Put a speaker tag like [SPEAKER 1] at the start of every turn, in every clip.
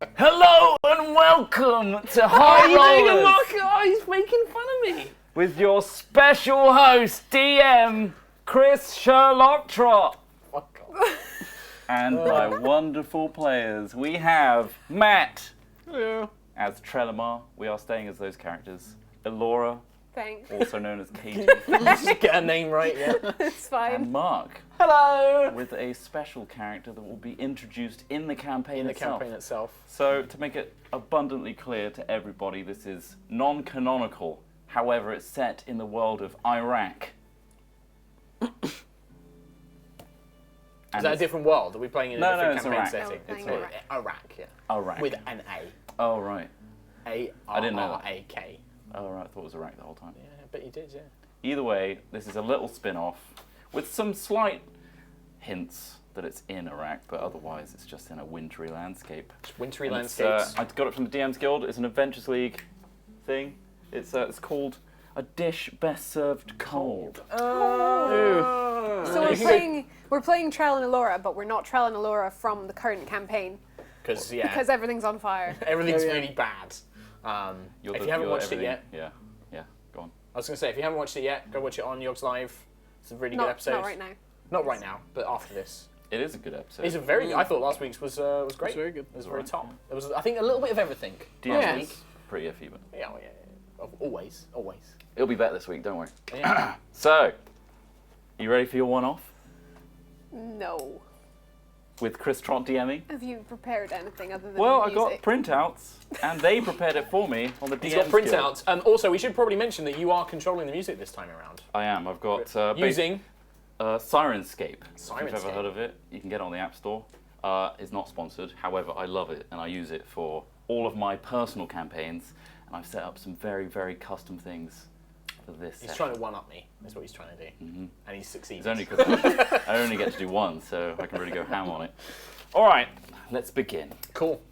[SPEAKER 1] Hello and welcome to HighRollers
[SPEAKER 2] He's making fun of me.
[SPEAKER 1] with your special host, DM Chris Trott.
[SPEAKER 2] Fuck off.
[SPEAKER 1] And my wonderful players. We have Matt
[SPEAKER 2] Hello.
[SPEAKER 1] as Trelemar. We are staying as those characters. Elora,
[SPEAKER 3] Thanks.
[SPEAKER 1] also known as Katie.
[SPEAKER 2] Just get her name right, yeah.
[SPEAKER 3] It's fine.
[SPEAKER 1] And Mark,
[SPEAKER 2] Hello.
[SPEAKER 1] with a special character that will be introduced in the campaign
[SPEAKER 2] In the
[SPEAKER 1] itself.
[SPEAKER 2] campaign itself.
[SPEAKER 1] So, to make it abundantly clear to everybody, this is non-canonical. However, it's set in the world of Iraq.
[SPEAKER 2] Is that a different world? Are we playing in a different
[SPEAKER 1] it's
[SPEAKER 2] campaign
[SPEAKER 1] Iraq.
[SPEAKER 2] setting?
[SPEAKER 3] No, we're
[SPEAKER 2] It's
[SPEAKER 3] playing
[SPEAKER 2] Iraq, yeah.
[SPEAKER 1] Iraq.
[SPEAKER 2] With an A.
[SPEAKER 1] Oh, right.
[SPEAKER 2] A-R-R-A-K.
[SPEAKER 1] didn't know
[SPEAKER 2] A-K.
[SPEAKER 1] Oh, right. I thought it was Iraq the whole time.
[SPEAKER 2] Yeah, I bet you did, yeah.
[SPEAKER 1] Either way, this is a little spin-off with some slight hints that it's in Iraq, but otherwise it's just in a wintry landscape.
[SPEAKER 2] Just wintry
[SPEAKER 1] And
[SPEAKER 2] landscapes.
[SPEAKER 1] I got it from the DM's Guild. It's an Adventures League thing. It's called A Dish Best Served Cold.
[SPEAKER 3] So we're playing Trell and Elora, but we're not Trell and Elora from the current campaign
[SPEAKER 2] Because
[SPEAKER 3] because everything's on fire.
[SPEAKER 2] everything's really bad. If you haven't watched it yet,
[SPEAKER 1] Yeah, go on.
[SPEAKER 2] I was going to say, if you haven't watched it yet, go watch it on Yogs Live. It's a really good
[SPEAKER 3] Not
[SPEAKER 2] episode.
[SPEAKER 3] right now.
[SPEAKER 2] Not right now, but after this.
[SPEAKER 1] It is a good episode.
[SPEAKER 2] It's a very. I thought last week's was great.
[SPEAKER 4] It's very good.
[SPEAKER 2] It was very
[SPEAKER 1] Alright.
[SPEAKER 2] top. There was, I think, a little bit of everything.
[SPEAKER 1] DM
[SPEAKER 2] last
[SPEAKER 3] Yeah.
[SPEAKER 2] week.
[SPEAKER 1] is pretty iffy, but
[SPEAKER 2] Yeah, always.
[SPEAKER 1] it'll be better this week, don't worry.
[SPEAKER 2] Yeah.
[SPEAKER 1] So, you ready for your one-off
[SPEAKER 3] No.
[SPEAKER 1] with Chris Trott DMing?
[SPEAKER 3] Have you prepared anything other than
[SPEAKER 1] Well, I got
[SPEAKER 3] music?
[SPEAKER 1] printouts, and they prepared it for me on the DM's
[SPEAKER 2] He's got
[SPEAKER 1] Guild.
[SPEAKER 2] printouts. Also, we should probably mention that you are controlling the music this time around.
[SPEAKER 1] I am. I've got
[SPEAKER 2] Using
[SPEAKER 1] Sirenscape. If you've ever
[SPEAKER 2] Sirenscape.
[SPEAKER 1] heard of it, you can get it on the App Store. It's not sponsored. However, I love it, and I use it for all of my personal campaigns. And I've set up some very, very custom things for this.
[SPEAKER 2] He's
[SPEAKER 1] session.
[SPEAKER 2] trying to one-up me, is what he's trying to do. And he's succeeded.
[SPEAKER 1] It's only because I only get to do one, so I can really go ham on it. All right, let's begin.
[SPEAKER 2] Cool.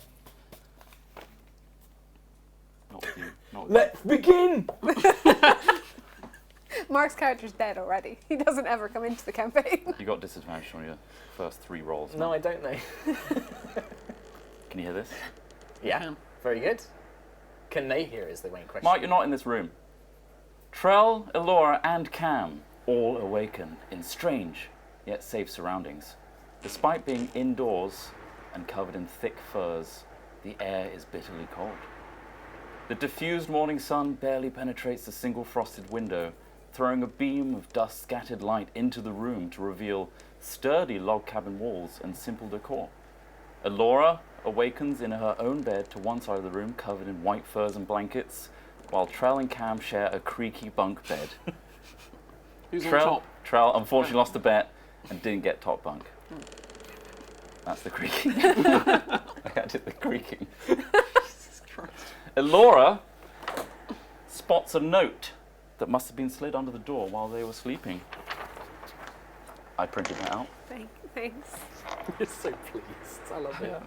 [SPEAKER 1] Not with you. Not with
[SPEAKER 2] Let's begin!
[SPEAKER 3] Mark's character's dead already. He doesn't ever come into the campaign.
[SPEAKER 1] you. You got disadvantage on your first 3 rolls.
[SPEAKER 2] No, I don't know.
[SPEAKER 1] Can you hear this?
[SPEAKER 2] Yeah, very good. Can they hear is the main question.
[SPEAKER 1] Mark, you're not in this room. Trell, Elora, and Cam all awaken in strange yet safe surroundings. Despite being indoors and covered in thick furs, the air is bitterly cold. The diffused morning sun barely penetrates the single frosted window, throwing a beam of dust-scattered light into the room to reveal sturdy log cabin walls and simple decor. Elora awakens in her own bed to one side of the room, covered in white furs and blankets, while Trell and Cam share a creaky bunk bed.
[SPEAKER 4] Who's on top?
[SPEAKER 1] Trell unfortunately lost the bet and didn't get top bunk. That's the creaking. I did the creaking.
[SPEAKER 4] Jesus Christ.
[SPEAKER 1] Elora spots a note that must have been slid under the door while they were sleeping. I printed that out.
[SPEAKER 3] Thanks.
[SPEAKER 4] You're so pleased. I love it.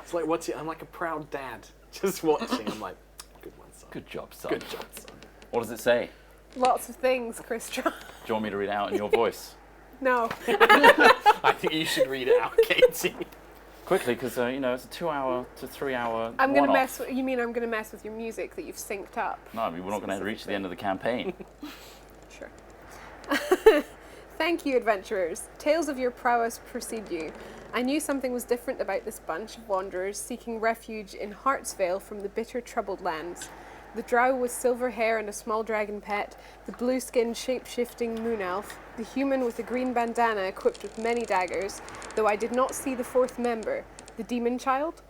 [SPEAKER 4] It's like watching. I'm like a proud dad just watching. I'm like, good one, son.
[SPEAKER 1] Good job, son.
[SPEAKER 4] Good job, son.
[SPEAKER 1] What does it say?
[SPEAKER 3] Lots of things, Chris Trott.
[SPEAKER 1] Do you want me to read it out in your voice?
[SPEAKER 3] No.
[SPEAKER 2] I think you should read it out, Katie.
[SPEAKER 1] Quickly, because it's a 2-hour to 3-hour
[SPEAKER 3] I'm gonna
[SPEAKER 1] one-off.
[SPEAKER 3] mess. You mean I'm gonna mess with your music that you've synced up?
[SPEAKER 1] No, I mean, we're not going to reach the end of the campaign.
[SPEAKER 3] Sure. Thank you, adventurers. Tales of your prowess precede you. I knew something was different about this bunch of wanderers seeking refuge in Hartsvale from the bitter, troubled lands. The drow with silver hair and a small dragon pet, the blue-skinned, shape-shifting moon elf, the human with a green bandana equipped with many daggers, though I did not see the 4th member, the demon child.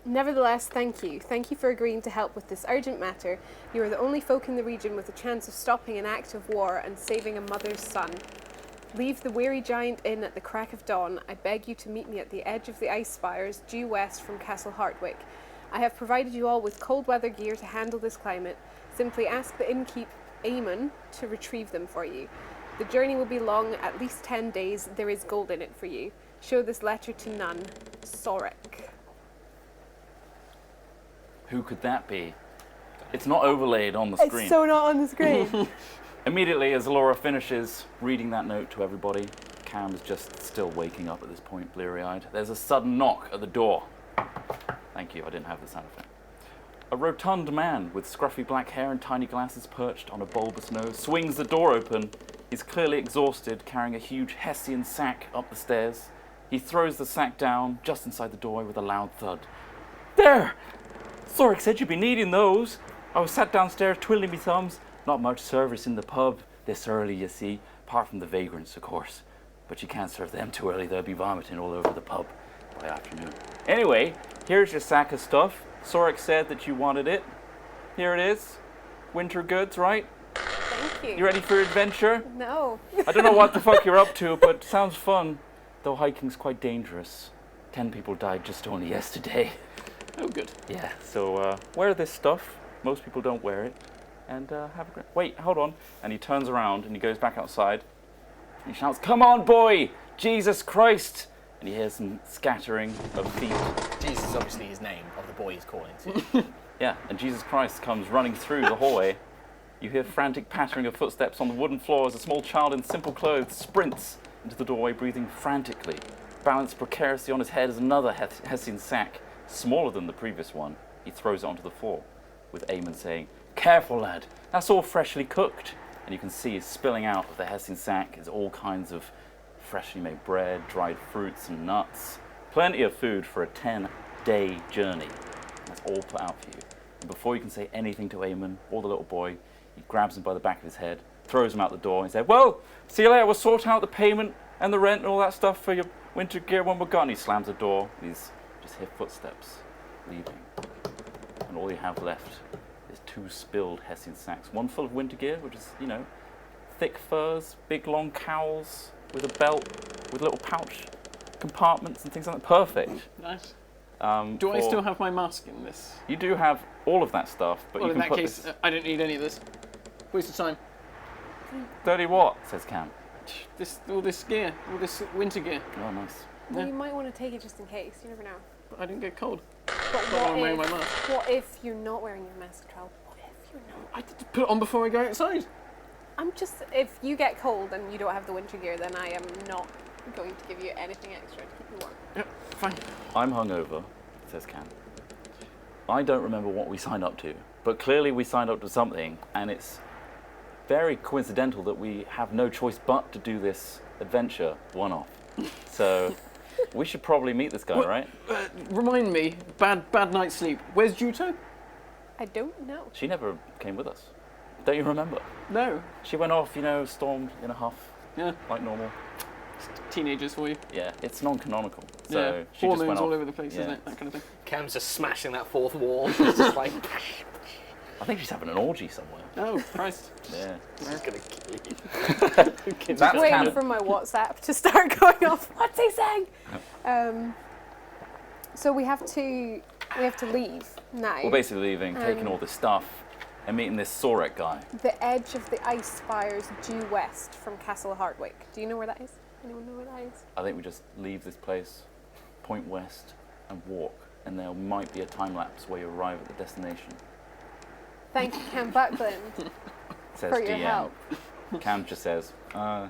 [SPEAKER 3] Nevertheless, thank you. Thank you for agreeing to help with this urgent matter. You are the only folk in the region with a chance of stopping an act of war and saving a mother's son. Leave the weary giant inn at the crack of dawn. I beg you to meet me at the edge of the ice spires due west from Castle Hartwick. I have provided you all with cold weather gear to handle this climate. Simply ask the innkeep, Eamon, to retrieve them for you. The journey will be long, at least 10 days. There is gold in it for you. Show this letter to none. Sorek.
[SPEAKER 1] Who could that be? It's not overlaid on the screen.
[SPEAKER 3] It's so not on the screen.
[SPEAKER 1] Immediately as Laura finishes reading that note to everybody, Cam is just still waking up at this point, bleary-eyed. There's a sudden knock at the door. Thank you, I didn't have the sound effect. A rotund man with scruffy black hair and tiny glasses perched on a bulbous nose swings the door open. He's clearly exhausted, carrying a huge Hessian sack up the stairs. He throws the sack down just inside the doorway with a loud thud. There! Zorik said you'd be needing those. I was sat downstairs twiddling me thumbs. Not much service in the pub this early, you see, apart from the vagrants, of course. But you can't serve them too early, they'll be vomiting all over the pub by afternoon. Anyway, here's your sack of stuff. Zorik said that you wanted it. Here it is. Winter goods, right?
[SPEAKER 3] Thank you.
[SPEAKER 1] You ready for your adventure?
[SPEAKER 3] No.
[SPEAKER 1] I don't know what the fuck you're up to, but sounds fun. Though hiking's quite dangerous. 10 people died just only yesterday.
[SPEAKER 4] Oh, good.
[SPEAKER 1] Yeah, so wear this stuff. Most people don't wear it. And have a great... Wait, hold on. And he turns around and he goes back outside. He shouts, "Come on, boy! Jesus Christ!" And he hears some scattering of feet.
[SPEAKER 2] Jesus is obviously his name of the boy he's calling to.
[SPEAKER 1] Yeah, and Jesus Christ comes running through the hallway. You hear frantic pattering of footsteps on the wooden floor as a small child in simple clothes sprints into the doorway, breathing frantically. Balanced precariously on his head is another Hessian sack, smaller than the previous one. He throws it onto the floor, with Eamon saying, "Careful, lad, that's all freshly cooked." And you can see spilling out of the Hessian sack is all kinds of freshly made bread, dried fruits and nuts. Plenty of food for a 10-day journey. That's all put out for you. And before you can say anything to Eamon or the little boy, he grabs him by the back of his head, throws him out the door and says, "Well, see you later, we'll sort out the payment and the rent and all that stuff for your winter gear when we're gone." He slams the door. These just hear footsteps leaving. And all you have left is 2 spilled Hessian sacks. One full of winter gear, which is, you know, thick furs, big long cowls with a belt, with little pouch compartments and things like that. Perfect.
[SPEAKER 4] Nice. Do I still have my mask in this?
[SPEAKER 1] You do have all of that stuff, but
[SPEAKER 4] Well,
[SPEAKER 1] you
[SPEAKER 4] in
[SPEAKER 1] can
[SPEAKER 4] that
[SPEAKER 1] put
[SPEAKER 4] case,
[SPEAKER 1] this...
[SPEAKER 4] I don't need any of this. Waste of time.
[SPEAKER 1] 30 what? Says Cam.
[SPEAKER 4] All this gear, all this winter gear.
[SPEAKER 1] Oh, nice.
[SPEAKER 3] Well,
[SPEAKER 4] Yeah.
[SPEAKER 3] you might want to take it just in case. You never know.
[SPEAKER 4] But I didn't get cold.
[SPEAKER 3] But
[SPEAKER 4] While I'm wearing my mask.
[SPEAKER 3] what if you're not wearing your mask, Trell? What if you're not?
[SPEAKER 4] I did put it on before I go outside.
[SPEAKER 3] I'm just... If you get cold and you don't have the winter gear, then I am not going to give you anything extra to keep you warm.
[SPEAKER 4] Yep, fine.
[SPEAKER 1] I'm hungover, says Cam. I don't remember what we signed up to, but clearly we signed up to something, and it's very coincidental that we have no choice but to do this adventure one-off. So we should probably meet this guy,
[SPEAKER 4] What?
[SPEAKER 1] right?
[SPEAKER 4] Remind me, bad night's sleep. Where's Juto?
[SPEAKER 3] I don't know.
[SPEAKER 1] She never came with us. Don't you remember?
[SPEAKER 4] No.
[SPEAKER 1] She went off, you know, stormed in a huff,
[SPEAKER 4] Yeah,
[SPEAKER 1] like normal.
[SPEAKER 4] teenagers for you.
[SPEAKER 1] Yeah, it's non-canonical. So
[SPEAKER 4] Yeah,
[SPEAKER 1] she just went
[SPEAKER 4] hormones
[SPEAKER 1] off.
[SPEAKER 4] all over the place,
[SPEAKER 1] Yeah.
[SPEAKER 4] isn't it? That kind of thing.
[SPEAKER 2] Cam's just smashing that fourth wall. It's just like,
[SPEAKER 1] I think she's having an orgy somewhere.
[SPEAKER 4] Oh, Christ.
[SPEAKER 1] Yeah.
[SPEAKER 2] I'm gonna kill you.
[SPEAKER 1] That's
[SPEAKER 3] Waiting
[SPEAKER 1] canon.
[SPEAKER 3] for my WhatsApp to start going off. What's he saying? So we have to leave now.
[SPEAKER 1] We're basically leaving, taking all this stuff, and meeting this Sorek guy.
[SPEAKER 3] The edge of the ice spires due west from Castle Hardwick. Do you know where that is? Anyone know where that is?
[SPEAKER 1] I think we just leave this place, point west, and walk, and there might be a time lapse where you arrive at the destination.
[SPEAKER 3] Thank you, Cam Buckland,
[SPEAKER 1] Says
[SPEAKER 3] for your
[SPEAKER 1] DM.
[SPEAKER 3] help.
[SPEAKER 1] Cam just says,
[SPEAKER 2] I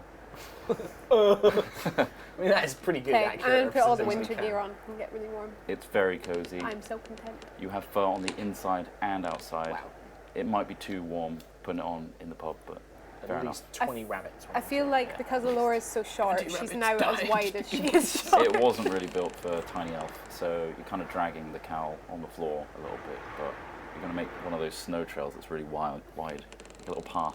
[SPEAKER 2] mean, that is pretty good,
[SPEAKER 3] Okay,
[SPEAKER 2] accurate.
[SPEAKER 3] and put all the
[SPEAKER 2] representation
[SPEAKER 3] winter
[SPEAKER 2] of
[SPEAKER 3] gear
[SPEAKER 2] Cam.
[SPEAKER 3] on and get really warm.
[SPEAKER 1] it's very cozy.
[SPEAKER 3] I'm so content.
[SPEAKER 1] You have fur on the inside and outside.
[SPEAKER 2] Wow.
[SPEAKER 1] It might be too warm putting it on in the pub, but fair
[SPEAKER 2] At
[SPEAKER 1] enough.
[SPEAKER 2] least 20 rabbits.
[SPEAKER 3] I feel like because Allura is so short,
[SPEAKER 4] Twenty
[SPEAKER 3] she's
[SPEAKER 4] rabbits
[SPEAKER 3] now as
[SPEAKER 4] died.
[SPEAKER 3] wide as she is short.
[SPEAKER 1] It wasn't really built for a tiny elf, so you're kind of dragging the cow on the floor a little bit, but you're going to make one of those snow trails that's really wide, a little path.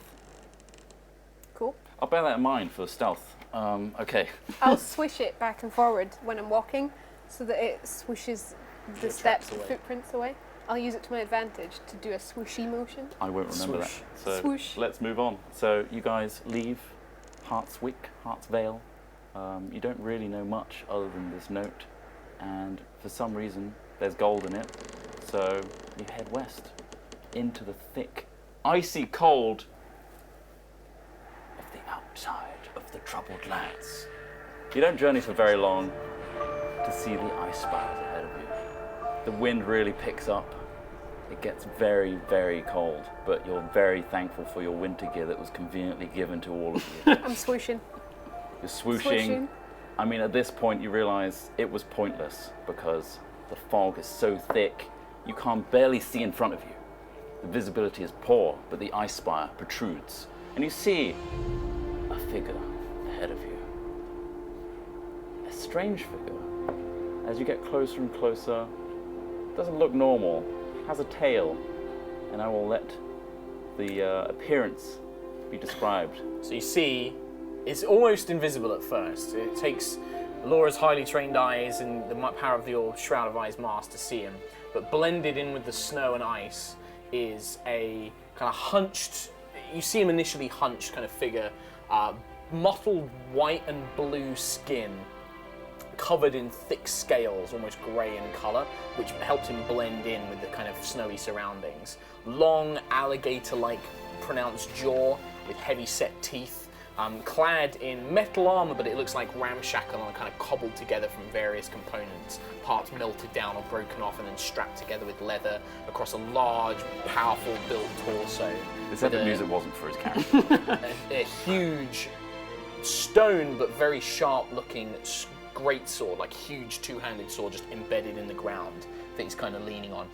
[SPEAKER 3] Cool.
[SPEAKER 1] I'll bear that in mind for stealth. Okay.
[SPEAKER 3] I'll swish it back and forward when I'm walking so that it swooshes the
[SPEAKER 2] tracks
[SPEAKER 3] steps,
[SPEAKER 2] away.
[SPEAKER 3] footprints away. I'll use it to my advantage to do a swooshy motion.
[SPEAKER 1] I won't remember
[SPEAKER 2] Swoosh.
[SPEAKER 1] that. So
[SPEAKER 3] Swoosh.
[SPEAKER 1] let's move on. So you guys leave Hartswick, Hartsvale. You don't really know much other than this note, and for some reason there's gold in it. So you head west into the thick, icy cold of the outside of the troubled lands. You don't journey for very long to see the ice spires ahead of you. The wind really picks up. It gets very, very cold, but you're very thankful for your winter gear that was conveniently given to all of you.
[SPEAKER 3] I'm swooshing.
[SPEAKER 1] You're swooshing.
[SPEAKER 3] Swooshing.
[SPEAKER 1] I mean, at this point, you realise it was pointless because The fog is so thick, you can't barely see in front of you. The visibility is poor, but the ice spire protrudes, and you see a figure ahead of you. A strange figure. As you get closer and closer, doesn't look normal, has a tail, and I will let the appearance be described.
[SPEAKER 2] So you see, it's almost invisible at first. It takes Laura's highly trained eyes and the power of your Shroud of Eyes mask to see him, but blended in with the snow and ice is a kind of hunched, you see him initially hunched kind of figure, mottled white and blue skin, covered in thick scales, almost grey in colour, which helps him blend in with the kind of snowy surroundings. Long, alligator-like pronounced jaw with heavy set teeth, clad in metal armour, but it looks like ramshackle and kind of cobbled together from various components, parts melted down or broken off and then strapped together with leather across a large, powerful built torso.
[SPEAKER 1] This epic music wasn't for his character.
[SPEAKER 2] A huge stone but very sharp looking great sword, like huge two-handed sword just embedded in the ground that he's kind of leaning on,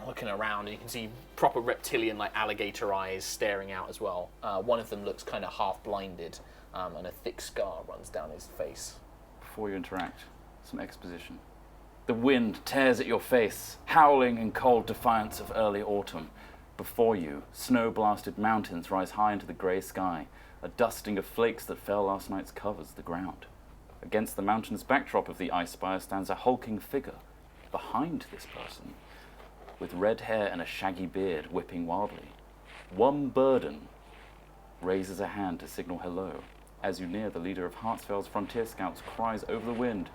[SPEAKER 2] looking around, and you can see proper reptilian like alligator eyes staring out as well. One of them looks kind of half blinded, and a thick scar runs down his face.
[SPEAKER 1] Before you interact, some exposition. The wind tears at your face, howling in cold defiance of early autumn. Before you, snow-blasted mountains rise high into the grey sky. A dusting of flakes that fell last night covers the ground. Against the mountainous backdrop of the ice spire stands a hulking figure. Behind this person, with red hair and a shaggy beard whipping wildly, one burden raises a hand to signal hello. As you near, the leader of Hartsfield's frontier scouts cries over the wind,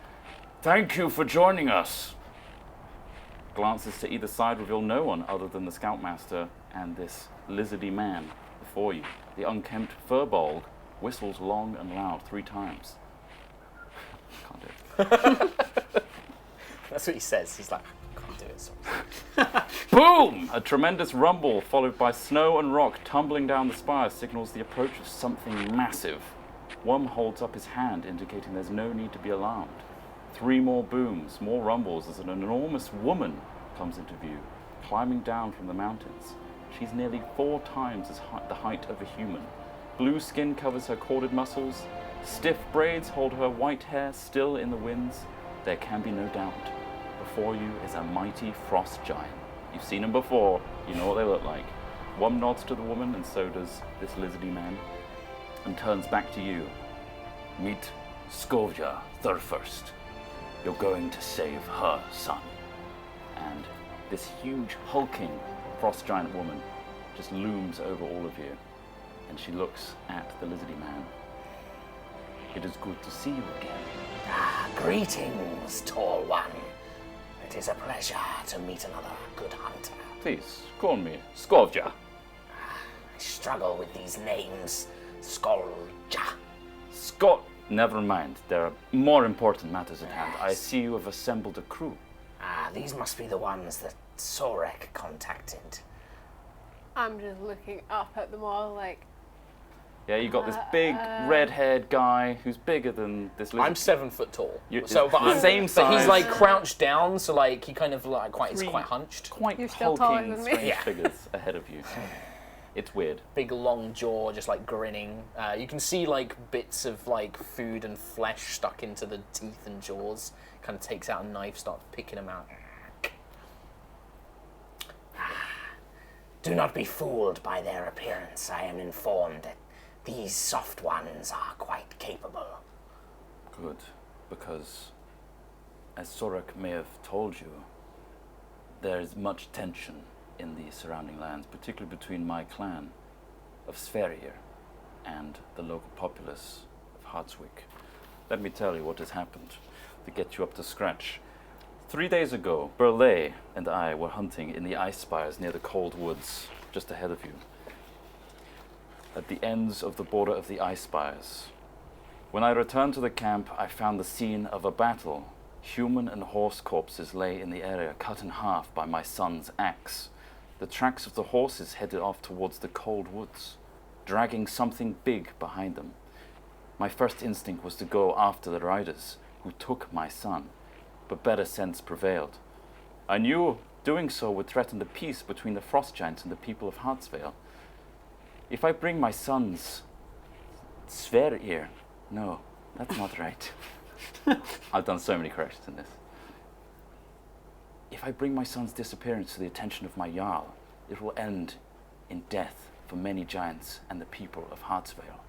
[SPEAKER 1] "Thank you for joining us!" Glances to either side reveal no one other than the scoutmaster and this lizardy man before you. The unkempt furbolg whistles long and loud 3 times. Can't do it.
[SPEAKER 2] That's what he says. He's like, I can't do it. Sorry.
[SPEAKER 1] Boom! A tremendous rumble, followed by snow and rock tumbling down the spire, signals the approach of something massive. One holds up his hand, indicating there's no need to be alarmed. 3 more booms, more rumbles, as an enormous woman comes into view, climbing down from the mountains. She's nearly 4 times the height of a human. Blue skin covers her corded muscles. Stiff braids hold her white hair still in the winds. There can be no doubt. Before you is a mighty frost giant. You've seen them before. You know what they look like. One nods to the woman, and so does this lizardy man, and turns back to you. Meet Skovja Thurfirst. You're going to save her son. And this huge, hulking frost giant woman just looms over all of you, and she looks at the lizardy man. It is good to see you again.
[SPEAKER 5] Greetings, tall one. It is a pleasure to meet another good hunter.
[SPEAKER 1] Please, call me Skovja.
[SPEAKER 5] I struggle with these names. Skolja.
[SPEAKER 1] Scott, never mind. There are more important matters at hand. I see you have assembled a crew.
[SPEAKER 5] These must be the ones that Sorek contacted.
[SPEAKER 3] I'm just looking up at them all like,
[SPEAKER 1] Yeah, you got this big red-haired guy who's bigger than this lizard.
[SPEAKER 2] I'm 7 foot tall.
[SPEAKER 1] You're-
[SPEAKER 2] So, but I'm
[SPEAKER 1] same
[SPEAKER 2] But
[SPEAKER 1] size.
[SPEAKER 2] he's like crouched down, so like he kind of like is quite hunched.
[SPEAKER 1] Quite
[SPEAKER 3] You're still taller
[SPEAKER 1] hulking,
[SPEAKER 3] than me.
[SPEAKER 1] strange
[SPEAKER 2] Yeah.
[SPEAKER 1] figures ahead of you. It's weird.
[SPEAKER 2] Big long jaw, just like grinning. You can see like bits of like food and flesh stuck into the teeth and jaws. Kind of takes out a knife, starts picking them out.
[SPEAKER 5] Do not be fooled by their appearance. I am informed that these soft ones are quite capable.
[SPEAKER 1] Good, because as Sorek may have told you, there is much tension in the surrounding lands, particularly between my clan of Sverrir and the local populace of Hartswick. Let me tell you what has happened to get you up to scratch. 3 days ago, Burleigh and I were hunting in the ice spires near the cold woods, just ahead of you, at the ends of the border of the ice spires. When I returned to the camp, I found the scene of a battle. Human and horse corpses lay in the area, cut in half by my son's axe. The tracks of the horses headed off towards the cold woods, dragging something big behind them. My first instinct was to go after the riders who took my son. but better sense prevailed. I knew doing so would threaten the peace between the frost giants and the people of Hartsvale. If I bring my son's Sverrir, no, that's not right. I've done so many corrections in this. If I bring my son's disappearance to the attention of my Jarl, it will end in death for many giants and the people of Hartsvale.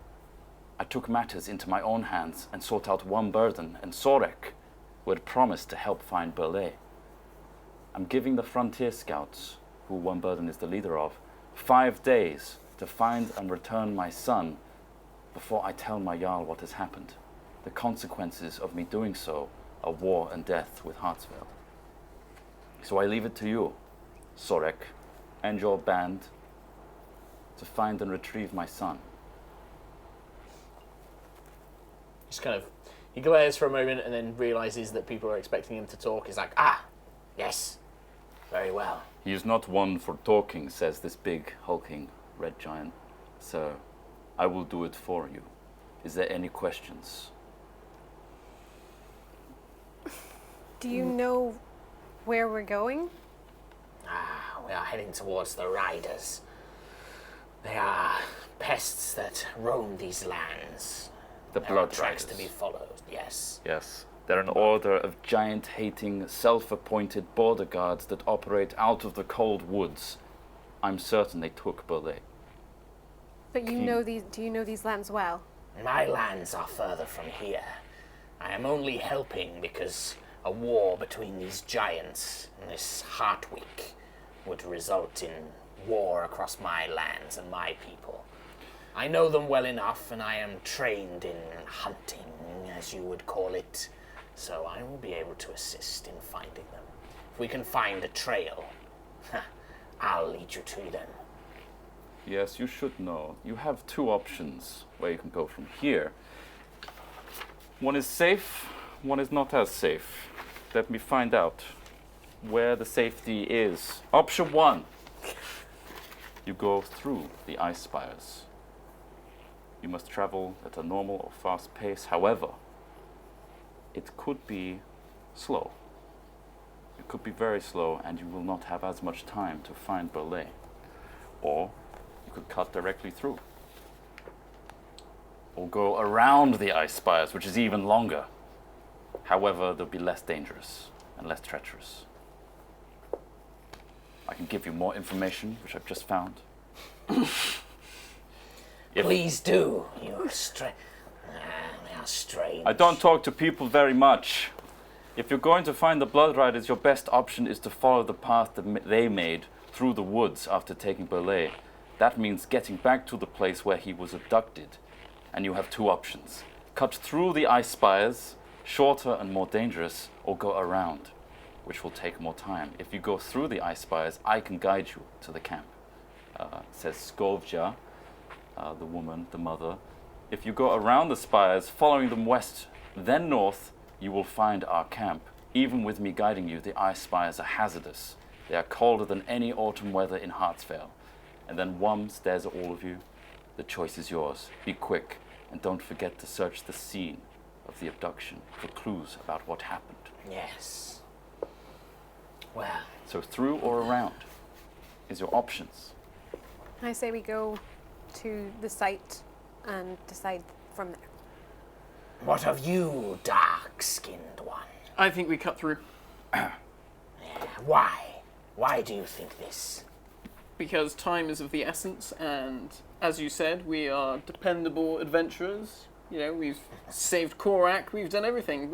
[SPEAKER 1] I took matters into my own hands and sought out Womburden and Sorek, who had promised to help find Burley. I'm giving the frontier scouts, who Womburden is the leader of, 5 days to find and return my son before I tell my Jarl what has happened. The consequences of me doing so are war and death with Hartsvale. So I leave it to you, Sorek, and your band to find and retrieve my son.
[SPEAKER 2] Just kind of, he glares for a moment and then realizes that people are expecting him to talk. He's like,
[SPEAKER 5] Yes. Very well.
[SPEAKER 1] He is not one for talking, says this big, hulking red giant. Sir, I will do it for you. Is there any questions?
[SPEAKER 3] Do you know where we're going?
[SPEAKER 5] We are heading towards the Riders. They are pests that roam these lands.
[SPEAKER 1] The
[SPEAKER 5] There are
[SPEAKER 1] Blood
[SPEAKER 5] tracks
[SPEAKER 1] Riders.
[SPEAKER 5] to be followed, yes.
[SPEAKER 1] Yes. They're an order of giant-hating, self-appointed border guards that operate out of the cold woods. I'm certain they took Burley.
[SPEAKER 3] But you know these. Do you know these lands well?
[SPEAKER 5] My lands are further from here. I am only helping because a war between these giants and this Hartwick would result in war across my lands and my people. I know them well enough, and I am trained in hunting, as you would call it, so I will be able to assist in finding them. If we can find a trail, I'll lead you to them.
[SPEAKER 1] Yes, you should know. You have 2 options where you can go from here. One is safe, one is not as safe. Let me find out where the safety is. Option 1. You go through the ice spires. You must travel at a normal or fast pace. However, it could be slow. It could be very slow, and you will not have as much time to find Burley. Or you could cut directly through. Or go around the ice spires, which is even longer. However, they'll be less dangerous and less treacherous. I can give you more information, which I've just found.
[SPEAKER 5] Please do. They are strange.
[SPEAKER 1] I don't talk to people very much. If you're going to find the Blood Riders, your best option is to follow the path that they made through the woods after taking Burley. That means getting back to the place where he was abducted. And you have 2 options. Cut through the ice spires, shorter and more dangerous, or go around, which will take more time. If you go through the ice spires, I can guide you to the camp. Says Skovja, the woman, the mother. If you go around the spires, following them west, then north, you will find our camp. Even with me guiding you, the ice spires are hazardous. They are colder than any autumn weather in Hartsvale. And then Wom stares at all of you. The choice is yours. Be quick, and don't forget to search the scene of the abduction for clues about what happened.
[SPEAKER 5] Yes. Well,
[SPEAKER 1] So through or around is your options.
[SPEAKER 3] I say we go to the site and decide from there.
[SPEAKER 5] what of you, dark-skinned one?
[SPEAKER 6] I think we cut through
[SPEAKER 5] Why? Why do you think this?
[SPEAKER 6] because time is of the essence, and as you said, we are dependable adventurers. You know, we've saved Korak, we've done everything.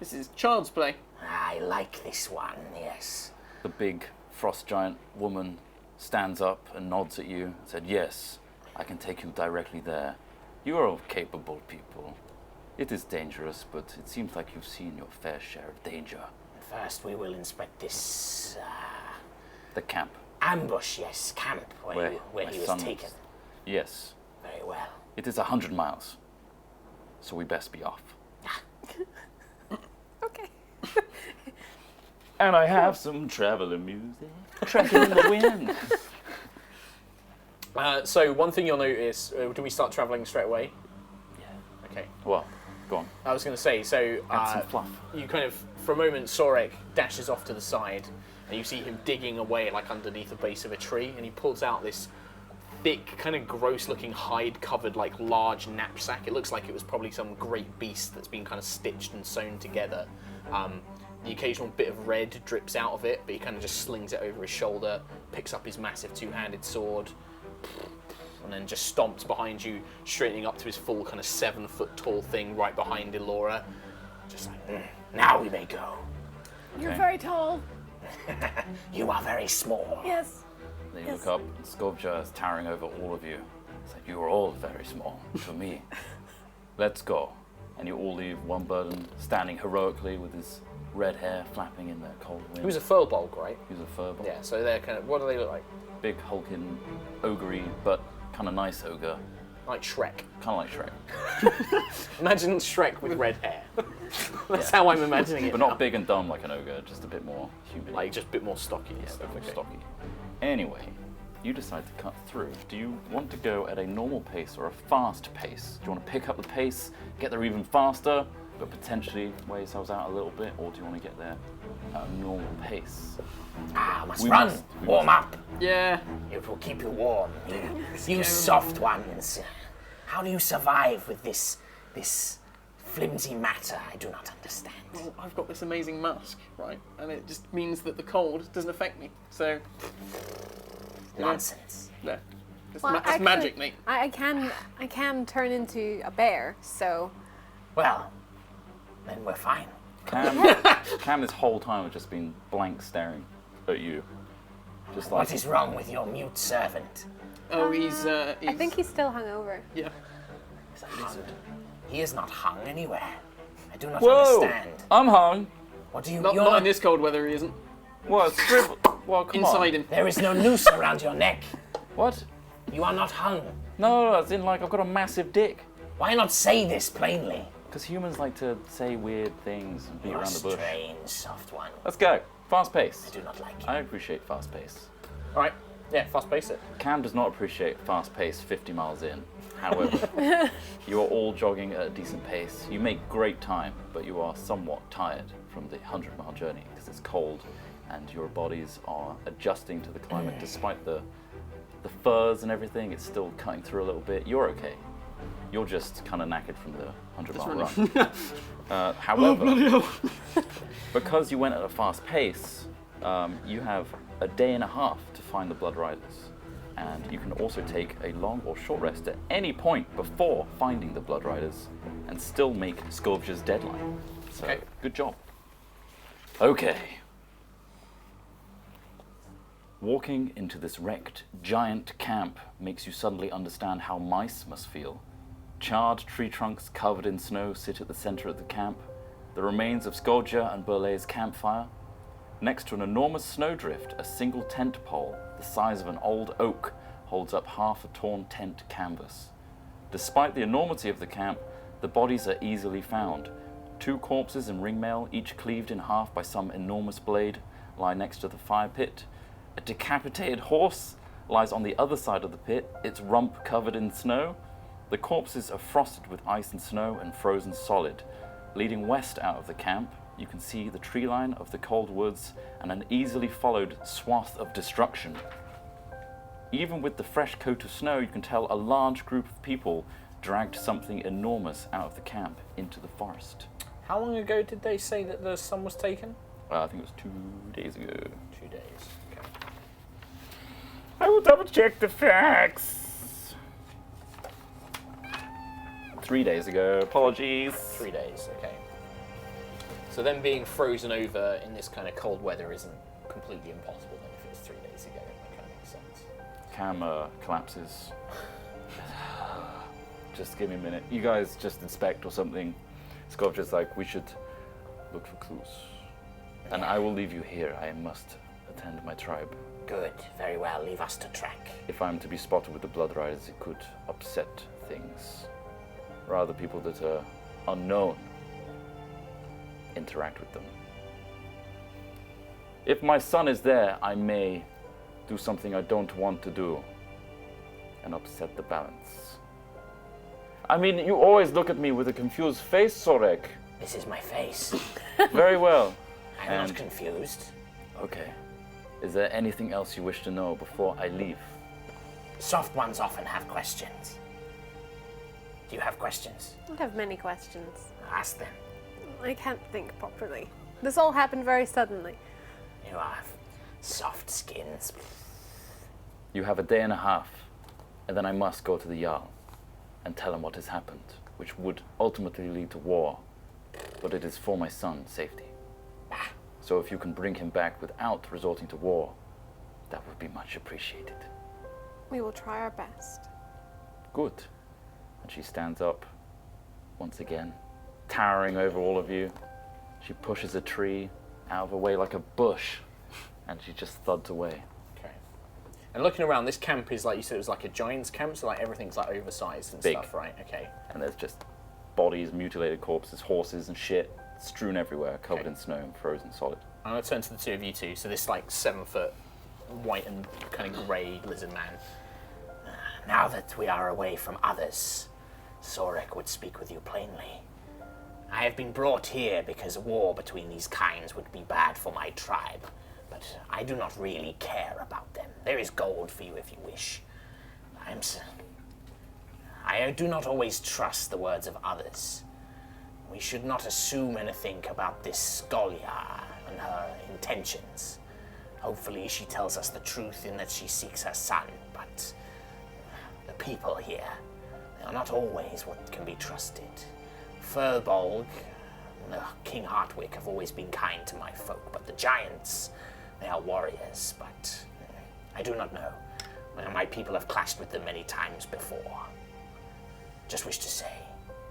[SPEAKER 6] This is child's play.
[SPEAKER 5] I like this one, yes.
[SPEAKER 1] The big frost giant woman stands up and nods at you and said, yes, I can take you directly there. You are all capable people. It is dangerous, but it seems like you've seen your fair share of danger.
[SPEAKER 5] First, we will inspect this
[SPEAKER 1] The camp.
[SPEAKER 5] ambush, yes, camp where
[SPEAKER 1] my
[SPEAKER 5] he was
[SPEAKER 1] son
[SPEAKER 5] taken.
[SPEAKER 1] Yes.
[SPEAKER 5] Very well.
[SPEAKER 1] It is 100 miles. So we best be off.
[SPEAKER 3] Okay.
[SPEAKER 1] And I have some traveling music. Tracking in the wind.
[SPEAKER 2] So one thing you'll notice, do we start travelling straight away?
[SPEAKER 1] Yeah.
[SPEAKER 2] Okay.
[SPEAKER 1] Well, go on.
[SPEAKER 2] I was going to say, so
[SPEAKER 1] Add some fluff.
[SPEAKER 2] you kind of For a moment, Sorek dashes off to the side, and you see him digging away like underneath the base of a tree, and he pulls out this thick, kind of gross-looking hide-covered, like large knapsack. It looks like it was probably some great beast that's been kind of stitched and sewn together. The occasional bit of red drips out of it, but he kind of just slings it over his shoulder, picks up his massive two-handed sword, and then just stomps behind you, straightening up to his full kind of 7-foot-tall thing right behind Elora. Just like, now we may go.
[SPEAKER 3] You're
[SPEAKER 1] Okay.
[SPEAKER 3] very tall.
[SPEAKER 5] You are very small.
[SPEAKER 3] Yes.
[SPEAKER 1] Then you look up, and Sculpture is towering over all of you. It's like, you are all very small for me. Let's go. And you all leave one burden standing heroically with his red hair flapping in the cold wind.
[SPEAKER 2] He was a furbolg, right?
[SPEAKER 1] He was a furball.
[SPEAKER 2] Yeah, so they're kind of, what do they look like?
[SPEAKER 1] Big, hulking, ogre-y, but kind of nice ogre.
[SPEAKER 2] Like Shrek.
[SPEAKER 1] Kind of like Shrek.
[SPEAKER 2] Imagine Shrek with red hair. That's
[SPEAKER 1] Yeah.
[SPEAKER 2] how I'm imagining it.
[SPEAKER 1] But
[SPEAKER 2] now.
[SPEAKER 1] not big and dumb like an ogre, just a bit more human.
[SPEAKER 2] Like just a bit more stocky.
[SPEAKER 1] yeah, a bit more stocky. Anyway, you decide to cut through. Do you want to go at a normal pace or a fast pace? Do you want to pick up the pace, get there even faster, but potentially wear yourselves out a little bit, or do you want to get there at a normal pace?
[SPEAKER 5] Must
[SPEAKER 1] We
[SPEAKER 5] run.
[SPEAKER 1] must- we
[SPEAKER 5] Warm
[SPEAKER 1] must.
[SPEAKER 5] up.
[SPEAKER 6] Yeah.
[SPEAKER 5] It will keep you warm. You soft ones. How do you survive with this flimsy matter? I do not understand.
[SPEAKER 6] Well, I've got this amazing mask, right? And it just means that the cold doesn't affect me. So,
[SPEAKER 5] Nonsense.
[SPEAKER 6] no. It's,
[SPEAKER 3] Well,
[SPEAKER 6] it's
[SPEAKER 3] actually,
[SPEAKER 6] magic, mate.
[SPEAKER 3] I can turn into a bear, so
[SPEAKER 5] Then we're fine.
[SPEAKER 1] Cam this whole time has just been blank staring at you. Just like,
[SPEAKER 5] What is wrong with your mute servant?
[SPEAKER 6] Oh, he's
[SPEAKER 3] I think he's still hungover.
[SPEAKER 6] yeah.
[SPEAKER 5] He's hung. He is not hung anywhere. I do not
[SPEAKER 1] whoa,
[SPEAKER 5] understand.
[SPEAKER 1] I'm hung.
[SPEAKER 5] What do you?
[SPEAKER 6] Not,
[SPEAKER 5] you're
[SPEAKER 6] not in this cold weather, he isn't.
[SPEAKER 1] What, scribble? Well, come
[SPEAKER 6] Inside
[SPEAKER 1] on.
[SPEAKER 6] him.
[SPEAKER 5] There is no noose around your neck.
[SPEAKER 1] What?
[SPEAKER 5] You are not hung.
[SPEAKER 1] No, as in like I've got a massive dick.
[SPEAKER 5] Why not say this plainly?
[SPEAKER 1] Because humans like to say weird things and beat
[SPEAKER 5] You're a
[SPEAKER 1] around the bush.
[SPEAKER 5] strange, soft one.
[SPEAKER 1] Let's go. Fast pace.
[SPEAKER 5] I do not like you.
[SPEAKER 1] I appreciate fast pace.
[SPEAKER 2] All right. Yeah, fast pace it.
[SPEAKER 1] Cam does not appreciate fast pace 50 miles in. However, you are all jogging at a decent pace. You make great time, but you are somewhat tired from the 100-mile journey because it's cold and your bodies are adjusting to the climate despite the furs and everything. It's still cutting through a little bit. You're okay. You're just kind of knackered from the 100-mile run. However, because you went at a fast pace, you have a day and a half to find the Blood Riders. And you can also take a long or short rest at any point before finding the Blood Riders and still make Sculpture's deadline. So,
[SPEAKER 2] Okay.
[SPEAKER 1] good job. Okay. Walking into this wrecked giant camp makes you suddenly understand how mice must feel. Charred tree trunks covered in snow sit at the center of the camp. The remains of Skolja and Burleigh's campfire. Next to an enormous snowdrift, a single tent pole, the size of an old oak, holds up half a torn tent canvas. Despite the enormity of the camp, the bodies are easily found. 2 corpses in ringmail, each cleaved in half by some enormous blade, lie next to the fire pit. A decapitated horse lies on the other side of the pit, its rump covered in snow. The corpses are frosted with ice and snow and frozen solid. Leading west out of the camp, you can see the tree line of the cold woods and an easily followed swath of destruction. Even with the fresh coat of snow, you can tell a large group of people dragged something enormous out of the camp into the forest.
[SPEAKER 2] How long ago did they say that the sun was taken?
[SPEAKER 1] I think it was 2 days ago.
[SPEAKER 2] 2 days. Okay.
[SPEAKER 1] I will double check the facts. 3 days ago, apologies.
[SPEAKER 2] 3 days. Okay. So them being frozen over in this kind of cold weather isn't completely impossible then if it's 3 days ago. That kind of makes sense.
[SPEAKER 1] Cam collapses. Just give me a minute. You guys just inspect or something. Sculpture's like, we should look for clues. And I will leave you here. I must attend my tribe.
[SPEAKER 5] Good. Very well. Leave us to track.
[SPEAKER 1] If I'm to be spotted with the Blood Riders, it could upset things. Rather, people that are unknown interact with them. If my son is there, I may do something I don't want to do and upset the balance. I mean, you always look at me with a confused face, Sorek.
[SPEAKER 5] This is my face.
[SPEAKER 1] Very well.
[SPEAKER 5] I'm
[SPEAKER 1] And-
[SPEAKER 5] not confused.
[SPEAKER 1] Okay. Is there anything else you wish to know before I leave?
[SPEAKER 5] Soft ones often have questions. Do you have questions?
[SPEAKER 3] I have many questions.
[SPEAKER 5] Ask them.
[SPEAKER 3] I can't think properly. This all happened very suddenly.
[SPEAKER 5] You have soft skins.
[SPEAKER 1] You have a day and a half, and then I must go to the Jarl and tell him what has happened, which would ultimately lead to war, but it is for my son's safety. So if you can bring him back without resorting to war, that would be much appreciated.
[SPEAKER 3] We will try our best.
[SPEAKER 1] Good. And she stands up, once again, towering over all of you. She pushes a tree out of her way like a bush, and she just thuds away.
[SPEAKER 2] Okay. And looking around, this camp is like you said, it was like a giant's camp, so like everything's like oversized and
[SPEAKER 1] Big.
[SPEAKER 2] stuff, right? Okay.
[SPEAKER 1] And there's just bodies, mutilated corpses, horses and shit strewn everywhere, covered
[SPEAKER 2] Okay.
[SPEAKER 1] in snow and frozen solid.
[SPEAKER 2] I'm gonna turn to the two of you two. So this like 7-foot white and kind of grey lizard man.
[SPEAKER 5] Now that we are away from others, Sorek would speak with you plainly. I have been brought here because war between these kinds would be bad for my tribe, but I do not really care about them. There is gold for you if you wish. I do not always trust the words of others. We should not assume anything about this Skolia and her intentions. Hopefully she tells us the truth in that she seeks her son, but the people here, they are not always what can be trusted. Furbolg and King Hartwick have always been kind to my folk, but the giants, they are warriors, but I do not know. My people have clashed with them many times before. Just wish to say,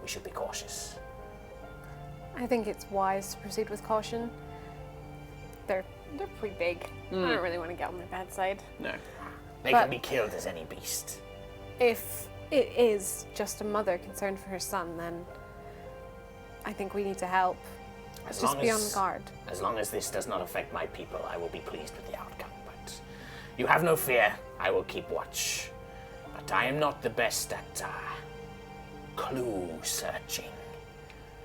[SPEAKER 5] we should be cautious.
[SPEAKER 3] I think it's wise to proceed with caution. They're pretty big. I don't really want to get on their bad side.
[SPEAKER 2] No.
[SPEAKER 5] They
[SPEAKER 3] But-
[SPEAKER 5] can be killed as any beast.
[SPEAKER 3] If it is just a mother concerned for her son, then I think we need to help.
[SPEAKER 5] As
[SPEAKER 3] Just
[SPEAKER 5] long
[SPEAKER 3] be on
[SPEAKER 5] as-
[SPEAKER 3] guard.
[SPEAKER 5] As long as this does not affect my people, I will be pleased with the outcome. But you have no fear, I will keep watch. But I am not the best at clue searching,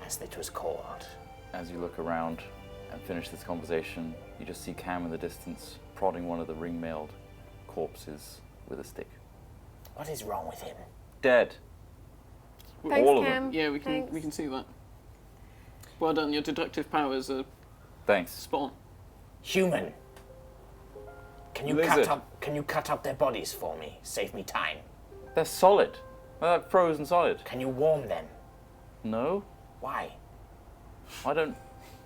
[SPEAKER 5] as it was called.
[SPEAKER 1] As you look around and finish this conversation, you just see Cam in the distance prodding one of the ring-mailed corpses with a stick.
[SPEAKER 5] What is wrong with him?
[SPEAKER 1] Dead.
[SPEAKER 3] Thanks,
[SPEAKER 1] All of them.
[SPEAKER 3] Cam.
[SPEAKER 6] Yeah, we
[SPEAKER 3] Thanks.
[SPEAKER 6] can see that. Well done, your deductive powers are
[SPEAKER 1] Thanks.
[SPEAKER 6] spot on.
[SPEAKER 5] Human. Can you
[SPEAKER 1] Lizard.
[SPEAKER 5] cut up their bodies for me? Save me time.
[SPEAKER 1] They're solid. They're like frozen solid.
[SPEAKER 5] Can you warm them?
[SPEAKER 1] No?
[SPEAKER 5] Why?
[SPEAKER 1] I don't...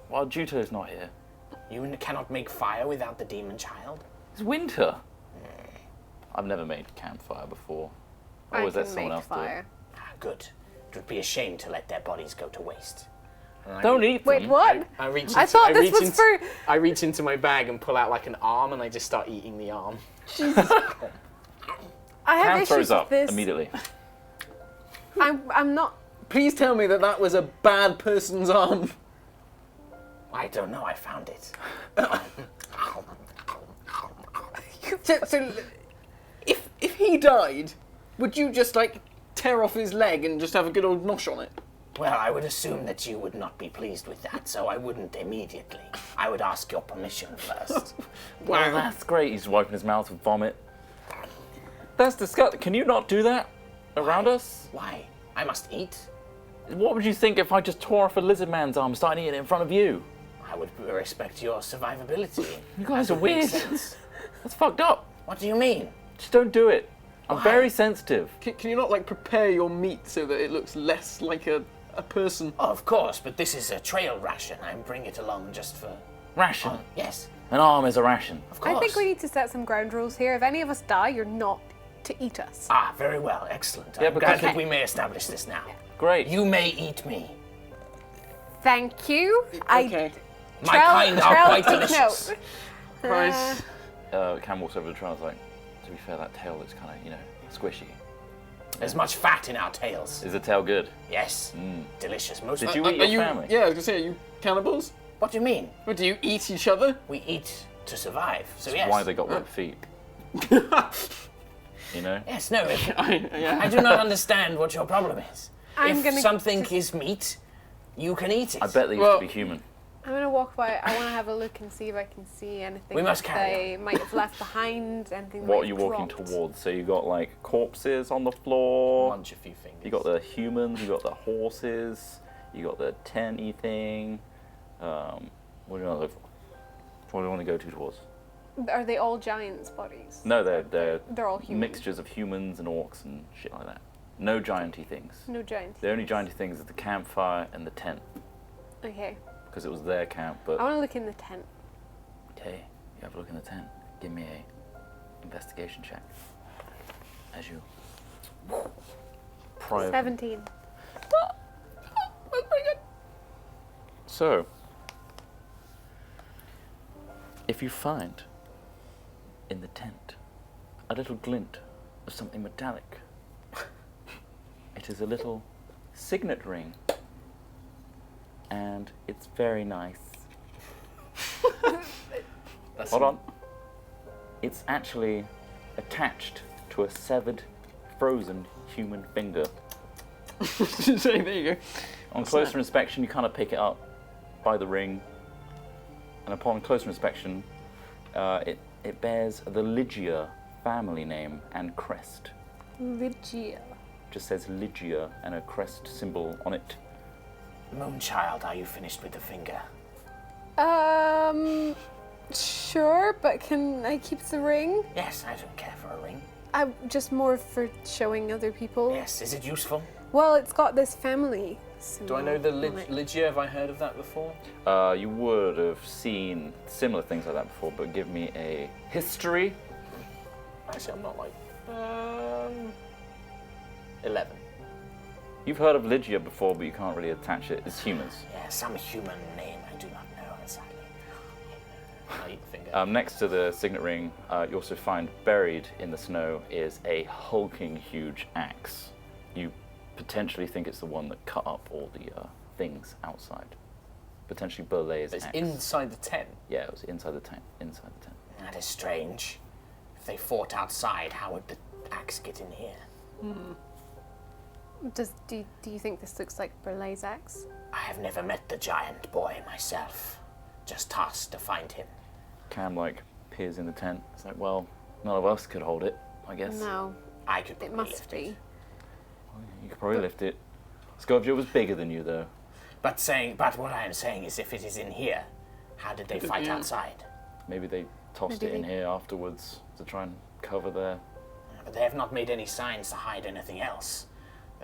[SPEAKER 1] Well, Juto's not here.
[SPEAKER 5] You cannot make fire without the demon child?
[SPEAKER 1] It's winter. I've never made campfire before.
[SPEAKER 3] I
[SPEAKER 1] Or is that
[SPEAKER 3] can
[SPEAKER 1] someone
[SPEAKER 3] make
[SPEAKER 1] else do it?
[SPEAKER 3] fire.
[SPEAKER 5] Ah, good. It would be a shame to let their bodies go to waste. And I
[SPEAKER 1] Don't
[SPEAKER 5] re-
[SPEAKER 1] eat them.
[SPEAKER 3] Wait, what?
[SPEAKER 2] I reach
[SPEAKER 3] I
[SPEAKER 2] into,
[SPEAKER 3] thought
[SPEAKER 2] I
[SPEAKER 3] this
[SPEAKER 2] reach
[SPEAKER 3] was
[SPEAKER 2] into,
[SPEAKER 3] for.
[SPEAKER 2] I reach into my bag and pull out like an arm, and I just start eating the arm.
[SPEAKER 3] I have
[SPEAKER 1] Cam
[SPEAKER 3] issues
[SPEAKER 1] throws
[SPEAKER 3] with
[SPEAKER 1] up
[SPEAKER 3] this.
[SPEAKER 1] immediately.
[SPEAKER 3] I'm not.
[SPEAKER 6] Please tell me that was a bad person's arm.
[SPEAKER 5] I don't know, I found it.
[SPEAKER 6] So, if he died, would you just like tear off his leg and just have a good old nosh on it?
[SPEAKER 5] Well, I would assume that you would not be pleased with that, so I wouldn't immediately. I would ask your permission first.
[SPEAKER 1] Wow, that's great. He's wiping his mouth with vomit. That's disgusting. Can you not do that around us?
[SPEAKER 5] Why? I must eat?
[SPEAKER 1] What would you think if I just tore off a lizard man's arm and started eating it in front of you?
[SPEAKER 5] I would respect your survivability.
[SPEAKER 1] You guys are
[SPEAKER 5] That makes
[SPEAKER 1] weird.
[SPEAKER 5] sense.
[SPEAKER 1] That's fucked up.
[SPEAKER 5] What do you mean?
[SPEAKER 1] Just don't do it. I'm
[SPEAKER 5] Why?
[SPEAKER 1] very sensitive.
[SPEAKER 6] Can you not like prepare your meat so that it looks less like a person?
[SPEAKER 5] Oh, of course, but this is a trail ration. I bring it along just for...
[SPEAKER 1] Ration.
[SPEAKER 5] Yes,
[SPEAKER 1] An arm is a ration.
[SPEAKER 5] of course.
[SPEAKER 3] I think we need to set some ground rules here. If any of us die, you're not to eat us.
[SPEAKER 5] Ah, very well. Excellent.
[SPEAKER 1] Yeah,
[SPEAKER 5] I'm
[SPEAKER 1] because-
[SPEAKER 5] glad that we may establish this now.
[SPEAKER 1] Great.
[SPEAKER 5] You may eat me.
[SPEAKER 3] Thank you.
[SPEAKER 6] Okay.
[SPEAKER 5] My kind are quite
[SPEAKER 3] take
[SPEAKER 5] delicious.
[SPEAKER 3] note.
[SPEAKER 6] Right.
[SPEAKER 1] Cam walks over to the trial and is like, to be fair, that tail looks kind of, squishy.
[SPEAKER 5] There's much fat in our tails.
[SPEAKER 1] Is the tail good?
[SPEAKER 5] Yes. Delicious. Most
[SPEAKER 1] Did
[SPEAKER 5] of
[SPEAKER 1] you
[SPEAKER 6] Are
[SPEAKER 1] eat your
[SPEAKER 6] you?
[SPEAKER 1] family?
[SPEAKER 6] Yeah, I was gonna say, are you cannibals?
[SPEAKER 5] What do you mean?
[SPEAKER 6] Or do you eat each other?
[SPEAKER 5] We eat to survive. So
[SPEAKER 1] That's
[SPEAKER 5] yes.
[SPEAKER 1] why they got web feet. You know?
[SPEAKER 5] Yes, no. If,
[SPEAKER 6] Yeah.
[SPEAKER 5] I do not understand what your problem is.
[SPEAKER 3] I'm
[SPEAKER 5] If
[SPEAKER 3] gonna
[SPEAKER 5] something is meat, You can eat it.
[SPEAKER 1] I bet they used
[SPEAKER 6] Well-
[SPEAKER 1] to be human.
[SPEAKER 3] I'm gonna walk by. I want to have a look and see if I can see anything
[SPEAKER 5] We must
[SPEAKER 3] that
[SPEAKER 5] carry
[SPEAKER 3] they might have left behind. Anything.
[SPEAKER 1] What
[SPEAKER 3] might
[SPEAKER 1] are you
[SPEAKER 3] have
[SPEAKER 1] walking
[SPEAKER 3] dropped.
[SPEAKER 1] towards? So you got like corpses on the floor.
[SPEAKER 2] Munch a few fingers.
[SPEAKER 1] You got the humans. You got the horses. You got the tenty thing. What do you want to look for? What do you want to go towards?
[SPEAKER 3] Are they all giants' bodies?
[SPEAKER 1] No, they're
[SPEAKER 3] They're all human.
[SPEAKER 1] mixtures of humans and orcs and shit like that. No gianty things.
[SPEAKER 3] No giant.
[SPEAKER 1] The only gianty things are the campfire and the tent,
[SPEAKER 3] Okay.
[SPEAKER 1] because it was their camp. But
[SPEAKER 3] I want to look in the tent.
[SPEAKER 1] okay, you have a look in the tent. Give me a investigation check. As you pry open.
[SPEAKER 3] 17.
[SPEAKER 1] So, if you find in the tent a little glint of something metallic, it is a little signet ring, and it's very nice. Hold on. It's actually attached to a severed, frozen human finger.
[SPEAKER 6] So there you go.
[SPEAKER 1] On closer inspection, you kind of pick it up by the ring, and upon closer inspection, it bears the Lygia family name and crest.
[SPEAKER 3] Lygia.
[SPEAKER 1] Just says Lygia and a crest symbol on it.
[SPEAKER 5] Moonchild, are you finished with the finger?
[SPEAKER 3] Sure, but can I keep the ring?
[SPEAKER 5] Yes, I don't care for a ring.
[SPEAKER 3] I'm just more for showing other people.
[SPEAKER 5] Yes, is it useful?
[SPEAKER 3] Well, it's got this family symbol.
[SPEAKER 2] Do I know the
[SPEAKER 3] on it.
[SPEAKER 2] Lygia? Have I heard of that before?
[SPEAKER 1] You would have seen similar things like that before, but give me a history.
[SPEAKER 2] Actually, I'm not like 11.
[SPEAKER 1] You've heard of Lygia before, but you can't really attach it as humans.
[SPEAKER 5] Yeah, some human name I do not know exactly.
[SPEAKER 2] I eat the finger.
[SPEAKER 1] Next to the signet ring, you also find buried in the snow is a hulking huge axe. You potentially think it's the one that cut up all the things outside. Potentially Burleigh's
[SPEAKER 2] It's
[SPEAKER 1] axe.
[SPEAKER 2] inside the tent.
[SPEAKER 1] Yeah, it was inside the tent. Inside the tent.
[SPEAKER 5] That is strange. If they fought outside, how would the axe get in here?
[SPEAKER 3] Do you think this looks like Burleigh's axe?
[SPEAKER 5] I have never met the giant boy myself. Just tasked to find him.
[SPEAKER 1] Cam peers in the tent. It's like, well, none of us could hold it, I guess.
[SPEAKER 3] No,
[SPEAKER 5] I could
[SPEAKER 3] it
[SPEAKER 5] probably
[SPEAKER 3] must
[SPEAKER 5] lift
[SPEAKER 3] be.
[SPEAKER 5] it.
[SPEAKER 1] You could probably lift it. Scorpio was bigger than you, though.
[SPEAKER 5] But what I am saying is, if it is in here, how did they fight outside?
[SPEAKER 1] Maybe they tossed
[SPEAKER 3] Maybe
[SPEAKER 1] it in
[SPEAKER 3] they-
[SPEAKER 1] here afterwards to try and cover their...
[SPEAKER 5] But they have not made any signs to hide anything else.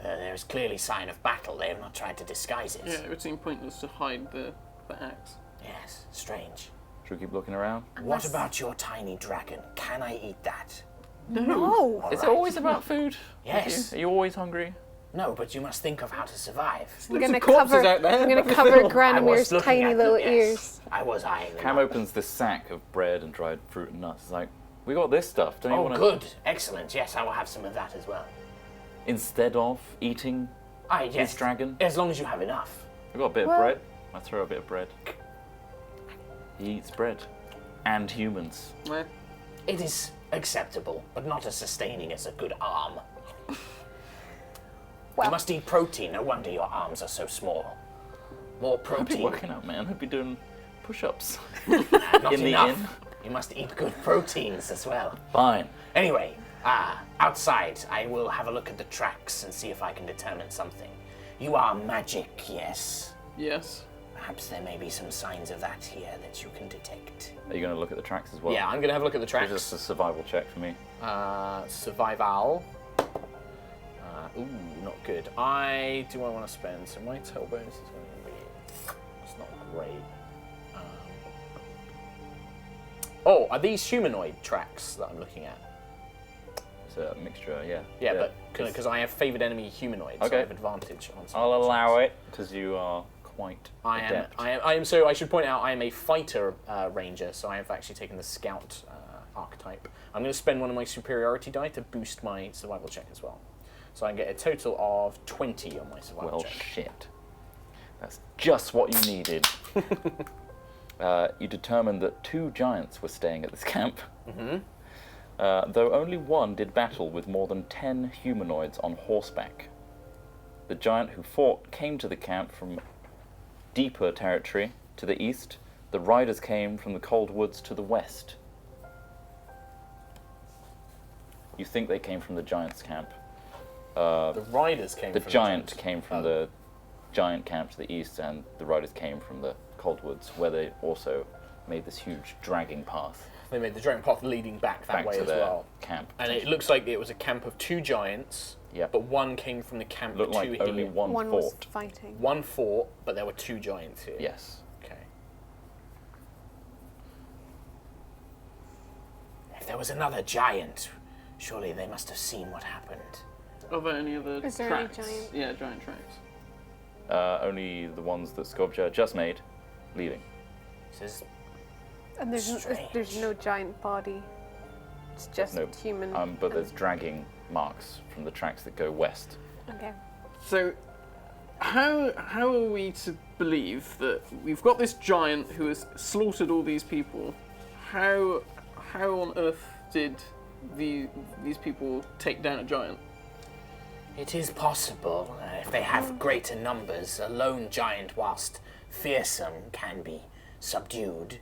[SPEAKER 5] There is clearly sign of battle. They have not tried to disguise it.
[SPEAKER 6] Yeah, it would seem pointless to hide the axe.
[SPEAKER 5] Yes, strange.
[SPEAKER 1] Should we keep looking around?
[SPEAKER 5] What about your tiny dragon? Can I eat that?
[SPEAKER 3] No.
[SPEAKER 1] Is it always about food?
[SPEAKER 5] Yes.
[SPEAKER 1] Are you always hungry?
[SPEAKER 5] No, but you must think of how to survive.
[SPEAKER 3] I'm gonna
[SPEAKER 6] corpses
[SPEAKER 3] cover.
[SPEAKER 6] out there.
[SPEAKER 3] I'm gonna
[SPEAKER 6] That's
[SPEAKER 3] cover
[SPEAKER 6] still-
[SPEAKER 5] I was
[SPEAKER 3] Granimir's
[SPEAKER 5] looking
[SPEAKER 3] tiny
[SPEAKER 5] at
[SPEAKER 3] little
[SPEAKER 5] them, yes.
[SPEAKER 3] ears.
[SPEAKER 5] I was eyeing them
[SPEAKER 1] Cam
[SPEAKER 5] up.
[SPEAKER 1] opens this sack of bread and dried fruit and nuts. It's like, we got this stuff. Don't you
[SPEAKER 5] Oh,
[SPEAKER 1] want to...
[SPEAKER 5] good. Excellent. Yes, I will have some of that as well.
[SPEAKER 1] Instead of eating
[SPEAKER 5] Yes.
[SPEAKER 1] this dragon?
[SPEAKER 5] As long as you have enough.
[SPEAKER 1] We got a bit
[SPEAKER 3] Well-
[SPEAKER 1] of bread. I throw a bit of bread. He eats bread. And humans.
[SPEAKER 6] Well,
[SPEAKER 5] It is acceptable, but not as sustaining as a good arm.
[SPEAKER 3] Well-
[SPEAKER 5] You must eat protein. No wonder your arms are so small. More
[SPEAKER 1] I'd be
[SPEAKER 5] protein.
[SPEAKER 1] working out, man. I'd be doing push-ups.
[SPEAKER 5] Not
[SPEAKER 1] in the
[SPEAKER 5] enough.
[SPEAKER 1] inn.
[SPEAKER 5] You must eat good proteins as well.
[SPEAKER 1] Fine.
[SPEAKER 5] Anyway, outside, I will have a look at the tracks and see if I can determine something. You are magic, yes?
[SPEAKER 6] yes.
[SPEAKER 5] Perhaps there may be some signs of that here that you can detect.
[SPEAKER 1] Are you going to look at the tracks as well?
[SPEAKER 2] Yeah, I'm gonna have a look at the
[SPEAKER 1] It's
[SPEAKER 2] tracks.
[SPEAKER 1] just a survival check for me.
[SPEAKER 2] Survival. Ooh, not good. Do I want to spend? So my total bonus is going to be. That's not great. Are these humanoid tracks that I'm looking at?
[SPEAKER 1] It's a mixture, yeah.
[SPEAKER 2] Yeah, but because I have favored enemy humanoid, so I
[SPEAKER 1] Okay.
[SPEAKER 2] have advantage on. some
[SPEAKER 1] I'll
[SPEAKER 2] of the
[SPEAKER 1] allow
[SPEAKER 2] checks.
[SPEAKER 1] it, because you are quite
[SPEAKER 2] I am.
[SPEAKER 1] adept.
[SPEAKER 2] I am. So I should point out, I am a fighter ranger. So I have actually taken the scout archetype. I'm going to spend one of my superiority die to boost my survival check as well. So I can get a total of 20 on my survival
[SPEAKER 1] Well,
[SPEAKER 2] check.
[SPEAKER 1] shit. That's just what you needed. You determined that 2 giants were staying at this camp. Though only one did battle with more than 10 humanoids on horseback. The giant who fought came to the camp from deeper territory to the east. The riders came from the cold woods to the west. You think they came from the giant's camp.
[SPEAKER 2] The riders came
[SPEAKER 1] The
[SPEAKER 2] from
[SPEAKER 1] giant came from the giant camp to the east, and the riders came from the cold woods, where they also made this huge dragging path
[SPEAKER 2] They made the dragon path leading back that
[SPEAKER 1] back
[SPEAKER 2] way
[SPEAKER 1] to
[SPEAKER 2] as
[SPEAKER 1] their
[SPEAKER 2] well.
[SPEAKER 1] camp.
[SPEAKER 2] And it looks like it was a camp of 2 giants,
[SPEAKER 1] Yep.
[SPEAKER 2] but one came from the camp
[SPEAKER 1] Looked
[SPEAKER 2] to
[SPEAKER 1] like
[SPEAKER 2] here.
[SPEAKER 1] only one
[SPEAKER 3] was
[SPEAKER 1] fort.
[SPEAKER 3] fighting.
[SPEAKER 2] One fort, but there were 2 giants here.
[SPEAKER 1] Yes.
[SPEAKER 2] Okay.
[SPEAKER 5] If there was another giant, surely they must have seen what happened.
[SPEAKER 6] Are there any other
[SPEAKER 3] Is there any
[SPEAKER 6] tracks?
[SPEAKER 3] giant-
[SPEAKER 6] Yeah, giant tracks.
[SPEAKER 1] Only the ones that Sculpture just made, leaving.
[SPEAKER 5] Says,
[SPEAKER 3] And there's no giant body. It's just
[SPEAKER 1] No,
[SPEAKER 3] human.
[SPEAKER 1] but there's dragging marks from the tracks that go west.
[SPEAKER 3] Okay.
[SPEAKER 6] So, how are we to believe that we've got this giant who has slaughtered all these people? How on earth did these people take down a giant?
[SPEAKER 5] it is possible, if they have greater numbers, a lone giant, whilst fearsome, can be subdued.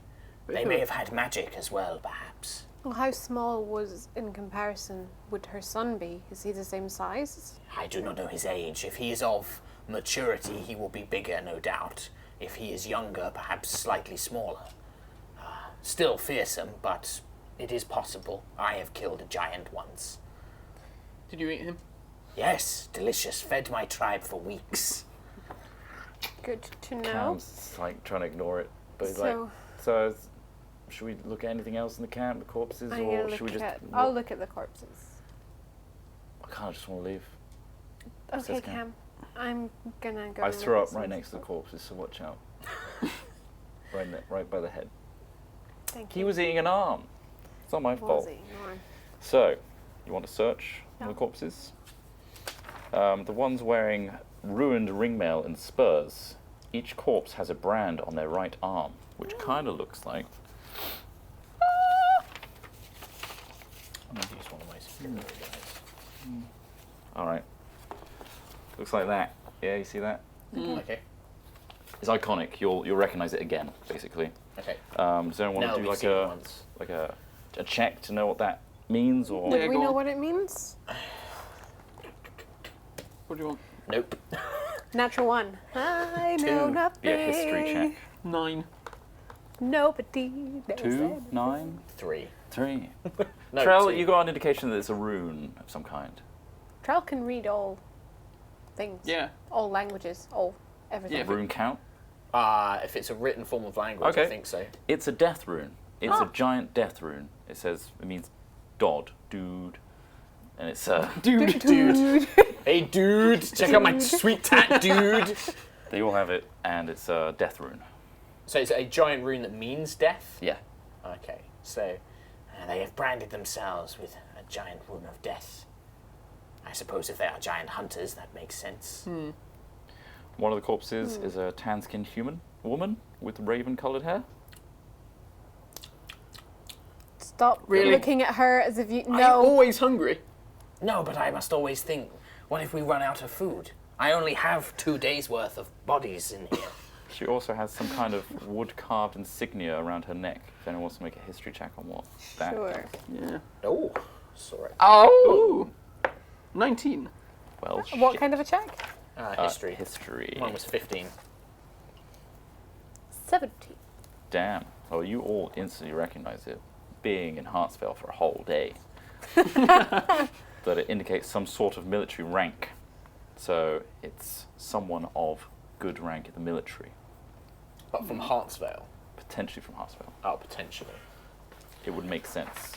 [SPEAKER 5] They may have had magic as well, perhaps.
[SPEAKER 3] Well, how small in comparison would her son be? Is he the same size?
[SPEAKER 5] I do not know his age. If he is of maturity, he will be bigger, no doubt. If he is younger, perhaps slightly smaller. Still fearsome, but it is possible. I have killed a giant once.
[SPEAKER 6] Did you eat him?
[SPEAKER 5] Yes, delicious. Fed my tribe for weeks.
[SPEAKER 3] Good to know.
[SPEAKER 1] Cam's like trying to ignore it, but he's like, so should we look at anything else in the camp, the corpses,
[SPEAKER 3] I'm
[SPEAKER 1] or
[SPEAKER 3] gonna
[SPEAKER 1] should we
[SPEAKER 3] look
[SPEAKER 1] just?
[SPEAKER 3] at. I'll look at the corpses.
[SPEAKER 1] I kind of just want to leave.
[SPEAKER 3] Okay,
[SPEAKER 1] Says Cam.
[SPEAKER 3] Cam. I'm gonna go.
[SPEAKER 1] I
[SPEAKER 3] and
[SPEAKER 1] threw
[SPEAKER 3] look
[SPEAKER 1] up
[SPEAKER 3] at some
[SPEAKER 1] right next to the
[SPEAKER 3] stuff.
[SPEAKER 1] corpses, so watch out. right by the head.
[SPEAKER 3] Thank
[SPEAKER 1] He
[SPEAKER 3] you.
[SPEAKER 1] was eating an arm. It's not my
[SPEAKER 3] Was
[SPEAKER 1] fault.
[SPEAKER 3] he? No.
[SPEAKER 1] So, you want to search
[SPEAKER 3] No.
[SPEAKER 1] the corpses? The ones wearing ruined ringmail and spurs. Each corpse has a brand on their right arm, which kind of looks like.
[SPEAKER 2] I'm going to use one of my superior guys.
[SPEAKER 1] All right. Looks like that. Yeah, you see that?
[SPEAKER 2] Okay.
[SPEAKER 1] It's iconic. You'll recognize it again, basically.
[SPEAKER 2] Okay.
[SPEAKER 1] Does anyone want
[SPEAKER 2] No,
[SPEAKER 1] to do
[SPEAKER 2] we've
[SPEAKER 1] like
[SPEAKER 2] seen it
[SPEAKER 1] a
[SPEAKER 2] once.
[SPEAKER 1] check to know what that means, or
[SPEAKER 6] Yeah,
[SPEAKER 3] Would we
[SPEAKER 6] go
[SPEAKER 3] know
[SPEAKER 6] on.
[SPEAKER 3] what it means?
[SPEAKER 6] What do you want?
[SPEAKER 2] Nope.
[SPEAKER 3] Natural 1. I know
[SPEAKER 2] 2.
[SPEAKER 3] nothing.
[SPEAKER 1] be a history check?
[SPEAKER 6] 9.
[SPEAKER 3] Nobody knows
[SPEAKER 1] 2,
[SPEAKER 3] anything.
[SPEAKER 1] 9,
[SPEAKER 2] 3.
[SPEAKER 1] 3.
[SPEAKER 2] No,
[SPEAKER 1] Trell,
[SPEAKER 2] 2.
[SPEAKER 1] you got an indication that it's a rune of some kind.
[SPEAKER 3] Trell can read all things.
[SPEAKER 6] Yeah.
[SPEAKER 3] All languages. Everything.
[SPEAKER 6] Yeah.
[SPEAKER 1] Rune count?
[SPEAKER 2] If it's a written form of language,
[SPEAKER 1] Okay.
[SPEAKER 2] I think so.
[SPEAKER 1] It's a death rune. It's a giant death rune. It means Dodd, dude. And it's
[SPEAKER 2] Dude. Hey, dude. Check out my sweet tat, dude.
[SPEAKER 1] they all have it, and it's a death rune.
[SPEAKER 2] So it's a giant rune that means death?
[SPEAKER 1] Yeah.
[SPEAKER 2] Okay. So,
[SPEAKER 5] They have branded themselves with a giant rune of death. I suppose if they are giant hunters, that makes sense.
[SPEAKER 1] One of the corpses is a tan-skinned woman with raven-coloured hair.
[SPEAKER 3] Stop
[SPEAKER 6] Really?
[SPEAKER 3] looking at her as if you
[SPEAKER 6] I'm
[SPEAKER 3] know.
[SPEAKER 6] always hungry.
[SPEAKER 5] No, but I must always think, what if we run out of food? I only have 2 days' worth of bodies in here.
[SPEAKER 1] She also has some kind of wood-carved insignia around her neck. If anyone wants to make a history check on what that
[SPEAKER 3] Sure.
[SPEAKER 1] is.
[SPEAKER 6] Yeah.
[SPEAKER 2] oh, sorry.
[SPEAKER 6] Oh! 19.
[SPEAKER 1] Well,
[SPEAKER 3] What
[SPEAKER 1] shit.
[SPEAKER 3] kind of a check?
[SPEAKER 2] History.
[SPEAKER 1] History.
[SPEAKER 2] Mine was 15.
[SPEAKER 3] 17.
[SPEAKER 1] Damn. Oh, you all instantly recognize it. Being in Hartsvale for a whole day. That it indicates some sort of military rank. So it's someone of good rank in the military.
[SPEAKER 2] But from Hartsvale.
[SPEAKER 1] Potentially from Hartsvale.
[SPEAKER 2] Oh, potentially.
[SPEAKER 1] It would make sense.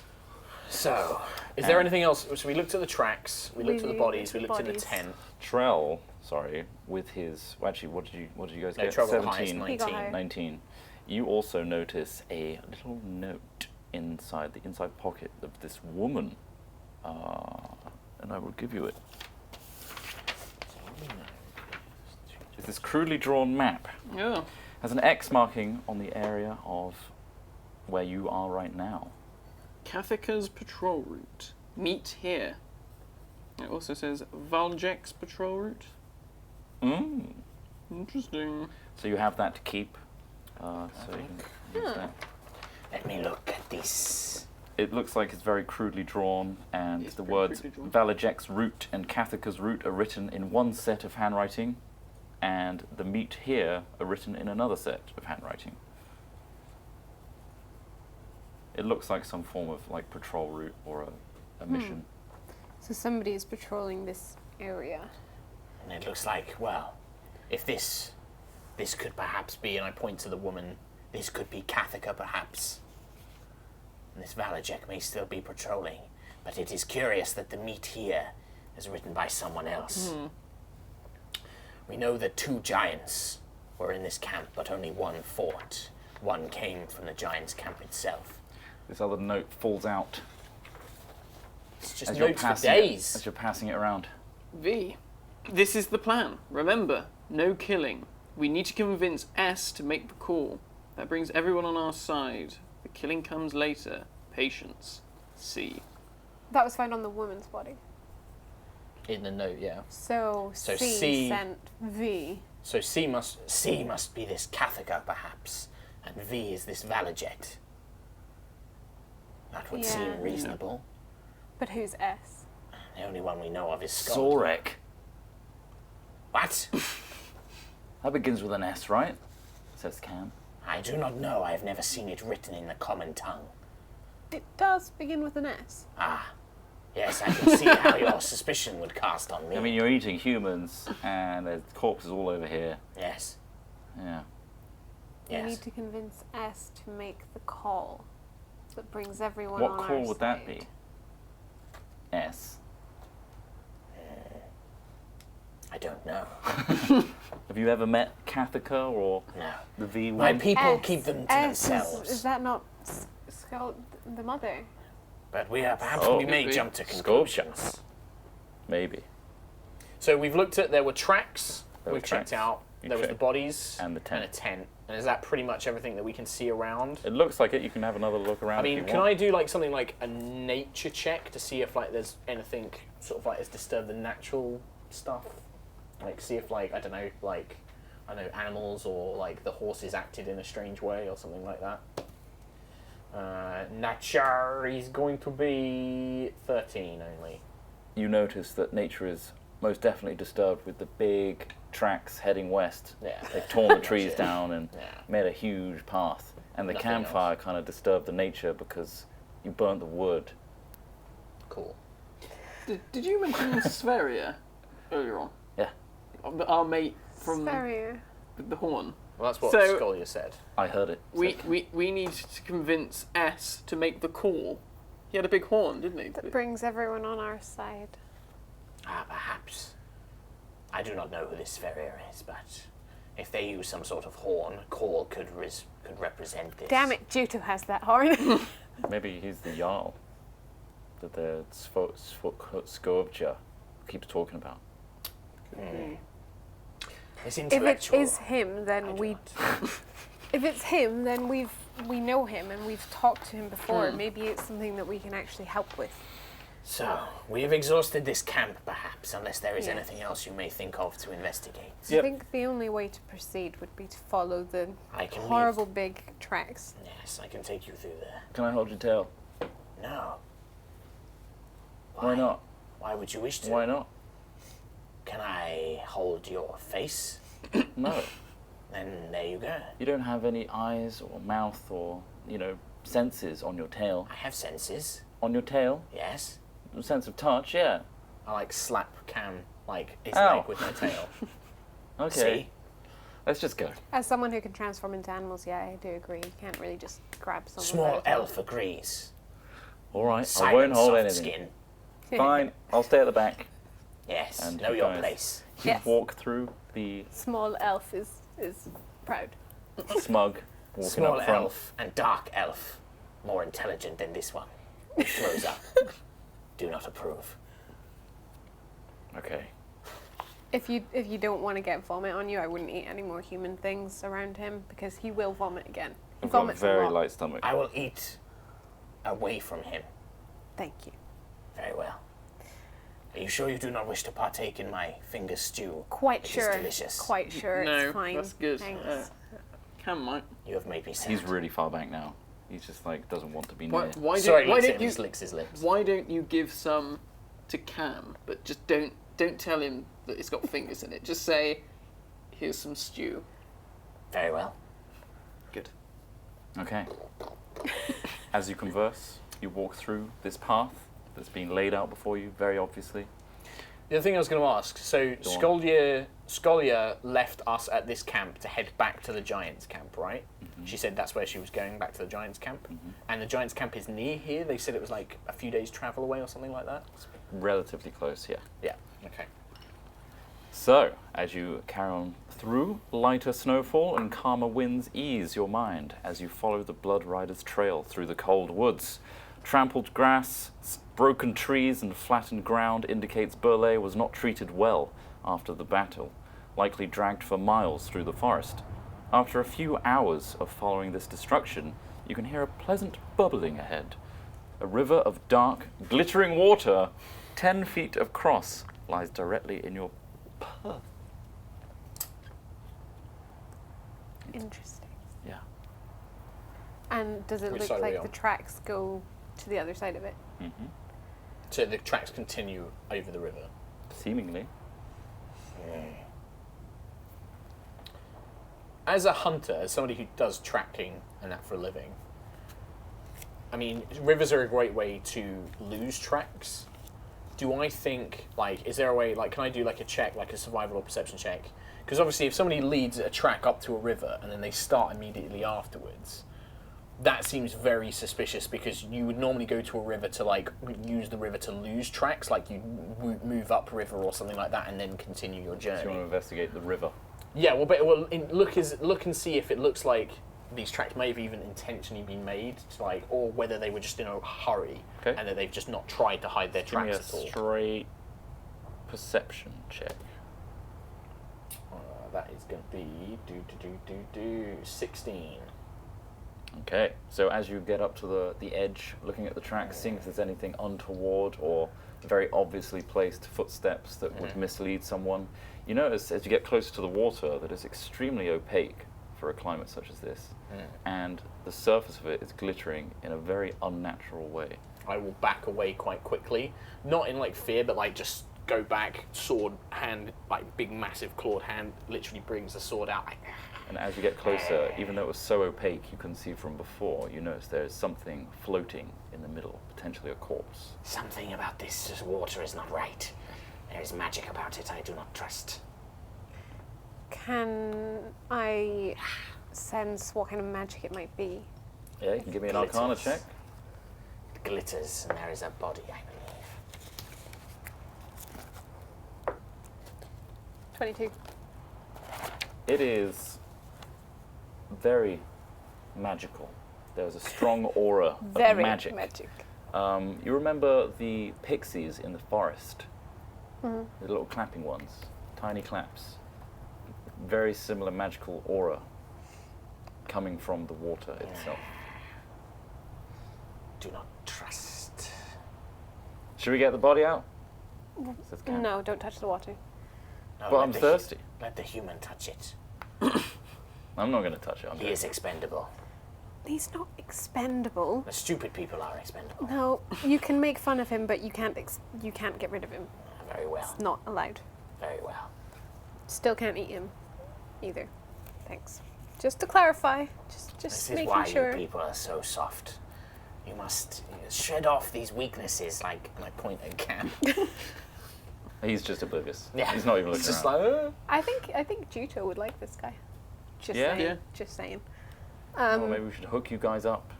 [SPEAKER 2] So, is there anything else? So we looked at the tracks, we looked at the
[SPEAKER 3] We
[SPEAKER 2] bodies, we
[SPEAKER 3] looked
[SPEAKER 2] looked
[SPEAKER 3] at
[SPEAKER 2] at the
[SPEAKER 3] bodies.
[SPEAKER 2] tent.
[SPEAKER 1] Trell, sorry, with his... Well, actually, what did you guys
[SPEAKER 2] No,
[SPEAKER 1] get?
[SPEAKER 2] Trell got the highest,
[SPEAKER 1] 17.
[SPEAKER 3] He got
[SPEAKER 2] 19.
[SPEAKER 3] higher.
[SPEAKER 1] 19. You also notice a little note inside the inside pocket of this woman. And I will give you it. It's this crudely drawn map.
[SPEAKER 6] Yeah.
[SPEAKER 1] Has an X marking on the area of where you are right now.
[SPEAKER 6] Kathika's patrol route. Meet here. It also says Valjek's patrol route. Interesting.
[SPEAKER 1] So you have that to keep. So you can use that.
[SPEAKER 5] Let me look at this.
[SPEAKER 1] It looks like it's very crudely drawn, and
[SPEAKER 6] It's
[SPEAKER 1] the
[SPEAKER 6] pretty
[SPEAKER 1] words
[SPEAKER 6] crudely drawn.
[SPEAKER 1] Valajek's root and Kathika's root are written in one set of handwriting, and the meat here are written in another set of handwriting. It looks like some form of like patrol route or a mission.
[SPEAKER 3] So somebody is patrolling this area.
[SPEAKER 5] And it looks like, well, if this could perhaps be, and I point to the woman, this could be Kathika perhaps. And this Valajek may still be patrolling, but it is curious that the meat here is written by someone else. We know that 2 giants were in this camp, but only one fought. One came from the giants' camp itself.
[SPEAKER 1] This other note falls out
[SPEAKER 5] It's just
[SPEAKER 1] as you're
[SPEAKER 5] notes for
[SPEAKER 1] passing
[SPEAKER 5] days.
[SPEAKER 1] as you're passing it around.
[SPEAKER 6] V, this is the plan. Remember, no killing. We need to convince S to make the call. That brings everyone on our side. The killing comes later. Patience. C.
[SPEAKER 3] That was found on the woman's body.
[SPEAKER 2] In the note, yeah.
[SPEAKER 3] So
[SPEAKER 5] So
[SPEAKER 3] C,
[SPEAKER 5] C-
[SPEAKER 3] sent V.
[SPEAKER 5] So C must be this Kathika perhaps, and V is this Valajek. That would
[SPEAKER 3] Yeah.
[SPEAKER 5] seem reasonable.
[SPEAKER 3] But who's S?
[SPEAKER 5] The only one we know of is Scott.
[SPEAKER 1] Zorek.
[SPEAKER 5] What?
[SPEAKER 1] That begins with an S, right? Says Cam.
[SPEAKER 5] I do not know. I have never seen it written in the common tongue.
[SPEAKER 3] It does begin with an S.
[SPEAKER 5] Ah, yes, I can see how your suspicion would cast on me.
[SPEAKER 1] I mean, you're eating humans, and there's corpses all over here.
[SPEAKER 5] yes,
[SPEAKER 1] Yeah.
[SPEAKER 3] We
[SPEAKER 5] yes.
[SPEAKER 3] need to convince S to make the call that brings everyone
[SPEAKER 1] What
[SPEAKER 3] on
[SPEAKER 1] call
[SPEAKER 3] our
[SPEAKER 1] would that
[SPEAKER 3] side.
[SPEAKER 1] be? S.
[SPEAKER 5] I don't know.
[SPEAKER 1] Have you ever met Kathika or
[SPEAKER 5] No.
[SPEAKER 1] the V
[SPEAKER 5] My
[SPEAKER 1] one?
[SPEAKER 5] people
[SPEAKER 3] S.
[SPEAKER 5] keep them to
[SPEAKER 3] S
[SPEAKER 5] themselves.
[SPEAKER 3] Is that not Skull, the mother?
[SPEAKER 5] But we are, perhaps
[SPEAKER 1] Oh.
[SPEAKER 5] we may
[SPEAKER 6] Maybe.
[SPEAKER 5] jump to
[SPEAKER 1] Sculpture.
[SPEAKER 5] conclusions.
[SPEAKER 1] Maybe.
[SPEAKER 2] So we've looked at, there were tracks,
[SPEAKER 1] There were
[SPEAKER 2] we've checked
[SPEAKER 1] tracks.
[SPEAKER 2] out,
[SPEAKER 1] You
[SPEAKER 2] there was the
[SPEAKER 1] checked.
[SPEAKER 2] bodies,
[SPEAKER 1] And the tent.
[SPEAKER 2] and a tent. And is that pretty much everything that we can see around?
[SPEAKER 1] It looks like it. You can have another look around.
[SPEAKER 2] I mean,
[SPEAKER 1] if you
[SPEAKER 2] can
[SPEAKER 1] want.
[SPEAKER 2] I do like something like a nature check to see if like there's anything sort of like has disturbed the natural stuff? Like see if like, I don't know, like, I don't know, animals or like the horses acted in a strange way or something like that. Nature is going to be 13 only.
[SPEAKER 1] You notice that nature is most definitely disturbed with the big tracks heading west.
[SPEAKER 2] Yeah.
[SPEAKER 1] They've torn the trees
[SPEAKER 2] Shit.
[SPEAKER 1] down and
[SPEAKER 2] Yeah.
[SPEAKER 1] made a huge path. And the
[SPEAKER 2] Nothing
[SPEAKER 1] campfire kind of disturbed the nature because you burnt the wood.
[SPEAKER 2] Cool.
[SPEAKER 6] Did you mention Sveria earlier on?
[SPEAKER 1] Yeah.
[SPEAKER 6] Our mate from
[SPEAKER 3] Very.
[SPEAKER 6] the horn.
[SPEAKER 2] Well, that's what
[SPEAKER 6] So-
[SPEAKER 2] Scolia said.
[SPEAKER 1] I heard it.
[SPEAKER 6] We need to convince S to make the call. He had a big horn, didn't he?
[SPEAKER 3] That brings everyone on our side.
[SPEAKER 5] Ah, perhaps. I do not know who this Ferrier is, but if they use some sort of horn, call could represent this.
[SPEAKER 3] Damn it, Juto has that horn.
[SPEAKER 1] Maybe he's the Jarl that the sculpture keeps talking about.
[SPEAKER 5] It's
[SPEAKER 3] If it
[SPEAKER 5] intellectual.
[SPEAKER 3] is him,
[SPEAKER 5] I
[SPEAKER 3] then
[SPEAKER 5] do
[SPEAKER 3] we.
[SPEAKER 5] not.
[SPEAKER 3] If it's him, then we know him and we've talked to him before. Maybe it's something that we can actually help with.
[SPEAKER 5] So, we have exhausted this camp, perhaps, unless there is
[SPEAKER 3] Yes.
[SPEAKER 5] anything else you may think of to investigate.
[SPEAKER 3] I think the only way to proceed would be to follow the
[SPEAKER 5] I can
[SPEAKER 3] horrible big tracks.
[SPEAKER 5] Yes, I can take you through there.
[SPEAKER 1] Can I hold your tail?
[SPEAKER 5] No.
[SPEAKER 1] Why not?
[SPEAKER 5] Why would you wish to?
[SPEAKER 1] Why not?
[SPEAKER 5] Can I hold your face?
[SPEAKER 1] No.
[SPEAKER 5] Then there you go.
[SPEAKER 1] You don't have any eyes or mouth or, senses on your tail.
[SPEAKER 5] I have senses.
[SPEAKER 1] On your tail?
[SPEAKER 5] Yes.
[SPEAKER 1] A sense of touch, yeah.
[SPEAKER 2] I like slap Cam like his
[SPEAKER 1] Ow.
[SPEAKER 2] leg with my tail.
[SPEAKER 1] Okay.
[SPEAKER 5] See?
[SPEAKER 1] Let's just go.
[SPEAKER 3] As someone who can transform into animals, yeah, I do agree. You can't really just grab someone. by
[SPEAKER 5] Small
[SPEAKER 3] the tail.
[SPEAKER 5] elf agrees.
[SPEAKER 1] All right, I
[SPEAKER 5] Silent,
[SPEAKER 1] won't hold
[SPEAKER 5] soft
[SPEAKER 1] anything.
[SPEAKER 5] skin.
[SPEAKER 1] Fine, I'll stay at the back.
[SPEAKER 5] Yes.
[SPEAKER 1] And
[SPEAKER 5] know
[SPEAKER 1] you
[SPEAKER 5] your
[SPEAKER 1] guys-
[SPEAKER 5] place.
[SPEAKER 1] You
[SPEAKER 3] Yes.
[SPEAKER 1] walk through the
[SPEAKER 3] Small elf is proud.
[SPEAKER 1] smug, walking
[SPEAKER 5] Small
[SPEAKER 1] up front.
[SPEAKER 5] elf and dark elf. More intelligent than this one. He throws up. Do not approve.
[SPEAKER 1] Okay.
[SPEAKER 3] If you don't want to get vomit on you, I wouldn't eat any more human things around him because he will vomit again. He
[SPEAKER 1] I've got a
[SPEAKER 3] vomits
[SPEAKER 1] very
[SPEAKER 3] a lot.
[SPEAKER 1] light stomach.
[SPEAKER 5] I will eat away from him.
[SPEAKER 3] Thank you.
[SPEAKER 5] Very well. Are you sure you do not wish to partake in my finger stew?
[SPEAKER 3] Quite
[SPEAKER 5] It is
[SPEAKER 3] sure.
[SPEAKER 5] delicious.
[SPEAKER 3] Quite sure.
[SPEAKER 6] No,
[SPEAKER 3] It's fine.
[SPEAKER 6] that's good.
[SPEAKER 3] Thanks.
[SPEAKER 6] Cam might.
[SPEAKER 5] You have made me sad.
[SPEAKER 1] He's really far back now. He's just like doesn't want to be near.
[SPEAKER 6] Why
[SPEAKER 2] Sorry,
[SPEAKER 6] don't
[SPEAKER 2] he
[SPEAKER 6] you?
[SPEAKER 2] just licks his lips.
[SPEAKER 6] Why don't you give some to Cam, but just don't tell him that it's got fingers in it. Just say, here's some stew.
[SPEAKER 5] Very well.
[SPEAKER 6] Good.
[SPEAKER 1] Okay. As you converse, you walk through this path that's been laid out before you, very obviously.
[SPEAKER 2] The other thing I was going to ask, so
[SPEAKER 1] Go on.
[SPEAKER 2] Scolia left us at this camp to head back to the Giants camp, right? She said that's where she was going, back to the Giants camp. And the Giants camp is near here. They said it was like a few days' travel away or something like that.
[SPEAKER 1] Relatively close, yeah.
[SPEAKER 2] Yeah, okay.
[SPEAKER 1] So, as you carry on through, lighter snowfall and calmer winds ease your mind as you follow the Blood Rider's trail through the cold woods. Trampled grass, broken trees and flattened ground indicates Burley was not treated well after the battle, likely dragged for miles through the forest. After a few hours of following this destruction, you can hear a pleasant bubbling ahead. A river of dark, glittering water, 10 feet across, lies directly in your path.
[SPEAKER 3] Interesting.
[SPEAKER 1] Yeah.
[SPEAKER 3] And does it
[SPEAKER 2] Which
[SPEAKER 3] look
[SPEAKER 2] side are we
[SPEAKER 3] like
[SPEAKER 2] on?
[SPEAKER 3] the tracks go to the other side of it?
[SPEAKER 1] Mm-hmm.
[SPEAKER 2] So the tracks continue over the river.
[SPEAKER 1] Seemingly.
[SPEAKER 2] As a hunter, as somebody who does tracking and that for a living, I mean, rivers are a great way to lose tracks. Do I think, like, is there a way, like, can I do, like, a check, like a survival or perception check? Because obviously if somebody leads a track up to a river and then they start immediately afterwards, that seems very suspicious because you would normally go to a river to, like, use the river to lose tracks, like you move up river or something like that and then continue your
[SPEAKER 1] So you want
[SPEAKER 2] journey.
[SPEAKER 1] to investigate the river.
[SPEAKER 2] Yeah, well, look and see if it looks like these tracks may have even intentionally been made, to, like, or whether they were just in a hurry
[SPEAKER 1] Okay.
[SPEAKER 2] and that they've just not tried to hide their
[SPEAKER 1] Give me a
[SPEAKER 2] tracks at all.
[SPEAKER 1] straight perception check.
[SPEAKER 2] That is going to be 16.
[SPEAKER 1] Okay, so as you get up to the edge, looking at the tracks, seeing if there's anything untoward or very obviously placed footsteps that would mislead someone, you notice as you get closer to the water that it's extremely opaque for a climate such as this, and the surface of it is glittering in a very unnatural way.
[SPEAKER 2] I will back away quite quickly, not in like fear, but like just go back, sword hand, like big massive clawed hand, literally brings the sword out.
[SPEAKER 1] And as you get closer, even though it was so opaque you couldn't see from before, you notice there is something floating in the middle, potentially a corpse.
[SPEAKER 5] Something about this water is not right. There is magic about it I do not trust.
[SPEAKER 3] Can I sense what kind of magic it might be?
[SPEAKER 1] Yeah, you can give me an Arcana
[SPEAKER 5] Glitters.
[SPEAKER 1] check.
[SPEAKER 5] It glitters and there is a body, I believe.
[SPEAKER 3] 22.
[SPEAKER 1] It is very magical. There's a strong aura of
[SPEAKER 3] Very
[SPEAKER 1] magic. You remember the pixies in the forest? The little clapping ones, tiny claps. Very similar magical aura coming from the water itself.
[SPEAKER 5] Do not trust.
[SPEAKER 1] Should we get the body out? Says Cam.
[SPEAKER 3] No, don't touch the water.
[SPEAKER 5] No,
[SPEAKER 1] But
[SPEAKER 5] let
[SPEAKER 1] I'm
[SPEAKER 5] the
[SPEAKER 1] thirsty.
[SPEAKER 5] Let the human touch it.
[SPEAKER 1] I'm not going to touch it. I'm
[SPEAKER 5] He is expendable.
[SPEAKER 3] He's not expendable.
[SPEAKER 5] The stupid people are expendable.
[SPEAKER 3] No, you can make fun of him, but you can't get rid of him.
[SPEAKER 5] Very well.
[SPEAKER 3] It's not allowed.
[SPEAKER 5] Very well.
[SPEAKER 3] Still can't eat him, either. Thanks. Just to clarify, just
[SPEAKER 5] This is
[SPEAKER 3] making
[SPEAKER 5] why
[SPEAKER 3] sure.
[SPEAKER 5] you people are so soft. You must shed off these weaknesses, like my point at Cam.
[SPEAKER 1] He's just oblivious.
[SPEAKER 5] Yeah.
[SPEAKER 1] He's not even
[SPEAKER 2] It's
[SPEAKER 1] looking
[SPEAKER 2] just
[SPEAKER 1] around.
[SPEAKER 2] like,
[SPEAKER 3] I think Juto would like this guy. Just
[SPEAKER 1] Yeah?
[SPEAKER 3] saying.
[SPEAKER 6] Yeah.
[SPEAKER 3] Just saying.
[SPEAKER 1] Well, maybe we should hook you guys up.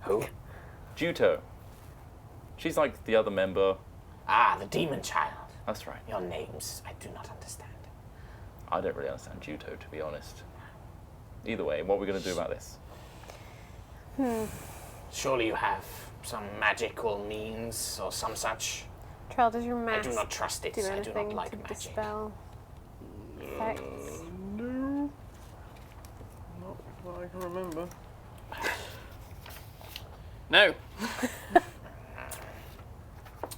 [SPEAKER 5] Who?
[SPEAKER 1] Juto. She's like the other member.
[SPEAKER 5] Ah, the demon child.
[SPEAKER 1] That's right.
[SPEAKER 5] Your names I do not understand.
[SPEAKER 1] I don't really understand Juto, to be honest. Either way, what are we going to do about this?
[SPEAKER 5] Surely you have some magical means or some such.
[SPEAKER 3] Trial, does your
[SPEAKER 5] I
[SPEAKER 3] mask
[SPEAKER 5] do not trust it.
[SPEAKER 3] do
[SPEAKER 5] I do
[SPEAKER 3] anything
[SPEAKER 5] not like
[SPEAKER 3] to
[SPEAKER 5] magic.
[SPEAKER 3] dispel effects?
[SPEAKER 6] No. Not that I can remember. No.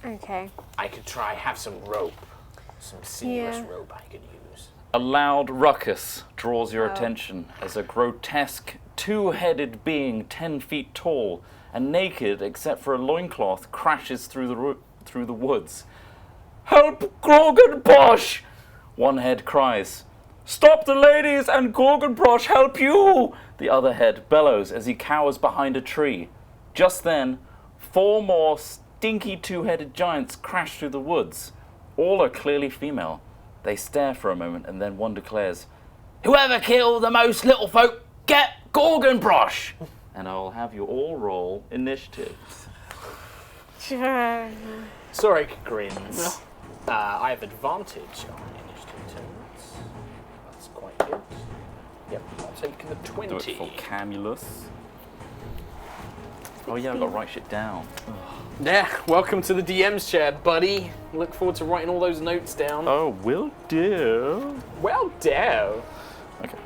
[SPEAKER 3] Okay.
[SPEAKER 2] I could have some rope. Some seamless
[SPEAKER 3] Yeah.
[SPEAKER 2] rope I could use.
[SPEAKER 1] A loud ruckus draws your
[SPEAKER 3] Oh.
[SPEAKER 1] attention as a grotesque, two-headed being 10 feet tall and naked except for a loincloth crashes through the woods. "Help, Gorgonbrosh!" One head cries. "Stop the ladies and Gorgonbrosh help you!" The other head bellows as he cowers behind a tree. Just then, 4 more stinky two-headed giants crash through the woods. All are clearly female. They stare for a moment and then one declares, "Whoever killed the most little folk, get Gorgonbrosh!" And I'll have you all roll initiative.
[SPEAKER 2] Sorek grins. I have advantage on initiative turns. That's quite good. Yep, I'll take the
[SPEAKER 1] Do
[SPEAKER 2] 20.
[SPEAKER 1] it for Camulus. Oh yeah, I've got to write shit down.
[SPEAKER 2] Yeah, welcome to the DM's chair, buddy. Look forward to writing all those notes down.
[SPEAKER 1] Oh, will do.
[SPEAKER 2] Well, do.
[SPEAKER 1] Okay.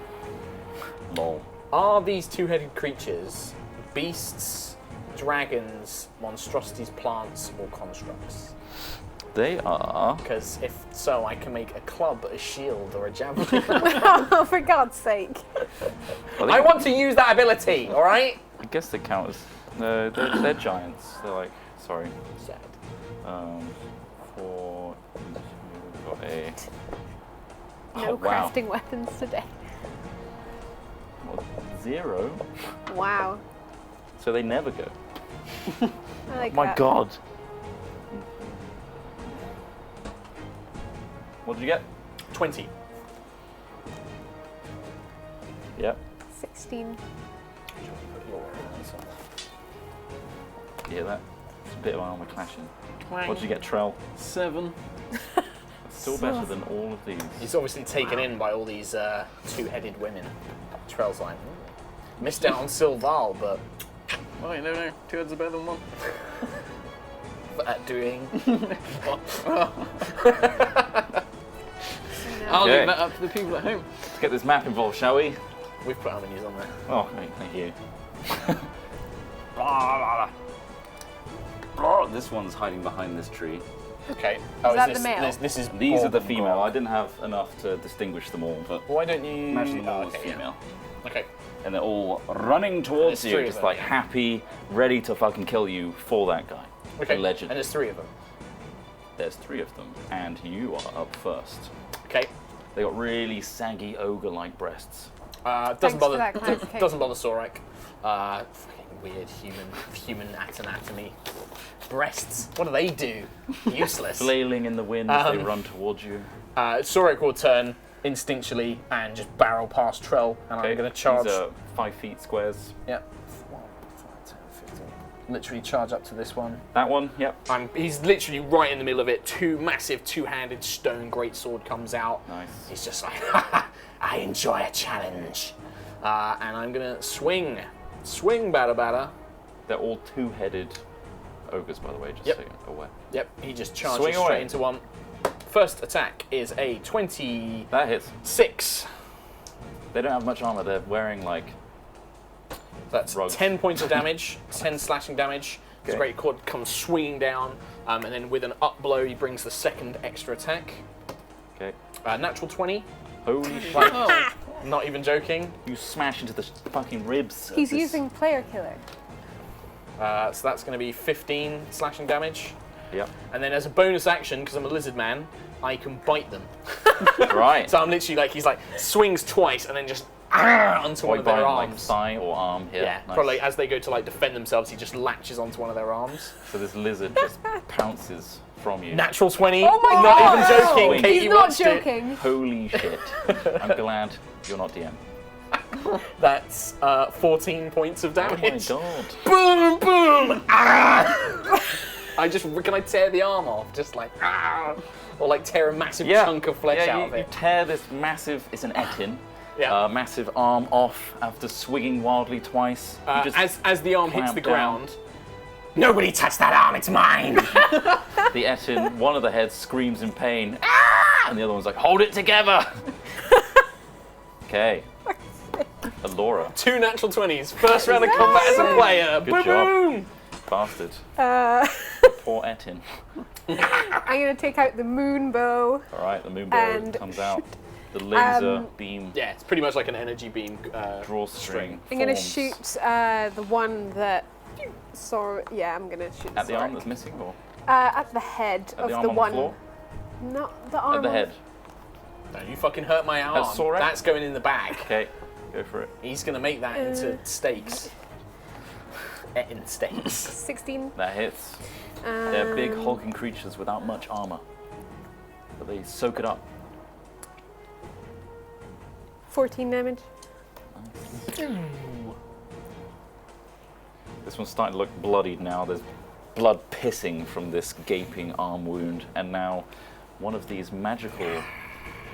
[SPEAKER 1] Lol.
[SPEAKER 2] Are these two-headed creatures beasts, dragons, monstrosities, plants, or constructs?
[SPEAKER 1] They are.
[SPEAKER 2] Because if so, I can make a club, a shield, or a javelin.
[SPEAKER 3] Oh, for God's sake.
[SPEAKER 2] I want to use that ability, alright?
[SPEAKER 1] I guess they count as. No, they're giants. They're like. Sorry.
[SPEAKER 2] Sad.
[SPEAKER 1] For. Got a.
[SPEAKER 3] No
[SPEAKER 1] Oh, wow.
[SPEAKER 3] crafting weapons today.
[SPEAKER 1] Well, 0.
[SPEAKER 3] Wow.
[SPEAKER 1] So they never go.
[SPEAKER 3] I like
[SPEAKER 1] My
[SPEAKER 3] that.
[SPEAKER 1] God. What did you get?
[SPEAKER 2] 20.
[SPEAKER 1] Yep.
[SPEAKER 3] 16.
[SPEAKER 1] You hear that? It's a bit of armor clashing. What did you get, Trell?
[SPEAKER 6] 7.
[SPEAKER 1] Still better than all of these.
[SPEAKER 2] He's obviously taken in by all these two-headed women. Trell's like, missed out on Sylval, but
[SPEAKER 6] Oh, no. 2 heads are better than 1.
[SPEAKER 2] at doing.
[SPEAKER 6] I'll
[SPEAKER 1] Okay.
[SPEAKER 6] leave that up to the people at home.
[SPEAKER 1] Let's get this map involved, shall we?
[SPEAKER 2] We've put our menus on there.
[SPEAKER 1] Oh, thank you. Blah, blah, blah. This one's hiding behind this tree.
[SPEAKER 2] Okay.
[SPEAKER 3] that the male?
[SPEAKER 2] This is
[SPEAKER 1] These are the
[SPEAKER 2] Gorgon
[SPEAKER 1] female. I
[SPEAKER 2] Grog.
[SPEAKER 1] didn't have enough to distinguish them all, but
[SPEAKER 2] Why don't you
[SPEAKER 1] imagine them all
[SPEAKER 2] oh,
[SPEAKER 1] as
[SPEAKER 2] okay,
[SPEAKER 1] female.
[SPEAKER 2] Yeah. Okay.
[SPEAKER 1] And they're all running towards
[SPEAKER 2] There's
[SPEAKER 1] you,
[SPEAKER 2] 3 of
[SPEAKER 1] just
[SPEAKER 2] them,
[SPEAKER 1] like
[SPEAKER 2] yeah.
[SPEAKER 1] happy, ready to fucking kill you for that guy.
[SPEAKER 2] Okay.
[SPEAKER 1] Legend.
[SPEAKER 2] And there's 3 of them.
[SPEAKER 1] There's 3 of them, and you are up first.
[SPEAKER 2] Okay.
[SPEAKER 1] They got really saggy ogre-like breasts.
[SPEAKER 2] Doesn't
[SPEAKER 3] Thanks
[SPEAKER 2] bother.
[SPEAKER 3] for that clarification.
[SPEAKER 2] Doesn't bother Sorek. Fucking weird human anatomy. Breasts. What do they do? Useless.
[SPEAKER 1] Flailing in the wind as they run towards you.
[SPEAKER 2] Sorek will turn instinctually and just barrel past Trell, and I'm going to charge.
[SPEAKER 1] These are 5 feet squares.
[SPEAKER 2] Yep. 1, 5, 10, 15. Literally charge up to this one.
[SPEAKER 1] That one, yep.
[SPEAKER 2] He's literally right in the middle of it. 2 massive two-handed stone greatsword comes out.
[SPEAKER 1] Nice.
[SPEAKER 2] He's just like, I enjoy a challenge. And I'm going to swing. Swing, batter.
[SPEAKER 1] They're all 2-headed ogres, by the way, just
[SPEAKER 2] Yep.
[SPEAKER 1] so you're aware.
[SPEAKER 2] Yep, he just charges
[SPEAKER 1] Swing
[SPEAKER 2] straight
[SPEAKER 1] away.
[SPEAKER 2] into one. First attack is a 26.
[SPEAKER 1] That hits. They don't have much armor. They're wearing like.
[SPEAKER 2] That's
[SPEAKER 1] Rugs.
[SPEAKER 2] 10 points of damage, 10 slashing damage. His
[SPEAKER 1] Okay.
[SPEAKER 2] great cord comes swinging down, and then with an up blow, he brings the second extra attack.
[SPEAKER 1] Okay.
[SPEAKER 2] Natural 20.
[SPEAKER 1] Holy shit!
[SPEAKER 2] Like, not even joking.
[SPEAKER 1] You smash into the fucking ribs. of
[SPEAKER 3] He's
[SPEAKER 1] this-
[SPEAKER 3] using player killer.
[SPEAKER 2] So that's going to be 15 slashing damage.
[SPEAKER 1] Yep.
[SPEAKER 2] And then as a bonus action, because I'm a lizard man, I can bite them.
[SPEAKER 1] Right.
[SPEAKER 2] So I'm literally like, he's like, swings twice and then just onto one of
[SPEAKER 1] by
[SPEAKER 2] their
[SPEAKER 1] like
[SPEAKER 2] arms.
[SPEAKER 1] thigh or arm. Yeah.
[SPEAKER 2] Yeah,
[SPEAKER 1] nice.
[SPEAKER 2] probably as they go to like defend themselves, he just latches onto one of their arms.
[SPEAKER 1] So this lizard just pounces from you.
[SPEAKER 2] Natural 20.
[SPEAKER 3] Oh my
[SPEAKER 2] not
[SPEAKER 3] God!
[SPEAKER 2] even joking.
[SPEAKER 1] He's
[SPEAKER 2] Katie
[SPEAKER 3] He's not
[SPEAKER 2] watched it.
[SPEAKER 3] joking.
[SPEAKER 1] Holy shit! I'm glad you're not DM.
[SPEAKER 2] That's 14 points of
[SPEAKER 1] Oh my
[SPEAKER 2] damage.
[SPEAKER 1] god!
[SPEAKER 2] Boom, boom. Ah! Can I tear the arm off? Just like or like tear a massive chunk of flesh out of
[SPEAKER 1] you
[SPEAKER 2] it.
[SPEAKER 1] tear this massive. It's an etin.
[SPEAKER 2] Yeah.
[SPEAKER 1] Massive arm off after swinging wildly twice. You just
[SPEAKER 2] As the arm hits
[SPEAKER 1] clamp
[SPEAKER 2] the
[SPEAKER 1] down.
[SPEAKER 2] ground, nobody touch that arm. It's mine.
[SPEAKER 1] The etin, one of the heads screams in pain, and the other one's like, "Hold it together." Okay. Alora,
[SPEAKER 2] 2 natural 20s. First round of combat as a player.
[SPEAKER 1] Good
[SPEAKER 2] Boom,
[SPEAKER 1] job.
[SPEAKER 2] boom.
[SPEAKER 1] bastard. poor Etin.
[SPEAKER 3] I'm going to take out the moon bow.
[SPEAKER 1] All right, the moon bow
[SPEAKER 3] And
[SPEAKER 1] comes out. The laser beam
[SPEAKER 4] Yeah, it's pretty much like an energy beam.
[SPEAKER 1] drawstring.
[SPEAKER 3] I'm going to
[SPEAKER 1] forms
[SPEAKER 3] shoot the one that saw. Yeah, I'm going to shoot
[SPEAKER 1] at the arm
[SPEAKER 3] Sork.
[SPEAKER 1] that's missing, or
[SPEAKER 3] At the head
[SPEAKER 1] at
[SPEAKER 3] of
[SPEAKER 1] the arm
[SPEAKER 3] the
[SPEAKER 1] on
[SPEAKER 3] one.
[SPEAKER 1] the floor?
[SPEAKER 3] Not the arm.
[SPEAKER 1] At the
[SPEAKER 3] on-
[SPEAKER 1] head.
[SPEAKER 2] Don't you fucking hurt my arm.
[SPEAKER 1] Sorek?
[SPEAKER 2] That's going in the bag.
[SPEAKER 1] Okay, go for it.
[SPEAKER 2] He's going to make that into steaks. In steaks.
[SPEAKER 3] 16.
[SPEAKER 1] That hits. They're big hulking creatures without much armor, but they soak it up.
[SPEAKER 3] 14 damage.
[SPEAKER 1] This one's starting to look bloodied now. There's blood pissing from this gaping arm wound, and now one of these magical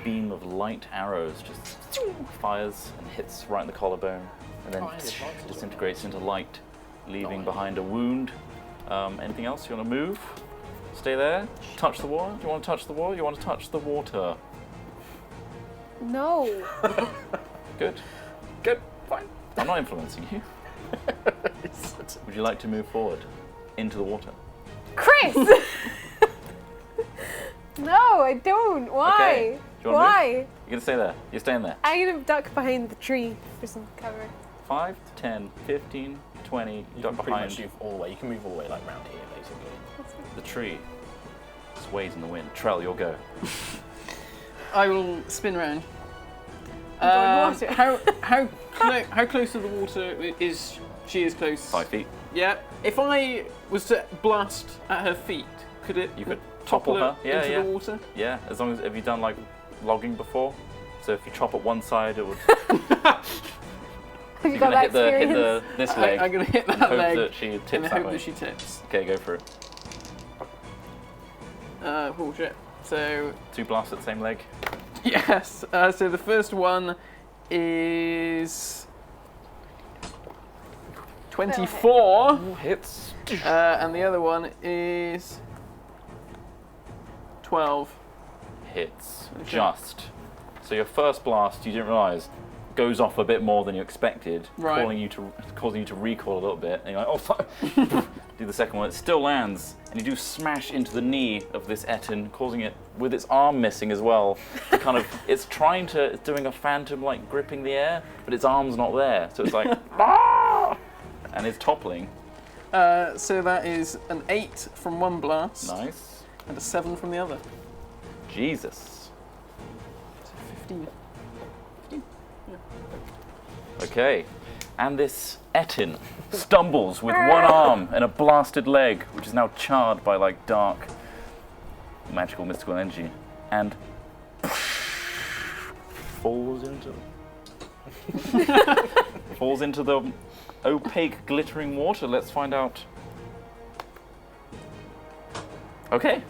[SPEAKER 1] beam of light arrows just fires and hits right in the collarbone, and then disintegrates into light, leaving behind a wound. Anything else? You want to move? Stay there? Touch the wall? Do you want to touch the wall? You want to touch the water?
[SPEAKER 3] No.
[SPEAKER 1] Good.
[SPEAKER 2] Good. Fine.
[SPEAKER 1] I'm not influencing you. Would you like to move forward into the water?
[SPEAKER 3] Chris! No, I don't. Why?
[SPEAKER 1] Okay. Do you wanna
[SPEAKER 3] Why?
[SPEAKER 1] You're going to stay there. You're staying there.
[SPEAKER 3] I'm going to duck behind the tree for some cover.
[SPEAKER 1] 5, 10, 15, 20,
[SPEAKER 2] You
[SPEAKER 1] duck
[SPEAKER 2] can pretty
[SPEAKER 1] behind
[SPEAKER 2] much move all the way. You can move all the way like round here, basically.
[SPEAKER 1] the tree. Sways in the wind. Trell, you'll go.
[SPEAKER 6] I will spin round.
[SPEAKER 3] Going water.
[SPEAKER 6] How close to the water is she? Is close.
[SPEAKER 1] 5 feet.
[SPEAKER 6] Yeah. If I was to blast at her feet, could it?
[SPEAKER 1] You could topple her. Yeah,
[SPEAKER 6] into
[SPEAKER 1] yeah.
[SPEAKER 6] the water.
[SPEAKER 1] Yeah, as long as, have you done like logging before? So if you chop at one side, it would.
[SPEAKER 3] Have you
[SPEAKER 1] You're
[SPEAKER 3] got
[SPEAKER 1] gonna
[SPEAKER 3] that
[SPEAKER 1] hit
[SPEAKER 3] experience?
[SPEAKER 1] this leg.
[SPEAKER 6] I'm gonna hit
[SPEAKER 1] and
[SPEAKER 6] that
[SPEAKER 1] hope
[SPEAKER 6] leg
[SPEAKER 1] that she tips
[SPEAKER 6] and
[SPEAKER 1] that
[SPEAKER 6] hope
[SPEAKER 1] way.
[SPEAKER 6] that she tips.
[SPEAKER 1] Okay, go for it.
[SPEAKER 6] Oh shit. So
[SPEAKER 1] 2 blasts at the same leg.
[SPEAKER 6] yes. So the first one is 24,
[SPEAKER 1] Hits.
[SPEAKER 6] and the other one is 12.
[SPEAKER 1] Hits.
[SPEAKER 6] Okay.
[SPEAKER 1] Just. So your first blast, you didn't realise, goes off a bit more than you expected,
[SPEAKER 6] Right.
[SPEAKER 1] causing you to recoil a little bit. And you're like, oh fuck. Do the second one. It still lands, and you do smash into the knee of this Etin, causing it, with its arm missing as well, to kind of, it's doing a phantom, like gripping the air, but its arm's not there. So it's like, ah! And it's toppling.
[SPEAKER 6] So that is an 8 from one blast
[SPEAKER 1] Nice.
[SPEAKER 6] and a 7 from the other.
[SPEAKER 1] Jesus.
[SPEAKER 6] So 15.
[SPEAKER 1] Okay. And this Etin stumbles with one arm and a blasted leg, which is now charred by like dark, magical, mystical energy, and falls into the opaque, glittering water. Let's find out. Okay.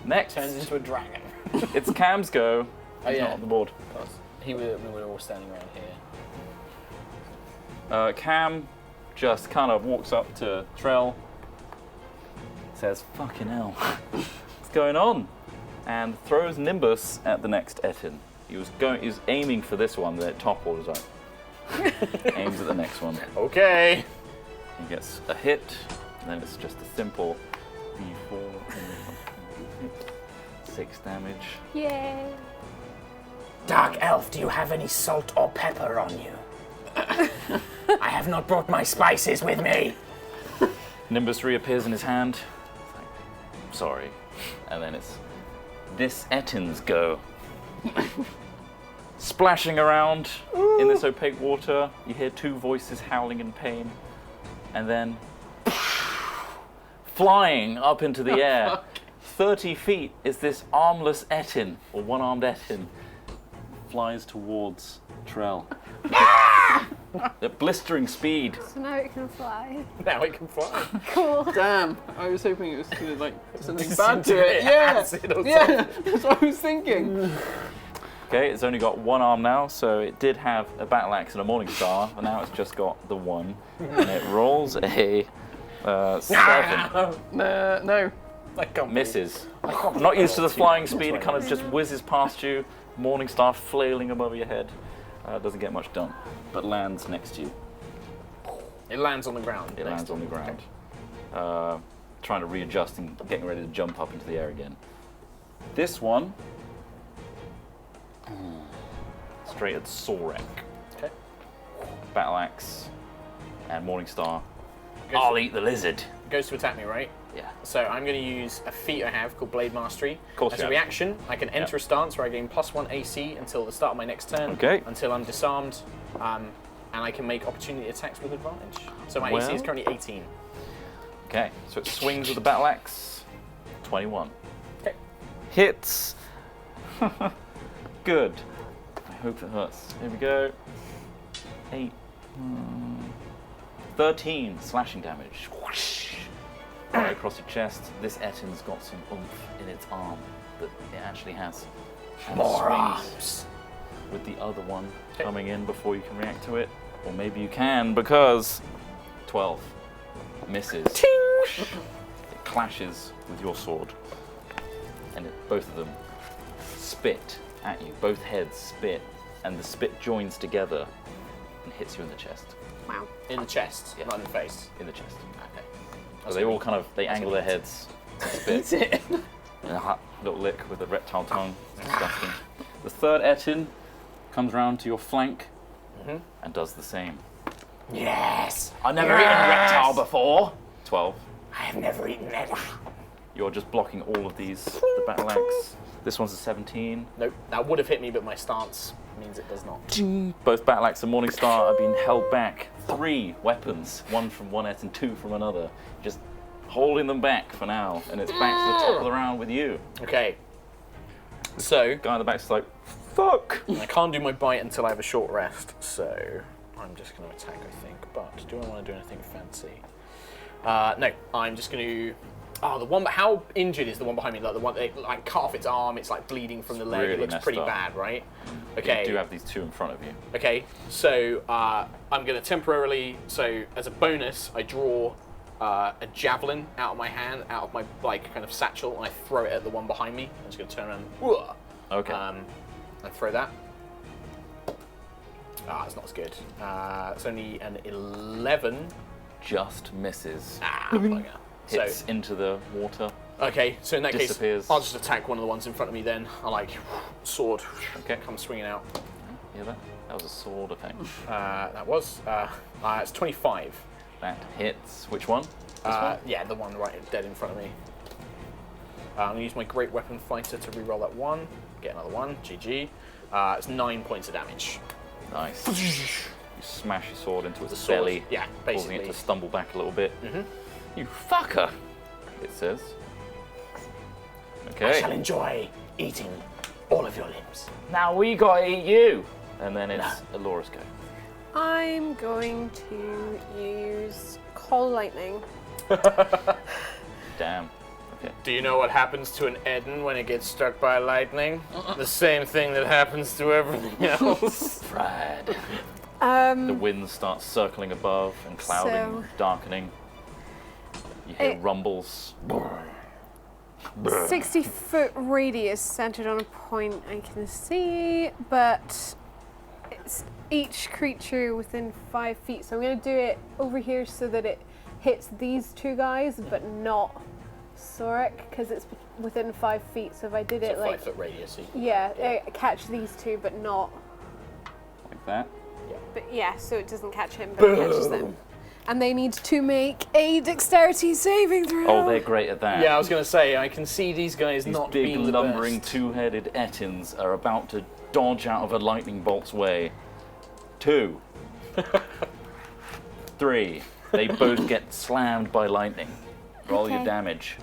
[SPEAKER 1] Next,
[SPEAKER 2] Turns into a dragon.
[SPEAKER 1] it's Cam's go.
[SPEAKER 2] Oh,
[SPEAKER 1] He's
[SPEAKER 2] yeah.
[SPEAKER 1] not on the board.
[SPEAKER 2] We were all standing around here.
[SPEAKER 1] Cam just kind of walks up to Trell, says, "Fucking hell, what's going on?" and throws Nimbus at the next Etin. He was aiming for this one, then it toppled. He was like, aims at the next one.
[SPEAKER 2] Okay.
[SPEAKER 1] He gets a hit, and then it's just a simple D4, 6 damage.
[SPEAKER 3] Yay.
[SPEAKER 5] Dark Elf, do you have any salt or pepper on you? I have not brought my spices with me.
[SPEAKER 1] Nimbus reappears in his hand. It's like, sorry. And then it's this Etin's go. Splashing around in this opaque water, you hear 2 voices howling in pain. And then flying up into the air. 30 feet is this armless Etin, or one-armed Etin, flies towards Trell. At blistering speed.
[SPEAKER 3] So now it can fly.
[SPEAKER 2] Now it can fly.
[SPEAKER 3] Cool.
[SPEAKER 6] Damn, I was hoping it was to like something bad to it. Yeah,
[SPEAKER 2] Acid or
[SPEAKER 6] yeah, that's what I was thinking.
[SPEAKER 1] Okay, it's only got 1 arm now, so it did have a battle axe and a morning star, but now it's just got the 1. And it rolls a 7.
[SPEAKER 6] No.
[SPEAKER 2] I can't
[SPEAKER 1] Misses. Not used to the flying speed, it kind of just whizzes past you. Morning star flailing above your head. Doesn't get much done, but lands next to you.
[SPEAKER 2] It lands on the ground.
[SPEAKER 1] It lands on the ground. trying to readjust and getting ready to jump up into the air again. This one, straight at Sorek.
[SPEAKER 2] Okay.
[SPEAKER 1] Battle axe and Morningstar.
[SPEAKER 2] Goes
[SPEAKER 1] I'll
[SPEAKER 2] to-
[SPEAKER 1] eat the lizard.
[SPEAKER 2] Goes to attack me, right?
[SPEAKER 1] Yeah.
[SPEAKER 2] So I'm going to use a feat I have called Blade Mastery.
[SPEAKER 1] course
[SPEAKER 2] As
[SPEAKER 1] you
[SPEAKER 2] a
[SPEAKER 1] have.
[SPEAKER 2] reaction, I can enter a stance where I gain +1 AC until the start of my next turn.
[SPEAKER 1] Okay.
[SPEAKER 2] Until I'm disarmed, and I can make opportunity attacks with advantage. So my AC is
[SPEAKER 1] Well-
[SPEAKER 2] currently 18.
[SPEAKER 1] Okay, so it swings with the battle axe. 21.
[SPEAKER 2] Okay.
[SPEAKER 1] Hits. Good. I hope it hurts. Here we go. 8. 13 slashing damage. Whoosh. Right across your chest. This Ettin's got some oomph in its arm that it actually has. And
[SPEAKER 5] More
[SPEAKER 1] swings
[SPEAKER 5] arms.
[SPEAKER 1] with the other one
[SPEAKER 2] Okay.
[SPEAKER 1] coming in before you can react to it. Or maybe you can because 12 misses. It clashes with your sword. And both of them spit at you. Both heads spit. And the spit joins together and hits you in the chest.
[SPEAKER 3] Wow.
[SPEAKER 2] In the chest,
[SPEAKER 1] Yeah.
[SPEAKER 2] not in the face.
[SPEAKER 1] In the chest.
[SPEAKER 2] Okay.
[SPEAKER 1] So they all kind of, they angle their heads and spit.
[SPEAKER 2] it.
[SPEAKER 1] And a hot little lick with a reptile tongue. It's disgusting. The third Ettin comes round to your flank and does the same.
[SPEAKER 5] Yes! I've never eaten reptile before.
[SPEAKER 1] 12.
[SPEAKER 5] I have never eaten it.
[SPEAKER 1] You're just blocking all of these. The battle axe. This one's a 17.
[SPEAKER 2] Nope, that would have hit me, but my stance means it does not.
[SPEAKER 1] Both battle axe and Morningstar have been held back. 3 weapons, one from one Ettin, 2 from another. Just holding them back for now, and it's back to the top of the round with you.
[SPEAKER 2] Okay. So,
[SPEAKER 1] Guy in the back's like, fuck!
[SPEAKER 2] I can't do my bite until I have a short rest, so I'm just going to attack, I think. But do I want to do anything fancy? No, I'm just going to. Oh, the one. How injured is the one behind me? Like the one that like cut off its arm. It's like bleeding from the leg.
[SPEAKER 1] really
[SPEAKER 2] It looks
[SPEAKER 1] messed
[SPEAKER 2] pretty
[SPEAKER 1] up.
[SPEAKER 2] bad, right? Okay.
[SPEAKER 1] You do have these 2 in front of you.
[SPEAKER 2] Okay. So I'm going to temporarily. So as a bonus, I draw a javelin out of my hand, out of my like kind of satchel, and I throw it at the one behind me. I'm just going to turn around.
[SPEAKER 1] Okay.
[SPEAKER 2] And throw that. Ah, it's not as good. It's only an 11.
[SPEAKER 1] Just misses.
[SPEAKER 2] Bugger. So,
[SPEAKER 1] Hits into the water.
[SPEAKER 2] okay, so in that
[SPEAKER 1] Disappears.
[SPEAKER 2] case, I'll just attack one of the ones in front of me then. I like, sword,
[SPEAKER 1] Okay.
[SPEAKER 2] come swinging out.
[SPEAKER 1] Hear that? That was a sword effect.
[SPEAKER 2] It's 25.
[SPEAKER 1] That hits. Which one? This one?
[SPEAKER 2] Yeah, the one right dead in front of me. I'm going to use my Great Weapon Fighter to reroll that one. Get another one. GG. It's 9 points of damage.
[SPEAKER 1] Nice. You smash your sword into its
[SPEAKER 2] sword,
[SPEAKER 1] belly,
[SPEAKER 2] yeah,
[SPEAKER 1] causing it
[SPEAKER 2] basically.
[SPEAKER 1] to stumble back a little bit. You fucker! It says.
[SPEAKER 5] I shall
[SPEAKER 1] Okay.
[SPEAKER 5] enjoy eating all of your limbs.
[SPEAKER 1] Now we gotta eat you! And then it's Alora's go.
[SPEAKER 3] I'm going to use Call Lightning.
[SPEAKER 1] Damn. Okay.
[SPEAKER 2] Do you know what happens to an Eden when it gets struck by lightning? The same thing that happens to everything else.
[SPEAKER 5] Fried.
[SPEAKER 1] The wind starts circling above and clouding,
[SPEAKER 3] So-
[SPEAKER 1] darkening. You hear
[SPEAKER 3] It-
[SPEAKER 1] rumbles.
[SPEAKER 3] 60-foot radius centered on a point I can see, but it's each creature within 5 feet. So I'm going to do it over here so that it hits these 2 guys, but not Sorek, because it's within 5 feet. So if I did
[SPEAKER 2] It's
[SPEAKER 3] it
[SPEAKER 2] a
[SPEAKER 3] like,
[SPEAKER 2] 5 foot radius.
[SPEAKER 3] catch these 2, but not.
[SPEAKER 1] Like that.
[SPEAKER 3] But yeah, so it doesn't catch him, but it catches them. And they need to make a dexterity saving throw.
[SPEAKER 1] Oh, they're great at that.
[SPEAKER 2] Yeah, I was going to say, I can see these guys
[SPEAKER 1] These
[SPEAKER 2] not
[SPEAKER 1] big,
[SPEAKER 2] being the
[SPEAKER 1] lumbering,
[SPEAKER 2] best.
[SPEAKER 1] 2-headed Ettins are about to dodge out of a lightning bolt's way. 2. 3. They both get slammed by lightning. Roll your
[SPEAKER 3] Okay.
[SPEAKER 1] damage.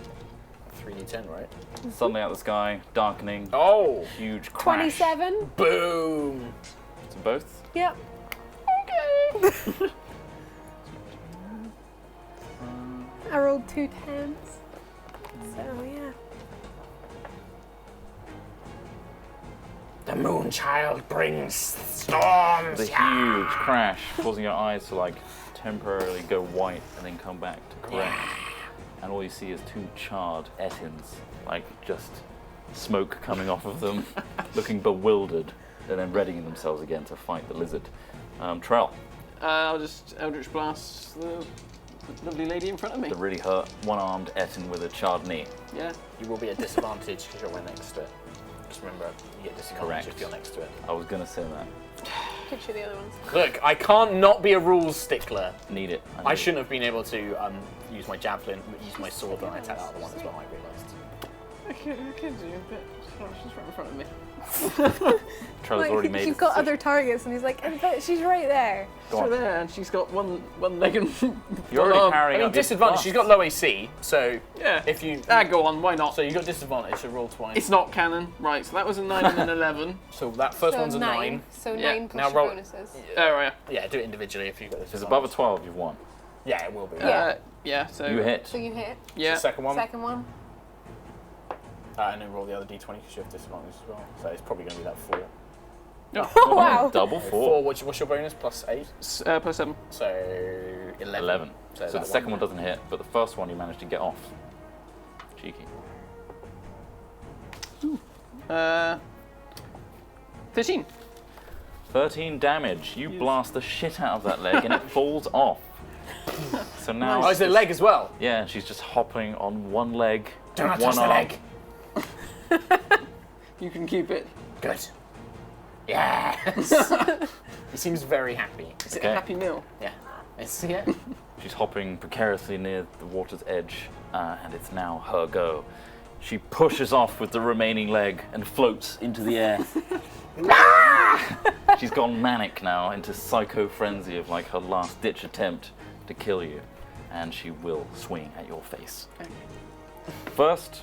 [SPEAKER 2] 3d10, right?
[SPEAKER 1] Suddenly out of the sky, darkening,
[SPEAKER 2] Oh!
[SPEAKER 1] huge crash.
[SPEAKER 3] 27.
[SPEAKER 2] Boom!
[SPEAKER 1] To both.
[SPEAKER 3] Yep. I rolled 2 10s. So yeah.
[SPEAKER 5] The Moonchild brings storms.
[SPEAKER 1] The huge crash, causing your eyes to like temporarily go white and then come back to correct. And all you see is 2 charred Ettins, like just smoke coming off of them, looking bewildered, and then readying themselves again to fight the lizard. Trell.
[SPEAKER 6] I'll just Eldritch Blast the lovely lady in front of me.
[SPEAKER 1] The really hurt, one-armed Etten with a charred knee.
[SPEAKER 6] Yeah.
[SPEAKER 2] You will be at disadvantage because you're right next to it. Just remember, you get disadvantage
[SPEAKER 1] Correct.
[SPEAKER 2] if you're next to it.
[SPEAKER 1] I was gonna say that.
[SPEAKER 3] Could show the other ones.
[SPEAKER 2] Look, I can't not be a rules stickler.
[SPEAKER 1] Need it.
[SPEAKER 2] I
[SPEAKER 1] need
[SPEAKER 2] shouldn't have been able to use my javelin, use my sword when I attacked the other one as well, I realised.
[SPEAKER 6] I could do, but she's right in front of me.
[SPEAKER 1] it. Trevor's already made
[SPEAKER 3] You've
[SPEAKER 1] his
[SPEAKER 3] got
[SPEAKER 1] decision.
[SPEAKER 3] other targets, and he's like, but she's right there.
[SPEAKER 1] Go on.
[SPEAKER 6] So there, and she's got one leg and
[SPEAKER 1] You're already
[SPEAKER 6] one arm.
[SPEAKER 1] carrying
[SPEAKER 2] I mean,
[SPEAKER 1] up this
[SPEAKER 2] disadvantage,
[SPEAKER 1] blast.
[SPEAKER 2] she's got low AC, so
[SPEAKER 6] Yeah.
[SPEAKER 2] if you...
[SPEAKER 6] Go on, why not?
[SPEAKER 2] So you got disadvantage, so roll twice.
[SPEAKER 6] It's not canon. Right, so that was a 9 and an 11.
[SPEAKER 2] So that first
[SPEAKER 3] So
[SPEAKER 2] one's a 9.
[SPEAKER 3] So
[SPEAKER 6] Yeah.
[SPEAKER 3] 9 plus
[SPEAKER 2] Now
[SPEAKER 3] your
[SPEAKER 2] roll-
[SPEAKER 3] bonuses.
[SPEAKER 6] Oh, right.
[SPEAKER 2] Yeah, do it individually if you've got
[SPEAKER 1] If it's
[SPEAKER 2] disadvantage.
[SPEAKER 1] above a 12, you've won.
[SPEAKER 2] Yeah, it will be.
[SPEAKER 3] Yeah.
[SPEAKER 6] Yeah, so...
[SPEAKER 1] You hit.
[SPEAKER 3] So you hit.
[SPEAKER 6] Yeah.
[SPEAKER 2] Second one.
[SPEAKER 3] Second one.
[SPEAKER 2] And then roll the other d20 because you have disadvantage as well. So it's probably going to be that 4.
[SPEAKER 3] Oh, wow.
[SPEAKER 1] Double
[SPEAKER 2] 4,
[SPEAKER 1] 4.
[SPEAKER 2] what's your bonus? Plus 8?
[SPEAKER 6] Plus 7.
[SPEAKER 2] So 11.
[SPEAKER 1] 11.
[SPEAKER 2] So
[SPEAKER 1] So
[SPEAKER 2] that
[SPEAKER 1] the second one doesn't hit, but the first one you managed to get off. Cheeky.
[SPEAKER 6] 13.
[SPEAKER 1] 13 damage. You blast the shit out of that leg and it falls off. So now,
[SPEAKER 2] Oh, is it leg as well?
[SPEAKER 1] yeah, she's just hopping on one leg,
[SPEAKER 2] Do not
[SPEAKER 1] one
[SPEAKER 2] touch the
[SPEAKER 1] arm.
[SPEAKER 2] leg.
[SPEAKER 6] You can keep it.
[SPEAKER 2] Good. Yes. He seems very happy.
[SPEAKER 6] Is it
[SPEAKER 1] Okay.
[SPEAKER 6] a happy meal?
[SPEAKER 2] Yeah. It's, yeah.
[SPEAKER 1] She's hopping precariously near the water's edge, and it's now her go. She pushes off with the remaining leg and floats into the air. She's gone manic now into psycho frenzy of like her last ditch attempt to kill you, and she will swing at your face. First,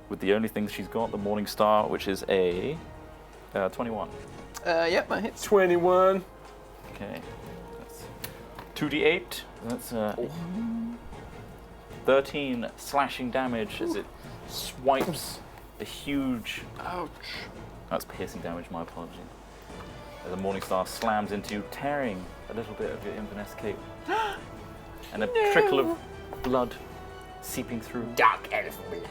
[SPEAKER 1] with the only thing she's got, the Morning Star, which is a 21.
[SPEAKER 6] Yep, that hits.
[SPEAKER 2] 21.
[SPEAKER 1] Okay, that's 2d8. That's 13 slashing damage as it swipes a huge.
[SPEAKER 6] Ouch.
[SPEAKER 1] That's piercing damage. My apology. As the Morning Star slams into you, tearing a little bit of your Inverness cape, and a trickle of blood seeping through.
[SPEAKER 5] Dark elf blood.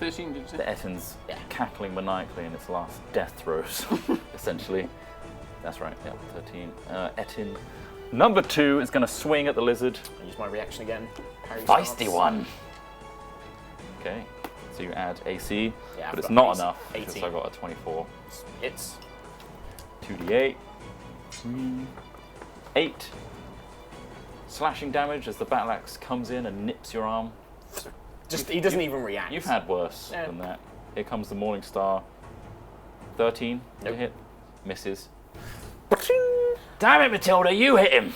[SPEAKER 6] 13, did you say?
[SPEAKER 1] The Etten's cackling maniacally in its last death throes, essentially. That's right, yeah, 13. Etten, number 2, is going to swing at the lizard.
[SPEAKER 2] I'll use my reaction again. Parry
[SPEAKER 1] Feisty
[SPEAKER 2] stance.
[SPEAKER 1] one. Okay, so you add AC,
[SPEAKER 2] Yeah,
[SPEAKER 1] but
[SPEAKER 2] I've
[SPEAKER 1] it's
[SPEAKER 2] got
[SPEAKER 1] not
[SPEAKER 2] AC.
[SPEAKER 1] enough because
[SPEAKER 2] 18.
[SPEAKER 1] I got a 24.
[SPEAKER 2] It's
[SPEAKER 1] 2d8. 8 slashing damage as the battle axe comes in and nips your arm.
[SPEAKER 2] just, he doesn't even react.
[SPEAKER 1] You've had worse
[SPEAKER 2] Yeah.
[SPEAKER 1] than that. Here comes the Morning Star. 13 to
[SPEAKER 2] Nope.
[SPEAKER 1] hit. Misses. Damn it, Matilda, you hit him!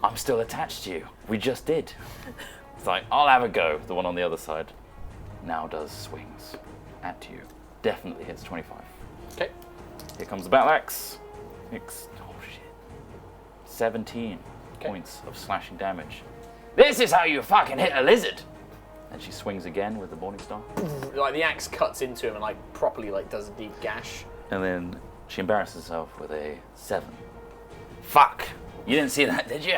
[SPEAKER 1] I'm still attached to you. We just did. It's like, I'll have a go. The one on the other side now does swings at you. Definitely hits 25.
[SPEAKER 2] Okay.
[SPEAKER 1] Here comes the battle axe. Oh shit. 17
[SPEAKER 2] Okay.
[SPEAKER 1] points of slashing damage. This is how you fucking hit a lizard! And she swings again with the Morning Star.
[SPEAKER 2] Like the axe cuts into him and like properly like does a deep gash.
[SPEAKER 1] And then she embarrasses herself with a 7. Fuck! You didn't see that, did you?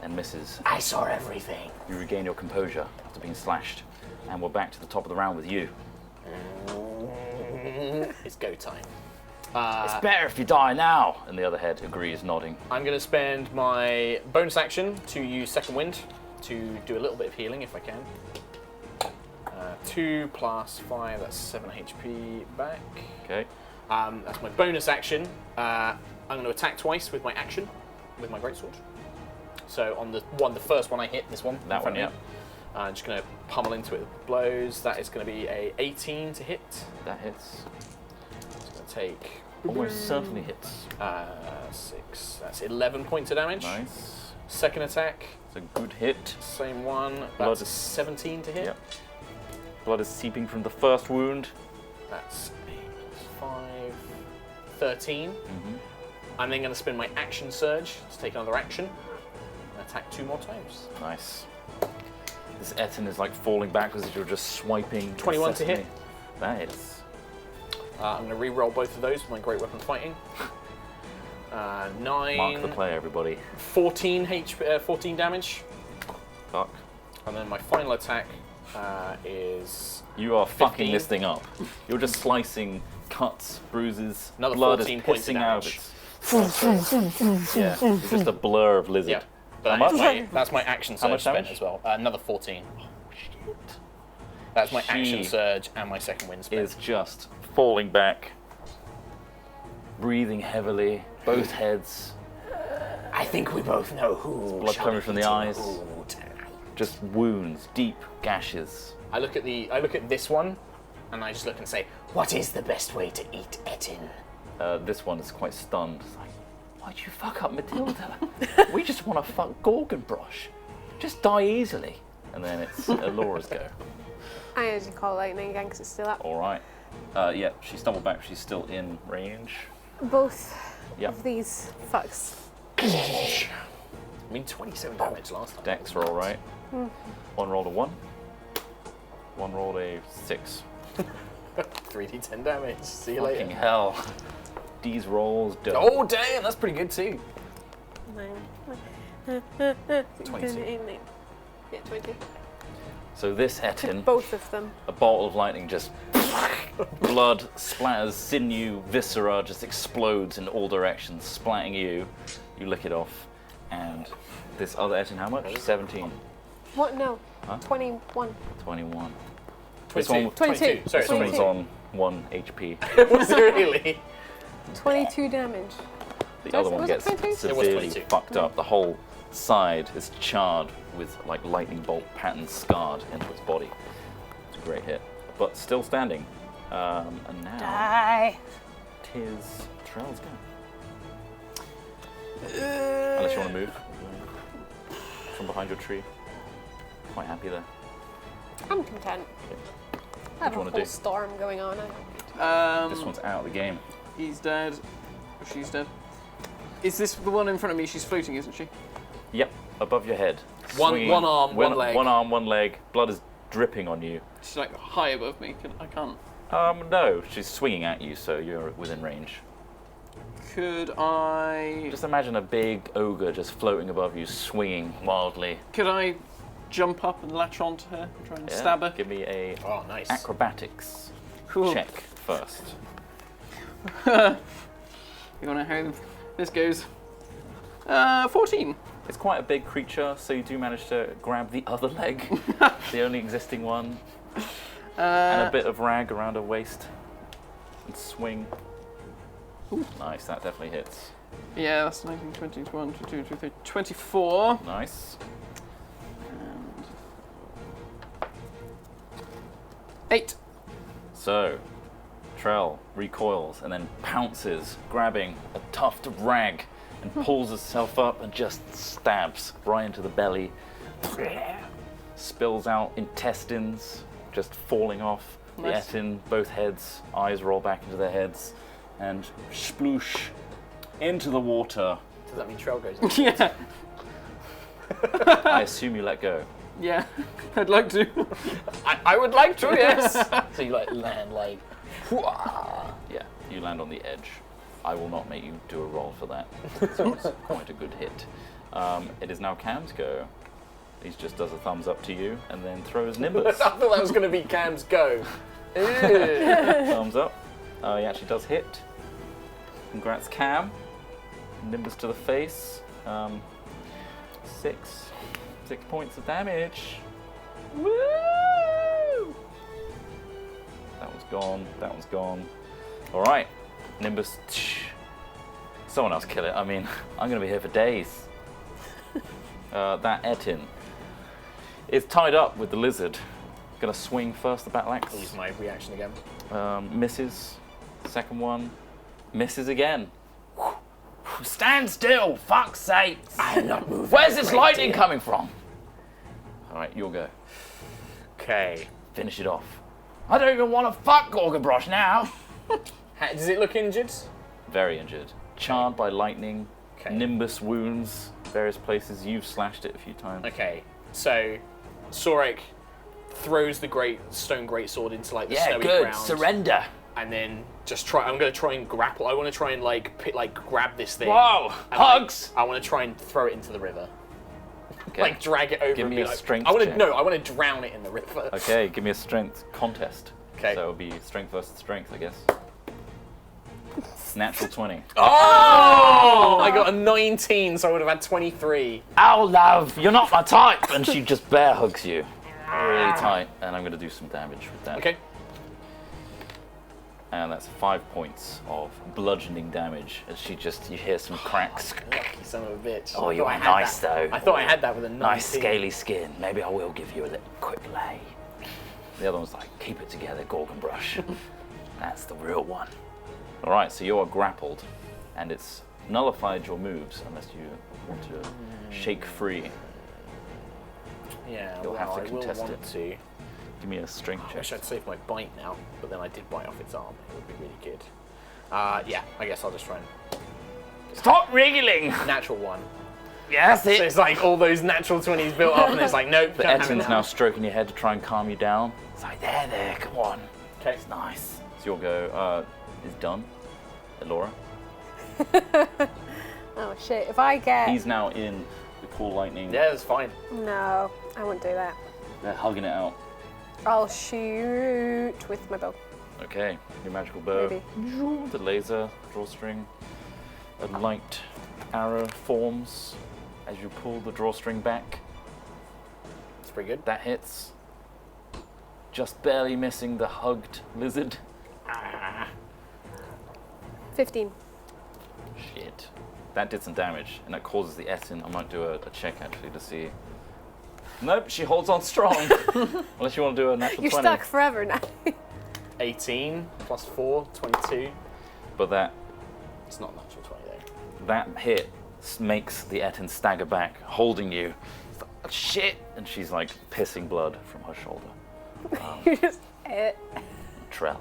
[SPEAKER 1] And misses.
[SPEAKER 5] I saw everything.
[SPEAKER 1] You regain your composure after being slashed. And we're back to the top of the round with you.
[SPEAKER 2] It's go time.
[SPEAKER 1] It's better if you die now! And the other head agrees, nodding.
[SPEAKER 2] I'm going to spend my bonus action to use Second Wind to do a little bit of healing if I can. 2 plus 5, that's 7 HP back.
[SPEAKER 1] Okay.
[SPEAKER 2] That's my bonus action. I'm going to attack twice with my action, with my greatsword. So on the first one I hit, this one.
[SPEAKER 1] That
[SPEAKER 2] in front
[SPEAKER 1] one,
[SPEAKER 2] of
[SPEAKER 1] yeah.
[SPEAKER 2] me, I'm just going to pummel into it with blows. That is going to be a 18 to hit.
[SPEAKER 1] That hits.
[SPEAKER 2] It's going to take
[SPEAKER 1] Almost certainly hits.
[SPEAKER 2] 6. That's 11 points of damage.
[SPEAKER 1] Nice.
[SPEAKER 2] Second attack,
[SPEAKER 1] It's a good hit.
[SPEAKER 2] same one.
[SPEAKER 1] Blood
[SPEAKER 2] That's a
[SPEAKER 1] is-
[SPEAKER 2] 17 to hit.
[SPEAKER 1] Yep. Blood is seeping from the first wound.
[SPEAKER 2] That's 8 plus 5, 13.
[SPEAKER 1] Mm-hmm.
[SPEAKER 2] I'm then going to spend my action surge to take another action and attack 2 more times.
[SPEAKER 1] Nice. This Etten is like falling backwards as you're just swiping.
[SPEAKER 2] 21 to hit.
[SPEAKER 1] incessantly. That is.
[SPEAKER 2] I'm going to re-roll both of those with my great weapon fighting. 9,
[SPEAKER 1] Mark the play, everybody.
[SPEAKER 2] 14 HP, 14 damage,
[SPEAKER 1] Fuck.
[SPEAKER 2] and then my final attack is
[SPEAKER 1] You are fucking
[SPEAKER 2] 15.
[SPEAKER 1] this thing up. You're just slicing cuts, bruises,
[SPEAKER 2] Another
[SPEAKER 1] blood is
[SPEAKER 2] 14 points of
[SPEAKER 1] pissing out of
[SPEAKER 2] damage.
[SPEAKER 1] its. Yeah, it's just a blur of lizard.
[SPEAKER 2] Yeah. But
[SPEAKER 1] How
[SPEAKER 2] that's my action
[SPEAKER 1] How
[SPEAKER 2] surge
[SPEAKER 1] much
[SPEAKER 2] spent
[SPEAKER 1] damage?
[SPEAKER 2] as well. Another 14. Oh, shit. That's my action surge and my second wind spent.
[SPEAKER 1] Is just falling back, breathing heavily, both heads,
[SPEAKER 5] I think we both know who.
[SPEAKER 1] blood
[SPEAKER 5] shall
[SPEAKER 1] coming
[SPEAKER 5] be
[SPEAKER 1] from the
[SPEAKER 5] eating
[SPEAKER 1] eyes.
[SPEAKER 5] who tonight.
[SPEAKER 1] just wounds, deep gashes.
[SPEAKER 2] I look at this one, and I just look and say,
[SPEAKER 5] What is the best way to eat Etin?
[SPEAKER 1] This one is quite stunned. It's like, why'd you fuck up Matilda? We just want to fuck Gorgonbrush. Just die easily. And then it's Laura's go.
[SPEAKER 3] I usually call lightning again because it's still up.
[SPEAKER 1] All right. Yeah, she stumbled back. She's still in range.
[SPEAKER 3] Both
[SPEAKER 1] Yep.
[SPEAKER 3] of these fucks.
[SPEAKER 2] I mean, 27 damage last time.
[SPEAKER 1] Dex roll, right? One rolled a 1. One rolled a 6.
[SPEAKER 2] 3d10 damage. See you
[SPEAKER 1] Fucking
[SPEAKER 2] later.
[SPEAKER 1] hell. These rolls don't.
[SPEAKER 2] Oh, damn, that's pretty good too.
[SPEAKER 3] 22. Yeah, 20.
[SPEAKER 1] So this Etin,
[SPEAKER 3] Both of them.
[SPEAKER 1] a bolt of lightning just blood splatters, sinew, viscera just explodes in all directions, splatting you. You lick it off, and this other Etin, how much? 17,
[SPEAKER 3] What? No.
[SPEAKER 1] Huh?
[SPEAKER 3] 21.
[SPEAKER 1] 21.
[SPEAKER 2] 22.
[SPEAKER 3] 22.
[SPEAKER 2] Sorry,
[SPEAKER 1] This one's
[SPEAKER 3] 22.
[SPEAKER 1] on 1 HP.
[SPEAKER 2] Was it really?
[SPEAKER 3] 22 damage.
[SPEAKER 1] The other one
[SPEAKER 3] was it
[SPEAKER 1] gets
[SPEAKER 3] 22? It was
[SPEAKER 1] severely
[SPEAKER 2] 22.
[SPEAKER 1] fucked up. The whole side is charred with like lightning bolt patterns scarred into its body. It's a great hit, but still standing. And now
[SPEAKER 3] Die.
[SPEAKER 1] tis Trell's go. Unless you want to move from behind your tree. Quite happy there.
[SPEAKER 3] I'm content. I have
[SPEAKER 1] do you
[SPEAKER 3] a
[SPEAKER 1] wanna
[SPEAKER 3] whole
[SPEAKER 1] do?
[SPEAKER 3] storm going on.
[SPEAKER 1] This one's out of the game.
[SPEAKER 6] He's dead. She's dead. Is this the one in front of me? She's floating, isn't she?
[SPEAKER 1] Yep, above your head.
[SPEAKER 2] One
[SPEAKER 1] Swinging.
[SPEAKER 2] arm, one leg.
[SPEAKER 1] One arm, one leg. Blood is dripping on you.
[SPEAKER 6] She's like high above me. I can't.
[SPEAKER 1] No, she's swinging at you, so you're within range.
[SPEAKER 6] Could I?
[SPEAKER 1] Just imagine a big ogre just floating above you, swinging wildly.
[SPEAKER 6] Could I jump up and latch onto her and try and
[SPEAKER 1] Yeah,
[SPEAKER 6] stab her?
[SPEAKER 1] Give me a
[SPEAKER 2] Oh, nice.
[SPEAKER 1] acrobatics
[SPEAKER 6] Cool.
[SPEAKER 1] check first.
[SPEAKER 6] You wanna know how this goes? 14.
[SPEAKER 1] It's quite a big creature, so you do manage to grab the other leg, the only existing one, and a bit of rag around her waist, and swing. Nice, that definitely hits.
[SPEAKER 6] Yeah, that's 19, 20, 21, 22, 23, 24.
[SPEAKER 1] Nice.
[SPEAKER 6] And 8.
[SPEAKER 1] So, Trell recoils and then pounces, grabbing a tuft of rag, and pulls herself up and just stabs right into the belly. Spills out intestines, just falling off.
[SPEAKER 6] Nice.
[SPEAKER 1] The Etin, both heads, eyes roll back into their heads, and sploosh into the water.
[SPEAKER 2] Does that mean Trell goes in?
[SPEAKER 6] Yeah.
[SPEAKER 1] I assume you let go.
[SPEAKER 6] Yeah. I'd like to.
[SPEAKER 2] I would like to, yes. So you like land like, whoa.
[SPEAKER 1] Yeah, you land on the edge. I will not make you do a roll for that. So it's quite a good hit. It is now Cam's go. He just does a thumbs up to you and then throws Nimbus.
[SPEAKER 2] I thought that was going to be Cam's go. Ew.
[SPEAKER 1] Thumbs up. He actually does hit. Congrats, Cam. Nimbus to the face. 6 points of damage. Woo! That one's gone. That one's gone. All right, Nimbus. Someone else kill it. I mean, I'm gonna be here for days. That Etin is tied up with the lizard. Gonna swing first the battle axe.
[SPEAKER 2] Use my reaction again.
[SPEAKER 1] Misses. Second one. Misses again. Stand still, fuck's sake!
[SPEAKER 5] I am not moving.
[SPEAKER 1] Where's this
[SPEAKER 5] right
[SPEAKER 1] lightning
[SPEAKER 5] there.
[SPEAKER 1] coming from? Alright, you'll go.
[SPEAKER 2] Okay.
[SPEAKER 1] Finish it off. I don't even want to fuck Gorgonbrush now!
[SPEAKER 2] Does it look injured?
[SPEAKER 1] Very injured. Charred by lightning.
[SPEAKER 2] Okay.
[SPEAKER 1] Nimbus wounds. Various places. You've slashed it a few times.
[SPEAKER 2] Okay. So, Sorek throws the stone greatsword into like the
[SPEAKER 1] Yeah,
[SPEAKER 2] snowy
[SPEAKER 1] good.
[SPEAKER 2] ground.
[SPEAKER 1] Surrender.
[SPEAKER 2] And then just try. I'm going to try and grapple. I want to try and grab this thing.
[SPEAKER 1] Whoa!
[SPEAKER 2] and,
[SPEAKER 1] Hugs!
[SPEAKER 2] I want to try and throw it into the river.
[SPEAKER 1] Okay.
[SPEAKER 2] Like drag it over.
[SPEAKER 1] Give
[SPEAKER 2] and
[SPEAKER 1] me
[SPEAKER 2] be
[SPEAKER 1] a
[SPEAKER 2] like,
[SPEAKER 1] strength
[SPEAKER 2] I want
[SPEAKER 1] check.
[SPEAKER 2] to. No, I want to drown it in the river.
[SPEAKER 1] Okay, give me a strength contest.
[SPEAKER 2] Okay.
[SPEAKER 1] So it'll be strength versus strength, I guess. Natural 20.
[SPEAKER 2] Oh! I got a 19, so I would have had 23.
[SPEAKER 1] Ow, love, you're not my type! And she just bear hugs you. Really tight. And I'm going to do some damage with that.
[SPEAKER 2] Okay.
[SPEAKER 1] And that's 5 points of bludgeoning damage as she just, you hear some cracks.
[SPEAKER 2] Lucky son of a bitch.
[SPEAKER 1] Oh,
[SPEAKER 2] I
[SPEAKER 1] you're
[SPEAKER 2] thought I had
[SPEAKER 1] nice
[SPEAKER 2] that.
[SPEAKER 1] though.
[SPEAKER 2] I thought I had that with a 19.
[SPEAKER 1] Nice scaly skin. Maybe I will give you a little quick lay. The other one's like, keep it together, Gorgon Brush. That's the real one. All right, so you are grappled, and it's nullified your moves unless you want to shake free.
[SPEAKER 2] Yeah,
[SPEAKER 1] You'll have to
[SPEAKER 2] I will
[SPEAKER 1] contest
[SPEAKER 2] want
[SPEAKER 1] it.
[SPEAKER 2] to.
[SPEAKER 1] Give me a strength
[SPEAKER 2] I
[SPEAKER 1] check.
[SPEAKER 2] wish I'd saved my bite now, but then I did bite off its arm. It would be really good. Yeah, I guess I'll just try and...
[SPEAKER 1] Stop wriggling!
[SPEAKER 2] Natural 1.
[SPEAKER 1] Yeah, that's
[SPEAKER 2] So
[SPEAKER 1] it.
[SPEAKER 2] it's like all those natural 20s built up, and it's like, nope,
[SPEAKER 1] The
[SPEAKER 2] don't have it
[SPEAKER 1] Ettin's now stroking your head to try and calm you down. It's like, there, come on.
[SPEAKER 2] Okay.
[SPEAKER 1] It's nice. So your go is done. Elora.
[SPEAKER 3] Oh shit! If I get
[SPEAKER 1] He's now in the cool lightning.
[SPEAKER 2] Yeah, it's fine.
[SPEAKER 3] no, I won't do that.
[SPEAKER 1] They're hugging it out.
[SPEAKER 3] I'll shoot with my bow.
[SPEAKER 1] Okay, your magical bow.
[SPEAKER 3] Maybe.
[SPEAKER 1] The laser drawstring. A light arrow forms as you pull the drawstring back.
[SPEAKER 2] It's pretty good.
[SPEAKER 1] That hits. Just barely missing the hugged lizard.
[SPEAKER 3] 15.
[SPEAKER 1] Shit. That did some damage, and that causes the Ettin. I might do a check actually to see. Nope, she holds on strong. Unless you want to do a natural
[SPEAKER 3] You're
[SPEAKER 1] 20.
[SPEAKER 3] stuck forever now.
[SPEAKER 2] 18 plus 4, 22.
[SPEAKER 1] But that
[SPEAKER 2] It's not natural 20 though.
[SPEAKER 1] that hit makes the Ettin stagger back, holding you. It's like, shit! And she's like pissing blood from her shoulder.
[SPEAKER 3] You're just
[SPEAKER 1] Trell,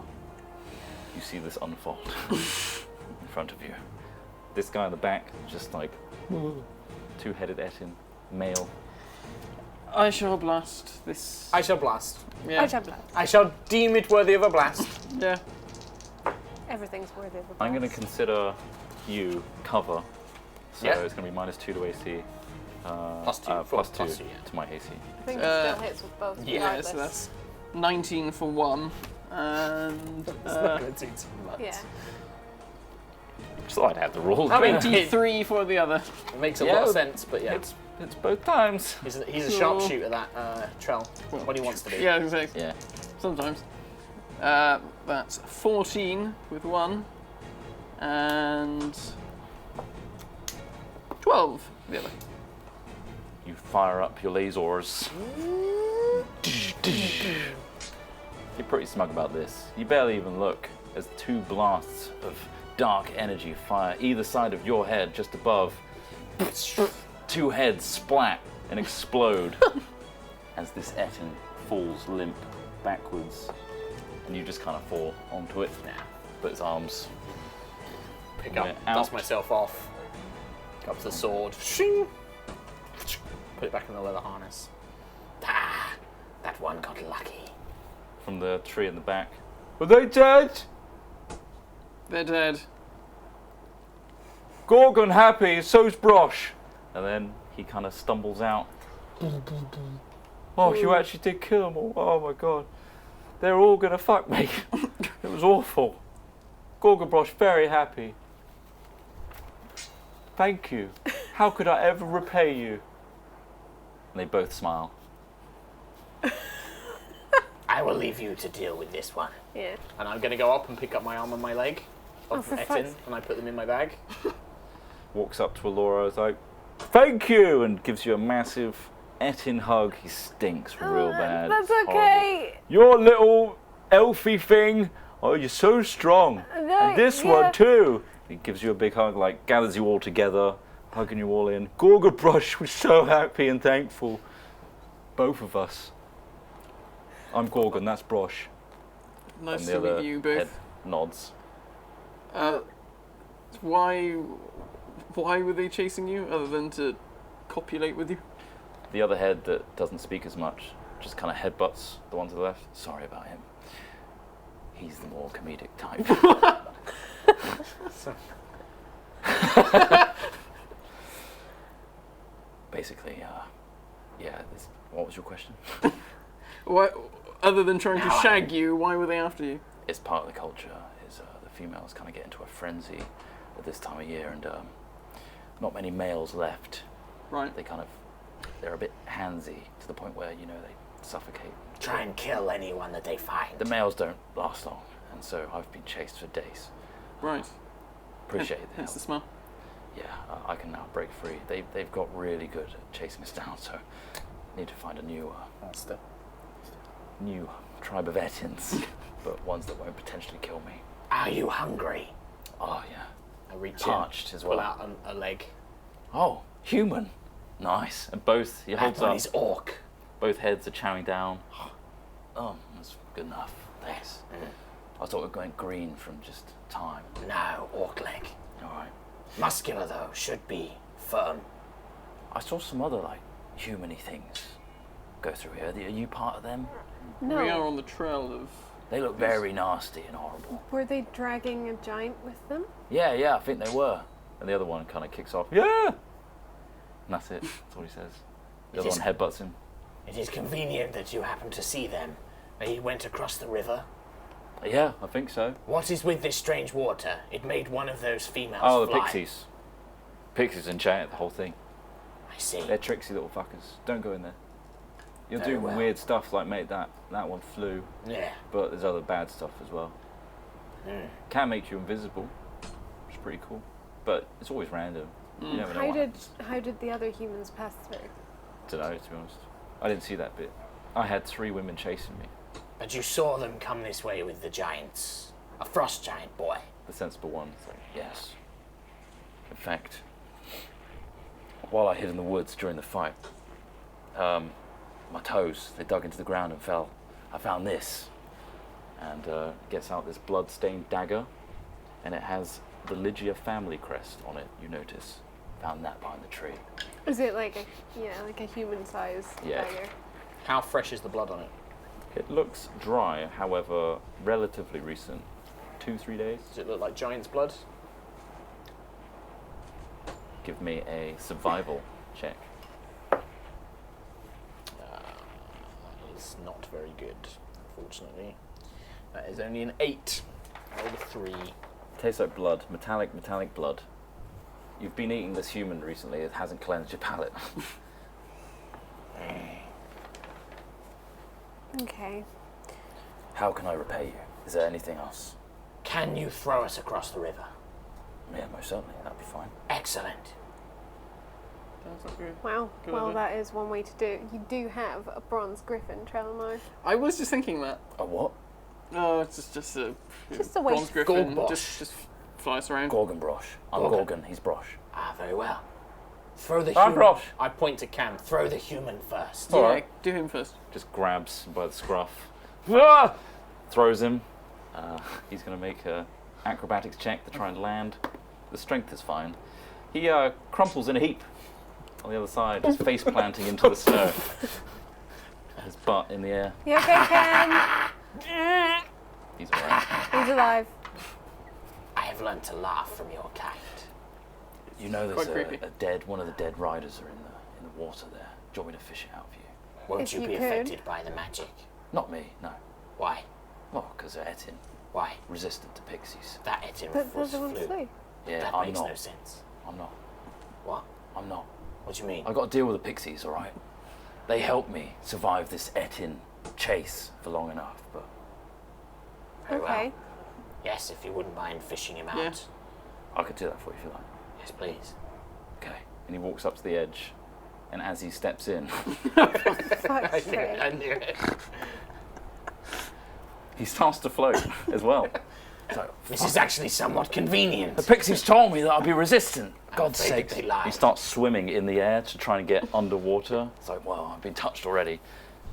[SPEAKER 1] you see this unfold in front of you. This guy in the back, just like two-headed Ettin, male.
[SPEAKER 6] I shall blast this.
[SPEAKER 2] I shall blast.
[SPEAKER 6] Yeah.
[SPEAKER 3] I jump out.
[SPEAKER 2] I shall deem it worthy of a blast.
[SPEAKER 6] Yeah.
[SPEAKER 3] Everything's worthy of a
[SPEAKER 1] I'm going to
[SPEAKER 3] blast.
[SPEAKER 1] consider you cover, so
[SPEAKER 2] Yeah.
[SPEAKER 1] it's going to be -2 to AC.
[SPEAKER 2] Plus 2.
[SPEAKER 1] Plus 2
[SPEAKER 2] Plus 2, yeah.
[SPEAKER 1] to my AC.
[SPEAKER 3] I think it still hits with both.
[SPEAKER 2] yeah,
[SPEAKER 6] Yeah,
[SPEAKER 3] regardless.
[SPEAKER 6] so that's 19 for one, and
[SPEAKER 2] It's not going to do too much.
[SPEAKER 3] Yeah.
[SPEAKER 1] Just thought I'd have the rules.
[SPEAKER 2] I mean,
[SPEAKER 6] 23 for the other.
[SPEAKER 2] It makes a
[SPEAKER 1] Yeah,
[SPEAKER 2] lot of sense, but yeah.
[SPEAKER 1] It's both times.
[SPEAKER 2] He's a
[SPEAKER 6] So-
[SPEAKER 2] sharpshooter, that Trell, when he wants to be.
[SPEAKER 6] Yeah, exactly.
[SPEAKER 1] Yeah.
[SPEAKER 6] Sometimes. That's 14 with one, and 12 for the other.
[SPEAKER 1] You fire up your lasers. You're pretty smug about this. You barely even look as 2 blasts of dark energy fire either side of your head, just above. 2 heads splat and explode as this Ettin falls limp backwards, and you just kind of fall onto it. But its arms.
[SPEAKER 2] Pick
[SPEAKER 1] We're
[SPEAKER 2] up, dust
[SPEAKER 1] out.
[SPEAKER 2] myself off, go up to the sword, shing, put it back in the leather harness.
[SPEAKER 5] Ah, that one got lucky.
[SPEAKER 1] From the tree in the back. Are they dead?
[SPEAKER 6] They're dead.
[SPEAKER 1] Gorgon happy, so's Brosh. And then he kind of stumbles out. Oh, you actually did kill them all. Oh my god. They're all gonna fuck me. It was awful. Gorgon Brosh very happy. Thank you. How could I ever repay you? And they both smile.
[SPEAKER 5] I will leave you to deal with this one.
[SPEAKER 3] Yeah.
[SPEAKER 2] And I'm going to go up and pick up my arm and my leg of
[SPEAKER 3] for
[SPEAKER 2] Ettin,
[SPEAKER 3] fuck's-
[SPEAKER 2] and I put them in my bag.
[SPEAKER 1] Walks up to Elora, is like, thank you, and gives you a massive Ettin hug. He stinks real bad.
[SPEAKER 3] That's
[SPEAKER 1] It's
[SPEAKER 3] okay.
[SPEAKER 1] horrible. Your little elfie thing. Oh, you're so strong.
[SPEAKER 3] No,
[SPEAKER 1] And this
[SPEAKER 3] yeah.
[SPEAKER 1] one too. He gives you a big hug, like gathers you all together, hugging you all in. Gorgon Brush was so happy and thankful. Both of us. I'm Gorgon, that's Brosh.
[SPEAKER 6] Nice
[SPEAKER 1] And the
[SPEAKER 6] to
[SPEAKER 1] other
[SPEAKER 6] meet you
[SPEAKER 1] head
[SPEAKER 6] both.
[SPEAKER 1] nods.
[SPEAKER 6] Why were they chasing you, other than to copulate with you?
[SPEAKER 1] The other head that doesn't speak as much just kind of headbutts the one to the left. Sorry about him. He's the more comedic type. Basically, what was your question?
[SPEAKER 6] Why, other than trying to shag you, why were they after you?
[SPEAKER 1] It's part of the culture, is the females kind of get into a frenzy at this time of year, and not many males left.
[SPEAKER 6] Right.
[SPEAKER 1] They're a bit handsy to the point where, they suffocate.
[SPEAKER 5] Try and kill anyone that they find.
[SPEAKER 1] The males don't last long, and so I've been chased for days.
[SPEAKER 6] Right.
[SPEAKER 1] Appreciate the
[SPEAKER 6] Hence
[SPEAKER 1] help.
[SPEAKER 6] the smell.
[SPEAKER 1] Yeah, I can now break free. They've got really good at chasing us down, so I need to find a new tribe of Etins, but ones that won't potentially kill me.
[SPEAKER 5] Are you hungry?
[SPEAKER 1] Oh yeah.
[SPEAKER 2] I reach
[SPEAKER 1] Parched
[SPEAKER 2] in,
[SPEAKER 1] as
[SPEAKER 2] pull
[SPEAKER 1] well.
[SPEAKER 2] out a leg.
[SPEAKER 1] Oh, human. Nice. And both he holds
[SPEAKER 5] That one
[SPEAKER 1] up.
[SPEAKER 5] is orc.
[SPEAKER 1] Both heads are chowing down. Oh, that's good enough. Thanks. I thought we were going green from just time.
[SPEAKER 5] No, orc leg.
[SPEAKER 1] All right.
[SPEAKER 5] Muscular though, should be firm.
[SPEAKER 1] I saw some other human-y things go through here. Are you part of them?
[SPEAKER 3] No.
[SPEAKER 6] We are on the trail of.
[SPEAKER 1] They look very nasty and horrible.
[SPEAKER 3] Were they dragging a giant with them?
[SPEAKER 1] Yeah, I think they were. And the other one kind of kicks off. Yeah. And that's it. That's all he says. The other one headbutts him.
[SPEAKER 5] It is convenient that you happen to see them. They went across the river.
[SPEAKER 1] Yeah, I think so.
[SPEAKER 5] What is with this strange water? It made one of those females
[SPEAKER 1] Oh, the
[SPEAKER 5] fly.
[SPEAKER 1] pixies. Pixies enchanted the whole thing.
[SPEAKER 5] I see.
[SPEAKER 1] They're tricksy little fuckers. Don't go in there. You'll
[SPEAKER 5] Very
[SPEAKER 1] do
[SPEAKER 5] well.
[SPEAKER 1] weird stuff like make that one flew,
[SPEAKER 5] Yeah.
[SPEAKER 1] but there's other bad stuff as well. Can make you invisible, which is pretty cool, but it's always random. You never know.
[SPEAKER 3] How did the other humans pass through?
[SPEAKER 1] Don't know, to be honest. I didn't see that bit. I had 3 women chasing me.
[SPEAKER 5] But you saw them come this way with the giants. A frost giant boy.
[SPEAKER 1] The sensible one. So, yes. In fact, while I hid in the woods during the fight, my toes, they dug into the ground and fell. I found this, and gets out this blood-stained dagger, and it has the Lygia family crest on it, you notice. Found that behind the tree.
[SPEAKER 3] Is it like a human-sized
[SPEAKER 1] Yeah.
[SPEAKER 3] dagger?
[SPEAKER 2] How fresh is the blood on it?
[SPEAKER 1] It looks dry, however, relatively recent. 2-3 days.
[SPEAKER 2] Does it look like giant's blood?
[SPEAKER 1] Give me a survival check.
[SPEAKER 2] It's not very good, unfortunately. That is only an 8 out of 3.
[SPEAKER 1] Tastes like blood, metallic blood. You've been eating this human recently, it hasn't cleansed your palate.
[SPEAKER 3] Okay.
[SPEAKER 1] How can I repay you? Is there anything else?
[SPEAKER 5] Can you throw us across the river?
[SPEAKER 1] Yeah, most certainly, that'd be fine.
[SPEAKER 5] Excellent.
[SPEAKER 6] Sounds like a
[SPEAKER 3] Wow.
[SPEAKER 6] Good
[SPEAKER 3] Well,
[SPEAKER 6] idea.
[SPEAKER 3] that is one way to do it. You do have a bronze griffin, Trelawney.
[SPEAKER 6] I was just thinking that.
[SPEAKER 1] A what?
[SPEAKER 6] Oh, it's just a
[SPEAKER 3] Just a way
[SPEAKER 6] bronze
[SPEAKER 3] to-
[SPEAKER 6] griffin.
[SPEAKER 5] Gorgbosh.
[SPEAKER 6] Just flies around.
[SPEAKER 1] Gorgon Brosh. I'm
[SPEAKER 5] Gorgon.
[SPEAKER 1] Gorgon, he's Brosh.
[SPEAKER 5] Ah, very well. Throw the
[SPEAKER 1] I'm
[SPEAKER 5] human.
[SPEAKER 1] Brosh!
[SPEAKER 2] I point to Cam.
[SPEAKER 5] Throw the human first.
[SPEAKER 6] Yeah,
[SPEAKER 1] Alright.
[SPEAKER 6] do him first.
[SPEAKER 1] Just grabs by the scruff. Ah! Throws him. He's going to make a acrobatics check to try and land. The strength is fine. He crumples in a heap on the other side, his face planting into the snow. His butt in the air.
[SPEAKER 3] You okay, Cam?
[SPEAKER 1] He's alright.
[SPEAKER 3] He's alive.
[SPEAKER 5] I have learned to laugh from your kind.
[SPEAKER 1] You know
[SPEAKER 6] Quite
[SPEAKER 1] there's
[SPEAKER 6] creepy.
[SPEAKER 1] one of the dead riders are in the water there. Do you want me to fish it out for you?
[SPEAKER 5] Won't
[SPEAKER 3] If
[SPEAKER 5] you
[SPEAKER 3] you
[SPEAKER 5] be
[SPEAKER 3] could.
[SPEAKER 5] affected by the magic?
[SPEAKER 1] Not me, no.
[SPEAKER 5] Why?
[SPEAKER 1] Well, because they're Etin,
[SPEAKER 5] Why?
[SPEAKER 1] resistant to pixies.
[SPEAKER 5] That Etin
[SPEAKER 3] But
[SPEAKER 5] was
[SPEAKER 3] the one
[SPEAKER 5] flu.
[SPEAKER 3] flew.
[SPEAKER 1] Yeah,
[SPEAKER 5] That
[SPEAKER 1] I'm
[SPEAKER 5] makes
[SPEAKER 1] not.
[SPEAKER 5] no sense.
[SPEAKER 1] I'm not.
[SPEAKER 5] What?
[SPEAKER 1] I'm not.
[SPEAKER 5] What do you mean?
[SPEAKER 1] I got to deal with the pixies, all right? They helped me survive this Etin chase for long enough, but
[SPEAKER 5] Very well.
[SPEAKER 3] Okay.
[SPEAKER 5] Yes, if you wouldn't mind fishing him out.
[SPEAKER 6] Yeah.
[SPEAKER 1] I could do that for you if you like.
[SPEAKER 5] Yes, please.
[SPEAKER 1] Okay. And he walks up to the edge, and as he steps in,
[SPEAKER 3] Fuck's sake.
[SPEAKER 5] I knew it.
[SPEAKER 1] he starts to float as well. So,
[SPEAKER 5] This is actually somewhat convenient.
[SPEAKER 1] the pixies told me that I'd be resistant. God's
[SPEAKER 5] afraid
[SPEAKER 1] sake.
[SPEAKER 5] that they lied.
[SPEAKER 1] He starts swimming in the air to try and get underwater. It's like, well, I've been touched already.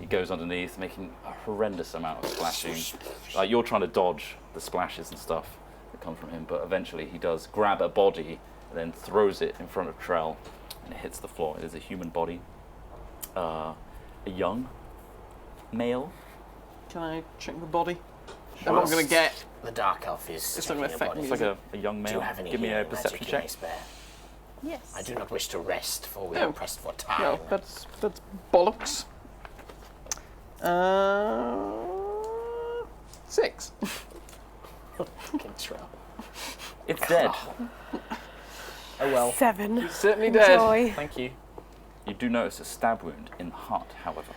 [SPEAKER 1] He goes underneath, making a horrendous amount of splashing. Like, you're trying to dodge the splashes and stuff that come from him, but eventually he does grab a body and then throws it in front of Trell, and it hits the floor. It is a human body. A young male.
[SPEAKER 6] Can I check the body? I'm not going to get.
[SPEAKER 5] The dark elf is
[SPEAKER 6] It's not
[SPEAKER 5] checking
[SPEAKER 6] gonna
[SPEAKER 5] your
[SPEAKER 6] affect
[SPEAKER 5] body.
[SPEAKER 6] me,
[SPEAKER 1] It's like a young
[SPEAKER 5] Do you
[SPEAKER 1] male.
[SPEAKER 5] have any
[SPEAKER 1] Give me a
[SPEAKER 5] healing
[SPEAKER 1] perception
[SPEAKER 5] magic you may
[SPEAKER 1] check.
[SPEAKER 5] spare?
[SPEAKER 3] Yes.
[SPEAKER 5] I do not wish to rest, for we
[SPEAKER 6] No.
[SPEAKER 5] are pressed for time.
[SPEAKER 6] No, that's bollocks. 6.
[SPEAKER 2] Fucking Trell.
[SPEAKER 1] It's dead.
[SPEAKER 2] Oh well.
[SPEAKER 3] 7.
[SPEAKER 6] He's certainly dead.
[SPEAKER 3] Enjoy.
[SPEAKER 2] Thank you.
[SPEAKER 1] You do notice a stab wound in the heart, however.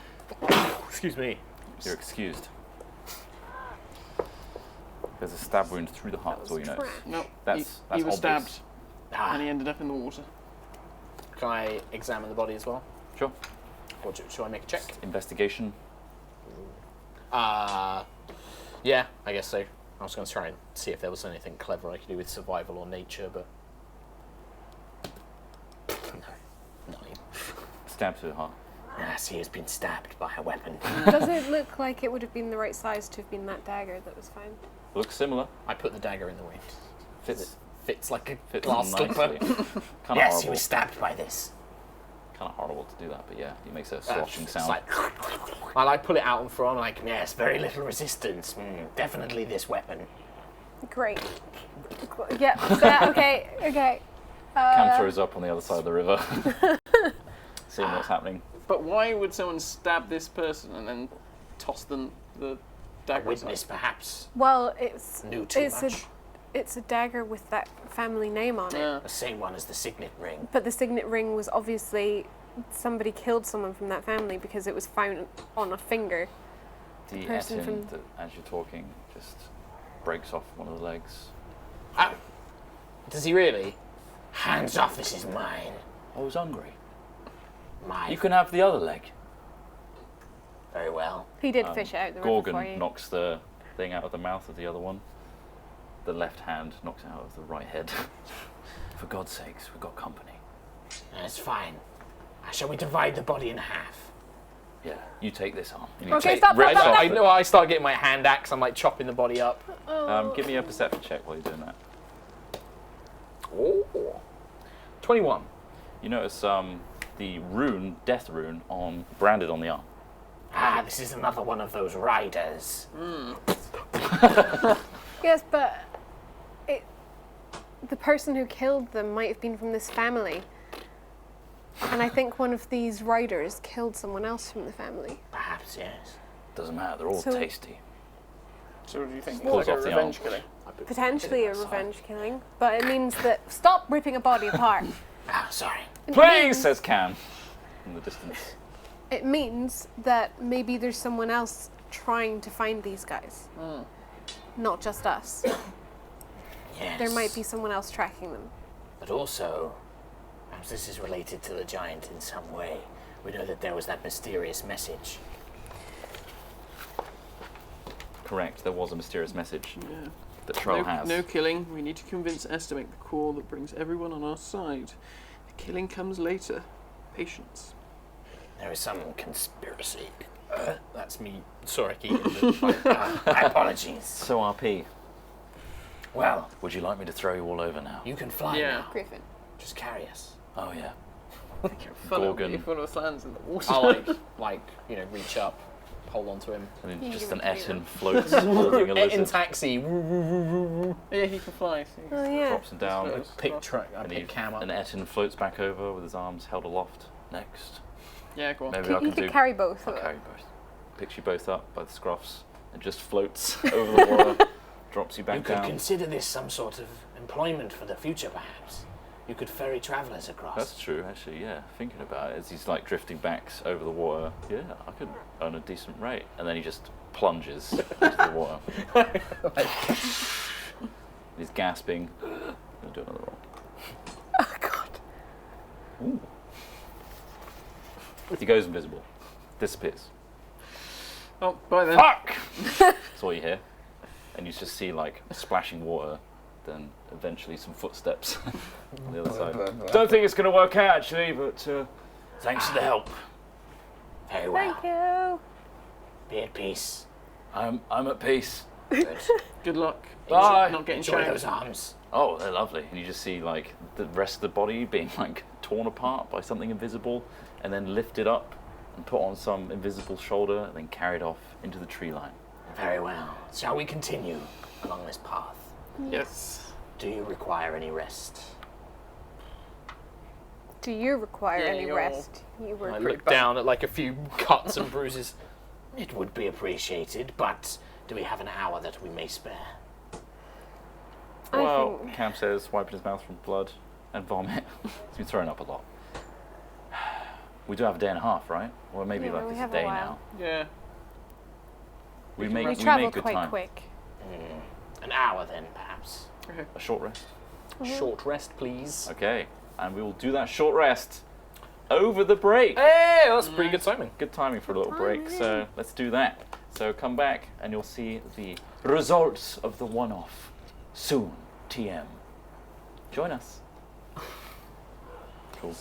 [SPEAKER 2] Excuse me.
[SPEAKER 1] You're excused. There's a stab wound through the heart,
[SPEAKER 3] That
[SPEAKER 1] that's all you
[SPEAKER 3] was
[SPEAKER 1] notice.
[SPEAKER 3] trash.
[SPEAKER 6] No,
[SPEAKER 1] That's
[SPEAKER 6] he was
[SPEAKER 1] obvious.
[SPEAKER 6] stabbed
[SPEAKER 5] Ah,
[SPEAKER 6] and he ended up in the water.
[SPEAKER 2] Can I examine the body as well?
[SPEAKER 1] Sure.
[SPEAKER 2] Or should I make a check?
[SPEAKER 1] Investigation.
[SPEAKER 2] Yeah, I guess so. I was going to try and see if there was anything clever I could do with survival or nature, but no.
[SPEAKER 1] Stab through the heart.
[SPEAKER 5] yes, he has been stabbed by a weapon.
[SPEAKER 3] Does it look like it would have been the right size to have been that dagger that was found?
[SPEAKER 1] Looks similar.
[SPEAKER 2] I put the dagger in the wind. Fits like a
[SPEAKER 1] Fits
[SPEAKER 2] glass slipper.
[SPEAKER 1] nicely. Kind of
[SPEAKER 5] Yes,
[SPEAKER 1] horrible.
[SPEAKER 5] he was stabbed by this.
[SPEAKER 1] Kind of horrible to do that, but yeah, he makes a sloshing
[SPEAKER 2] It's
[SPEAKER 1] sound.
[SPEAKER 2] like, I pull it out and throw. I'm like,
[SPEAKER 5] Yes, very little resistance. Definitely this weapon.
[SPEAKER 3] Great. Yeah, that, okay.
[SPEAKER 1] Cam throws up on the other side of the river, seeing what's happening.
[SPEAKER 6] But why would someone stab this person and then toss the dagger
[SPEAKER 5] Witness,
[SPEAKER 6] aside?
[SPEAKER 5] perhaps,
[SPEAKER 3] Well, it's
[SPEAKER 5] knew too much.
[SPEAKER 3] it's a dagger with that family name on it.
[SPEAKER 6] Yeah.
[SPEAKER 5] The same one as the signet ring.
[SPEAKER 3] But the signet ring was obviously somebody killed someone from that family because it was found on a finger.
[SPEAKER 1] The
[SPEAKER 3] person
[SPEAKER 1] Etin,
[SPEAKER 3] from-
[SPEAKER 1] that, as you're talking, just breaks off one of the legs.
[SPEAKER 5] Ah,
[SPEAKER 2] does he really?
[SPEAKER 5] hands off, this is mine.
[SPEAKER 1] I was hungry.
[SPEAKER 5] My,
[SPEAKER 1] You can have the other leg.
[SPEAKER 5] very well.
[SPEAKER 3] He did fish out the river for
[SPEAKER 1] Gorgon
[SPEAKER 3] you.
[SPEAKER 1] knocks the thing out of the mouth of the other one. The left hand knocks it out of the right head. For God's sakes, we've got company.
[SPEAKER 5] That's fine. Shall we divide the body in half?
[SPEAKER 1] Yeah, you take this arm. And you
[SPEAKER 3] Okay,
[SPEAKER 1] take,
[SPEAKER 3] stop,
[SPEAKER 1] rip
[SPEAKER 3] stop,
[SPEAKER 1] off
[SPEAKER 2] I
[SPEAKER 3] stop.
[SPEAKER 2] know. I start getting my hand axe. I'm like chopping the body up.
[SPEAKER 1] Give me a perception check while you're doing that.
[SPEAKER 2] Oh. 21.
[SPEAKER 1] You notice the rune, death rune, branded on the arm.
[SPEAKER 5] Ah, this is another one of those riders.
[SPEAKER 3] Yes, but the person who killed them might have been from this family. And I think one of these riders killed someone else from the family.
[SPEAKER 5] Perhaps, yes.
[SPEAKER 1] Doesn't matter, they're all
[SPEAKER 3] So-
[SPEAKER 1] tasty.
[SPEAKER 6] So do you think
[SPEAKER 1] Pulls
[SPEAKER 6] it's like a
[SPEAKER 1] off the
[SPEAKER 6] revenge
[SPEAKER 1] arm.
[SPEAKER 6] killing?
[SPEAKER 3] Potentially a revenge killing, but it means that stop ripping a body apart.
[SPEAKER 5] Ah, sorry.
[SPEAKER 1] Please, says Cam in the distance.
[SPEAKER 3] It means that maybe there's someone else trying to find these guys. Not just us.
[SPEAKER 5] Yes.
[SPEAKER 3] There might be someone else tracking them.
[SPEAKER 5] But also, perhaps this is related to the giant in some way. We know that there was that mysterious message.
[SPEAKER 1] Correct, there was a mysterious message
[SPEAKER 6] Yeah.
[SPEAKER 1] that Troll has.
[SPEAKER 6] No killing. We need to convince S to make the call that brings everyone on our side. The killing comes later. Patience.
[SPEAKER 5] There is some conspiracy.
[SPEAKER 2] That's me. Sorry, Keaton.
[SPEAKER 5] My apologies.
[SPEAKER 1] So RP,
[SPEAKER 5] Well,
[SPEAKER 1] would you like me to throw you all over now?
[SPEAKER 5] you can fly
[SPEAKER 6] Yeah.
[SPEAKER 5] now.
[SPEAKER 3] Griffin.
[SPEAKER 5] Just carry us.
[SPEAKER 1] Oh yeah.
[SPEAKER 6] Fun
[SPEAKER 1] Gorgon.
[SPEAKER 6] if one of us lands in the water.
[SPEAKER 2] I'll reach up, hold on to him.
[SPEAKER 1] And then
[SPEAKER 3] You
[SPEAKER 1] just
[SPEAKER 3] can
[SPEAKER 1] an
[SPEAKER 3] carry
[SPEAKER 1] Etin floats holding a
[SPEAKER 2] In
[SPEAKER 1] lizard,
[SPEAKER 2] taxi.
[SPEAKER 6] Yeah, he can fly. So
[SPEAKER 3] Oh yeah.
[SPEAKER 1] drops him down,
[SPEAKER 2] Pick truck. I
[SPEAKER 1] and
[SPEAKER 2] pick Cam up.
[SPEAKER 1] an Etin floats back over with his arms held aloft. Next.
[SPEAKER 6] yeah, go on.
[SPEAKER 1] Maybe I
[SPEAKER 3] You
[SPEAKER 1] can
[SPEAKER 3] could
[SPEAKER 1] do...
[SPEAKER 3] carry both.
[SPEAKER 1] I'll carry both. Picks you both up by the scruffs and just floats over the water, drops you
[SPEAKER 5] You
[SPEAKER 1] back
[SPEAKER 5] could
[SPEAKER 1] down.
[SPEAKER 5] consider this some sort of employment for the future, perhaps. You could ferry travelers across.
[SPEAKER 1] That's true, actually, yeah. Thinking about it, as he's like drifting back over the water, yeah, I could earn a decent rate. And then he just plunges into the water. He's gasping. I'll do another roll.
[SPEAKER 3] Oh god.
[SPEAKER 1] Ooh. He goes invisible. Disappears.
[SPEAKER 6] Oh, bye then.
[SPEAKER 1] Fuck! That's all you hear. And you just see like splashing water, then eventually some footsteps on the other side. Don't think it's going to work out actually, but
[SPEAKER 5] Thanks for the help. Very well.
[SPEAKER 3] Thank you.
[SPEAKER 5] Be at peace.
[SPEAKER 1] I'm at peace.
[SPEAKER 5] Good.
[SPEAKER 6] Good luck.
[SPEAKER 1] Bye.
[SPEAKER 6] Not getting
[SPEAKER 5] Enjoy
[SPEAKER 6] shanked.
[SPEAKER 5] those arms.
[SPEAKER 1] Oh, they're lovely. And you just see like the rest of the body being like torn apart by something invisible and then lifted up and put on some invisible shoulder and then carried off into the tree line.
[SPEAKER 5] Very well. Shall we continue along this path?
[SPEAKER 6] Yes.
[SPEAKER 5] Do you require any rest?
[SPEAKER 3] Do you require
[SPEAKER 6] Yeah,
[SPEAKER 3] any
[SPEAKER 6] you're-
[SPEAKER 3] rest? You were
[SPEAKER 2] I
[SPEAKER 3] pretty
[SPEAKER 2] look down at like a few cuts and bruises.
[SPEAKER 5] It would be appreciated, but do we have an hour that we may spare?
[SPEAKER 1] Well,
[SPEAKER 3] think-
[SPEAKER 1] Cam says, wiping his mouth from blood and vomit. He's been throwing up a lot. We do have a day and a half, right? Or maybe
[SPEAKER 3] Yeah,
[SPEAKER 1] like
[SPEAKER 3] we
[SPEAKER 1] this
[SPEAKER 3] have
[SPEAKER 1] a
[SPEAKER 3] a
[SPEAKER 1] day
[SPEAKER 3] while.
[SPEAKER 1] now.
[SPEAKER 6] Yeah.
[SPEAKER 1] We
[SPEAKER 3] We
[SPEAKER 1] make
[SPEAKER 3] travelled
[SPEAKER 1] good
[SPEAKER 3] quite
[SPEAKER 1] time.
[SPEAKER 3] quick.
[SPEAKER 5] An hour then, perhaps.
[SPEAKER 1] A short rest.
[SPEAKER 2] Short rest, please.
[SPEAKER 1] Okay, and we will do that short rest over the break.
[SPEAKER 2] Hey, that's pretty good timing.
[SPEAKER 1] Good timing for a little break, so let's do that. So come back and you'll see the results of the one-off soon, TM. Join us. Cool.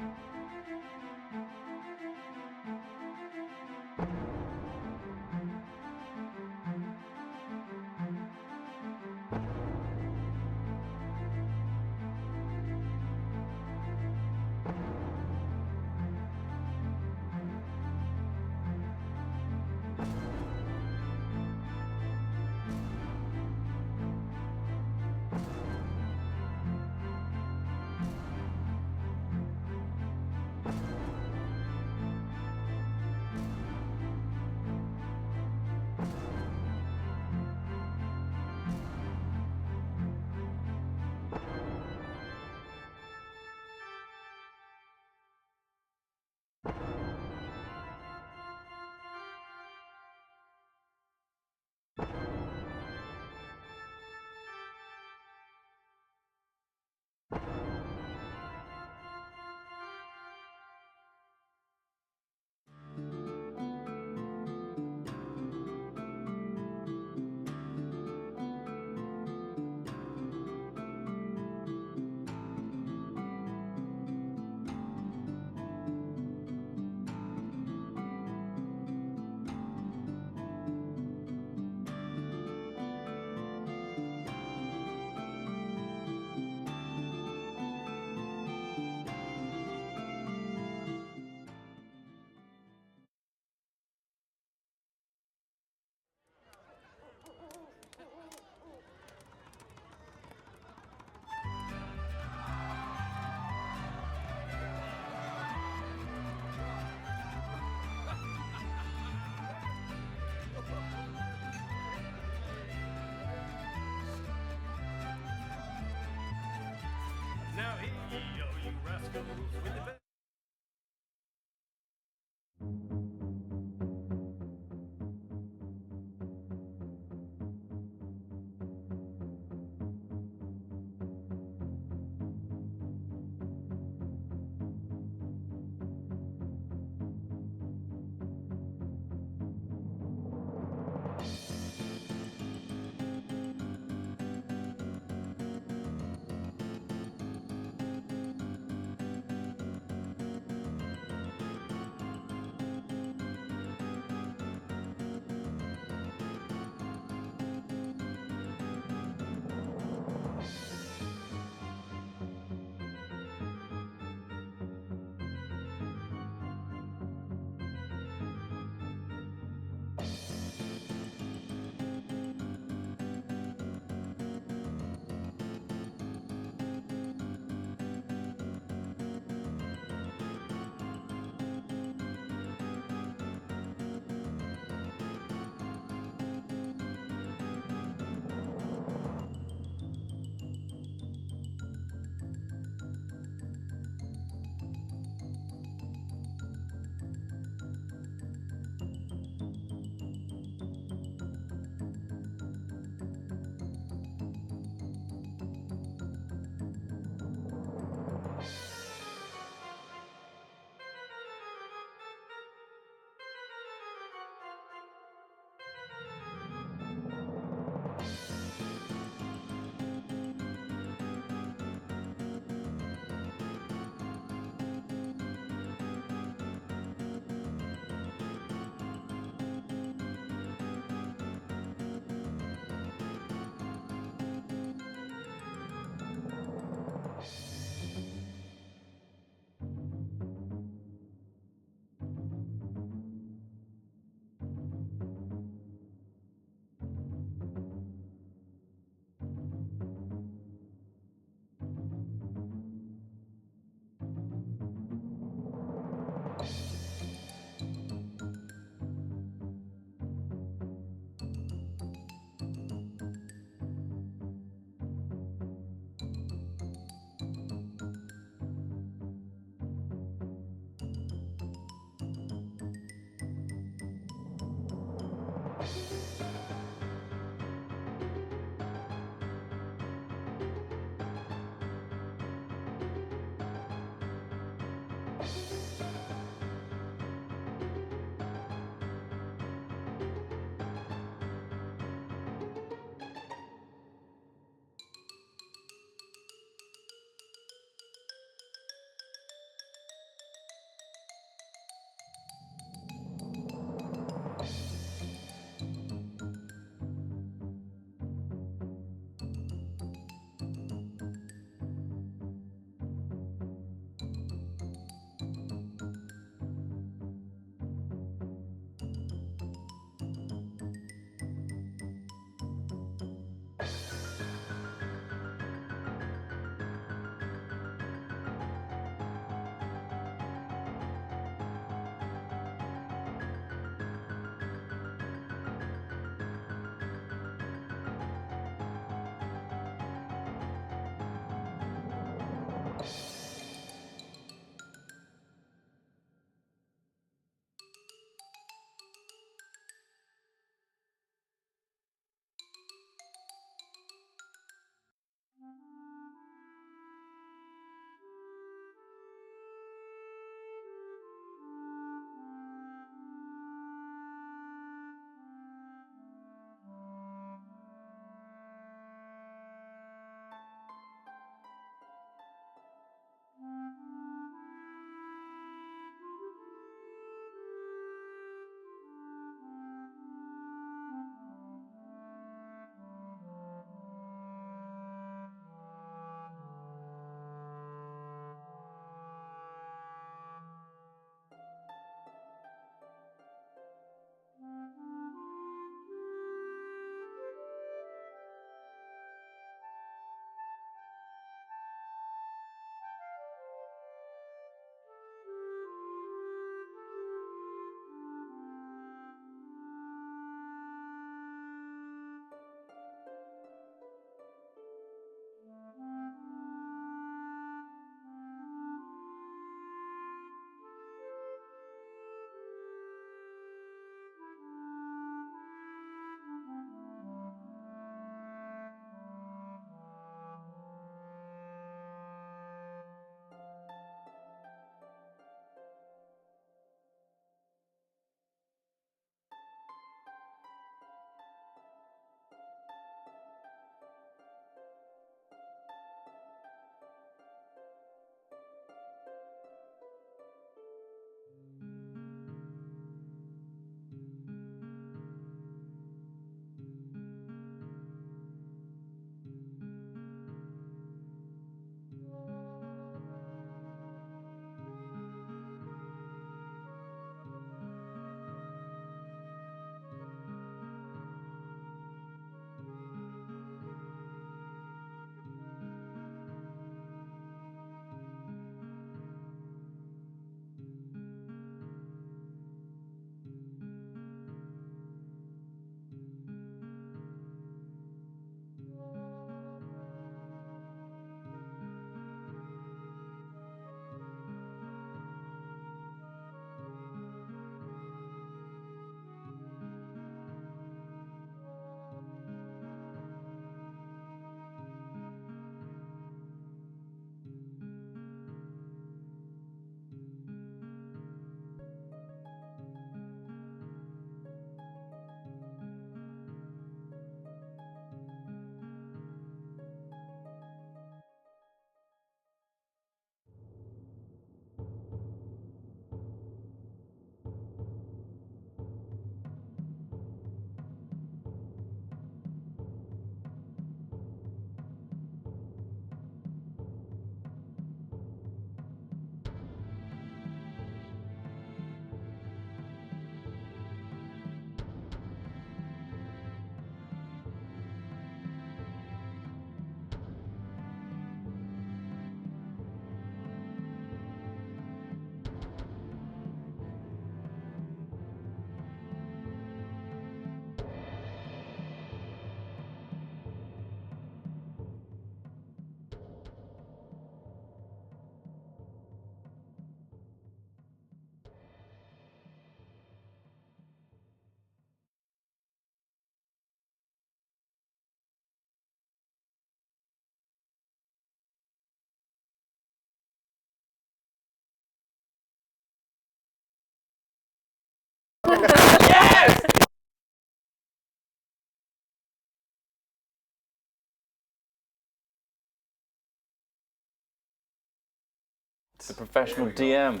[SPEAKER 1] the professional DM.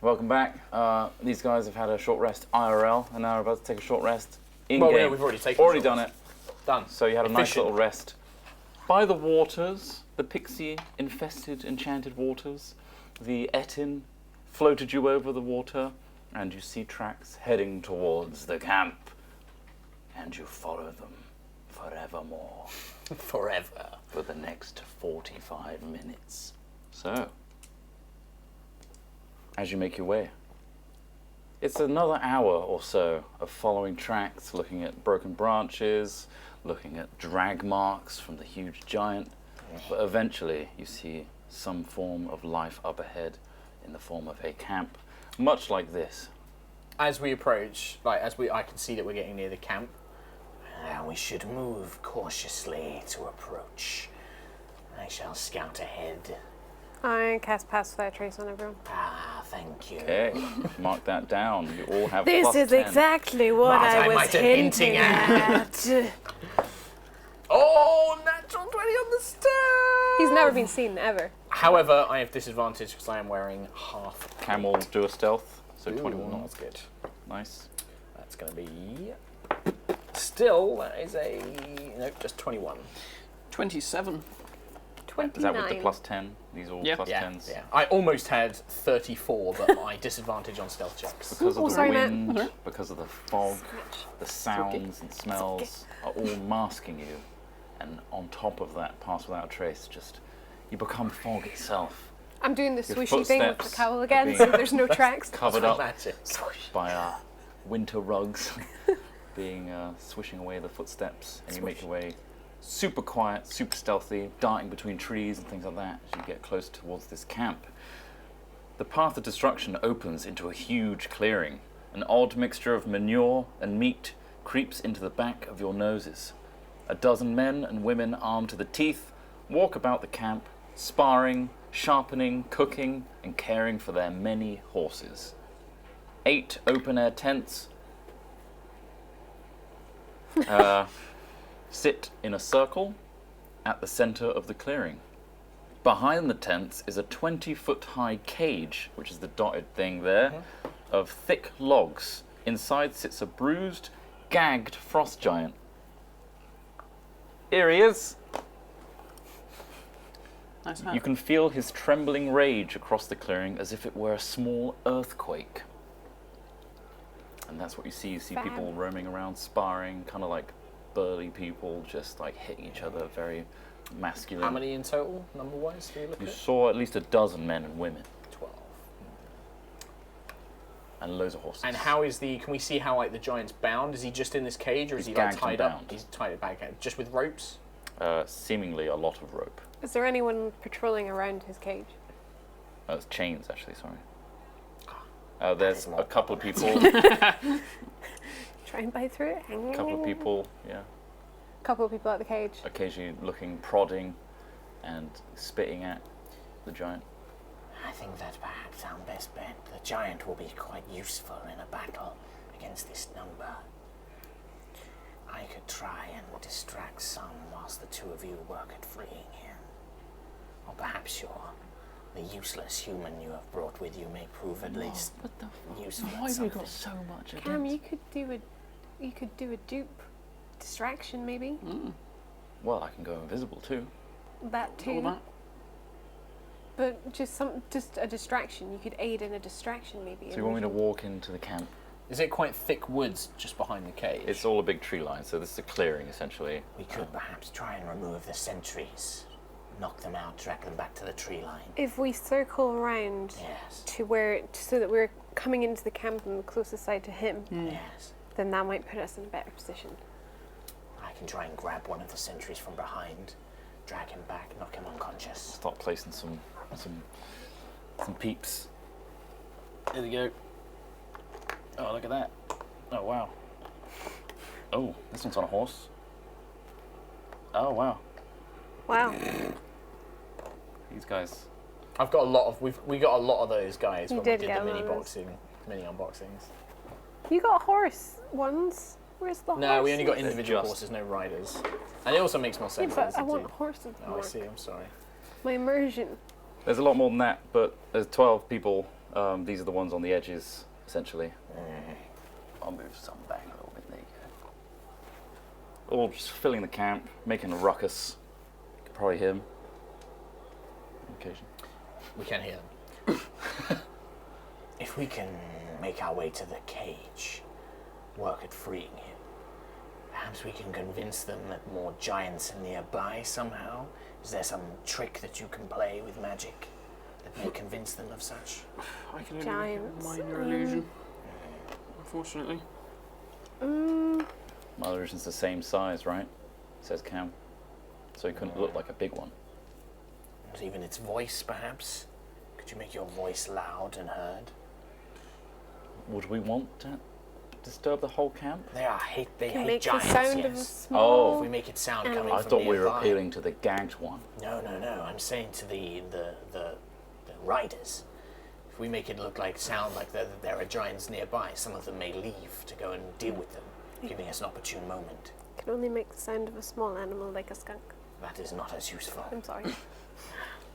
[SPEAKER 1] Welcome back. These guys have had a short rest IRL, and now are about to take a short rest in-game.
[SPEAKER 2] Well, yeah, we've already taken
[SPEAKER 1] Already
[SPEAKER 2] a short
[SPEAKER 1] done it.
[SPEAKER 2] Done.
[SPEAKER 1] So you had a nice
[SPEAKER 2] Efficient.
[SPEAKER 1] little rest. By the waters, the pixie-infested, enchanted waters, the Etin floated you over the water, and you see tracks heading towards the camp. And you follow them forevermore.
[SPEAKER 5] Forever.
[SPEAKER 1] For the next 45 minutes. So, as you make your way, it's another hour or so of following tracks, looking at broken branches, looking at drag marks from the huge giant, but eventually you see some form of life up ahead in the form of a camp, much like this.
[SPEAKER 2] As we approach, I can see that we're getting near the camp.
[SPEAKER 5] Now we should move cautiously to approach. I shall scout ahead.
[SPEAKER 3] I cast Pass Without Trace on everyone.
[SPEAKER 5] Ah, thank you.
[SPEAKER 1] Okay, mark that down. You all have
[SPEAKER 3] This
[SPEAKER 1] plus
[SPEAKER 3] is
[SPEAKER 1] 10.
[SPEAKER 3] exactly what
[SPEAKER 5] What
[SPEAKER 3] I
[SPEAKER 5] I
[SPEAKER 3] was
[SPEAKER 5] might have
[SPEAKER 3] hinting
[SPEAKER 5] hinting
[SPEAKER 3] at.
[SPEAKER 2] Oh, natural 20 on the stairs!
[SPEAKER 3] He's never been seen, ever.
[SPEAKER 2] However, I have disadvantage because I am wearing half.
[SPEAKER 1] Camel do a stealth, so
[SPEAKER 2] Ooh,
[SPEAKER 1] 21.
[SPEAKER 2] That's good.
[SPEAKER 1] Nice.
[SPEAKER 2] That's going to be... Still, that is a... Nope, just 21.
[SPEAKER 6] 27.
[SPEAKER 3] 29.
[SPEAKER 1] Is that with the plus 10? These are all
[SPEAKER 6] Yeah.
[SPEAKER 1] plus 10s?
[SPEAKER 2] Yeah. I almost had 34, but my disadvantage on stealth checks.
[SPEAKER 1] Because of
[SPEAKER 3] Oh,
[SPEAKER 1] the
[SPEAKER 3] sorry, Matt.
[SPEAKER 1] wind, because of the fog,
[SPEAKER 3] Scratch.
[SPEAKER 1] the sounds and smells are all masking you. And on top of that, Pass Without Trace, just, you become fog itself.
[SPEAKER 3] I'm doing the
[SPEAKER 1] Your
[SPEAKER 3] swooshy thing with the
[SPEAKER 1] footsteps
[SPEAKER 3] cowl
[SPEAKER 1] are
[SPEAKER 3] again,
[SPEAKER 1] being
[SPEAKER 3] so there's no tracks.
[SPEAKER 1] Covered
[SPEAKER 2] My
[SPEAKER 1] up
[SPEAKER 2] magic.
[SPEAKER 1] by winter rugs, being swishing away the footsteps, and you make your way super quiet, super stealthy, darting between trees and things like that as you get close towards this camp. The path of destruction opens into a huge clearing. An odd mixture of manure and meat creeps into the back of your noses. A dozen men and women armed to the teeth walk about the camp, sparring, sharpening, cooking, and caring for their many horses. 8 open-air tents sit in a circle at the center of the clearing. Behind the tents is a 20-foot-high cage, which is the dotted thing there, of thick logs. Inside sits a bruised, gagged frost giant. Here he is.
[SPEAKER 6] Nice hat.
[SPEAKER 1] You can feel his trembling rage across the clearing as if it were a small earthquake. And that's what you see. You see
[SPEAKER 3] Fab.
[SPEAKER 1] people roaming around, sparring, kind of like burly people, just like hitting each other, very masculine.
[SPEAKER 2] How many in total, number-wise, do you look
[SPEAKER 1] You
[SPEAKER 2] at?
[SPEAKER 1] saw at least a dozen men and women,
[SPEAKER 2] 12.
[SPEAKER 1] and loads of horses.
[SPEAKER 2] And how is the... Can we see how, the giant's bound? Is he just in this cage, or is
[SPEAKER 1] He's
[SPEAKER 2] he,
[SPEAKER 1] gagged and
[SPEAKER 2] tied up?
[SPEAKER 1] bound.
[SPEAKER 2] He's tied it back, just with ropes?
[SPEAKER 1] Seemingly a lot of rope.
[SPEAKER 3] Is there anyone patrolling around his cage?
[SPEAKER 1] It's chains, actually, sorry. There's
[SPEAKER 5] is more
[SPEAKER 1] a couple of people,
[SPEAKER 3] Try and bite through it.
[SPEAKER 1] yeah,
[SPEAKER 3] Couple of people at the cage.
[SPEAKER 1] occasionally looking, prodding, and spitting at the giant.
[SPEAKER 5] I think that perhaps our best bet. The giant will be quite useful in a battle against this number. I could try and distract some whilst the two of you work at freeing him. Or perhaps the useless human you have brought with you may prove at least useful
[SPEAKER 1] Why
[SPEAKER 5] at
[SPEAKER 1] have we got
[SPEAKER 5] something.
[SPEAKER 1] so much against?
[SPEAKER 3] Cam, you could do a dupe distraction maybe.
[SPEAKER 1] Well, I can go invisible too.
[SPEAKER 3] That
[SPEAKER 6] All
[SPEAKER 3] too.
[SPEAKER 6] that.
[SPEAKER 3] But just a distraction. You could aid in a distraction maybe.
[SPEAKER 1] So you want me to walk into the camp?
[SPEAKER 2] Is it quite thick woods just behind the cage?
[SPEAKER 1] It's all a big tree line, so this is a clearing essentially.
[SPEAKER 5] We could perhaps try and remove the sentries. Knock them out, drag them back to the tree line.
[SPEAKER 3] If we circle around
[SPEAKER 5] Yes.
[SPEAKER 3] to so that we're coming into the camp on the closest side to him,
[SPEAKER 5] Yes.
[SPEAKER 3] then that might put us in a better position.
[SPEAKER 5] I can try and grab one of the sentries from behind, drag him back, knock him unconscious.
[SPEAKER 1] Start placing some peeps. There we go. Oh, look at that. Oh, wow. Oh, this one's on a horse. Oh, wow.
[SPEAKER 3] Wow.
[SPEAKER 1] These guys.
[SPEAKER 2] I've got a lot of... We got a lot of those guys
[SPEAKER 3] You
[SPEAKER 2] when we
[SPEAKER 3] did
[SPEAKER 2] did
[SPEAKER 3] get
[SPEAKER 2] the
[SPEAKER 3] a lot of those.
[SPEAKER 2] mini unboxings.
[SPEAKER 3] You got horse ones. Where's the horse?
[SPEAKER 2] No, we only got
[SPEAKER 1] They're
[SPEAKER 2] individual
[SPEAKER 1] just-
[SPEAKER 2] horses, no riders. And it also makes more
[SPEAKER 3] Yeah,
[SPEAKER 2] sense.
[SPEAKER 3] but
[SPEAKER 2] as
[SPEAKER 3] I
[SPEAKER 2] a
[SPEAKER 3] want
[SPEAKER 2] team.
[SPEAKER 3] horses
[SPEAKER 2] Oh,
[SPEAKER 3] more.
[SPEAKER 2] I see, I'm sorry.
[SPEAKER 3] My immersion.
[SPEAKER 1] There's a lot more than that, but there's 12 people. These are the ones on the edges, essentially. I'll move some back a little bit. There you go. All just filling the camp, making a ruckus. You can probably hear them. On occasion.
[SPEAKER 5] We can hear them. If we can make our way to the cage, work at freeing him, perhaps we can convince them that more giants are nearby somehow. Is there some trick that you can play with magic that may convince them of such?
[SPEAKER 6] I can only
[SPEAKER 3] Giants.
[SPEAKER 6] make a minor illusion, unfortunately.
[SPEAKER 1] My illusion's the same size, right? Says Cam. So he couldn't look like a big one.
[SPEAKER 5] Not even its voice, perhaps? Could you make your voice loud and heard?
[SPEAKER 1] Would we want to disturb the whole camp?
[SPEAKER 5] They hate
[SPEAKER 3] Make the
[SPEAKER 5] giants,
[SPEAKER 3] sound of a
[SPEAKER 5] yes.
[SPEAKER 3] small.
[SPEAKER 5] If we make it sound
[SPEAKER 3] animal.
[SPEAKER 5] coming
[SPEAKER 1] I
[SPEAKER 5] from
[SPEAKER 1] thought we were
[SPEAKER 5] nearby.
[SPEAKER 1] appealing to the gagged one.
[SPEAKER 5] No. I'm saying to the riders. If we make it sound like there are giants nearby, some of them may leave to go and deal with them, giving us an opportune moment.
[SPEAKER 3] Can only make the sound of a small animal like a skunk.
[SPEAKER 5] That is not as useful.
[SPEAKER 3] I'm sorry.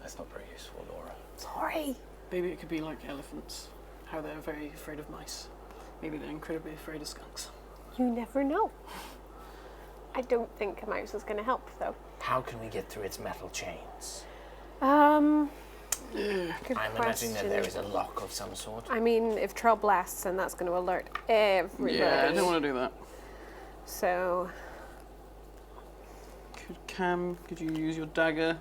[SPEAKER 1] That's not very useful, Laura.
[SPEAKER 3] Sorry.
[SPEAKER 6] Maybe it could be like elephants, how they're very afraid of mice. Maybe they're incredibly afraid of skunks.
[SPEAKER 3] You never know. I don't think a mouse is going to help, though.
[SPEAKER 5] How can we get through its metal chains?
[SPEAKER 3] Good
[SPEAKER 5] I'm
[SPEAKER 3] question.
[SPEAKER 5] imagining that there is a lock of some sort.
[SPEAKER 3] I mean, if Trail blasts, then that's going to alert everybody.
[SPEAKER 6] Yeah, I don't want to do that.
[SPEAKER 3] So,
[SPEAKER 6] Could you use your dagger,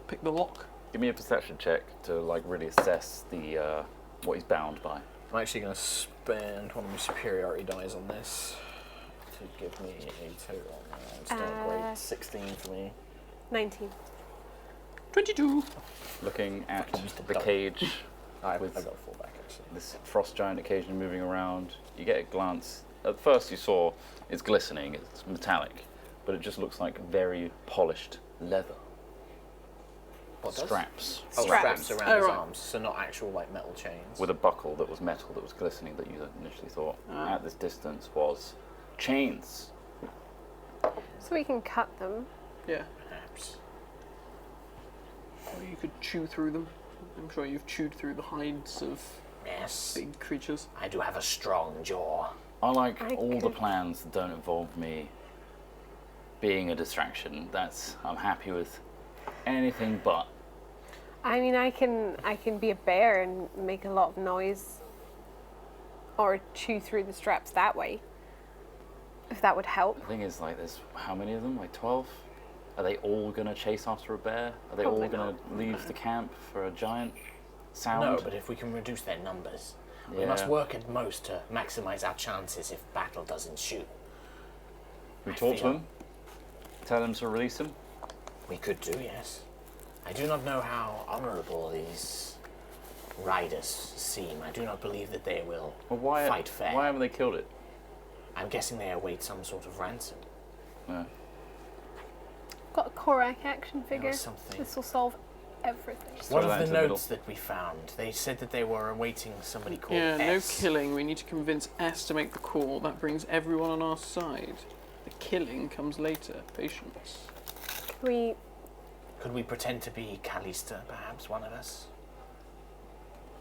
[SPEAKER 6] pick the lock?
[SPEAKER 1] Give me a perception check to really assess the what he's bound by.
[SPEAKER 2] I'm actually going to spend one of my superiority dice on this to give me a total. It's not great. 16 for me.
[SPEAKER 3] 19.
[SPEAKER 6] 22.
[SPEAKER 1] Looking at
[SPEAKER 5] Just
[SPEAKER 1] the
[SPEAKER 5] double.
[SPEAKER 1] cage,
[SPEAKER 2] I
[SPEAKER 1] With-
[SPEAKER 2] got 4 back actually.
[SPEAKER 1] this frost giant occasionally moving around, you get a glance. At first you saw it's glistening, it's metallic, but it just looks like very polished leather.
[SPEAKER 5] What does?
[SPEAKER 1] Straps.
[SPEAKER 2] Oh,
[SPEAKER 3] Straps.
[SPEAKER 2] straps around
[SPEAKER 6] Oh,
[SPEAKER 2] his
[SPEAKER 6] right.
[SPEAKER 2] arms, so not actual metal chains.
[SPEAKER 1] With a buckle that was metal that was glistening that you initially thought at this distance was chains.
[SPEAKER 3] So we can cut them.
[SPEAKER 6] Yeah.
[SPEAKER 5] Perhaps.
[SPEAKER 6] Or you could chew through them. I'm sure you've chewed through the hides of
[SPEAKER 5] Yes.
[SPEAKER 6] big creatures.
[SPEAKER 5] I do have a strong jaw.
[SPEAKER 1] I like
[SPEAKER 3] I
[SPEAKER 1] all the
[SPEAKER 3] could-
[SPEAKER 1] plans that don't involve me being a distraction. I'm happy with anything but.
[SPEAKER 3] I mean, I can be a bear and make a lot of noise, or chew through the straps that way. If that would help.
[SPEAKER 1] The thing is, there's how many of them? 12? Are they all gonna chase after a bear? Are they
[SPEAKER 3] Probably
[SPEAKER 1] all gonna leave the camp for a giant sound?
[SPEAKER 5] No, but if we can reduce their numbers, we must
[SPEAKER 1] Yeah.
[SPEAKER 5] work at most to maximize our chances if battle does ensue.
[SPEAKER 1] we
[SPEAKER 5] I
[SPEAKER 1] talk to
[SPEAKER 5] feel-
[SPEAKER 1] them, tell them to release him.
[SPEAKER 5] We could do, yes. I do not know how honorable these riders seem. I do not believe that they will
[SPEAKER 1] Well, why
[SPEAKER 5] fight fair.
[SPEAKER 1] Why haven't they killed it?
[SPEAKER 5] I'm guessing they await some sort of ransom.
[SPEAKER 1] Yeah.
[SPEAKER 3] Got a Korak action
[SPEAKER 5] There
[SPEAKER 3] figure.
[SPEAKER 5] was something.
[SPEAKER 3] This will solve everything.
[SPEAKER 1] Throw
[SPEAKER 5] One
[SPEAKER 1] that
[SPEAKER 5] of the
[SPEAKER 1] into the
[SPEAKER 5] notes that we found, they said that they were awaiting somebody called
[SPEAKER 6] Yeah, no
[SPEAKER 5] S.
[SPEAKER 6] killing. We need to convince S to make the call. That brings everyone on our side. The killing comes later. Patience.
[SPEAKER 3] We
[SPEAKER 5] Could we pretend to be Callista, perhaps, one of us?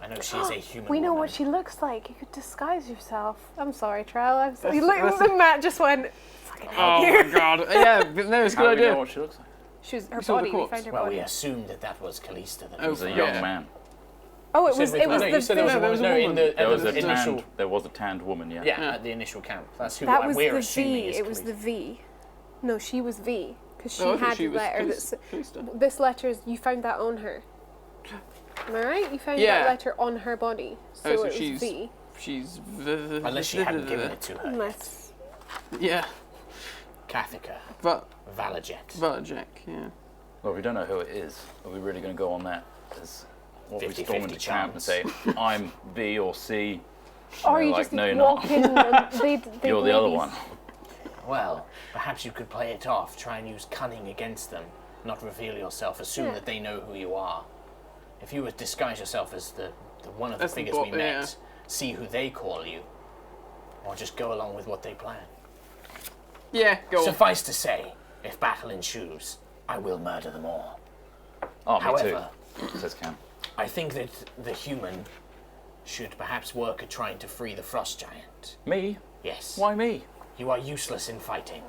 [SPEAKER 5] I know she is a human
[SPEAKER 3] we know
[SPEAKER 5] woman.
[SPEAKER 3] what she looks like. You could disguise yourself. I'm sorry, Trell. I'm sorry. You look at the Matt just went fucking
[SPEAKER 6] Oh
[SPEAKER 3] here.
[SPEAKER 6] my god. Yeah, but no, it's a
[SPEAKER 1] How
[SPEAKER 6] good
[SPEAKER 1] do we know
[SPEAKER 6] idea.
[SPEAKER 1] what she looks like?
[SPEAKER 3] She was her
[SPEAKER 6] saw the
[SPEAKER 3] body. We
[SPEAKER 6] corpse.
[SPEAKER 3] found her
[SPEAKER 5] Well,
[SPEAKER 3] body.
[SPEAKER 5] we assumed that was Callista. That
[SPEAKER 6] Oh,
[SPEAKER 1] It was a
[SPEAKER 6] yeah.
[SPEAKER 1] young man.
[SPEAKER 3] Oh, it
[SPEAKER 5] You
[SPEAKER 3] was
[SPEAKER 5] said
[SPEAKER 3] it
[SPEAKER 5] we-
[SPEAKER 3] was
[SPEAKER 5] no,
[SPEAKER 3] the
[SPEAKER 5] you said there was
[SPEAKER 6] Yeah,
[SPEAKER 5] a
[SPEAKER 6] there was a
[SPEAKER 5] woman. No, in
[SPEAKER 6] woman.
[SPEAKER 5] the,
[SPEAKER 1] There
[SPEAKER 5] at
[SPEAKER 1] was
[SPEAKER 5] the
[SPEAKER 1] a
[SPEAKER 5] initial.
[SPEAKER 1] tanned. There was a tanned woman. Yeah.
[SPEAKER 5] Yeah, at the initial camp. That's who
[SPEAKER 3] that was
[SPEAKER 5] we're
[SPEAKER 3] the
[SPEAKER 5] assuming
[SPEAKER 3] V.
[SPEAKER 5] is
[SPEAKER 3] It was the
[SPEAKER 5] Callista.
[SPEAKER 3] V. No, she was V because she
[SPEAKER 6] Oh, I thought
[SPEAKER 3] had
[SPEAKER 6] she
[SPEAKER 3] the
[SPEAKER 6] was
[SPEAKER 3] letter. That's,
[SPEAKER 6] Calista.
[SPEAKER 3] this letter is you found that on her. Am I right? You found
[SPEAKER 6] Yeah.
[SPEAKER 3] that letter on her body, so,
[SPEAKER 6] Oh, so
[SPEAKER 3] it was
[SPEAKER 6] she's-
[SPEAKER 3] V.
[SPEAKER 6] She's
[SPEAKER 5] Unless she hadn't given it to her.
[SPEAKER 3] Unless
[SPEAKER 6] Yeah,
[SPEAKER 5] Kathica,
[SPEAKER 6] but
[SPEAKER 5] Valajet.
[SPEAKER 6] Valajek, yeah.
[SPEAKER 1] Well, we don't know who it is. Are we really going to go on that? As what we
[SPEAKER 5] 50-50
[SPEAKER 1] storm into camp and say, I'm B or C?
[SPEAKER 3] or
[SPEAKER 1] they're
[SPEAKER 3] you
[SPEAKER 1] like,
[SPEAKER 3] just
[SPEAKER 1] no, you're not.
[SPEAKER 3] walk in and they'd
[SPEAKER 1] You're the other
[SPEAKER 3] ladies.
[SPEAKER 1] one.
[SPEAKER 5] Well, perhaps you could play it off, try and use cunning against them, not reveal yourself, assume
[SPEAKER 3] Yeah.
[SPEAKER 5] that they know who you are. If you would disguise yourself as the one of the
[SPEAKER 6] That's the
[SPEAKER 5] figures we
[SPEAKER 6] bot,
[SPEAKER 5] met,
[SPEAKER 6] yeah.
[SPEAKER 5] see who they call you, or just go along with what they plan.
[SPEAKER 6] Yeah, go on.
[SPEAKER 5] Suffice to say, if battle ensues, I will murder them all.
[SPEAKER 1] Oh, me
[SPEAKER 5] However,
[SPEAKER 1] says Cam.
[SPEAKER 5] I think that the human should perhaps work at trying to free the frost giant.
[SPEAKER 1] Me?
[SPEAKER 5] Yes.
[SPEAKER 1] Why me?
[SPEAKER 5] You are useless in fighting.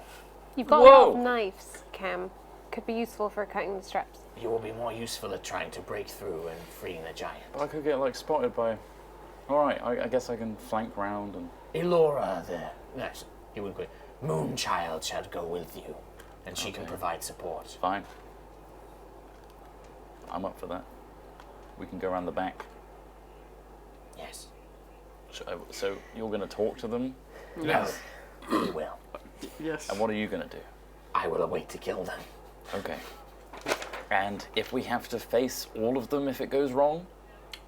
[SPEAKER 3] You've got a lot of
[SPEAKER 1] Whoa.
[SPEAKER 3] knives, Cam. Could be useful for cutting the straps.
[SPEAKER 5] You will be more useful at trying to break through and freeing the giant.
[SPEAKER 1] I could get like spotted by. All right, I guess I can flank round and.
[SPEAKER 5] Elora, yes, you would. Moonchild shall go with you, and she can provide support.
[SPEAKER 1] Fine. I'm up for that. We can go around the back.
[SPEAKER 5] Yes.
[SPEAKER 1] So you're going to talk to them,
[SPEAKER 5] No, we will.
[SPEAKER 6] Yes.
[SPEAKER 1] and what are you going to do?
[SPEAKER 5] I will await to kill them.
[SPEAKER 1] Okay. And if we have to face all of them if it goes wrong,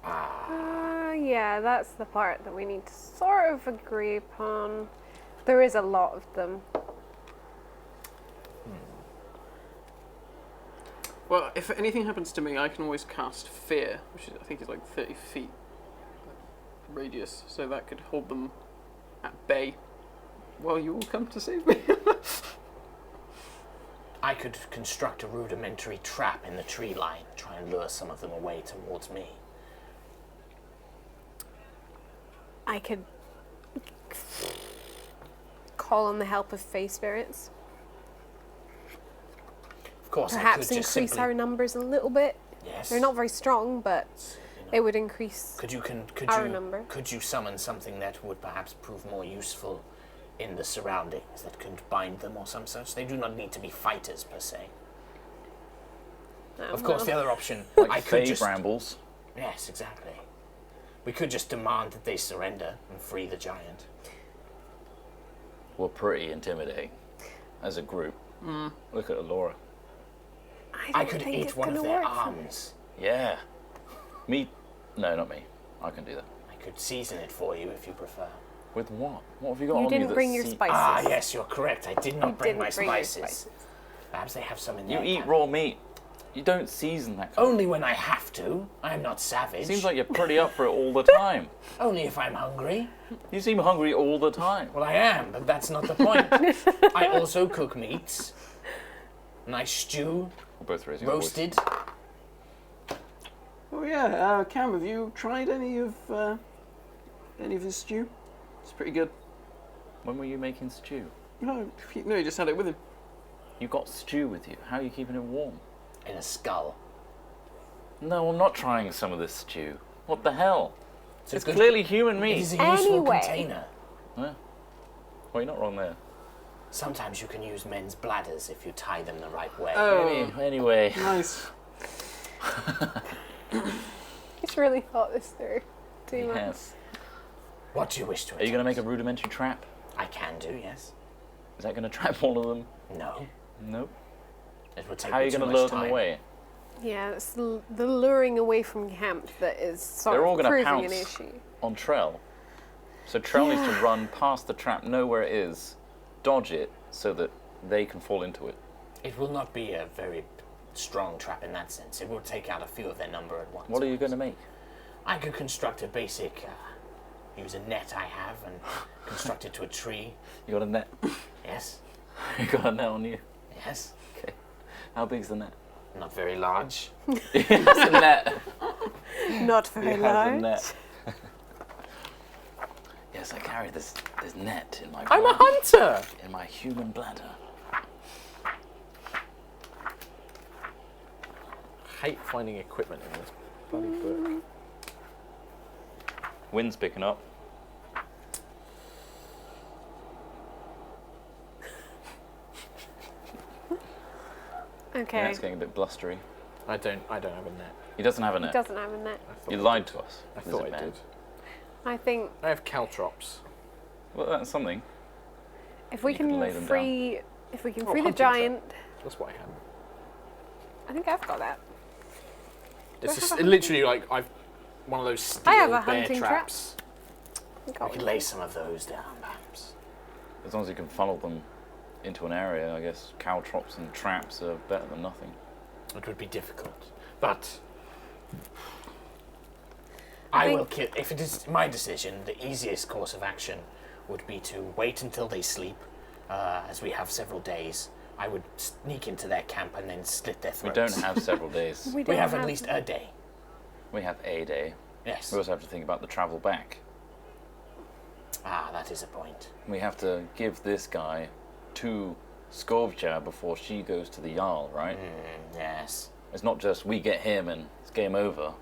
[SPEAKER 3] Yeah, that's the part that we need to sort of agree upon. There is a lot of them.
[SPEAKER 6] Well, if anything happens to me, I can always cast Fear, which is, I think is like 30 feet radius, so that could hold them at bay while you all come to save me.
[SPEAKER 5] I could construct a rudimentary trap in the tree line, try and lure some of them away towards me.
[SPEAKER 3] I could call on the help of Fey spirits.
[SPEAKER 5] Of course, I
[SPEAKER 3] Perhaps
[SPEAKER 5] could just
[SPEAKER 3] increase
[SPEAKER 5] simply...
[SPEAKER 3] our numbers a little bit.
[SPEAKER 5] Yes.
[SPEAKER 3] They're not very strong, but it would increase.
[SPEAKER 5] Could you
[SPEAKER 3] our number.
[SPEAKER 5] Could you summon something that would perhaps prove more useful in the surroundings that could bind them or some such? They do not need to be fighters per se. Of course, the other option
[SPEAKER 1] like
[SPEAKER 5] I could
[SPEAKER 1] fey
[SPEAKER 5] just
[SPEAKER 1] brambles.
[SPEAKER 5] yes, exactly. We could just demand that they surrender and free the giant.
[SPEAKER 1] Were pretty intimidating as a group. Look at Laura.
[SPEAKER 5] I
[SPEAKER 3] don't
[SPEAKER 5] could
[SPEAKER 3] think
[SPEAKER 5] eat
[SPEAKER 3] it's
[SPEAKER 5] one of
[SPEAKER 3] gonna
[SPEAKER 5] their
[SPEAKER 3] work for me.
[SPEAKER 5] arms.
[SPEAKER 1] Yeah. Me? No, not me. I can do that.
[SPEAKER 5] I could season it for you if you prefer.
[SPEAKER 1] With what? What have you got
[SPEAKER 3] You
[SPEAKER 1] on
[SPEAKER 3] didn't
[SPEAKER 1] you
[SPEAKER 3] bring your
[SPEAKER 1] that's
[SPEAKER 3] spices.
[SPEAKER 5] Ah, yes, you're correct. I did not bring
[SPEAKER 3] didn't
[SPEAKER 5] my
[SPEAKER 3] bring your
[SPEAKER 5] spices. Perhaps they have some in
[SPEAKER 1] You
[SPEAKER 5] there.
[SPEAKER 1] eat
[SPEAKER 5] Cam.
[SPEAKER 1] raw meat. You don't season that kind
[SPEAKER 5] Only when I have to. I am not savage.
[SPEAKER 1] Seems like you're pretty up for it all the time.
[SPEAKER 5] Only if I'm hungry.
[SPEAKER 1] You seem hungry all the time.
[SPEAKER 5] Well, I am, but that's not the point. I also cook meats. Nice stew,
[SPEAKER 1] We're both raising our voice.
[SPEAKER 5] roasted.
[SPEAKER 6] Oh yeah, Cam, have you tried any of his stew? It's pretty good.
[SPEAKER 1] When were you making stew?
[SPEAKER 6] No, you just had it with him.
[SPEAKER 1] You got stew with you. How are you keeping it warm?
[SPEAKER 5] In a skull.
[SPEAKER 1] No, I'm not trying some of this stew. What the hell?
[SPEAKER 5] It's, a
[SPEAKER 1] It's
[SPEAKER 5] good-
[SPEAKER 1] clearly human
[SPEAKER 5] It
[SPEAKER 1] meat.
[SPEAKER 5] is a useful
[SPEAKER 3] Anyway.
[SPEAKER 5] container.
[SPEAKER 1] Yeah. Well, you're not wrong there.
[SPEAKER 5] Sometimes you can use men's bladders if you tie them the right way.
[SPEAKER 6] Oh,
[SPEAKER 1] Anyway.
[SPEAKER 6] nice.
[SPEAKER 3] He's really thought this through too much.
[SPEAKER 1] Yes.
[SPEAKER 5] What do you wish to
[SPEAKER 1] Are you going to
[SPEAKER 5] attempt?
[SPEAKER 1] make a rudimentary trap?
[SPEAKER 5] I can do, yes.
[SPEAKER 1] Is that going to trap all of them?
[SPEAKER 5] No.
[SPEAKER 1] Nope.
[SPEAKER 5] It would take
[SPEAKER 1] How are
[SPEAKER 5] me
[SPEAKER 1] you
[SPEAKER 5] too
[SPEAKER 1] going to
[SPEAKER 5] much
[SPEAKER 1] lure
[SPEAKER 5] time.
[SPEAKER 1] them away?
[SPEAKER 3] Yeah, it's the luring away from camp that is sort
[SPEAKER 1] They're all
[SPEAKER 3] of
[SPEAKER 1] gonna
[SPEAKER 3] proving an
[SPEAKER 1] pounce.
[SPEAKER 3] issue.
[SPEAKER 1] On Trell. So Trell needs to run past the trap, know where it is, dodge it, so that they can fall into it.
[SPEAKER 5] It will not be a very strong trap in that sense. It will take out a few of their number at once.
[SPEAKER 1] What are you going to make?
[SPEAKER 5] I could construct a basic, use a net I have and construct it to a tree.
[SPEAKER 1] You got a net?
[SPEAKER 5] Yes,
[SPEAKER 1] You got a net on you?
[SPEAKER 5] yes.
[SPEAKER 1] Okay. How big's the net?
[SPEAKER 5] Not very large.
[SPEAKER 1] It's a net.
[SPEAKER 3] Not very
[SPEAKER 1] He has a
[SPEAKER 3] large.
[SPEAKER 1] net. Yes, I carry this net in my
[SPEAKER 5] I'm a
[SPEAKER 1] blood,
[SPEAKER 5] hunter!
[SPEAKER 1] in my human bladder.
[SPEAKER 4] Hate finding equipment in this bloody book.
[SPEAKER 1] Wind's picking up.
[SPEAKER 3] Okay.
[SPEAKER 1] Yeah, it's getting a bit blustery.
[SPEAKER 4] I don't have a net.
[SPEAKER 1] He doesn't have a
[SPEAKER 3] He
[SPEAKER 1] net.
[SPEAKER 3] doesn't have a net.
[SPEAKER 4] I thought
[SPEAKER 1] You lied to us.
[SPEAKER 4] I thought
[SPEAKER 1] lizard
[SPEAKER 4] I
[SPEAKER 1] man.
[SPEAKER 4] did.
[SPEAKER 3] I think
[SPEAKER 4] I have caltrops.
[SPEAKER 1] Well, that's something.
[SPEAKER 3] if we
[SPEAKER 1] You can
[SPEAKER 3] can
[SPEAKER 1] lay them
[SPEAKER 3] free, if we can
[SPEAKER 4] Oh,
[SPEAKER 3] free the
[SPEAKER 4] hunting trap.
[SPEAKER 3] giant,
[SPEAKER 4] That's what I have.
[SPEAKER 3] I think I've got that.
[SPEAKER 4] It's
[SPEAKER 3] I
[SPEAKER 4] just
[SPEAKER 3] have a
[SPEAKER 4] literally like I've one of those steel
[SPEAKER 3] I have a
[SPEAKER 4] bear
[SPEAKER 3] hunting trap.
[SPEAKER 4] traps.
[SPEAKER 3] I
[SPEAKER 5] I
[SPEAKER 3] got
[SPEAKER 5] could
[SPEAKER 3] one.
[SPEAKER 5] lay some of those down, perhaps.
[SPEAKER 1] As long as you can funnel them into an area, I guess caltrops and traps are better than nothing.
[SPEAKER 5] It would be difficult. But
[SPEAKER 3] I
[SPEAKER 5] I
[SPEAKER 3] think-
[SPEAKER 5] will kill. If it is my decision, the easiest course of action would be to wait until they sleep, as we have several days, I would sneak into their camp and then slit their
[SPEAKER 1] We
[SPEAKER 5] throats.
[SPEAKER 1] don't have several days.
[SPEAKER 3] We
[SPEAKER 5] We
[SPEAKER 3] don't
[SPEAKER 5] have at least a day.
[SPEAKER 1] We have a day.
[SPEAKER 5] Yes.
[SPEAKER 1] We also have to think about the travel back.
[SPEAKER 5] Ah, that is a point.
[SPEAKER 1] We have to give this guy to Skovja before she goes to the Jarl, right?
[SPEAKER 5] Yes.
[SPEAKER 1] It's not just we get him and it's game over.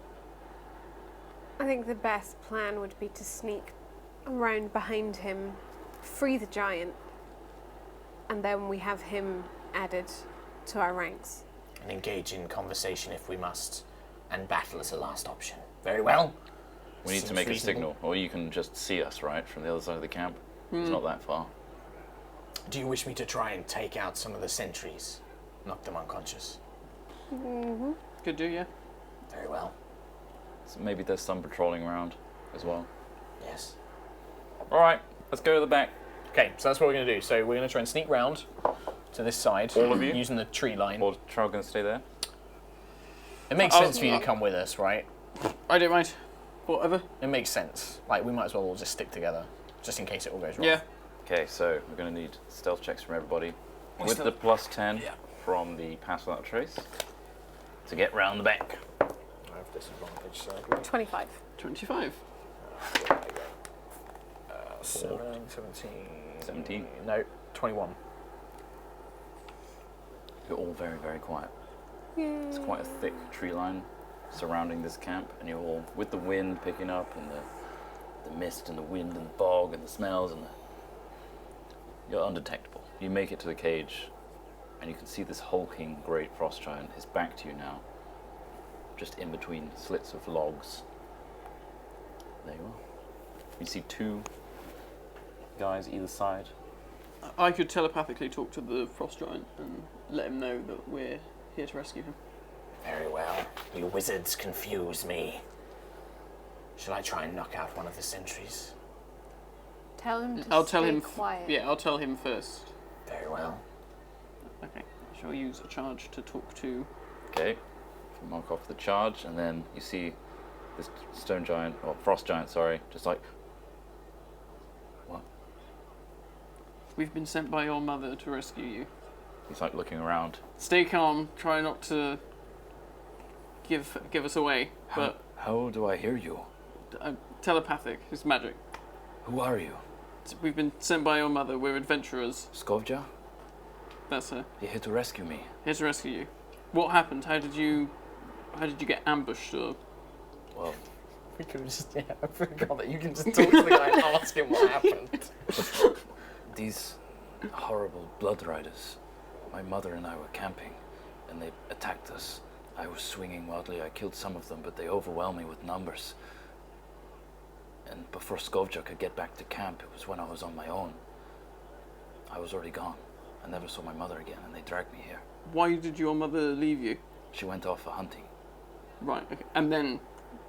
[SPEAKER 3] I think the best plan would be to sneak around behind him, free the giant, and then we have him added to our ranks.
[SPEAKER 5] And engage in conversation if we must, and battle as a last option. Very well.
[SPEAKER 1] We need to
[SPEAKER 5] Seems
[SPEAKER 1] make a
[SPEAKER 5] reasonable.
[SPEAKER 1] signal, or you can just see us, right, from the other side of the camp. It's not that far.
[SPEAKER 5] Do you wish me to try and take out some of the sentries? Knock them unconscious?
[SPEAKER 6] Could do, yeah.
[SPEAKER 5] Very well.
[SPEAKER 1] So maybe there's some patrolling around as well.
[SPEAKER 5] Yes.
[SPEAKER 1] All right, let's go to the back.
[SPEAKER 2] Okay, so that's what we're going to do. So we're going to try and sneak round to this side.
[SPEAKER 1] All of you?
[SPEAKER 2] Using the tree line.
[SPEAKER 1] Or Troll going to stay there?
[SPEAKER 2] It makes sense for you to come with us, right?
[SPEAKER 6] I don't mind. Whatever.
[SPEAKER 2] It makes sense. Like, we might as well all just stick together, just in case it all goes wrong.
[SPEAKER 6] Yeah.
[SPEAKER 1] Okay, so we're going to need stealth checks from everybody with the plus 10 from the pass without trace to get round the back.
[SPEAKER 2] I have disadvantage, so I agree.
[SPEAKER 3] 25.
[SPEAKER 6] 25.
[SPEAKER 2] 17.
[SPEAKER 1] 17.
[SPEAKER 2] No, 21.
[SPEAKER 1] You're all very, very quiet. It's quite a thick tree line surrounding this camp, and you're all with the wind picking up, and the mist and the wind and the bog and the smells, and you're undetectable. You make it to the cage, and you can see this hulking great frost giant. His back to you now, just in between slits of logs. There you are. You see two guys either side.
[SPEAKER 6] I could telepathically talk to the frost giant and let him know that we're here to rescue him.
[SPEAKER 5] Very well. You wizards confuse me. Shall I try and knock out one of the sentries?
[SPEAKER 3] Tell him to
[SPEAKER 6] I'll tell
[SPEAKER 3] stay
[SPEAKER 6] him.
[SPEAKER 3] quiet.
[SPEAKER 6] Yeah, I'll tell him first.
[SPEAKER 5] Very well.
[SPEAKER 6] Okay. I shall use a charge to talk to.
[SPEAKER 1] Okay, mark off the charge, and then you see this stone giant, or frost giant, sorry, just like, what?
[SPEAKER 6] We've been sent by your mother to rescue you.
[SPEAKER 1] He's like looking around.
[SPEAKER 6] Stay calm. Try not to give us away. But
[SPEAKER 1] How do I hear you?
[SPEAKER 6] telepathic is magic.
[SPEAKER 1] Who are you?
[SPEAKER 6] We've been sent by your mother. We're adventurers.
[SPEAKER 1] Skovja?
[SPEAKER 6] That's her.
[SPEAKER 1] You're here to rescue me.
[SPEAKER 6] Here to rescue you. What happened? How did you get ambushed? Or
[SPEAKER 2] We could have just, I forgot that you can just talk to the guy and ask him what happened.
[SPEAKER 1] These horrible blood riders. My mother and I were camping, and they attacked us. I was swinging wildly. I killed some of them, but they overwhelmed me with numbers. And before Skovja could get back to camp, it was when I was on my own. I was already gone. I never saw my mother again, and they dragged me here.
[SPEAKER 6] why did your mother leave you?
[SPEAKER 1] She went off for hunting.
[SPEAKER 6] Right. Okay. And then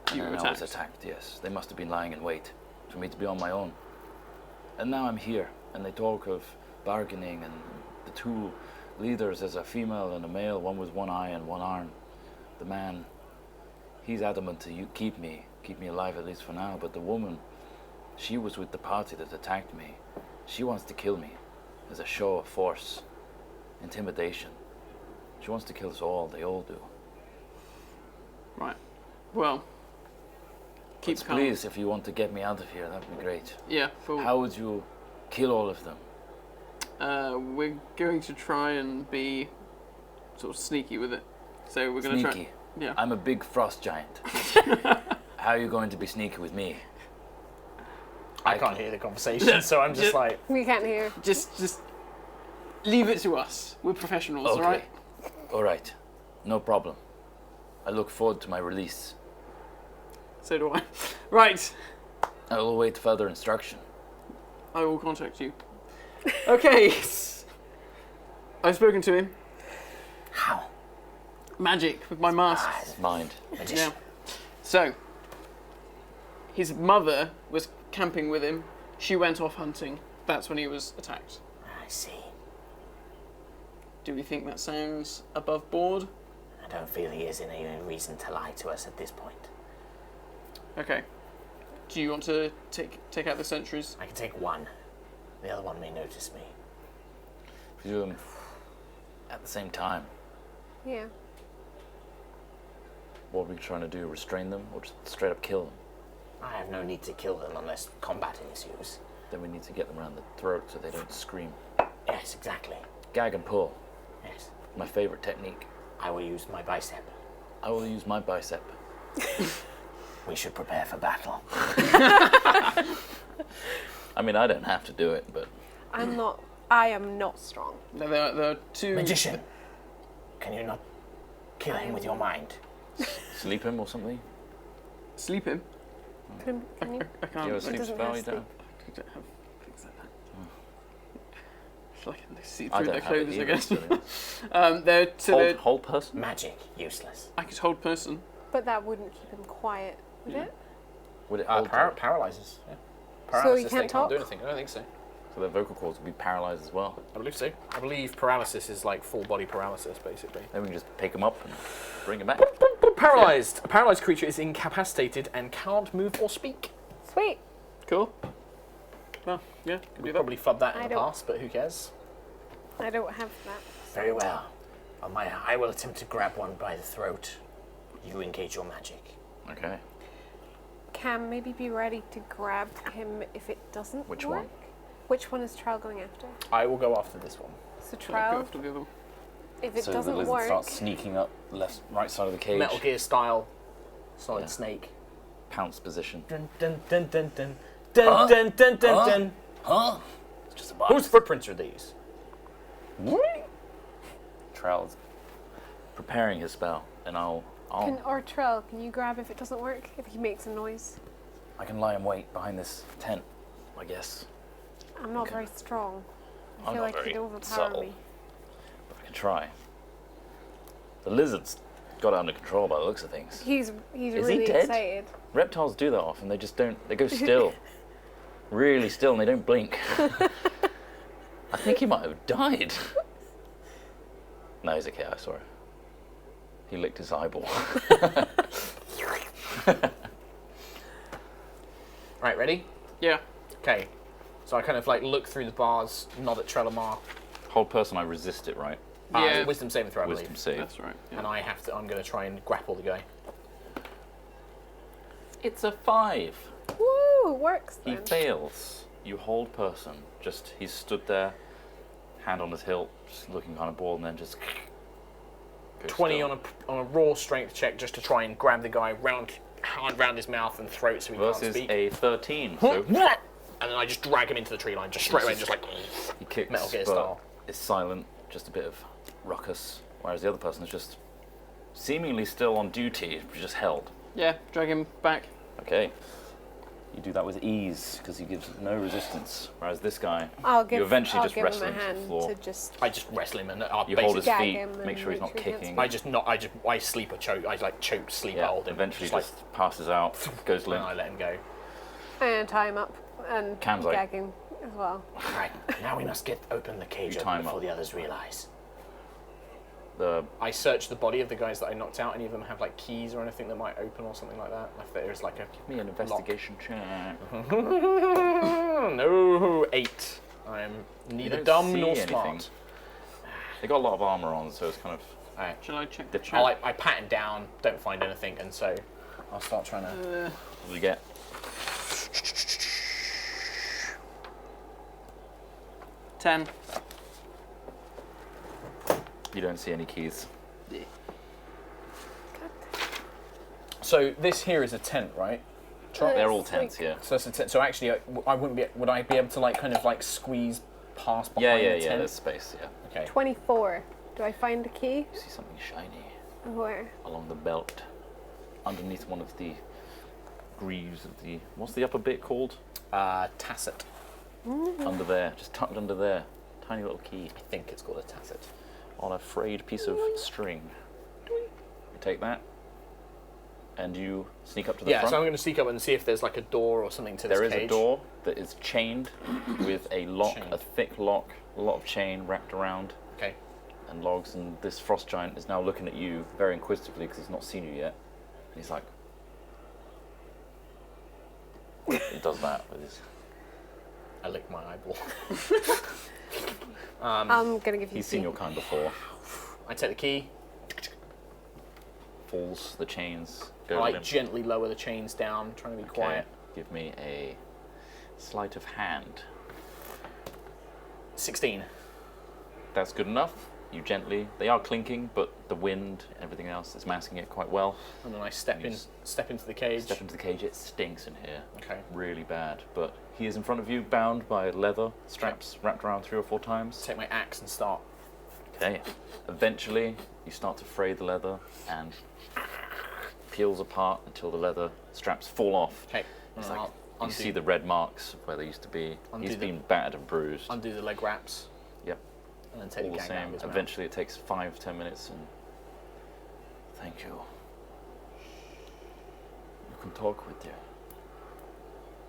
[SPEAKER 1] And
[SPEAKER 6] you were
[SPEAKER 1] then
[SPEAKER 6] attacked.
[SPEAKER 1] I was attacked, yes. They must have been lying in wait for me to be on my own. And now I'm here, and they talk of bargaining, and the two leaders, there's a female and a male, one with one eye and one arm. The man, he's adamant to keep me alive, at least for now, but the woman, she was with the party that attacked me. She wants to kill me as a show of force, intimidation. She wants to kill us all, they all do.
[SPEAKER 6] Right. Well. Keep
[SPEAKER 1] But
[SPEAKER 6] calm.
[SPEAKER 1] please, if you want to get me out of here, that'd be great.
[SPEAKER 6] Yeah. For,
[SPEAKER 1] How would you kill all of them?
[SPEAKER 6] we're going to try and be sort of sneaky with it. So we're going to
[SPEAKER 1] Sneaky.
[SPEAKER 6] try. Yeah.
[SPEAKER 1] I'm a big frost giant. How are you going to be sneaky with me?
[SPEAKER 2] I can't hear the conversation, so I'm just like,
[SPEAKER 3] We can't hear.
[SPEAKER 6] Just leave it to us. We're professionals,
[SPEAKER 1] Okay.
[SPEAKER 6] alright?
[SPEAKER 1] All right. No problem. I look forward to my release.
[SPEAKER 6] So do I. Right.
[SPEAKER 1] I will await further instruction.
[SPEAKER 6] I will contact you. Okay. I've spoken to him.
[SPEAKER 5] How?
[SPEAKER 6] Magic with my mask.
[SPEAKER 1] His mind.
[SPEAKER 6] Yeah. So, his mother was camping with him. She went off hunting. That's when he was attacked.
[SPEAKER 5] I see.
[SPEAKER 6] Do we think that sounds above board?
[SPEAKER 5] I don't feel he has any reason to lie to us at this point.
[SPEAKER 6] Okay. Do you want to take out the sentries?
[SPEAKER 5] I can take one. The other one may notice me.
[SPEAKER 1] Presume the same time.
[SPEAKER 3] Yeah.
[SPEAKER 1] What are we trying to do? Restrain them or just straight up kill them?
[SPEAKER 5] I have no need to kill them unless combat ensues.
[SPEAKER 1] Then we need to get them around the throat so they don't scream.
[SPEAKER 5] Yes, exactly.
[SPEAKER 1] Gag and pull.
[SPEAKER 5] Yes.
[SPEAKER 1] My favorite technique.
[SPEAKER 5] I will use my bicep.
[SPEAKER 1] I will use my bicep.
[SPEAKER 5] We should prepare for battle.
[SPEAKER 1] I mean, I don't have to do it, but
[SPEAKER 3] I am not strong.
[SPEAKER 6] No, there are two...
[SPEAKER 5] Magician, can you not kill him with your mind?
[SPEAKER 1] sleep him or something?
[SPEAKER 6] Sleep him?
[SPEAKER 3] Can you?
[SPEAKER 6] I
[SPEAKER 1] Do
[SPEAKER 6] can't.
[SPEAKER 1] you have a
[SPEAKER 3] It
[SPEAKER 1] sleep
[SPEAKER 3] doesn't
[SPEAKER 1] spell?
[SPEAKER 3] have
[SPEAKER 1] You don't?
[SPEAKER 6] I don't have things like that. It's like they see
[SPEAKER 1] I
[SPEAKER 6] through
[SPEAKER 1] don't
[SPEAKER 6] their
[SPEAKER 1] have it
[SPEAKER 6] clothes, I
[SPEAKER 1] either,
[SPEAKER 6] guess.
[SPEAKER 1] so
[SPEAKER 6] They're
[SPEAKER 1] hold person?
[SPEAKER 5] Magic, useless.
[SPEAKER 6] I could hold person.
[SPEAKER 3] But that wouldn't keep him quiet, would it?
[SPEAKER 1] Would it hold?
[SPEAKER 2] Paralyzes. Yeah.
[SPEAKER 3] So
[SPEAKER 2] Paralysis,
[SPEAKER 3] you
[SPEAKER 2] they
[SPEAKER 3] can't talk?
[SPEAKER 2] do anything. I don't think so.
[SPEAKER 1] So their vocal cords would be paralyzed as well.
[SPEAKER 2] I believe so. I believe paralysis is like full body paralysis, basically.
[SPEAKER 1] Then we can just pick them up and bring them back.
[SPEAKER 2] Paralyzed. A paralyzed creature is incapacitated and can't move or speak.
[SPEAKER 3] Sweet.
[SPEAKER 6] Cool. Well, yeah, can
[SPEAKER 2] We
[SPEAKER 6] do that.
[SPEAKER 2] probably flubbed that
[SPEAKER 3] I
[SPEAKER 2] in the
[SPEAKER 3] don't-
[SPEAKER 2] past, but who cares?
[SPEAKER 3] I don't have that.
[SPEAKER 5] Very well. I will attempt to grab one by the throat. You engage your magic.
[SPEAKER 1] Okay.
[SPEAKER 3] Cam, maybe be ready to grab him if it doesn't
[SPEAKER 1] Which
[SPEAKER 3] work.
[SPEAKER 1] one?
[SPEAKER 3] Which one is Trial going after?
[SPEAKER 2] I will go after this one.
[SPEAKER 3] So
[SPEAKER 6] I'll go
[SPEAKER 3] Trial,
[SPEAKER 6] after the other one.
[SPEAKER 3] if it
[SPEAKER 1] So the
[SPEAKER 3] doesn't
[SPEAKER 1] lizard
[SPEAKER 3] work,
[SPEAKER 1] starts sneaking up right side of the cage.
[SPEAKER 2] Metal Gear style, solid
[SPEAKER 1] Yeah.
[SPEAKER 2] snake.
[SPEAKER 1] Pounce position.
[SPEAKER 2] Dun dun dun dun dun dun dun dun dun dun.
[SPEAKER 5] Huh?
[SPEAKER 1] It's just a box.
[SPEAKER 2] Whose footprints are these?
[SPEAKER 1] Trowel's preparing his spell, and I'll
[SPEAKER 3] or Trial, can you grab if it doesn't work? If he makes a noise?
[SPEAKER 1] I can lie in wait behind this tent, I guess.
[SPEAKER 3] I'm not
[SPEAKER 1] Okay.
[SPEAKER 3] very strong. I
[SPEAKER 1] I'm
[SPEAKER 3] feel
[SPEAKER 1] not
[SPEAKER 3] like
[SPEAKER 1] very
[SPEAKER 3] he'd overpower
[SPEAKER 1] subtle.
[SPEAKER 3] me.
[SPEAKER 1] But I can try. The lizard's got it under control by the looks of things.
[SPEAKER 3] He's
[SPEAKER 1] Is he
[SPEAKER 3] really
[SPEAKER 1] dead?
[SPEAKER 3] excited.
[SPEAKER 1] Reptiles do that often. They just don't. They go still, really still, and they don't blink. I think he might have died. No, he's okay. I saw it. He licked his eyeball.
[SPEAKER 2] Right, ready?
[SPEAKER 6] Yeah.
[SPEAKER 2] Okay. So I kind of like look through the bars, nod at Trelamar.
[SPEAKER 1] Hold person, I resist it, right?
[SPEAKER 6] Yeah.
[SPEAKER 2] Wisdom saving throw, I
[SPEAKER 1] Wisdom
[SPEAKER 2] believe.
[SPEAKER 1] save.
[SPEAKER 6] That's right. Yeah.
[SPEAKER 2] And I'm going to try and grapple the guy.
[SPEAKER 1] It's a 5.
[SPEAKER 3] Woo, it works
[SPEAKER 1] He
[SPEAKER 3] then.
[SPEAKER 1] fails. You hold person. Just he's stood there, hand on his hilt, just looking kind of bored, and then just. goes
[SPEAKER 2] 20
[SPEAKER 1] still.
[SPEAKER 2] on a raw strength check just to try and grab the guy hard round his mouth and throat so he can't
[SPEAKER 1] Versus
[SPEAKER 2] speak.
[SPEAKER 1] a 13. So
[SPEAKER 2] And then I just drag him into the tree line, just straight away, just like
[SPEAKER 1] he kicks,
[SPEAKER 2] Metal Gear
[SPEAKER 1] but
[SPEAKER 2] style.
[SPEAKER 1] is silent, just a bit of ruckus. Whereas the other person is just seemingly still on duty, but just held.
[SPEAKER 6] Yeah, drag him back.
[SPEAKER 1] Okay. You do that with ease because he gives no resistance. Whereas this guy,
[SPEAKER 3] I'll give,
[SPEAKER 1] you eventually
[SPEAKER 3] I'll
[SPEAKER 1] just
[SPEAKER 3] give
[SPEAKER 1] wrestle
[SPEAKER 3] him a
[SPEAKER 1] him to the
[SPEAKER 3] hand
[SPEAKER 1] floor.
[SPEAKER 3] to just.
[SPEAKER 2] I just wrestle him and I
[SPEAKER 1] You hold his
[SPEAKER 3] Gag
[SPEAKER 1] feet,
[SPEAKER 3] him
[SPEAKER 1] make
[SPEAKER 3] and
[SPEAKER 1] sure he's
[SPEAKER 3] make
[SPEAKER 1] not
[SPEAKER 3] sure he gets
[SPEAKER 1] kicking.
[SPEAKER 2] I sleep or choke. I like choke sleep
[SPEAKER 1] Yeah,
[SPEAKER 2] hold him.
[SPEAKER 1] eventually
[SPEAKER 2] just
[SPEAKER 1] just passes out, goes
[SPEAKER 2] and
[SPEAKER 1] limp.
[SPEAKER 2] I let him go.
[SPEAKER 3] And tie him up and
[SPEAKER 1] Cam's like-
[SPEAKER 3] gag him as well.
[SPEAKER 5] Right, now we must open the cage
[SPEAKER 1] You
[SPEAKER 5] open
[SPEAKER 1] time
[SPEAKER 5] before
[SPEAKER 1] up.
[SPEAKER 5] the others realize.
[SPEAKER 2] I search the body of the guys that I knocked out. Any of them have like keys or anything that might open or something like that? If there's like a
[SPEAKER 1] Me an investigation check.
[SPEAKER 2] no 8. I'm neither
[SPEAKER 1] don't
[SPEAKER 2] dumb
[SPEAKER 1] see
[SPEAKER 2] nor
[SPEAKER 1] anything.
[SPEAKER 2] smart.
[SPEAKER 1] They got a lot of armor on, so it's kind of.
[SPEAKER 2] Alright.
[SPEAKER 6] Shall I check
[SPEAKER 1] The
[SPEAKER 6] the
[SPEAKER 1] check.
[SPEAKER 6] chat?
[SPEAKER 2] I pat him down, don't find anything, and so I'll start trying to.
[SPEAKER 1] What do we get?
[SPEAKER 6] 10.
[SPEAKER 1] You don't see any keys.
[SPEAKER 2] So this here is a tent, right?
[SPEAKER 1] They're all
[SPEAKER 3] It's
[SPEAKER 1] tents,
[SPEAKER 3] like-
[SPEAKER 1] yeah.
[SPEAKER 2] So that's a tent. So actually, I wouldn't be. Would I be able to like kind of like squeeze past
[SPEAKER 1] Yeah,
[SPEAKER 2] behind
[SPEAKER 1] yeah,
[SPEAKER 2] the
[SPEAKER 1] yeah.
[SPEAKER 2] tent?
[SPEAKER 1] There's space, yeah.
[SPEAKER 2] Okay.
[SPEAKER 3] 24. Do I find the key?
[SPEAKER 1] You see something shiny
[SPEAKER 3] Where?
[SPEAKER 1] along the belt, underneath one of the greaves of the. What's the upper bit called?
[SPEAKER 2] Tacit.
[SPEAKER 1] Under there, just tucked under there. Tiny little key
[SPEAKER 2] I think it's called a tacit.
[SPEAKER 1] on a frayed piece of string. You take that, and you sneak up to the
[SPEAKER 2] Yeah.
[SPEAKER 1] front.
[SPEAKER 2] So I'm going to sneak up and see if there's like a door or something to this
[SPEAKER 1] There is
[SPEAKER 2] cage.
[SPEAKER 1] a door that is chained with a lock,
[SPEAKER 2] Chained.
[SPEAKER 1] a thick lock, a lot of chain wrapped around
[SPEAKER 2] Okay.
[SPEAKER 1] and logs. And this frost giant is now looking at you very inquisitively because he's not seen you yet. And he's like, he does that with his.
[SPEAKER 2] I lick my eyeball.
[SPEAKER 3] I'm gonna give you.
[SPEAKER 1] He's
[SPEAKER 3] the
[SPEAKER 1] seen
[SPEAKER 3] key.
[SPEAKER 1] your kind before.
[SPEAKER 2] I take the key.
[SPEAKER 1] Falls the chains.
[SPEAKER 2] I
[SPEAKER 1] Go
[SPEAKER 2] like
[SPEAKER 1] limp.
[SPEAKER 2] gently lower the chains down, trying to be
[SPEAKER 1] Okay.
[SPEAKER 2] quiet.
[SPEAKER 1] Give me a sleight of hand.
[SPEAKER 2] 16.
[SPEAKER 1] That's good enough. You gently. They are clinking, but the wind, everything else is masking it quite well.
[SPEAKER 2] And then I step into the cage.
[SPEAKER 1] Step into the cage. It stinks in here.
[SPEAKER 2] Okay.
[SPEAKER 1] Really bad. But he is in front of you, bound by leather straps wrapped around 3 or 4 times.
[SPEAKER 2] Take my axe and start.
[SPEAKER 1] Okay. Eventually, you start to fray the leather and peels apart until the leather straps fall off.
[SPEAKER 2] Okay.
[SPEAKER 1] It's
[SPEAKER 2] And
[SPEAKER 1] like
[SPEAKER 2] I'll
[SPEAKER 1] you see the red marks of where they used to be.
[SPEAKER 2] Undo
[SPEAKER 1] He's
[SPEAKER 2] the-
[SPEAKER 1] been battered and bruised.
[SPEAKER 2] undo the leg wraps
[SPEAKER 1] Yep.
[SPEAKER 2] and then take
[SPEAKER 1] All
[SPEAKER 2] the
[SPEAKER 1] the
[SPEAKER 2] gang out of
[SPEAKER 1] same.
[SPEAKER 2] his mouth.
[SPEAKER 1] Eventually, it takes 5-10 minutes, and thank you. You can talk with you.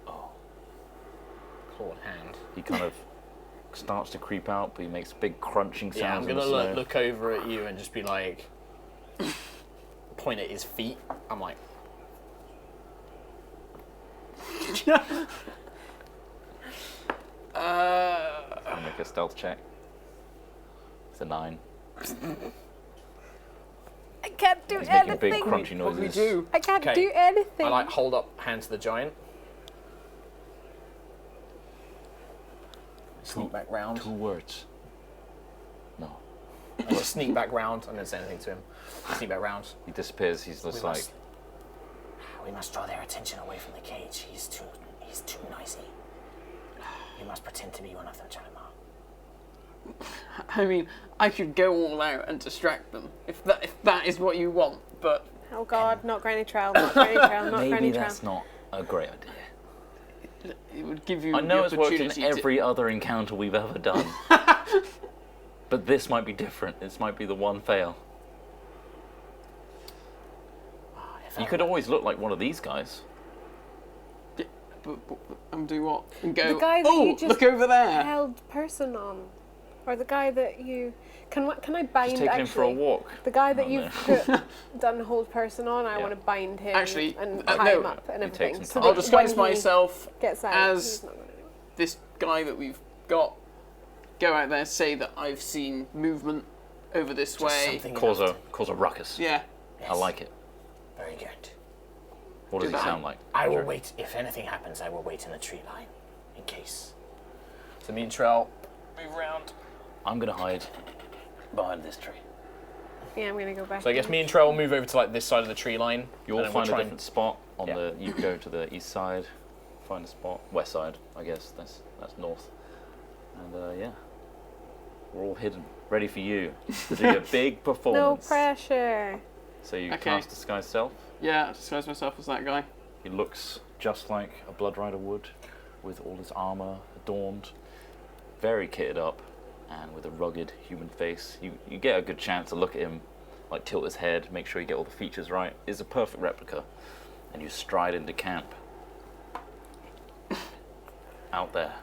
[SPEAKER 1] Oh.
[SPEAKER 2] Clawed hand.
[SPEAKER 1] He kind of starts to creep out, but he makes big crunching sounds.
[SPEAKER 2] Yeah, I'm
[SPEAKER 1] in
[SPEAKER 2] gonna
[SPEAKER 1] the snow.
[SPEAKER 2] look over at you and just be like, point at his feet. I'm like,
[SPEAKER 1] I'll make a stealth check. It's a 9.
[SPEAKER 3] I can't do
[SPEAKER 1] He's making
[SPEAKER 3] anything.
[SPEAKER 1] big crunchy noises.
[SPEAKER 6] What do we do?
[SPEAKER 3] I can't
[SPEAKER 2] Okay.
[SPEAKER 3] do anything.
[SPEAKER 2] I like hold up hand to the giant. Sneak back round.
[SPEAKER 1] 2 words. No.
[SPEAKER 2] I just sneak back round. I didn't say anything to him. Sneak back round.
[SPEAKER 1] He disappears. He's just like,
[SPEAKER 5] We must draw their attention away from the cage. He's too noisy. You must pretend to be one of them, Chalimar.
[SPEAKER 6] I mean, I could go all out and distract them if that is what you want, but
[SPEAKER 3] Oh God, not Granny Trail, not Granny Trail, not
[SPEAKER 1] maybe
[SPEAKER 3] Granny Trail.
[SPEAKER 1] that's not a great idea.
[SPEAKER 6] it would give you
[SPEAKER 1] I know
[SPEAKER 6] the
[SPEAKER 1] it's worked in
[SPEAKER 6] opportunity
[SPEAKER 1] every other encounter we've ever done. But this might be different. This might be the one fail. You could always look like one of these guys.
[SPEAKER 6] and do what? And go,
[SPEAKER 3] The guy that
[SPEAKER 6] oh,
[SPEAKER 3] you just
[SPEAKER 6] look over there.
[SPEAKER 3] held person on, or the guy that you can I bind?
[SPEAKER 1] Just taking
[SPEAKER 3] actually,
[SPEAKER 1] him for a walk.
[SPEAKER 3] The guy that
[SPEAKER 1] Oh,
[SPEAKER 3] you've done hold person on, I
[SPEAKER 1] Yeah.
[SPEAKER 3] want to bind him
[SPEAKER 6] Actually,
[SPEAKER 3] and
[SPEAKER 6] no,
[SPEAKER 3] tie him up and
[SPEAKER 1] it takes
[SPEAKER 3] everything.
[SPEAKER 1] some
[SPEAKER 3] So
[SPEAKER 1] time.
[SPEAKER 3] that
[SPEAKER 6] I'll disguise
[SPEAKER 3] when he
[SPEAKER 6] myself
[SPEAKER 3] gets out,
[SPEAKER 6] as
[SPEAKER 3] he's not gonna know.
[SPEAKER 6] this guy that we've got. Go out there, say that I've seen movement over this way.
[SPEAKER 5] Something
[SPEAKER 1] Cause
[SPEAKER 5] enough
[SPEAKER 1] a ruckus.
[SPEAKER 6] Yeah.
[SPEAKER 5] Yes.
[SPEAKER 1] I like it.
[SPEAKER 5] Very good.
[SPEAKER 1] What does he sound like?
[SPEAKER 5] I will
[SPEAKER 1] Sure.
[SPEAKER 5] wait. If anything happens, I will wait in the tree line, in case.
[SPEAKER 2] So me and Trell move round.
[SPEAKER 1] I'm gonna hide behind this tree.
[SPEAKER 3] Yeah, I'm gonna go back.
[SPEAKER 2] So I guess me and Trell will move over to like this side of the tree line.
[SPEAKER 1] You
[SPEAKER 2] and
[SPEAKER 1] all
[SPEAKER 2] then we'll
[SPEAKER 1] find a
[SPEAKER 2] try
[SPEAKER 1] different spot on
[SPEAKER 2] Yeah.
[SPEAKER 1] the. You go to the east side, find a spot, west side, I guess. That's north. And yeah, we're all hidden, ready for you to do your big
[SPEAKER 3] No
[SPEAKER 1] performance.
[SPEAKER 3] pressure.
[SPEAKER 1] So you
[SPEAKER 6] Okay.
[SPEAKER 1] cast disguise self.
[SPEAKER 6] Yeah, I disguise myself as that guy.
[SPEAKER 1] He looks just like a Blood Rider would, with all his armor adorned, very kitted up, and with a rugged human face. You get a good chance to look at him, like tilt his head, make sure you get all the features right. It's a perfect replica, and you stride into camp. Out there.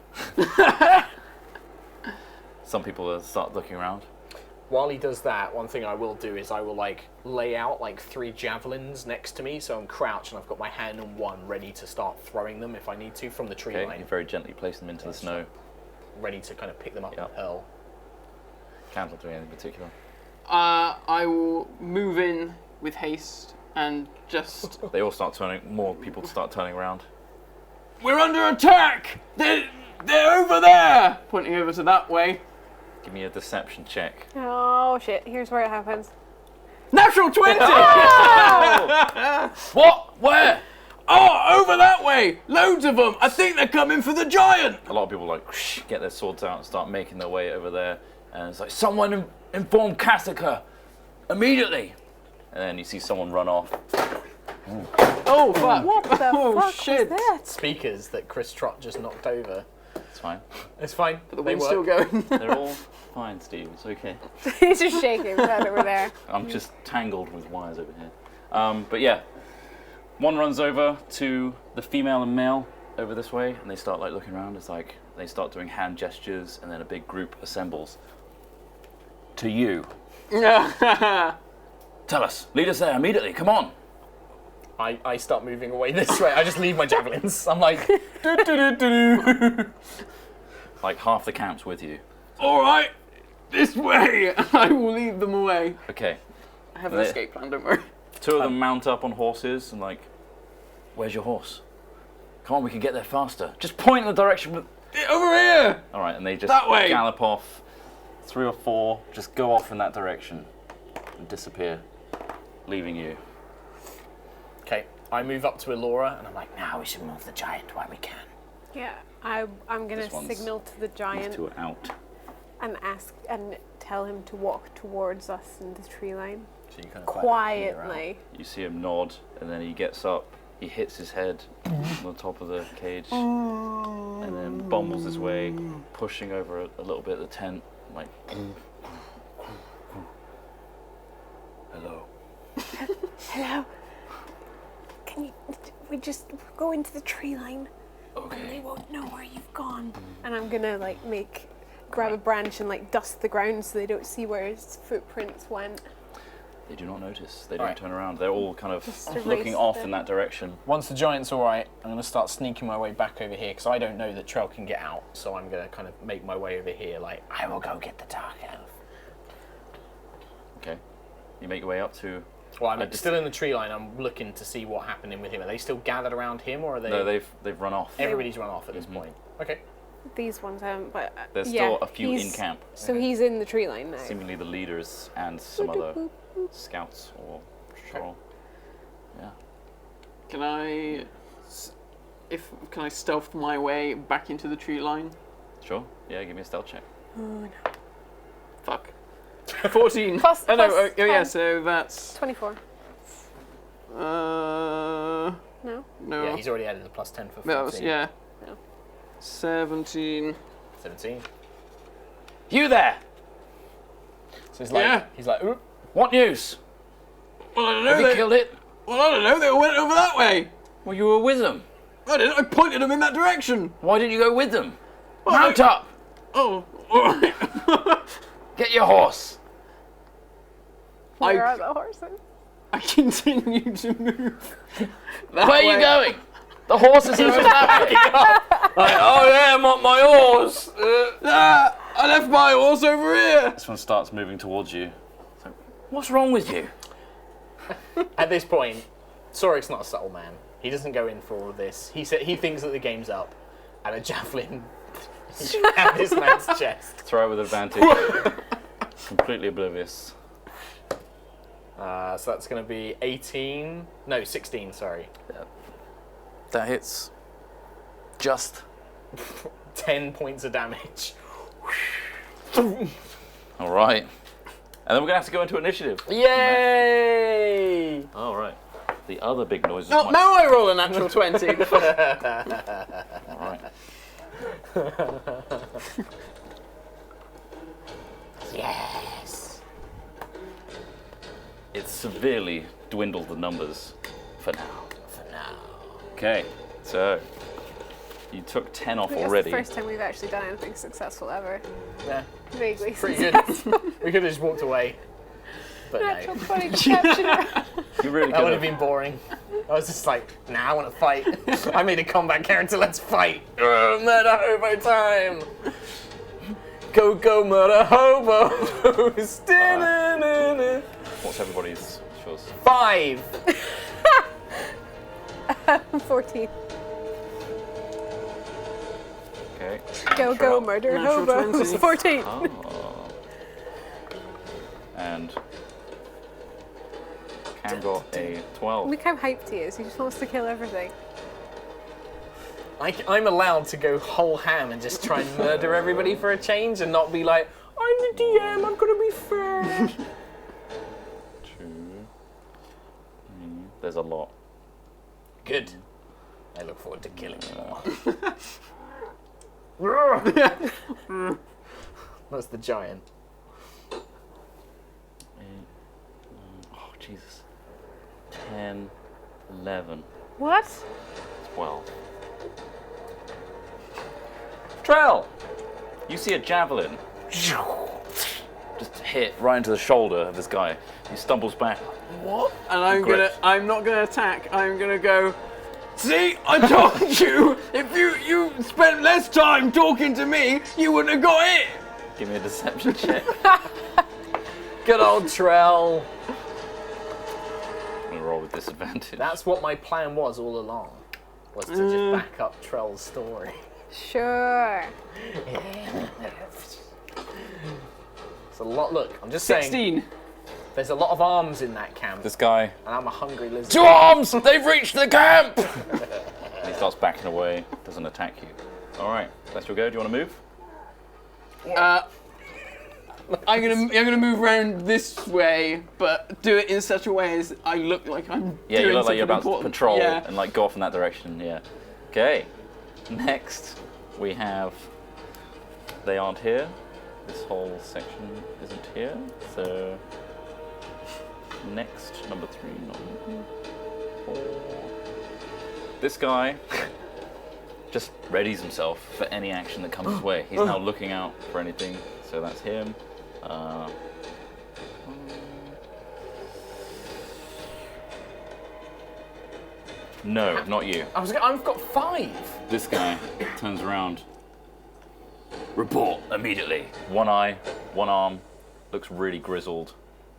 [SPEAKER 1] Some people start looking around.
[SPEAKER 2] While he does that, one thing I will do is I will like lay out like 3 javelins next to me, so I'm crouched and I've got my hand on one, ready to start throwing them if I need to from the tree
[SPEAKER 1] Okay,
[SPEAKER 2] line,
[SPEAKER 1] you very gently place them into the snow.
[SPEAKER 2] ready to kind of pick them up
[SPEAKER 1] Yep.
[SPEAKER 2] and hurl.
[SPEAKER 1] Can't do anything in particular.
[SPEAKER 6] I will move in with haste and just.
[SPEAKER 1] They all start turning. More people start turning around.
[SPEAKER 6] We're under attack! They're over there! Pointing over to that way.
[SPEAKER 1] Give me a deception check.
[SPEAKER 3] Oh shit! Here's where it happens.
[SPEAKER 6] Natural 20!
[SPEAKER 1] What? Where?
[SPEAKER 6] Oh, over that way! Loads of them! I think they're coming for the giant!
[SPEAKER 1] A lot of people like get their swords out and start making their way over there, and it's like someone inform Cassica immediately. And then you see someone run off.
[SPEAKER 6] Oh, fuck!
[SPEAKER 3] What the
[SPEAKER 6] Oh,
[SPEAKER 3] fuck
[SPEAKER 6] shit.
[SPEAKER 3] was that?
[SPEAKER 2] Speakers that Chris Trott just knocked over.
[SPEAKER 1] It's fine.
[SPEAKER 2] It's fine.
[SPEAKER 6] The
[SPEAKER 2] they
[SPEAKER 6] wind's
[SPEAKER 2] work.
[SPEAKER 6] still going.
[SPEAKER 1] They're all fine, Steve. It's okay.
[SPEAKER 3] He's just shaking right over there.
[SPEAKER 1] I'm just tangled with wires over here. But yeah, one runs over to the female and male over this way, and they start like looking around. It's like they start doing hand gestures, and then a big group assembles. To you. Tell us. Lead us there immediately. Come on.
[SPEAKER 2] I start moving away this way. I just leave my javelins. I'm like, do.
[SPEAKER 1] Like half the camp's with you.
[SPEAKER 6] All right, This way! I will lead them away.
[SPEAKER 1] Okay.
[SPEAKER 6] I have an escape plan, don't worry.
[SPEAKER 1] Two of them mount up on horses and like, where's your horse? Come on, we can get there faster. Just point in the direction with...
[SPEAKER 6] Over here!
[SPEAKER 1] All right, and they just
[SPEAKER 6] That way.
[SPEAKER 1] gallop off. 3 or 4 just go off in that direction and disappear, leaving you.
[SPEAKER 2] Okay, I move up to Elora and I'm like, now we should move the giant while we can.
[SPEAKER 3] Yeah, I'm gonna
[SPEAKER 1] This one's-
[SPEAKER 3] signal to the
[SPEAKER 1] These
[SPEAKER 3] giant
[SPEAKER 1] two are out.
[SPEAKER 3] and ask and tell him to walk towards us in the tree line
[SPEAKER 2] So you kind of
[SPEAKER 3] quietly.
[SPEAKER 1] You see him nod, and then he gets up. He hits his head on the top of the cage, and then bumbles his way, pushing over a little bit of the tent, like. Hello.
[SPEAKER 3] Hello. Can we just go into the tree line? And they
[SPEAKER 1] Okay.
[SPEAKER 3] won't know where you've gone. And I'm gonna like grab a branch and like dust the ground so they don't see where his footprints went.
[SPEAKER 1] They do not notice. They don't
[SPEAKER 2] Alright.
[SPEAKER 1] turn around. They're all kind of
[SPEAKER 3] Just erase
[SPEAKER 1] looking off
[SPEAKER 3] them.
[SPEAKER 1] in that direction.
[SPEAKER 2] Once the giant's alright, I'm going to start sneaking my way back over here because I don't know that Trell can get out. So I'm going to kind of make my way over here like, I will go get the Dark Elf.
[SPEAKER 1] Okay. You make your way up to.
[SPEAKER 2] Well, I'm
[SPEAKER 1] I just-
[SPEAKER 2] still in the tree line. I'm looking to see what's happening with him. Are they still gathered around him or are they...
[SPEAKER 1] No, they've run off.
[SPEAKER 2] Everybody's run off at this
[SPEAKER 1] Mhm.
[SPEAKER 2] point. Okay.
[SPEAKER 3] These ones haven't, but
[SPEAKER 1] There's
[SPEAKER 3] yeah,
[SPEAKER 1] still a few in
[SPEAKER 3] he's-
[SPEAKER 1] camp.
[SPEAKER 3] So he's in the tree line now.
[SPEAKER 1] Seemingly the leaders and some other scouts or patrol. Yeah.
[SPEAKER 6] Can I stealth my way back into the tree line?
[SPEAKER 1] Sure. Yeah. Give me a stealth check.
[SPEAKER 6] Fuck. 14.
[SPEAKER 3] Plus-
[SPEAKER 6] oh no,
[SPEAKER 3] plus
[SPEAKER 6] oh yeah,
[SPEAKER 3] 10.
[SPEAKER 6] so that's
[SPEAKER 3] 24.
[SPEAKER 6] no.
[SPEAKER 3] No.
[SPEAKER 2] Yeah, he's already added the plus 10 for 14.
[SPEAKER 6] That was, yeah.
[SPEAKER 3] No.
[SPEAKER 6] 17.
[SPEAKER 2] 17.
[SPEAKER 1] You there?
[SPEAKER 2] So he's like,
[SPEAKER 6] Yeah.
[SPEAKER 2] Oop.
[SPEAKER 1] What news?
[SPEAKER 6] Well, I don't
[SPEAKER 1] Have
[SPEAKER 6] know.
[SPEAKER 1] you killed it?
[SPEAKER 6] Well, I don't know. They went over that way.
[SPEAKER 1] Well, you were with them.
[SPEAKER 6] I didn't. I pointed them in that direction.
[SPEAKER 1] Why didn't you go with them?
[SPEAKER 6] Well,
[SPEAKER 1] Mount up.
[SPEAKER 6] Oh, all right.
[SPEAKER 1] Get your horse.
[SPEAKER 3] Where are the horses?
[SPEAKER 6] I continue to move.
[SPEAKER 1] Where are you going? The horses are over that way.
[SPEAKER 6] Like, oh yeah, my horse. I left my horse over here.
[SPEAKER 1] This one starts moving towards you. So, what's wrong with you?
[SPEAKER 2] At this point, Sorik's not a subtle man. He doesn't go in for all of this. He thinks that the game's up, and a javelin at this man's chest.
[SPEAKER 1] Throw it with advantage. Completely oblivious.
[SPEAKER 2] So that's going to be 18. No, 16. Sorry.
[SPEAKER 1] That hits. Just.
[SPEAKER 2] 10 points of damage.
[SPEAKER 1] All right. And then we're gonna have to go into initiative.
[SPEAKER 2] Yay!
[SPEAKER 1] All right. The other big noises.
[SPEAKER 6] Now I roll a natural 20.
[SPEAKER 1] All right.
[SPEAKER 5] Yes.
[SPEAKER 1] It severely dwindled the numbers for now.
[SPEAKER 5] For now.
[SPEAKER 1] Okay. So you took 10 off
[SPEAKER 3] I think it's
[SPEAKER 1] already.
[SPEAKER 3] the first time we've actually done anything successful ever.
[SPEAKER 2] Yeah,
[SPEAKER 3] Vaguely
[SPEAKER 2] pretty good. We could have just walked away. But
[SPEAKER 3] Natural
[SPEAKER 2] no.
[SPEAKER 3] 20 deception.
[SPEAKER 1] You really
[SPEAKER 2] That would
[SPEAKER 1] could
[SPEAKER 2] have been boring. I was just like, nah, I want to fight. I made a combat character, let's fight. Murder hobo time. Go, go, murder hobos.
[SPEAKER 1] What's everybody's choice?
[SPEAKER 2] 5.
[SPEAKER 3] 14.
[SPEAKER 1] Okay.
[SPEAKER 3] Go, go, murder
[SPEAKER 6] Natural
[SPEAKER 3] hobos.
[SPEAKER 6] 20.
[SPEAKER 3] 14.
[SPEAKER 1] Oh. And Cam got a 12.
[SPEAKER 3] Look how hyped he is. He just wants to kill everything.
[SPEAKER 2] I'm allowed to go whole ham and just try and murder everybody for a change and not be like, I'm the DM, I'm gonna be fair.
[SPEAKER 1] 2. 3. There's a lot.
[SPEAKER 2] Good. I look forward to killing more. That's the giant.
[SPEAKER 1] 8, 9, oh, Jesus. 10, 11,
[SPEAKER 3] What?
[SPEAKER 1] 12. Trell! You see a javelin just hit right into the shoulder of this guy. He stumbles back.
[SPEAKER 6] What? And
[SPEAKER 1] Grips.
[SPEAKER 6] I'm not gonna attack. I'm gonna go. See, I told you. If you spent less time talking to me, you wouldn't have got it.
[SPEAKER 1] Give me a deception check.
[SPEAKER 2] Good old Trell.
[SPEAKER 1] I'm gonna roll with disadvantage.
[SPEAKER 2] That's what my plan was all along. Was to just back up Trell's story.
[SPEAKER 3] Sure.
[SPEAKER 2] It's a lot. Look, I'm just saying.
[SPEAKER 6] 16.
[SPEAKER 2] There's a lot of arms in that camp,
[SPEAKER 1] This guy,
[SPEAKER 2] and I'm a hungry lizard.
[SPEAKER 1] two arms! They've reached the camp! And he starts backing away, doesn't attack you. Alright, that's your go. Do you want to move?
[SPEAKER 6] I'm gonna move around this way, but do it in such a way as I look like I'm
[SPEAKER 1] Yeah,
[SPEAKER 6] doing
[SPEAKER 1] you look like
[SPEAKER 6] something
[SPEAKER 1] you're about
[SPEAKER 6] important.
[SPEAKER 1] to patrol
[SPEAKER 6] Yeah.
[SPEAKER 1] and like go off in that direction, yeah. Okay, next we have, they aren't here. This whole section isn't here, so next, number 3, number 4. This guy just readies himself for any action that comes his way. He's now looking out for anything, so that's him. No, not you.
[SPEAKER 2] I've got 5.
[SPEAKER 1] This guy turns around. Report immediately. One eye, one arm, looks really grizzled,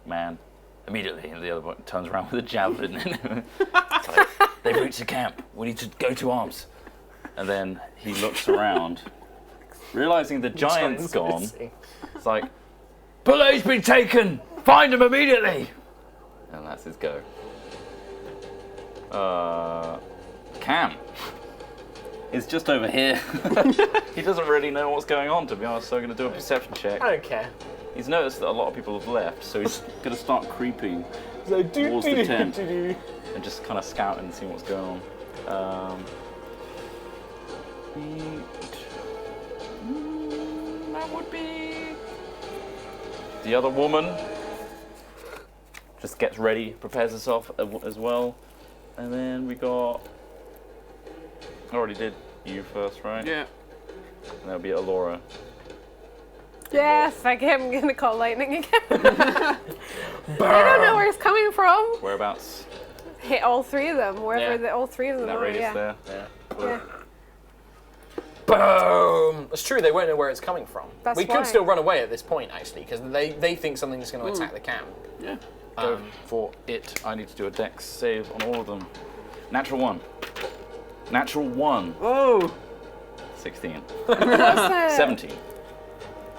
[SPEAKER 1] man. Immediately, and the other one turns around with a javelin in him. It's like, they've reached the camp. We need to go to arms. And then he looks around, realizing the giant's gone. It's like, Belay's been taken. Find him immediately. And that's his go. Cam is just over here. He doesn't really know what's going on, to be honest, so I'm going to do a perception check.
[SPEAKER 2] I don't care.
[SPEAKER 1] He's noticed that a lot of people have left, so he's going to start creeping towards the tent and just kind of scouting and seeing what's going on. That would be... The other woman just gets ready, prepares herself as well. And then we got... I already did you first, right?
[SPEAKER 6] Yeah.
[SPEAKER 1] And that'll be Alora.
[SPEAKER 3] Yes, I'm gonna call lightning again. I don't know where it's coming from.
[SPEAKER 1] Whereabouts?
[SPEAKER 3] Hit all 3 of them, wherever
[SPEAKER 2] Yeah.
[SPEAKER 3] all 3 of them
[SPEAKER 1] That
[SPEAKER 3] are.
[SPEAKER 1] radius
[SPEAKER 3] Yeah.
[SPEAKER 1] there?
[SPEAKER 3] Yeah.
[SPEAKER 2] Boom! It's true, they won't know where it's coming from.
[SPEAKER 3] That's
[SPEAKER 2] we
[SPEAKER 3] why.
[SPEAKER 2] could still run away at this point, actually, because they think something's going to attack the camp.
[SPEAKER 6] Yeah.
[SPEAKER 1] Go for it. I need to do a dex save on all of them. Natural 1. Natural 1.
[SPEAKER 6] Oh.
[SPEAKER 1] 16.
[SPEAKER 3] What's the,
[SPEAKER 1] 17.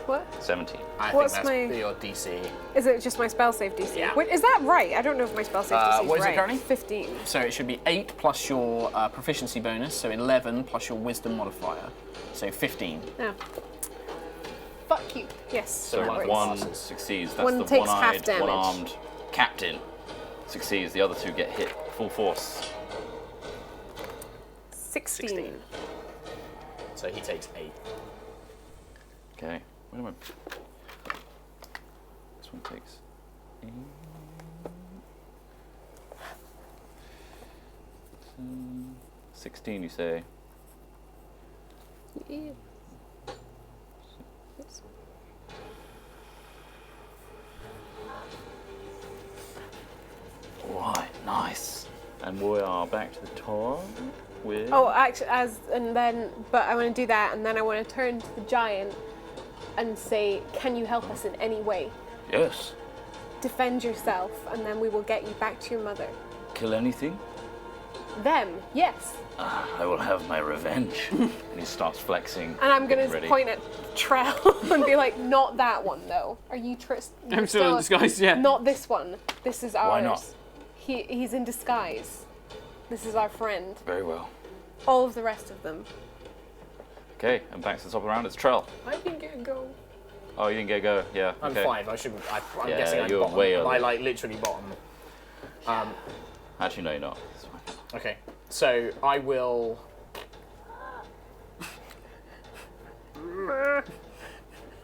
[SPEAKER 3] What?
[SPEAKER 1] 17.
[SPEAKER 2] I
[SPEAKER 3] What's
[SPEAKER 2] think
[SPEAKER 3] my-
[SPEAKER 2] that's your DC.
[SPEAKER 3] Is it just my spell save DC?
[SPEAKER 2] Yeah.
[SPEAKER 3] Wait, is that right? I don't know if my spell save DC is
[SPEAKER 2] what is it
[SPEAKER 3] right.
[SPEAKER 2] currently?
[SPEAKER 3] 15.
[SPEAKER 2] So it should be 8 plus your proficiency bonus, so 11 plus your wisdom modifier, so 15.
[SPEAKER 3] No. Fuck you. Yes.
[SPEAKER 1] So
[SPEAKER 3] that works.
[SPEAKER 1] one succeeds. That's
[SPEAKER 3] One
[SPEAKER 1] the
[SPEAKER 3] takes half
[SPEAKER 1] one-eyed,
[SPEAKER 3] damage.
[SPEAKER 1] one-armed captain succeeds. The other 2 get hit full force.
[SPEAKER 3] 16.
[SPEAKER 2] So he takes 8.
[SPEAKER 1] Okay. Wait a minute. This one takes 8. 16, you say?
[SPEAKER 3] Yeah. Oops.
[SPEAKER 1] Right, nice. And we are back to the tower with...
[SPEAKER 3] Oh, actually, but I want to do that, and then I want to turn to the giant and say, can you help us in any way?
[SPEAKER 1] Yes.
[SPEAKER 3] Defend yourself, and then we will get you back to your mother.
[SPEAKER 1] Kill anything?
[SPEAKER 3] Them, yes.
[SPEAKER 1] I will have my revenge. And he starts flexing.
[SPEAKER 3] And I'm going
[SPEAKER 1] getting
[SPEAKER 3] to
[SPEAKER 1] ready.
[SPEAKER 3] point at Trell and be like, not that one, though. Are you
[SPEAKER 6] I'm still in disguise, yeah.
[SPEAKER 3] Not this one. This is ours.
[SPEAKER 1] Why not?
[SPEAKER 3] He's in disguise. This is our friend.
[SPEAKER 1] Very well.
[SPEAKER 3] All of the rest of them.
[SPEAKER 1] Okay, and back to the top of the round, it's Trell.
[SPEAKER 2] I didn't get a go.
[SPEAKER 1] Oh, you didn't get a go, yeah.
[SPEAKER 2] I'm
[SPEAKER 1] okay.
[SPEAKER 2] 5. I'm
[SPEAKER 1] Yeah,
[SPEAKER 2] guessing I'm
[SPEAKER 1] you're
[SPEAKER 2] bottom.
[SPEAKER 1] way
[SPEAKER 2] Am I
[SPEAKER 1] early.
[SPEAKER 2] like literally bottom?
[SPEAKER 1] Actually, no, you're not. It's fine.
[SPEAKER 2] Okay, so I will. I'm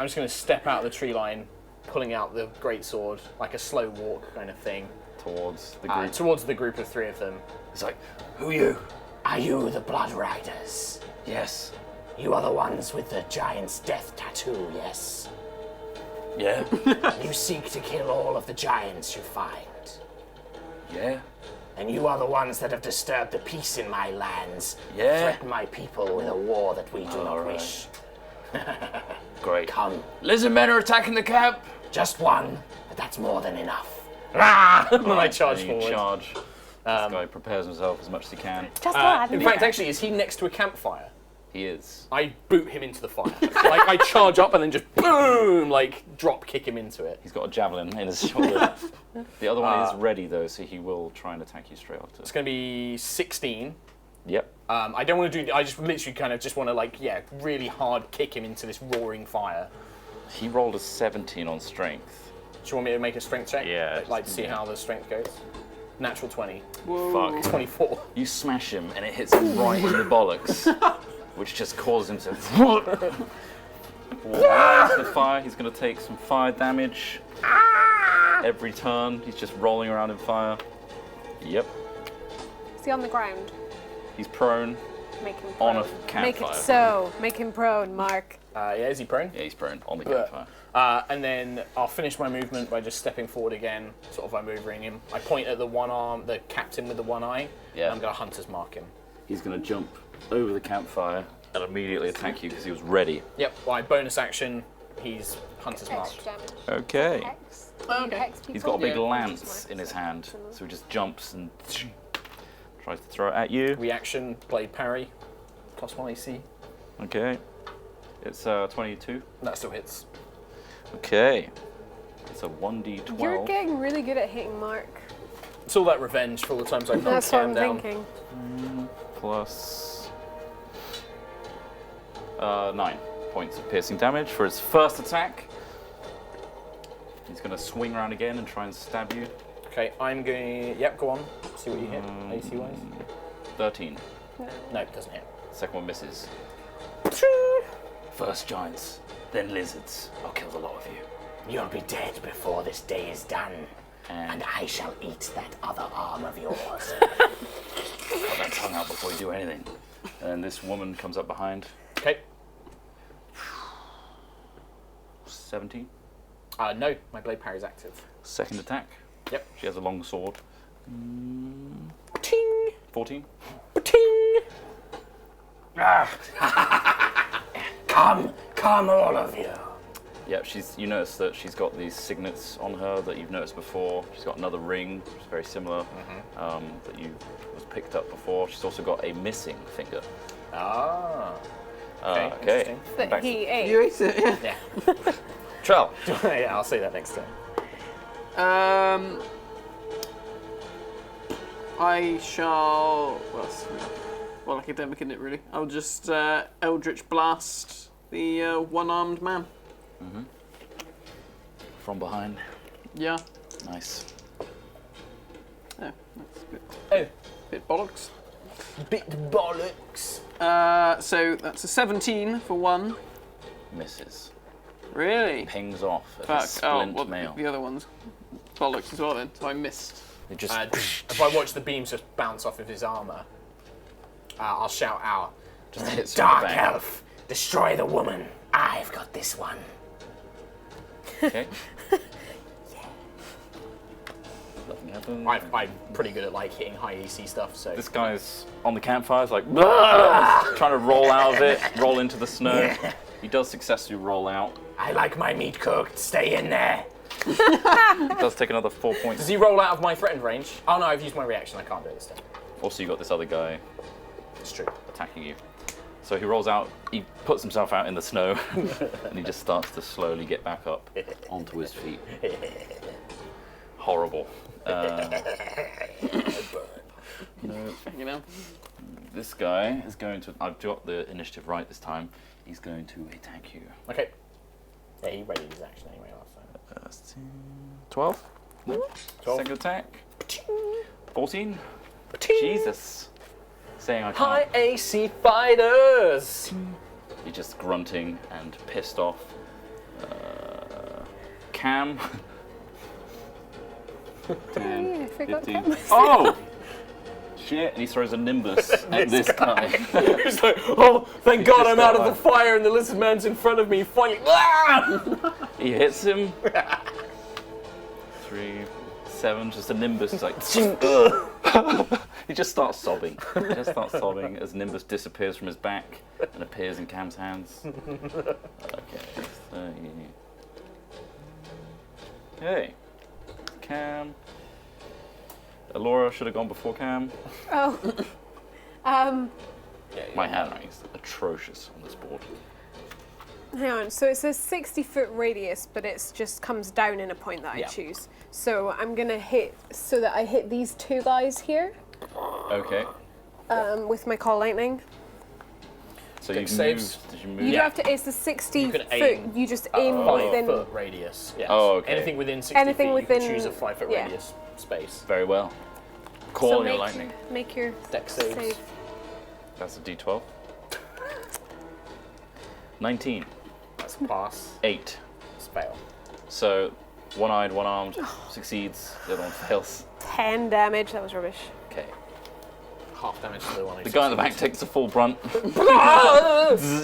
[SPEAKER 2] just going to step out of the tree line, pulling out the greatsword, like a slow walk kind of thing,
[SPEAKER 1] Towards the group.
[SPEAKER 2] towards the group of 3 of them.
[SPEAKER 1] It's like, who are you?
[SPEAKER 5] Are you the Blood Riders?
[SPEAKER 1] Yes.
[SPEAKER 5] You are the ones with the giant's death tattoo, yes?
[SPEAKER 1] Yeah.
[SPEAKER 5] You seek to kill all of the giants you find.
[SPEAKER 1] Yeah.
[SPEAKER 5] And you are the ones that have disturbed the peace in my lands.
[SPEAKER 1] Yeah.
[SPEAKER 5] Threaten my people with a war that we do not
[SPEAKER 1] All right.
[SPEAKER 5] wish.
[SPEAKER 1] Great.
[SPEAKER 5] Come,
[SPEAKER 1] Lizard men are attacking the camp.
[SPEAKER 5] just one, but that's more than enough.
[SPEAKER 2] And I charge
[SPEAKER 1] And you
[SPEAKER 2] forward.
[SPEAKER 1] charge. This guy prepares himself as much as he can.
[SPEAKER 3] Just one.
[SPEAKER 2] In fact, actually, is he next to a campfire?
[SPEAKER 1] He is.
[SPEAKER 2] I boot him into the fire. Like, I charge up and then just boom, like, drop kick him into it.
[SPEAKER 1] He's got a javelin in his shoulder. The other one is ready though, so he will try and attack you straight after.
[SPEAKER 2] It's going to be 16.
[SPEAKER 1] Yep.
[SPEAKER 2] I don't want to do. I just literally kind of just want to like, really hard kick him into this roaring fire.
[SPEAKER 1] He rolled a 17 on strength.
[SPEAKER 2] Do you want me to make a strength check?
[SPEAKER 1] Yeah,
[SPEAKER 2] I'd like to
[SPEAKER 1] just-
[SPEAKER 2] see how the strength goes. Natural 20.
[SPEAKER 1] Fuck.
[SPEAKER 2] 24.
[SPEAKER 1] You smash him and it hits him right in the bollocks, which just causes him to walk into the fire. He's going to take some fire damage every turn. He's just rolling around in fire. Yep.
[SPEAKER 3] Is he on the ground?
[SPEAKER 1] He's prone
[SPEAKER 3] Make him
[SPEAKER 1] on a
[SPEAKER 3] prone.
[SPEAKER 1] campfire.
[SPEAKER 3] Make it so. Make him prone, Mark.
[SPEAKER 2] Is he prone?
[SPEAKER 1] Yeah, he's prone on the
[SPEAKER 2] Yeah.
[SPEAKER 1] campfire.
[SPEAKER 2] And then I'll finish my movement by just stepping forward again, sort of maneuvering him. I point at the one arm, the captain with the one eye,
[SPEAKER 1] Yeah.
[SPEAKER 2] and I'm going to hunter's mark him.
[SPEAKER 1] He's going to jump over the campfire and immediately attack you because he was ready.
[SPEAKER 2] Yep, my bonus action, he's hunter's marked.
[SPEAKER 3] Extra damage.
[SPEAKER 1] Okay.
[SPEAKER 3] Hex.
[SPEAKER 6] Okay.
[SPEAKER 3] You hex
[SPEAKER 1] He's
[SPEAKER 3] people?
[SPEAKER 1] got a big
[SPEAKER 2] Yeah.
[SPEAKER 1] lance in his hand, so he just jumps and tries to throw it at you.
[SPEAKER 2] Reaction, blade parry, +1 AC.
[SPEAKER 1] Okay. It's 22.
[SPEAKER 2] That still hits.
[SPEAKER 1] Okay. It's a 1d12.
[SPEAKER 3] You're getting really good at hitting Mark.
[SPEAKER 2] It's all that revenge for all the times I've knocked
[SPEAKER 3] That's what
[SPEAKER 2] Cam
[SPEAKER 3] I'm
[SPEAKER 2] down.
[SPEAKER 3] thinking.
[SPEAKER 1] Plus 9 points of piercing damage for his first attack. He's going to swing around again and try and stab you.
[SPEAKER 2] Okay, I'm going. Yep, go on. See what you hit, AC wise.
[SPEAKER 1] 13.
[SPEAKER 2] No, it doesn't hit.
[SPEAKER 1] Second one misses. First giants, then lizards. I'll kill the lot of you.
[SPEAKER 5] You'll be dead before this day is done,
[SPEAKER 1] And
[SPEAKER 5] and I shall eat that other arm of yours.
[SPEAKER 1] put that tongue out before you do anything. And this woman comes up behind.
[SPEAKER 2] Okay.
[SPEAKER 1] 17.
[SPEAKER 2] No, my blade parry's active.
[SPEAKER 1] Second attack.
[SPEAKER 2] Yep.
[SPEAKER 1] She has a long sword.
[SPEAKER 2] Ting!
[SPEAKER 1] 14.
[SPEAKER 2] Ting!
[SPEAKER 5] Come, all of you.
[SPEAKER 1] Yeah, you notice that she's got these signets on her that you've noticed before. She's got another ring, which is very similar, that was picked up before. She's also got a missing finger.
[SPEAKER 2] Ah.
[SPEAKER 1] Okay.
[SPEAKER 2] interesting.
[SPEAKER 3] That
[SPEAKER 1] Back
[SPEAKER 3] he
[SPEAKER 1] to
[SPEAKER 3] ate.
[SPEAKER 6] You ate it, yeah.
[SPEAKER 2] Yeah.
[SPEAKER 1] Trell.
[SPEAKER 2] Yeah, I'll say that next time.
[SPEAKER 6] I shall. Well, academic, isn't it, really? I'll just Eldritch Blast the one-armed man.
[SPEAKER 1] From behind.
[SPEAKER 6] Yeah.
[SPEAKER 1] Nice.
[SPEAKER 6] Oh, that's a bit,
[SPEAKER 2] Oh.
[SPEAKER 6] bit bollocks.
[SPEAKER 2] Bit bollocks.
[SPEAKER 6] So that's a 17 for one.
[SPEAKER 1] Misses.
[SPEAKER 6] Really?
[SPEAKER 1] Pings off at
[SPEAKER 6] Fuck.
[SPEAKER 1] a splint
[SPEAKER 6] well,
[SPEAKER 1] male.
[SPEAKER 6] the other one's bollocks as well then, so I missed.
[SPEAKER 1] It just
[SPEAKER 2] If I watch the beams just bounce off of his armor, I'll shout out.
[SPEAKER 1] just hits him in
[SPEAKER 5] Dark
[SPEAKER 1] the back.
[SPEAKER 5] elf, destroy the woman. I've got this one.
[SPEAKER 1] Okay. Nothing happens.
[SPEAKER 2] I'm pretty good at like hitting high AC stuff, so.
[SPEAKER 1] This guy's on the campfire, like trying to roll out of it, roll into the snow. He does successfully roll out.
[SPEAKER 5] I like my meat cooked. Stay in there.
[SPEAKER 1] He does take another 4 points.
[SPEAKER 2] Does he roll out of my threatened range? Oh no, I've used my reaction. I can't do it this time.
[SPEAKER 1] Also, you got this other guy
[SPEAKER 2] It's true.
[SPEAKER 1] attacking you. So he rolls out, he puts himself out in the snow, and he just starts to slowly get back up onto his feet. Horrible.
[SPEAKER 6] You know?
[SPEAKER 1] This guy is going to, I've got the initiative right this time, he's going to attack you.
[SPEAKER 2] Okay. Yeah, he readied his action anyway last time.
[SPEAKER 1] 12?
[SPEAKER 2] 12.
[SPEAKER 1] Second attack. 14? Jesus. Saying I can't.
[SPEAKER 2] High AC fighters!
[SPEAKER 1] You're just grunting and pissed off. Cam. 10,
[SPEAKER 3] I forgot
[SPEAKER 1] 15.
[SPEAKER 3] Cam.
[SPEAKER 1] Oh! Shit. And he throws a nimbus at this guy.
[SPEAKER 2] He's like, oh, thank God
[SPEAKER 1] just
[SPEAKER 2] I'm out
[SPEAKER 1] got
[SPEAKER 2] of the fire and the lizard man's in front of me. Finally, ah!
[SPEAKER 1] He hits him. 3, 7, just a nimbus. He's like, He just starts sobbing. As Nimbus disappears from his back and appears in Cam's hands. Okay, 30. Hey, Cam. Alora should have gone before Cam.
[SPEAKER 3] Oh.
[SPEAKER 1] My handwriting is atrocious on this board.
[SPEAKER 3] Hang on, so it's a 60-foot radius, but it just comes down in a point that I choose. So I'm gonna hit, so that I hit these two guys here.
[SPEAKER 1] Okay.
[SPEAKER 3] With my call lightning.
[SPEAKER 1] So you've
[SPEAKER 2] saves.
[SPEAKER 1] moved. Did you move?
[SPEAKER 3] You don't have to, it's the 60
[SPEAKER 2] You can
[SPEAKER 3] foot,
[SPEAKER 2] aim
[SPEAKER 3] you just aim
[SPEAKER 2] 5
[SPEAKER 3] within.
[SPEAKER 2] foot radius. Yes.
[SPEAKER 1] Oh, okay.
[SPEAKER 2] Anything within 60
[SPEAKER 3] Anything
[SPEAKER 2] feet,
[SPEAKER 3] within-
[SPEAKER 2] you can choose a 5 foot
[SPEAKER 3] yeah.
[SPEAKER 2] radius space.
[SPEAKER 1] Very well. Call
[SPEAKER 3] So
[SPEAKER 1] your
[SPEAKER 3] make
[SPEAKER 1] lightning.
[SPEAKER 3] make your
[SPEAKER 2] Dex saves.
[SPEAKER 3] save.
[SPEAKER 1] That's a D12. 19.
[SPEAKER 2] That's a pass.
[SPEAKER 1] 8.
[SPEAKER 2] It's fail.
[SPEAKER 1] So, one-eyed, one-armed succeeds. The other one fails.
[SPEAKER 3] 10 damage, that was rubbish.
[SPEAKER 1] Okay.
[SPEAKER 2] Half damage to the one who
[SPEAKER 1] The guy in the back
[SPEAKER 2] succeeds.
[SPEAKER 1] takes the full brunt.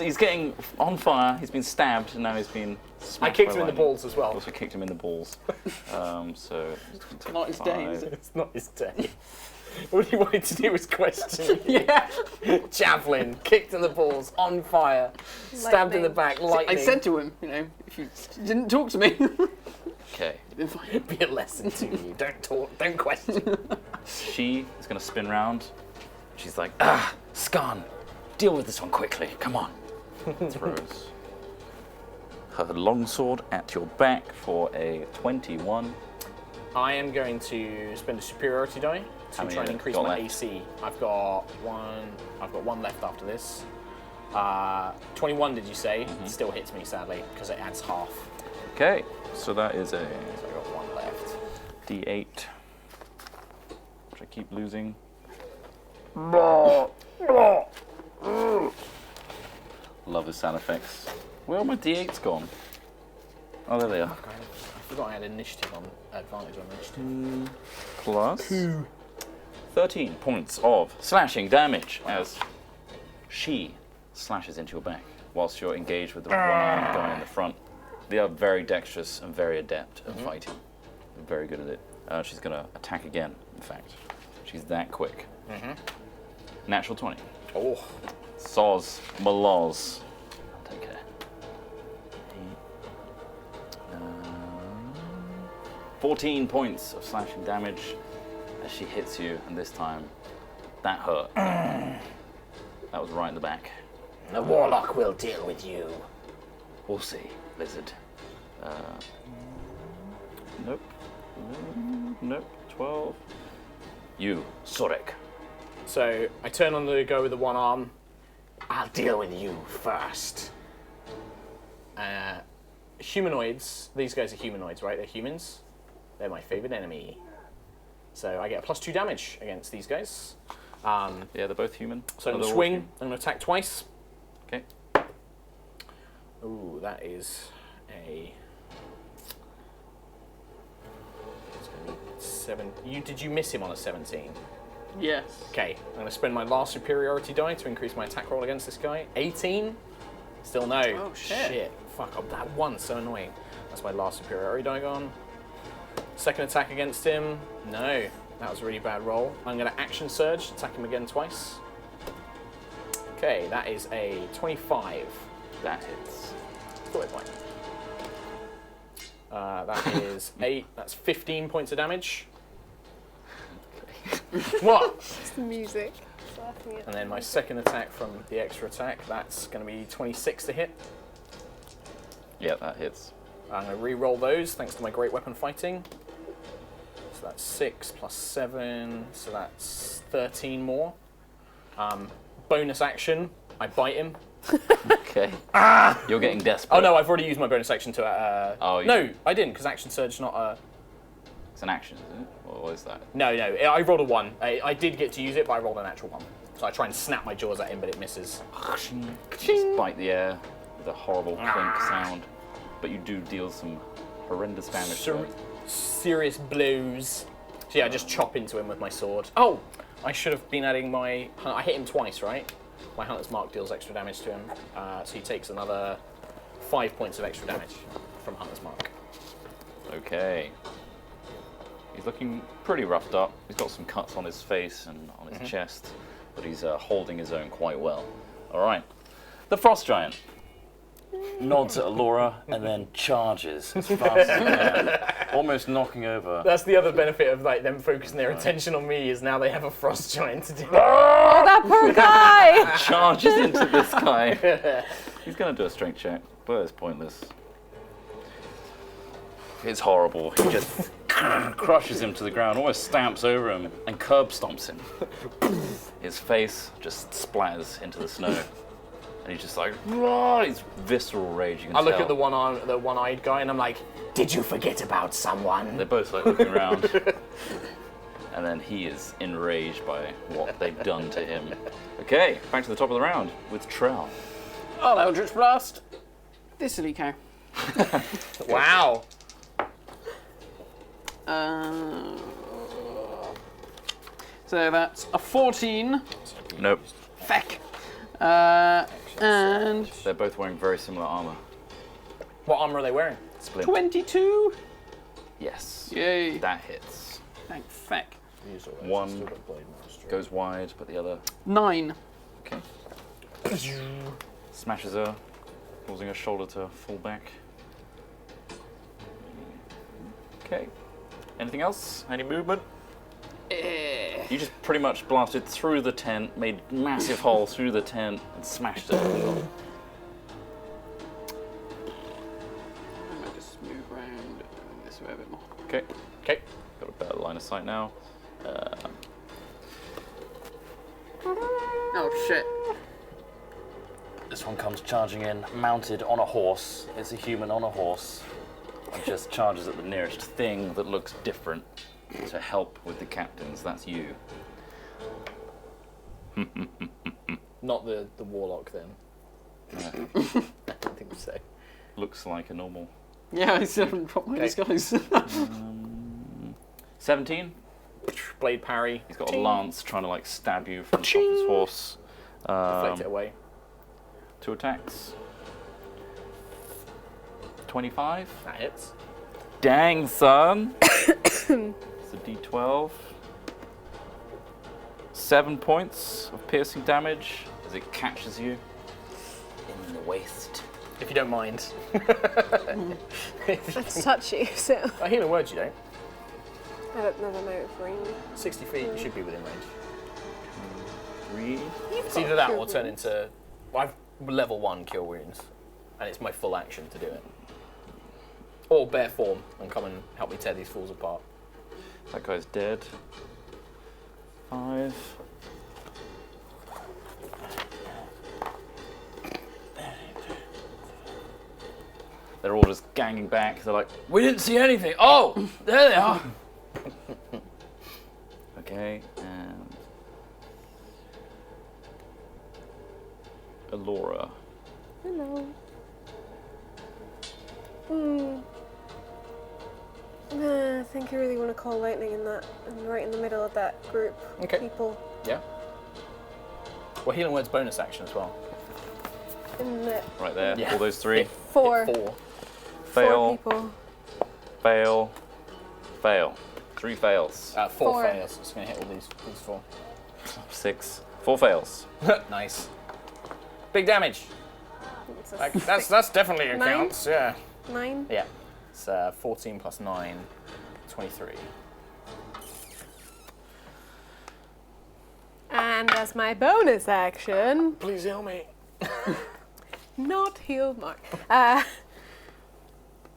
[SPEAKER 1] He's getting on fire. He's been stabbed, and now he's been
[SPEAKER 2] I
[SPEAKER 1] smacked
[SPEAKER 2] kicked
[SPEAKER 1] by
[SPEAKER 2] him in the
[SPEAKER 1] lightning.
[SPEAKER 2] balls as well.
[SPEAKER 1] Also kicked him in the balls. So
[SPEAKER 6] Not his day, is it?
[SPEAKER 2] It's not his day. All he wanted to do was question you.
[SPEAKER 6] Yeah.
[SPEAKER 2] Javelin, kicked in the balls, on fire, stabbed in the back,
[SPEAKER 3] Lightning.
[SPEAKER 2] lightning.
[SPEAKER 6] I said to him, if you didn't talk to me,
[SPEAKER 1] Okay.
[SPEAKER 6] it'd been fine.
[SPEAKER 2] be a lesson to you. Don't talk, don't question.
[SPEAKER 1] She is going to spin round. She's like, Scan, deal with this one quickly. Come on. Throws her longsword at your back for a 21.
[SPEAKER 2] I am going to spend a superiority die
[SPEAKER 1] How
[SPEAKER 2] to
[SPEAKER 1] many
[SPEAKER 2] try and increase
[SPEAKER 1] got
[SPEAKER 2] my
[SPEAKER 1] left?
[SPEAKER 2] AC. I've got one left after this. 21, did you say? Still hits me, sadly, because it adds half.
[SPEAKER 1] Okay, so that is a
[SPEAKER 2] So I've got one left.
[SPEAKER 1] D8, which I keep losing. Love the sound effects. Where are my D8s gone? Oh, there they are.
[SPEAKER 2] I forgot I had initiative on advantage on initiative.
[SPEAKER 1] Plus 13 points of slashing damage as she slashes into your back whilst you're engaged with the one-armed guy in the front. They are very dexterous and very adept at fighting. They're very good at it. She's going to attack again, in fact. She's that quick. Natural 20.
[SPEAKER 2] Oh,
[SPEAKER 1] Soz, Maloz. Take care. 14 points of slashing damage as she hits you, and this time, that hurt. That was right in the back.
[SPEAKER 5] The warlock will deal with you.
[SPEAKER 1] We'll see, lizard. Nope. Nope. 12. You, Sorek.
[SPEAKER 2] so I turn on the go with the one arm.
[SPEAKER 5] I'll deal with you first.
[SPEAKER 2] Humanoids, these guys are humanoids, right? They're humans. They're my favorite enemy. So I get a +2 damage against these guys.
[SPEAKER 1] Yeah, they're both human.
[SPEAKER 2] So I'm
[SPEAKER 1] Oh,
[SPEAKER 2] going to
[SPEAKER 1] they're all
[SPEAKER 2] swing,
[SPEAKER 1] human.
[SPEAKER 2] I'm going to attack twice.
[SPEAKER 1] Okay.
[SPEAKER 2] Ooh, that is a... It's going to be 7. Did you miss him on a 17?
[SPEAKER 6] Yes.
[SPEAKER 2] Okay, I'm going to spend my last superiority die to increase my attack roll against this guy. 18? Still no.
[SPEAKER 6] Oh, shit.
[SPEAKER 2] Fuck up. That one's so annoying. That's my last superiority die gone. Second attack against him. No. That was a really bad roll. I'm going to action surge, attack him again twice. Okay, that is a 25.
[SPEAKER 1] That hits.
[SPEAKER 2] Thought it might. That is 8. That's 15 points of damage. What?
[SPEAKER 3] It's the music. Slapping it.
[SPEAKER 2] And then my second attack from the extra attack, that's going to be 26 to hit.
[SPEAKER 1] Yeah, that hits.
[SPEAKER 2] I'm going to re-roll those thanks to my great weapon fighting. So that's 6 plus 7, so that's 13 more. Bonus action, I bite him.
[SPEAKER 1] Okay. You're getting desperate.
[SPEAKER 2] Oh no, I've already used my bonus action to.
[SPEAKER 1] Oh, you-
[SPEAKER 2] no, I didn't, because action surge not a.
[SPEAKER 1] It's an action, isn't it? What is that?
[SPEAKER 2] No, I rolled a 1. I did get to use it, but I rolled a natural 1. So I try and snap my jaws at him, but it misses.
[SPEAKER 1] Just bite the air with a horrible clink sound. But you do deal some horrendous damage to it.
[SPEAKER 2] Serious blows. So yeah, I just chop into him with my sword. Oh, I should have been adding my. I hit him twice, right? My Hunter's Mark deals extra damage to him, so he takes another 5 points of extra damage from Hunter's Mark.
[SPEAKER 1] Okay. He's looking pretty roughed up. He's got some cuts on his face and on his chest, but he's holding his own quite well. All right. The Frost Giant nods at Alora and then charges as fast as he can, almost knocking over.
[SPEAKER 2] That's the other benefit of like them focusing their attention on me is now they have a frost giant to do.
[SPEAKER 3] Oh, that poor guy!
[SPEAKER 1] Charges into this guy. He's going to do a strength check, but it's pointless. It's horrible. He just crushes him to the ground, almost stamps over him, and curb stomps him. His face just splatters into the snow. And he's just like, "Rah!" He's visceral rage. You can
[SPEAKER 2] I look
[SPEAKER 1] tell.
[SPEAKER 2] at the one-eyed guy, and I'm like, "Did you forget about someone?"
[SPEAKER 1] They're both like looking around. And then he is enraged by what they've done to him. Okay, back to the top of the round with Trell.
[SPEAKER 6] I'll Eldritch Blast. This silly cow.
[SPEAKER 2] Wow.
[SPEAKER 6] So that's a 14.
[SPEAKER 1] Nope.
[SPEAKER 6] Feck. And
[SPEAKER 1] They're both wearing very similar armor.
[SPEAKER 2] What armor are they wearing?
[SPEAKER 1] Splint.
[SPEAKER 6] 22.
[SPEAKER 1] Yes.
[SPEAKER 6] Yay.
[SPEAKER 1] That hits.
[SPEAKER 6] Thank feck.
[SPEAKER 1] One goes wide, but the other
[SPEAKER 6] 9.
[SPEAKER 1] okay. Smashes her, causing her shoulder to fall back. Okay. Anything else? Any movement? You just pretty much blasted through the tent, made massive hole through the tent, and smashed it.
[SPEAKER 6] I might just move around this way a bit more.
[SPEAKER 1] Okay.
[SPEAKER 2] Okay.
[SPEAKER 1] Got a better line of sight now.
[SPEAKER 6] Oh shit.
[SPEAKER 1] This one comes charging in, mounted on a horse. It's a human on a horse. And just charges at the nearest thing that looks different to help with the captains. That's you.
[SPEAKER 2] Not the warlock then.
[SPEAKER 1] Uh,
[SPEAKER 2] I don't think so.
[SPEAKER 1] looks like a normal.
[SPEAKER 6] Yeah, I still haven't dropped my
[SPEAKER 2] Okay.
[SPEAKER 6] disguise.
[SPEAKER 1] 17.
[SPEAKER 2] Blade parry.
[SPEAKER 1] He's got a lance trying to like stab you from the top of his horse.
[SPEAKER 2] Deflect it away.
[SPEAKER 1] 2 attacks. 25.
[SPEAKER 2] That hits.
[SPEAKER 1] Dang, son. It's a D12. 7 points of piercing damage as it catches you in the waist.
[SPEAKER 2] If you don't mind.
[SPEAKER 3] Let's touch you, so
[SPEAKER 2] I hear a word, you don't.
[SPEAKER 3] I don't know the amount of range.
[SPEAKER 2] 60 feet, you should be within range.
[SPEAKER 1] 3.
[SPEAKER 2] It's either that or turn into. I've level 1 cure wounds, and it's my full action to do it. Or bear form and come and help me tear these fools apart.
[SPEAKER 1] That guy's dead. 5. They're all just ganging back. They're like, we didn't see anything. Oh, there they are. Okay, and Alora.
[SPEAKER 3] Hello. I think I really want to call lightning in that. I'm right in the middle of that group of
[SPEAKER 2] Okay.
[SPEAKER 3] people.
[SPEAKER 2] Yeah. Well, healing word's bonus action as well.
[SPEAKER 3] In the
[SPEAKER 1] Right there.
[SPEAKER 2] Yeah.
[SPEAKER 1] All those 3.
[SPEAKER 3] 4.
[SPEAKER 2] Hit 4.
[SPEAKER 1] Fail,
[SPEAKER 3] 4 people.
[SPEAKER 1] fail, fail. 3 fails.
[SPEAKER 2] 4
[SPEAKER 3] 4.
[SPEAKER 2] fails. It's going to hit all these 4.
[SPEAKER 1] 6. 4 fails.
[SPEAKER 2] Nice. Big damage.
[SPEAKER 3] It's a
[SPEAKER 2] Like, that's definitely
[SPEAKER 3] Nine?
[SPEAKER 2] accounts. Yeah.
[SPEAKER 3] 9.
[SPEAKER 2] Yeah. It's 14 plus 9, 23.
[SPEAKER 3] And as my bonus action,
[SPEAKER 2] Please heal me.
[SPEAKER 3] not heal mark.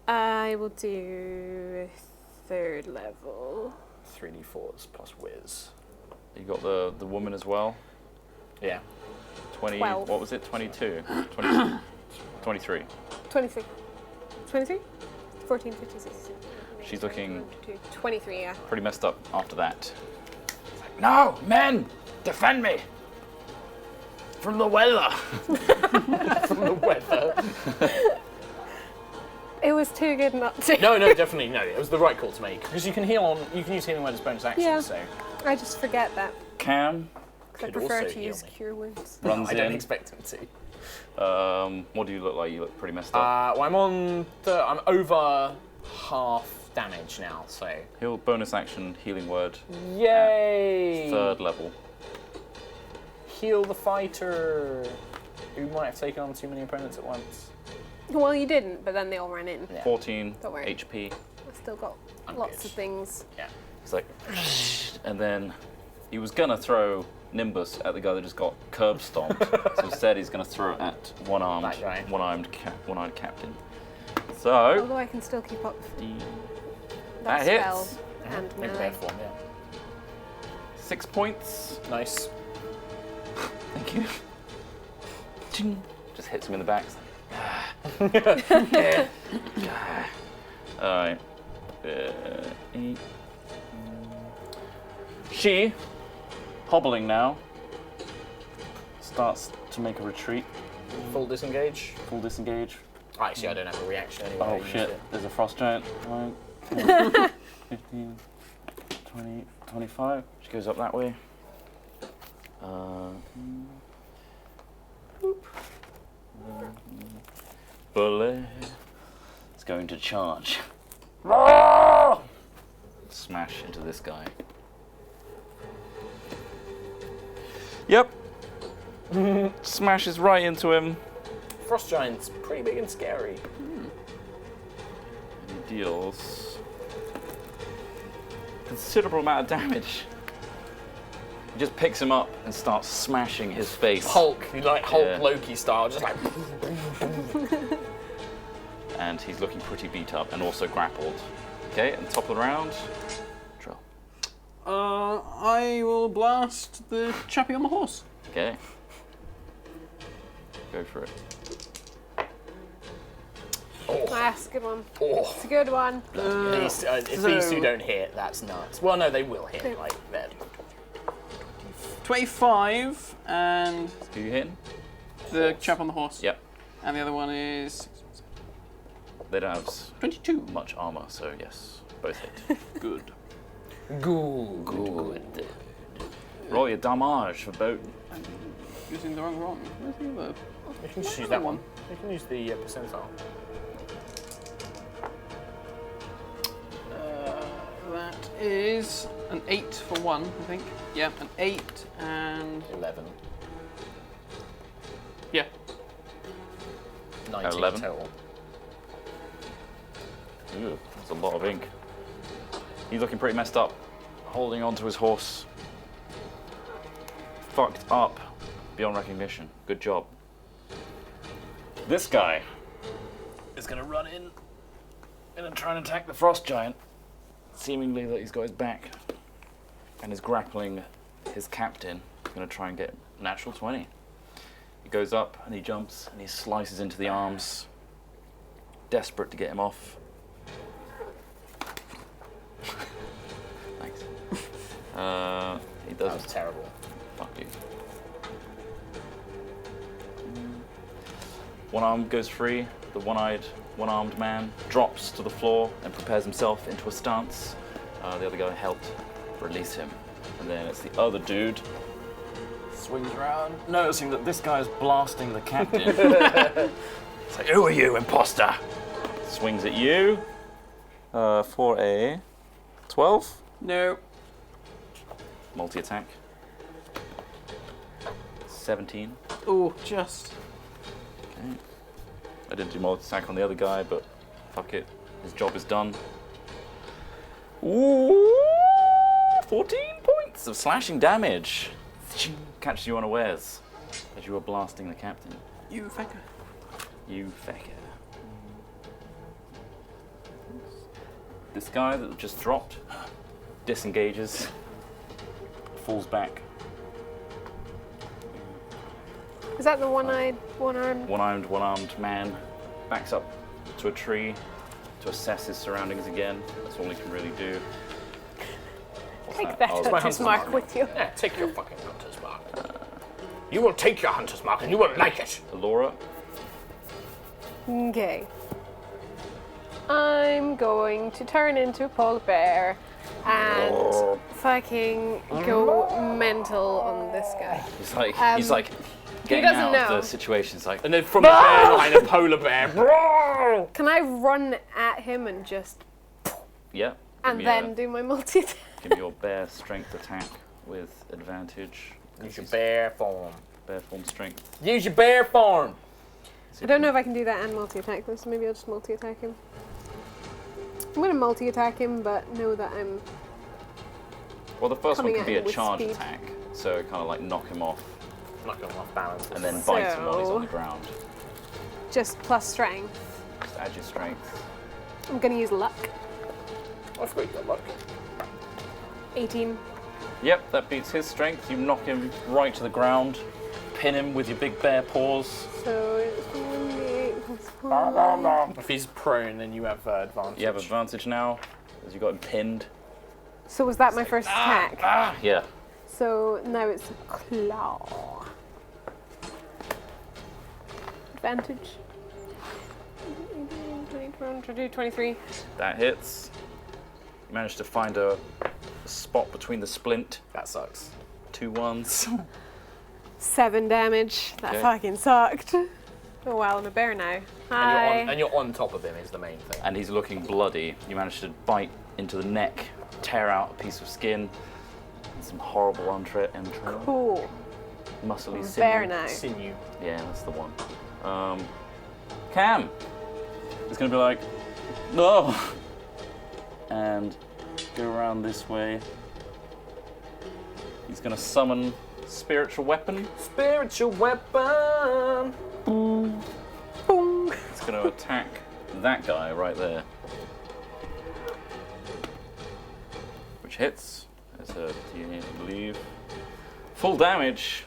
[SPEAKER 3] I will do 3rd level.
[SPEAKER 2] 3d4s plus whiz.
[SPEAKER 1] You got the woman as well.
[SPEAKER 2] Yeah.
[SPEAKER 1] 20.
[SPEAKER 3] 12.
[SPEAKER 1] What was it? 22. 20, 23.
[SPEAKER 3] 23. 23? 14, 15, 16.
[SPEAKER 1] She's looking
[SPEAKER 3] 23, yeah.
[SPEAKER 1] pretty messed up after that. No, men, defend me from the weather.
[SPEAKER 2] From the weather.
[SPEAKER 3] It was too good not to.
[SPEAKER 2] No, definitely no. It was the right call to make because you can use healing word as bonus action.
[SPEAKER 3] Yeah.
[SPEAKER 2] So
[SPEAKER 3] I just forget that.
[SPEAKER 1] Cam
[SPEAKER 3] Because I
[SPEAKER 2] Could
[SPEAKER 3] prefer
[SPEAKER 2] also
[SPEAKER 3] to
[SPEAKER 2] heal
[SPEAKER 3] use
[SPEAKER 2] me.
[SPEAKER 3] cure wounds.
[SPEAKER 1] runs
[SPEAKER 2] I don't
[SPEAKER 1] in.
[SPEAKER 2] expect him to.
[SPEAKER 1] What do you look like? You look pretty messed up.
[SPEAKER 2] Well, I'm over half damage now, so.
[SPEAKER 1] He'll bonus action healing word.
[SPEAKER 2] Yay!
[SPEAKER 1] 3rd level.
[SPEAKER 2] Heal the fighter, who might have taken on too many opponents at once.
[SPEAKER 3] Well, you didn't, but then they all ran in.
[SPEAKER 2] Yeah.
[SPEAKER 1] 14
[SPEAKER 3] Don't worry.
[SPEAKER 1] HP.
[SPEAKER 3] I've still got
[SPEAKER 2] I'm
[SPEAKER 3] lots
[SPEAKER 2] good.
[SPEAKER 3] of things.
[SPEAKER 2] Yeah.
[SPEAKER 1] He's like, and then he was gonna throw Nimbus at the guy that just got curb stomped. So instead, he's gonna throw it at
[SPEAKER 2] That guy.
[SPEAKER 1] one-armed captain. So
[SPEAKER 3] Although I can still keep up
[SPEAKER 1] that
[SPEAKER 3] spell
[SPEAKER 1] hits.
[SPEAKER 3] and
[SPEAKER 2] In
[SPEAKER 3] melee.
[SPEAKER 2] bad form, yeah.
[SPEAKER 1] 6 points.
[SPEAKER 2] Nice.
[SPEAKER 1] Thank you. Ching. Just hits him in the back. Alright. 8. She, hobbling now, starts to make a retreat.
[SPEAKER 2] Full disengage.
[SPEAKER 1] Full disengage.
[SPEAKER 2] Actually, I don't have a reaction anyway. I
[SPEAKER 1] Oh
[SPEAKER 2] used
[SPEAKER 1] shit,
[SPEAKER 2] it.
[SPEAKER 1] there's a frost giant. 9, 15, 20, 25. She goes up that way. Bullet is going to charge. Smash into this guy. Yep. Smashes right into him.
[SPEAKER 2] Frost Giant's pretty big and scary.
[SPEAKER 1] He deals considerable amount of damage. He just picks him up and starts smashing his face.
[SPEAKER 2] Hulk, like Hulk
[SPEAKER 1] Yeah.
[SPEAKER 2] Loki style, just like.
[SPEAKER 1] And he's looking pretty beat up and also grappled. Okay, and top of the round, Trill.
[SPEAKER 6] I will blast the chappie on the horse.
[SPEAKER 1] Okay. Go for it.
[SPEAKER 3] That's a good one.
[SPEAKER 2] Oh,
[SPEAKER 3] It's a good one.
[SPEAKER 2] if these two don't hit, that's nuts. Well, no, they will hit. Like they're
[SPEAKER 6] 25 and
[SPEAKER 1] Who you hitting?
[SPEAKER 6] the chap on the horse.
[SPEAKER 1] Yep.
[SPEAKER 6] And the other one is
[SPEAKER 1] They don't have
[SPEAKER 6] 22.
[SPEAKER 1] much armor, so yes, both hit.
[SPEAKER 6] Good.
[SPEAKER 1] Good. Roll your damage for both.
[SPEAKER 6] Using the wrong one. Where's the other?
[SPEAKER 2] You can just use that one. You can use the percentile.
[SPEAKER 6] That is an 8 for one, I think. Yeah, an 8 and
[SPEAKER 2] 11.
[SPEAKER 6] yeah.
[SPEAKER 2] 19
[SPEAKER 1] 11.
[SPEAKER 2] total.
[SPEAKER 1] Ew, that's a lot of ink. He's looking pretty messed up, holding onto his horse. Fucked up beyond recognition. Good job. This guy is gonna run in and try and attack the frost giant, seemingly that he's got his back and is grappling his captain. He's gonna try and get natural 20. He goes up and he jumps and he slices into the arms, desperate to get him off. Thanks. He
[SPEAKER 2] That
[SPEAKER 1] does.
[SPEAKER 2] was terrible.
[SPEAKER 1] Fuck you. One arm goes free. The one-armed man drops to the floor and prepares himself into a stance. The other guy helped release him. And then it's the other dude. Swings around, noticing that this guy is blasting the captain. It's like, who are you, imposter? Swings at you. For a 12.
[SPEAKER 6] No.
[SPEAKER 1] Multi-attack. 17.
[SPEAKER 6] Oh, just.
[SPEAKER 1] Okay. I didn't do multi-attack on the other guy, but fuck it. His job is done. Ooh, 14 points of slashing damage. Catches you unawares as you are blasting the captain.
[SPEAKER 6] You fecker.
[SPEAKER 1] You fecker. This guy that just dropped disengages, falls back.
[SPEAKER 3] Is that the one-eyed, one-armed?
[SPEAKER 1] One-armed man backs up to a tree to assess his surroundings again. That's all he can really do. What's
[SPEAKER 3] Take
[SPEAKER 1] that?
[SPEAKER 3] that
[SPEAKER 1] Oh,
[SPEAKER 3] hunter's mark with you.
[SPEAKER 2] Yeah, take your fucking hunter's mark. You will take your hunter's mark and you will like it.
[SPEAKER 1] Laura.
[SPEAKER 3] Okay. I'm going to turn into a polar bear and fucking go mental on this guy.
[SPEAKER 1] He's like getting
[SPEAKER 3] doesn't
[SPEAKER 1] out
[SPEAKER 3] know.
[SPEAKER 1] of the situation. It's like,
[SPEAKER 2] And then from the bear line, a polar bear.
[SPEAKER 3] Can I run at him and just
[SPEAKER 1] Yeah.
[SPEAKER 3] And then do my multi-attack.
[SPEAKER 1] Give me your bear strength attack with advantage.
[SPEAKER 2] Use your bear form.
[SPEAKER 1] Bear form strength.
[SPEAKER 2] Use your bear form.
[SPEAKER 3] I don't know if I can do that and multi-attack this, so maybe I'll just multi-attack him. I'm going to multi-attack him, but know that I'm...
[SPEAKER 1] Well, the first one
[SPEAKER 3] coming
[SPEAKER 1] can
[SPEAKER 3] at
[SPEAKER 1] be
[SPEAKER 3] him
[SPEAKER 1] a
[SPEAKER 3] with
[SPEAKER 1] charge
[SPEAKER 3] speed.
[SPEAKER 1] attack, so kind of like knock him off
[SPEAKER 2] Not going off balance.
[SPEAKER 1] and then bite him while he's
[SPEAKER 3] So-
[SPEAKER 1] on the ground.
[SPEAKER 3] Just plus strength.
[SPEAKER 1] Just add your strength.
[SPEAKER 3] I'm going to use luck.
[SPEAKER 2] I forgot you got luck.
[SPEAKER 3] 18.
[SPEAKER 1] Yep, that beats his strength. You knock him right to the ground, pin him with your big bear paws.
[SPEAKER 3] So it's 1d8 plus 5.
[SPEAKER 2] If he's prone, then you have advantage.
[SPEAKER 1] You have advantage now, as you got him pinned.
[SPEAKER 3] So was that my first attack?
[SPEAKER 1] Yeah.
[SPEAKER 3] So now it's a claw. Advantage. 23.
[SPEAKER 1] That hits. You managed to find a spot between the splint.
[SPEAKER 2] That sucks.
[SPEAKER 1] 2 ones.
[SPEAKER 3] 7 damage. That
[SPEAKER 1] Okay.
[SPEAKER 3] fucking sucked. Oh well, I'm a bear now. Hi.
[SPEAKER 2] And you're on top of him is the main thing.
[SPEAKER 1] And he's looking bloody. You managed to bite into the neck, tear out a piece of skin. And some horrible entrails.
[SPEAKER 3] Cool.
[SPEAKER 1] Muscly
[SPEAKER 3] I'm a
[SPEAKER 1] sinew.
[SPEAKER 3] bear now.
[SPEAKER 2] Sinew.
[SPEAKER 1] Yeah, that's the one. Cam is going to be like, no! And go around this way. He's going to summon spiritual weapon.
[SPEAKER 2] Spiritual weapon.
[SPEAKER 3] Boom.
[SPEAKER 1] It's going to attack that guy right there. Which hits. That's a D8, I believe. Full damage.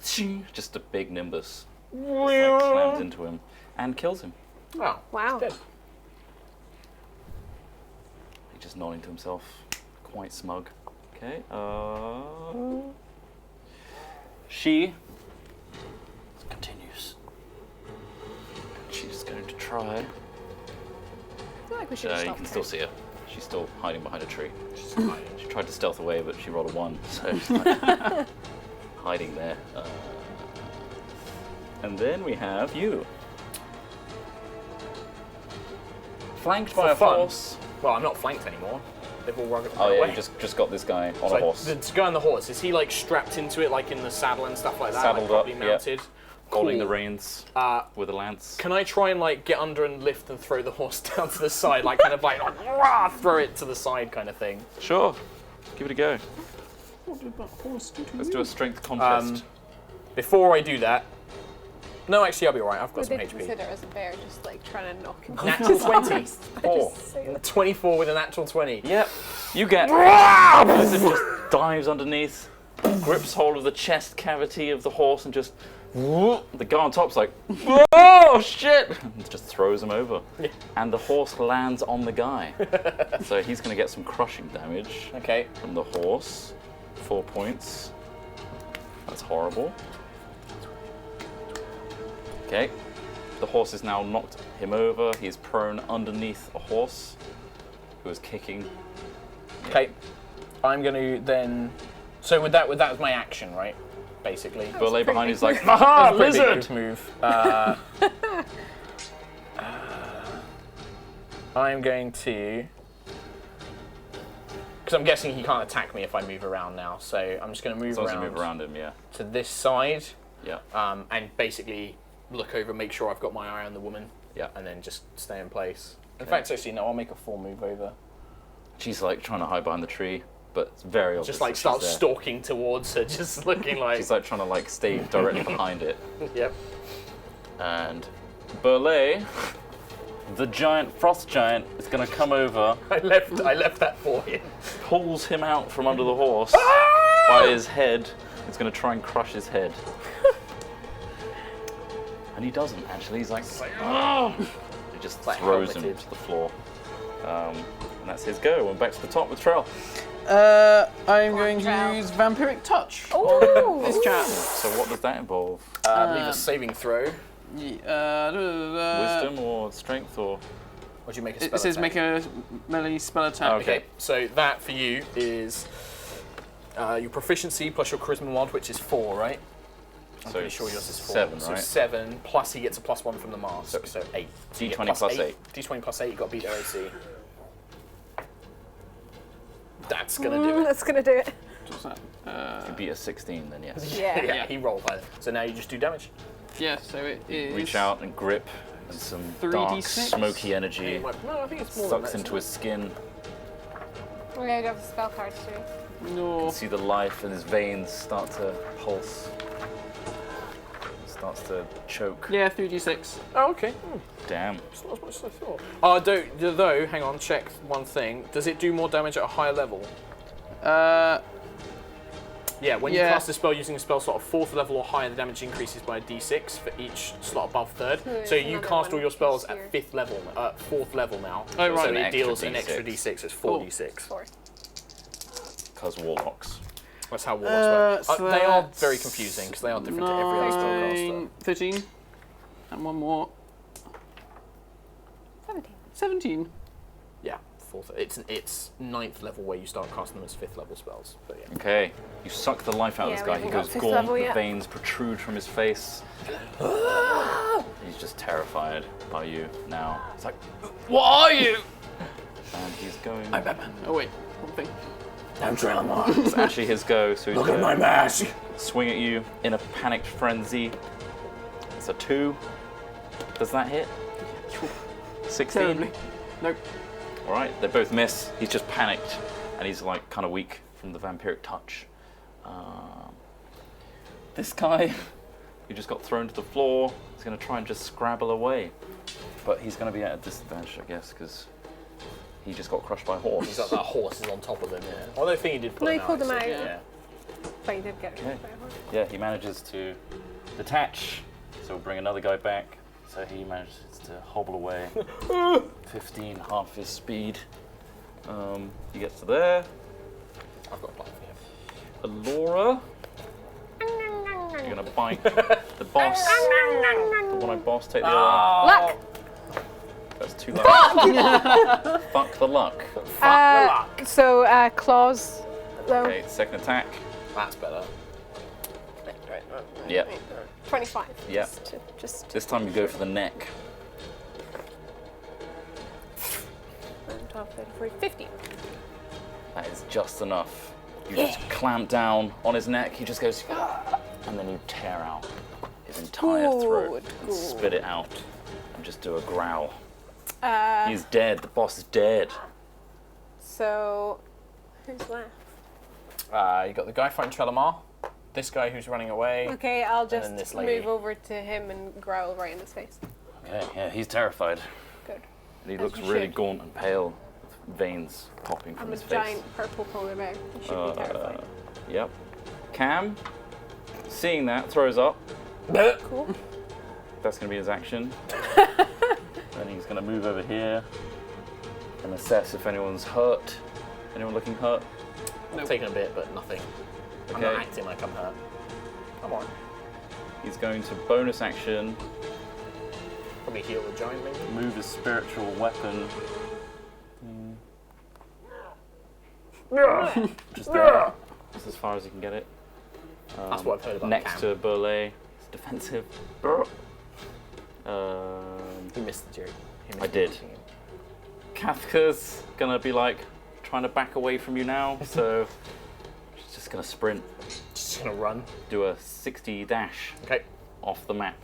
[SPEAKER 1] Just a big nimbus. Just like slams into him and kills him.
[SPEAKER 2] Oh,
[SPEAKER 3] Wow.
[SPEAKER 2] dead.
[SPEAKER 1] He's just nodding to himself, quite smug. Okay. She continues. She's going to try.
[SPEAKER 3] I feel like we should have
[SPEAKER 1] You
[SPEAKER 3] stopped
[SPEAKER 1] can
[SPEAKER 3] her.
[SPEAKER 1] still see her. She's still hiding behind a tree. She's hiding. She tried to stealth away, but she rolled a 1, so she's like hiding there. And then we have you. Flanked by
[SPEAKER 2] For
[SPEAKER 1] a
[SPEAKER 2] fun.
[SPEAKER 1] horse.
[SPEAKER 2] Well, I'm not flanked anymore. They've all run
[SPEAKER 1] Oh yeah,
[SPEAKER 2] away.
[SPEAKER 1] you just got this guy on
[SPEAKER 2] So
[SPEAKER 1] a horse.
[SPEAKER 2] The guy on the horse, is he like strapped into it, like in the saddle and stuff like that?
[SPEAKER 1] Saddled
[SPEAKER 2] like, probably
[SPEAKER 1] up,
[SPEAKER 2] mounted?
[SPEAKER 1] Holding
[SPEAKER 2] Cool.
[SPEAKER 1] the reins with a lance.
[SPEAKER 2] Can I try and like get under and lift and throw the horse down to the side, like kind of like rah, throw it to the side kind of thing?
[SPEAKER 1] Sure. Give it a go.
[SPEAKER 6] What did that horse do to
[SPEAKER 1] Let's
[SPEAKER 6] you?
[SPEAKER 1] do a strength contest.
[SPEAKER 2] Before I do that, no, actually I'll be alright. I've got
[SPEAKER 3] Would
[SPEAKER 2] some
[SPEAKER 3] they
[SPEAKER 2] HP.
[SPEAKER 3] consider as a bear just like trying to knock him off?
[SPEAKER 2] Natural 20.
[SPEAKER 3] Just say it.
[SPEAKER 2] 24 with a natural 20.
[SPEAKER 1] Yep. You get. Blizzard just dives underneath, grips hold of the chest cavity of the horse, and just. The guy on top's like, oh shit! And just throws him over. And the horse lands on the guy. So he's going to get some crushing damage
[SPEAKER 2] Okay.
[SPEAKER 1] from the horse. 4 points. That's horrible. Okay. The horse has now knocked him over. He is prone underneath a horse who is kicking.
[SPEAKER 2] Okay. I'm going to then. So with that was my action, right? Basically.
[SPEAKER 1] Burley
[SPEAKER 3] pretty
[SPEAKER 1] behind
[SPEAKER 3] big
[SPEAKER 1] is like,
[SPEAKER 3] move.
[SPEAKER 1] aha,
[SPEAKER 2] Pretty big
[SPEAKER 1] lizard!
[SPEAKER 2] move. I'm going to. Because I'm guessing he can't attack me if I move around now, so I'm just going to move
[SPEAKER 1] As long as
[SPEAKER 2] around,
[SPEAKER 1] you move around him, yeah.
[SPEAKER 2] to this side
[SPEAKER 1] Yeah.
[SPEAKER 2] and basically look over, make sure I've got my eye on the woman,
[SPEAKER 1] Yeah.
[SPEAKER 2] and then just stay in place. In
[SPEAKER 1] Okay.
[SPEAKER 2] fact, actually, no, I'll make a full move over.
[SPEAKER 1] She's like trying to hide behind the tree, but it's very obvious.
[SPEAKER 2] Just like
[SPEAKER 1] that she's
[SPEAKER 2] start
[SPEAKER 1] there.
[SPEAKER 2] stalking towards her, just looking like.
[SPEAKER 1] She's like trying to like stay directly behind it.
[SPEAKER 2] Yep.
[SPEAKER 1] And Burley, the giant frost giant, is gonna come over,
[SPEAKER 2] I left that for him.
[SPEAKER 1] pulls him out from under the horse by his head. It's gonna try and crush his head. And he doesn't actually. He's like, oh! He just
[SPEAKER 2] like
[SPEAKER 1] throws him
[SPEAKER 2] helmeted.
[SPEAKER 1] to the floor. And that's his go. We're back to the top with Trell.
[SPEAKER 6] I'm going to
[SPEAKER 3] Trell.
[SPEAKER 6] use Vampiric Touch
[SPEAKER 3] Ooh.
[SPEAKER 6] on this chap.
[SPEAKER 1] So what does that involve?
[SPEAKER 2] I believe a saving throw.
[SPEAKER 1] Wisdom or strength or?
[SPEAKER 2] Would you make a spell
[SPEAKER 6] It says
[SPEAKER 2] attack?
[SPEAKER 6] make a melee spell attack.
[SPEAKER 1] Okay.
[SPEAKER 2] Okay, so that for you is your proficiency plus your charisma mod, which is 4, right? I'm
[SPEAKER 1] So
[SPEAKER 2] pretty sure yours is 4.
[SPEAKER 1] 7,
[SPEAKER 2] so
[SPEAKER 1] right?
[SPEAKER 2] 7 plus he gets a +1 from the mask, so 8. So you get
[SPEAKER 1] D20 plus 8.
[SPEAKER 2] D20 plus 8. You got to beat their AC. That's gonna do it.
[SPEAKER 3] That's gonna do it.
[SPEAKER 6] What's that?
[SPEAKER 1] If you beat a 16, then yes.
[SPEAKER 3] Yeah.
[SPEAKER 2] Yeah, he rolled by it. So now you just do damage.
[SPEAKER 6] Yeah, so it is...
[SPEAKER 1] Reach out and grip, and some
[SPEAKER 6] 3d6?
[SPEAKER 1] dark, smoky energy
[SPEAKER 2] No, I think it's more
[SPEAKER 1] sucks
[SPEAKER 2] than
[SPEAKER 1] into his skin.
[SPEAKER 3] We're gonna go for spell cards too.
[SPEAKER 1] You
[SPEAKER 6] No.
[SPEAKER 1] can see the life in his veins start to pulse. Starts to choke.
[SPEAKER 6] Yeah, 3d6.
[SPEAKER 2] Oh, okay.
[SPEAKER 1] Damn.
[SPEAKER 2] It's not as much as I thought. Though, hang on, check one thing. Does it do more damage at a higher level? Yeah, when you cast a spell using a spell slot of 4th level or higher, the damage increases by a d6 for each slot above 3rd. So you
[SPEAKER 3] another
[SPEAKER 2] cast all
[SPEAKER 3] one
[SPEAKER 2] your spells
[SPEAKER 3] here.
[SPEAKER 2] at 5th level, 4th level now.
[SPEAKER 6] Oh, right.
[SPEAKER 2] So
[SPEAKER 1] An
[SPEAKER 2] it
[SPEAKER 1] extra
[SPEAKER 2] deals an
[SPEAKER 1] D6.
[SPEAKER 2] extra d6, it's
[SPEAKER 6] Cool.
[SPEAKER 2] 4d6.
[SPEAKER 3] 4.
[SPEAKER 1] Because warlocks.
[SPEAKER 2] That's how warlocks work.
[SPEAKER 6] so
[SPEAKER 2] They are
[SPEAKER 6] that's
[SPEAKER 2] very confusing because they are different to every other spellcaster.
[SPEAKER 6] 9, 13. And one more.
[SPEAKER 3] 17.
[SPEAKER 6] 17.
[SPEAKER 2] Yeah, 4th. It's 9th level where you start casting them as 5th level spells. But yeah.
[SPEAKER 1] Okay, you suck the life out of
[SPEAKER 3] Yeah,
[SPEAKER 1] this
[SPEAKER 3] we
[SPEAKER 1] guy. He
[SPEAKER 3] haven't got
[SPEAKER 1] goes
[SPEAKER 3] fifth
[SPEAKER 1] gaunt,
[SPEAKER 3] level
[SPEAKER 1] the
[SPEAKER 3] yet.
[SPEAKER 1] veins protrude from his face. He's just terrified by you now. It's like, what are you? And he's going.
[SPEAKER 6] Oh, wait. One thing.
[SPEAKER 5] I'm drama.
[SPEAKER 1] It's actually his go, so he's
[SPEAKER 5] Look at my
[SPEAKER 1] going
[SPEAKER 5] mask.
[SPEAKER 1] to swing at you in a panicked frenzy. It's a 2. Does that hit? 16?
[SPEAKER 6] Terribly. Nope.
[SPEAKER 1] Alright, they both miss. He's just panicked, and he's like kind of weak from the vampiric touch. This guy, who just got thrown to the floor, is going to try and just scrabble away. But he's going to be at a disadvantage, I guess, because he just got crushed by a horse.
[SPEAKER 2] He's like that horse is on top of him, yeah. Although I think he did pull
[SPEAKER 3] No,
[SPEAKER 2] him
[SPEAKER 3] he pulled him out.
[SPEAKER 2] Yeah.
[SPEAKER 3] But he did get
[SPEAKER 1] Okay.
[SPEAKER 3] by a horse.
[SPEAKER 1] Yeah, he manages to detach, so we'll bring another guy back. So he manages to hobble away. 15, half his speed. He gets to there.
[SPEAKER 2] I've got a plan for him.
[SPEAKER 1] Alora. You're gonna bite the boss. The one I boss, take the other.
[SPEAKER 3] Luck!
[SPEAKER 1] That's too luck. Fuck the luck.
[SPEAKER 3] So, claws, though.
[SPEAKER 1] Okay, second attack.
[SPEAKER 2] That's better.
[SPEAKER 1] Yep.
[SPEAKER 3] 25.
[SPEAKER 1] Yeah.
[SPEAKER 3] Just
[SPEAKER 1] This time you go for the neck.
[SPEAKER 3] 12, 13, 50.
[SPEAKER 1] That is just enough. You just clamp down on his neck. He just goes, and then you tear out his entire throat and spit it out, and just do a growl. He's dead. The boss is dead.
[SPEAKER 3] So, who's left?
[SPEAKER 2] You got the guy fighting Trelamar, this guy who's running away.
[SPEAKER 3] Okay, I'll
[SPEAKER 2] then
[SPEAKER 3] just
[SPEAKER 2] this lady.
[SPEAKER 3] move over to him and growl right in his face.
[SPEAKER 1] Okay, yeah, he's terrified.
[SPEAKER 3] Good.
[SPEAKER 1] And he
[SPEAKER 3] As
[SPEAKER 1] looks
[SPEAKER 3] you
[SPEAKER 1] really
[SPEAKER 3] should.
[SPEAKER 1] gaunt and pale, with veins popping from
[SPEAKER 3] I'm a
[SPEAKER 1] his face.
[SPEAKER 3] giant purple polar bear. You should be terrified.
[SPEAKER 1] Yep. Cam, seeing that, throws up.
[SPEAKER 3] Cool.
[SPEAKER 1] That's going to be his action. Then he's going to move over here and assess if anyone's hurt. Anyone looking hurt?
[SPEAKER 2] I've taken a bit, but nothing. I'm not acting like I'm hurt. Come on.
[SPEAKER 1] He's going to bonus action,
[SPEAKER 2] Probably heal the giant, maybe.
[SPEAKER 1] move his spiritual weapon. Just there. Just as far as he can get it.
[SPEAKER 2] That's what I've heard about
[SPEAKER 1] Next
[SPEAKER 2] Cam.
[SPEAKER 1] to Burley. It's defensive.
[SPEAKER 2] He missed the joke.
[SPEAKER 1] I did. Kafka's gonna be like trying to back away from you now, so she's just gonna sprint,
[SPEAKER 2] Just gonna run.
[SPEAKER 1] do a 60 dash
[SPEAKER 2] Okay.
[SPEAKER 1] off the map.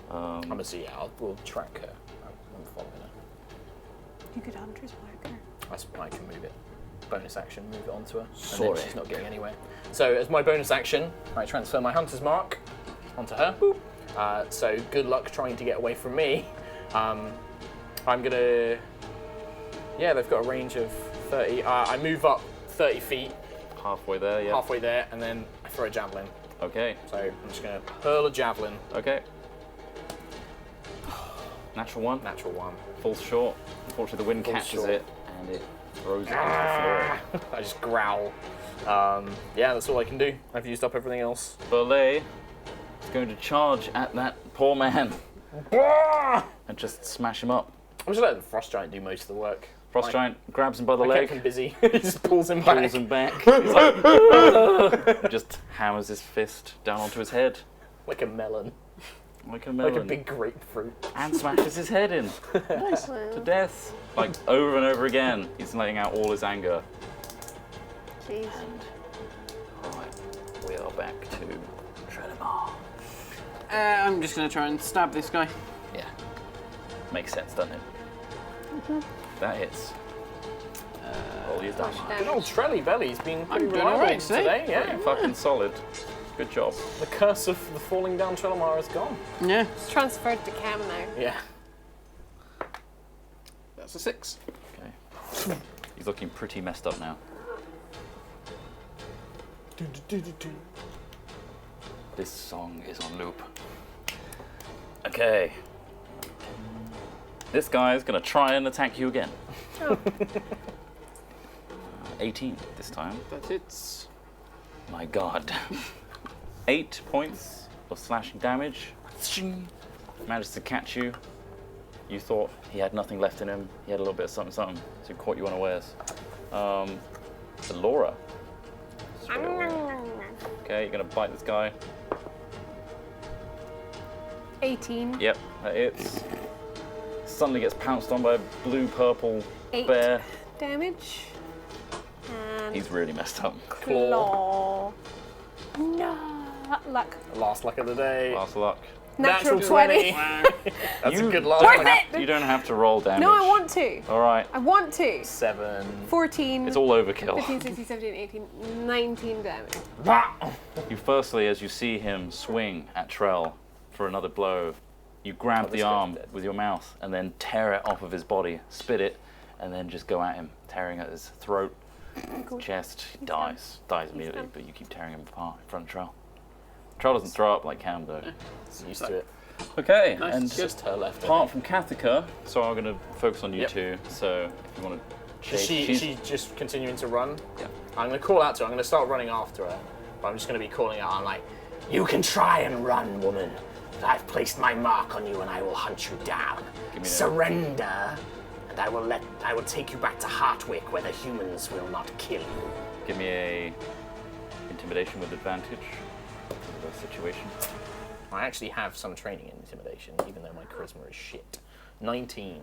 [SPEAKER 2] I'm gonna see. Yeah, we'll track her. I'm following her.
[SPEAKER 3] You could hunter's marker.
[SPEAKER 2] I can move it. Bonus action, move it onto her. And
[SPEAKER 5] Sorry.
[SPEAKER 2] then she's not getting anywhere. So as my bonus action, I transfer my hunter's mark onto her. So good luck trying to get away from me. I'm gonna. Yeah, they've got a range of 30. I move up 30 feet,
[SPEAKER 1] Halfway there, yeah.
[SPEAKER 2] halfway there, and then I throw a javelin.
[SPEAKER 1] Okay,
[SPEAKER 2] So I'm just gonna hurl a javelin.
[SPEAKER 1] okay. Natural one.
[SPEAKER 2] Natural one.
[SPEAKER 1] Falls short. Unfortunately, the wind
[SPEAKER 2] Falls
[SPEAKER 1] catches
[SPEAKER 2] short.
[SPEAKER 1] it and it throws it onto the floor.
[SPEAKER 2] I just growl. Yeah, that's all I can do. I've used up everything else.
[SPEAKER 1] Burley is going to charge at that poor man and just smash him up.
[SPEAKER 2] I'm just letting the Frost Giant do most of the work.
[SPEAKER 1] Frost
[SPEAKER 2] Like,
[SPEAKER 1] Giant grabs him by the
[SPEAKER 2] I
[SPEAKER 1] leg,
[SPEAKER 2] kept him busy. He just pulls him back.
[SPEAKER 1] pulls him back. He's like, just hammers his fist down onto his head
[SPEAKER 2] Like a melon.
[SPEAKER 1] like a melon,
[SPEAKER 2] Like a big grapefruit.
[SPEAKER 1] and smashes his head in to death. Like over and over again, he's letting out all his anger.
[SPEAKER 3] Jeez.
[SPEAKER 1] Alright, we are back to Trelemar.
[SPEAKER 6] I'm just going to try and stab this guy.
[SPEAKER 1] Yeah. Makes sense, doesn't it? That hits. Roll your damage.
[SPEAKER 2] Good old Trelly Belly's been pretty
[SPEAKER 6] doing
[SPEAKER 2] reliable
[SPEAKER 6] alright, see?
[SPEAKER 2] today. Yeah.
[SPEAKER 1] Pretty fucking solid. Good job.
[SPEAKER 2] The curse of the falling down Trelemar is gone.
[SPEAKER 6] Yeah,
[SPEAKER 3] It's transferred to Cam now.
[SPEAKER 2] Yeah.
[SPEAKER 6] that's a 6.
[SPEAKER 1] Okay. He's looking pretty messed up now. This song is on loop. Okay. This guy is going to try and attack you again.
[SPEAKER 3] Oh.
[SPEAKER 1] 18 this time.
[SPEAKER 6] That hits.
[SPEAKER 1] My god. 8 points of slashing damage. Managed to catch you. You thought he had nothing left in him. He had a little bit of something, so he caught you unawares. Laura. Okay, you're gonna bite this guy.
[SPEAKER 3] 18.
[SPEAKER 1] Yep, that hits. Suddenly gets pounced on by a blue-purple
[SPEAKER 3] 8
[SPEAKER 1] bear.
[SPEAKER 3] damage. And
[SPEAKER 1] He's really messed up.
[SPEAKER 3] claw. No. Luck.
[SPEAKER 2] Last luck of the day.
[SPEAKER 1] Last luck.
[SPEAKER 3] Natural 20.
[SPEAKER 2] That's
[SPEAKER 1] You
[SPEAKER 2] a good last
[SPEAKER 3] Worth
[SPEAKER 2] luck.
[SPEAKER 3] it!
[SPEAKER 1] You don't have to roll damage.
[SPEAKER 3] No, I want to.
[SPEAKER 1] All right,
[SPEAKER 3] I want to.
[SPEAKER 2] 7.
[SPEAKER 3] 14.
[SPEAKER 1] it's all overkill.
[SPEAKER 3] 15, 16, 17, 18, 19 damage.
[SPEAKER 1] You firstly, as you see him swing at Trell for another blow, you grab
[SPEAKER 2] this
[SPEAKER 1] the
[SPEAKER 2] guy's
[SPEAKER 1] arm
[SPEAKER 2] dead.
[SPEAKER 1] with your mouth and then tear it off of his body, spit it, and then just go at him, tearing at his throat, chest. He dies immediately,
[SPEAKER 3] done.
[SPEAKER 1] but you keep tearing him apart in front of Trell. Trell doesn't throw up like Cam though.
[SPEAKER 2] Used to it.
[SPEAKER 1] Okay,
[SPEAKER 6] Nice,
[SPEAKER 1] and
[SPEAKER 6] good.
[SPEAKER 2] Just her left. I
[SPEAKER 1] apart
[SPEAKER 2] think.
[SPEAKER 1] from Kathika, so I'm going to focus on you
[SPEAKER 2] Yep.
[SPEAKER 1] two. So if you want to
[SPEAKER 2] Is
[SPEAKER 1] chase,
[SPEAKER 2] she just continuing to run?
[SPEAKER 1] Yeah.
[SPEAKER 2] I'm going to call out to her. I'm going to start running after her. But I'm just going to be calling out. I'm like,
[SPEAKER 5] You can try and run, woman, but I've placed my mark on you and I will hunt you down.
[SPEAKER 1] Give me that.
[SPEAKER 5] Surrender, and I will take you back to Hartwick where the humans will not kill you.
[SPEAKER 1] give me a intimidation with advantage for the situation.
[SPEAKER 2] I actually have some training in intimidation, even though my charisma is shit. 19.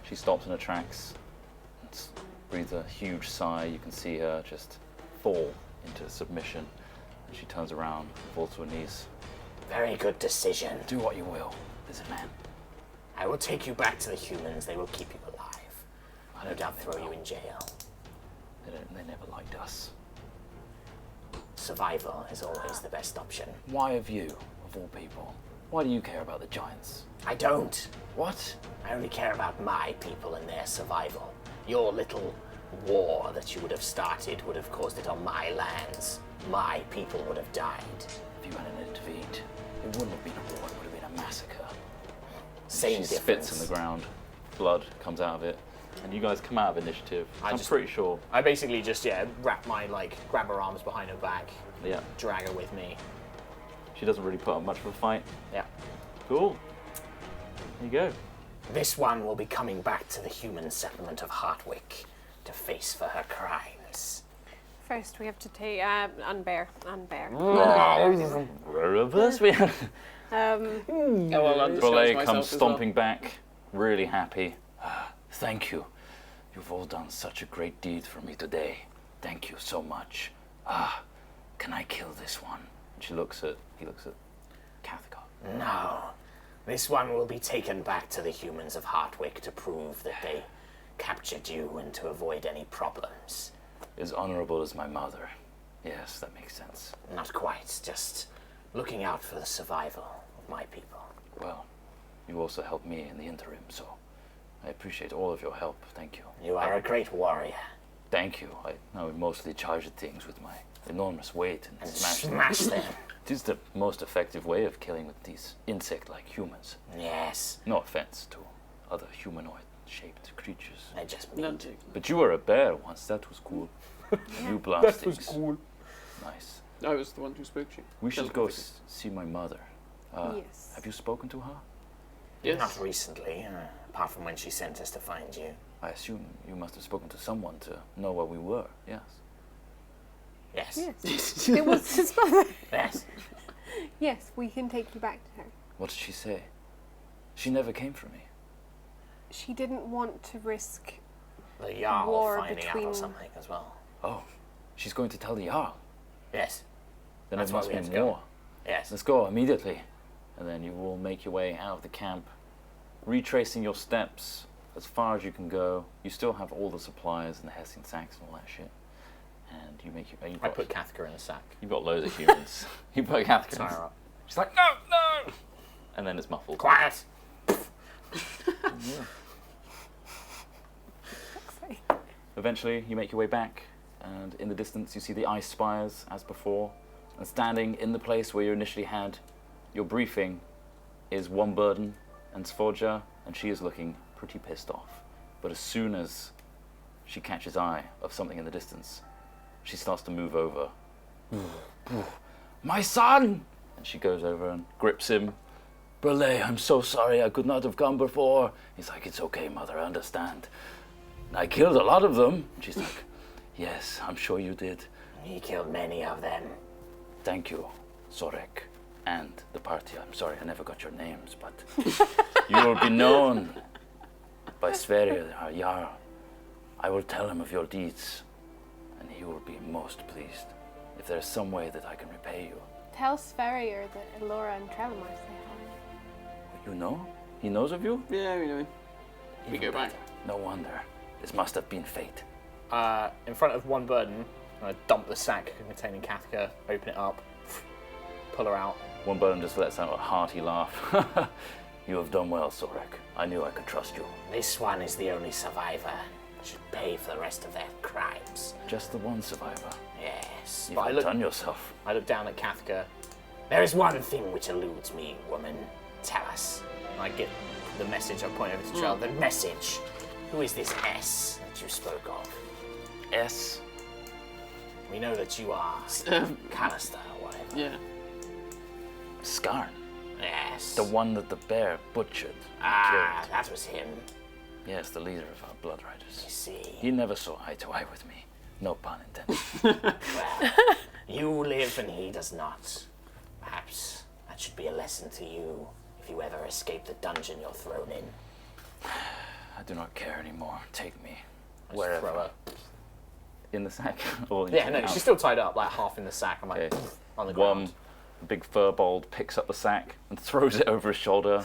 [SPEAKER 1] She stops in her tracks, breathes a huge sigh. You can see her just fall into submission. And she turns around, falls to her knees.
[SPEAKER 5] Very good decision.
[SPEAKER 1] Do what you will, lizard man.
[SPEAKER 5] I will take you back to the humans. They will keep you alive.
[SPEAKER 1] I
[SPEAKER 5] No
[SPEAKER 1] don't
[SPEAKER 5] doubt
[SPEAKER 1] think
[SPEAKER 5] throw
[SPEAKER 1] they
[SPEAKER 5] you
[SPEAKER 1] will.
[SPEAKER 5] in jail.
[SPEAKER 1] They never liked us.
[SPEAKER 5] Survival is always the best option.
[SPEAKER 1] Why have you, of all people? Why do you care about the giants?
[SPEAKER 5] I don't.
[SPEAKER 1] What?
[SPEAKER 5] I only care about my people and their survival. Your little war that you would have started would have caused it on my lands. My people would have died.
[SPEAKER 1] If you hadn't intervened, it wouldn't have been a war, it would have been a massacre.
[SPEAKER 5] Same
[SPEAKER 1] She
[SPEAKER 5] difference.
[SPEAKER 1] spits in the ground, blood comes out of it, and you guys come out of initiative. I'm
[SPEAKER 2] just-
[SPEAKER 1] pretty sure.
[SPEAKER 2] I basically just, grab her arms behind her back,
[SPEAKER 1] Yeah,
[SPEAKER 2] drag her with me.
[SPEAKER 1] she doesn't really put up much of a fight.
[SPEAKER 2] Yeah.
[SPEAKER 1] Cool. There you go.
[SPEAKER 5] This one will be coming back to the human settlement of Hartwick to face for her crimes.
[SPEAKER 3] First, we have to take unbear.
[SPEAKER 1] Reverse. We have
[SPEAKER 6] Oh, well, I'll disguise
[SPEAKER 1] Brule
[SPEAKER 6] myself
[SPEAKER 1] comes
[SPEAKER 6] as
[SPEAKER 1] stomping back, really happy. Thank you. You've all done such a great deed for me today. Thank you so much. Can I kill this one? And he looks at Kathika.
[SPEAKER 5] No. This one will be taken back to the humans of Hartwick to prove that they captured you and to avoid any problems.
[SPEAKER 1] As honorable as my mother. Yes, that makes sense.
[SPEAKER 5] Not quite, just looking out for the survival of my people.
[SPEAKER 1] Well, you also helped me in the interim, so I appreciate all of your help. Thank you.
[SPEAKER 5] You are a great warrior.
[SPEAKER 1] Thank you. I would mostly charge at things with my enormous weight and
[SPEAKER 5] And
[SPEAKER 1] smash them.
[SPEAKER 5] them.
[SPEAKER 1] It is the most effective way of killing with these insect-like humans.
[SPEAKER 5] Yes,
[SPEAKER 1] No offense to other humanoid-shaped creatures.
[SPEAKER 5] I just
[SPEAKER 6] None
[SPEAKER 5] mean
[SPEAKER 6] taken.
[SPEAKER 1] But you were a bear once. That was cool. You blast things. Nice.
[SPEAKER 6] I was the one who spoke to you.
[SPEAKER 1] We should go
[SPEAKER 6] Telepathically.
[SPEAKER 1] see my mother.
[SPEAKER 3] Yes.
[SPEAKER 1] Have you spoken to her?
[SPEAKER 6] Yes.
[SPEAKER 5] not recently, apart from when she sent us to find you.
[SPEAKER 1] I assume you must have spoken to someone to know where we were. Yes.
[SPEAKER 5] Yes.
[SPEAKER 3] Yes. It was his mother.
[SPEAKER 5] Yes.
[SPEAKER 3] Yes, we can take you back to her.
[SPEAKER 1] What did she say? She never came for me.
[SPEAKER 3] She didn't want to risk
[SPEAKER 5] the Jarl
[SPEAKER 3] war
[SPEAKER 5] finding out
[SPEAKER 3] between-
[SPEAKER 5] or something as well.
[SPEAKER 1] Oh, she's going to tell the Jarl.
[SPEAKER 5] Yes.
[SPEAKER 1] Then
[SPEAKER 5] That's
[SPEAKER 1] it
[SPEAKER 5] why
[SPEAKER 1] must
[SPEAKER 5] we
[SPEAKER 1] be
[SPEAKER 5] have to go.
[SPEAKER 1] more.
[SPEAKER 5] Yes.
[SPEAKER 1] Let's go immediately. And then you will make your way out of the camp, retracing your steps as far as you can go. You still have all the supplies and the Hessian sacks and all that shit. And you make your way.
[SPEAKER 2] I put Kathka in a sack.
[SPEAKER 1] You've got loads of humans. You put Catherine.
[SPEAKER 2] Tie her up.
[SPEAKER 1] She's like, no, no! And then it's muffled.
[SPEAKER 5] Quiet.
[SPEAKER 1] Eventually, you make your way back, and in the distance, you see the ice spires as before. And standing in the place where you initially had your briefing is Womburden and Sforja, and she is looking pretty pissed off. But as soon as she catches eye of something in the distance, she starts to move over. My son! And she goes over and grips him. Burley, I'm so sorry, I could not have come before. He's like, it's okay, mother, I understand. I killed a lot of them. And she's like, yes, I'm sure you did.
[SPEAKER 5] He killed many of them.
[SPEAKER 1] Thank you, Sorek, and the party. I'm sorry, I never got your names, but you will be known by Sverrir, our Jarl. I will tell him of your deeds, and he will be most pleased. If there is some way that I can repay you.
[SPEAKER 3] Tell Sverrir that Elora and Trellamar say hi.
[SPEAKER 1] You know? He knows of you?
[SPEAKER 6] Yeah, we know. We
[SPEAKER 1] Even
[SPEAKER 6] go back.
[SPEAKER 1] better. No wonder. This must have been fate.
[SPEAKER 2] In front of one burden, I'm going to dump the sack containing Kathka, open it up, pull her out.
[SPEAKER 1] One button just lets out a hearty laugh. You have done well, Sorek. I knew I could trust you.
[SPEAKER 5] This one is the only survivor. Should pay for the rest of their crimes.
[SPEAKER 1] Just the one survivor.
[SPEAKER 5] Yes.
[SPEAKER 1] You've
[SPEAKER 2] But I look-
[SPEAKER 1] outdone yourself.
[SPEAKER 2] I look down at Kathka.
[SPEAKER 5] There is one thing which eludes me, woman. Tell us.
[SPEAKER 2] I get the message. I point over to Trell.
[SPEAKER 5] The message. Who is this S that you spoke of?
[SPEAKER 1] S.
[SPEAKER 5] We know that you are Callister or whatever.
[SPEAKER 6] Yeah.
[SPEAKER 1] Skarn.
[SPEAKER 5] Yes.
[SPEAKER 1] The one that the bear butchered.
[SPEAKER 5] Ah,
[SPEAKER 1] Killed.
[SPEAKER 5] that was him.
[SPEAKER 1] Yes, the leader of our Blood Riders.
[SPEAKER 5] I see.
[SPEAKER 1] He never saw eye to eye with me. No pun intended.
[SPEAKER 5] Well, you live and he does not. Perhaps that should be a lesson to you if you ever escape the dungeon you're thrown in.
[SPEAKER 1] I do not care anymore. Take me.
[SPEAKER 2] Just
[SPEAKER 1] Wherever.
[SPEAKER 2] throw her.
[SPEAKER 1] In the sack? Or
[SPEAKER 2] Yeah, no, she's still tied up, like half in the sack. I'm like,
[SPEAKER 1] Okay.
[SPEAKER 2] on the ground.
[SPEAKER 1] One big furbold picks up the sack and throws it over his shoulder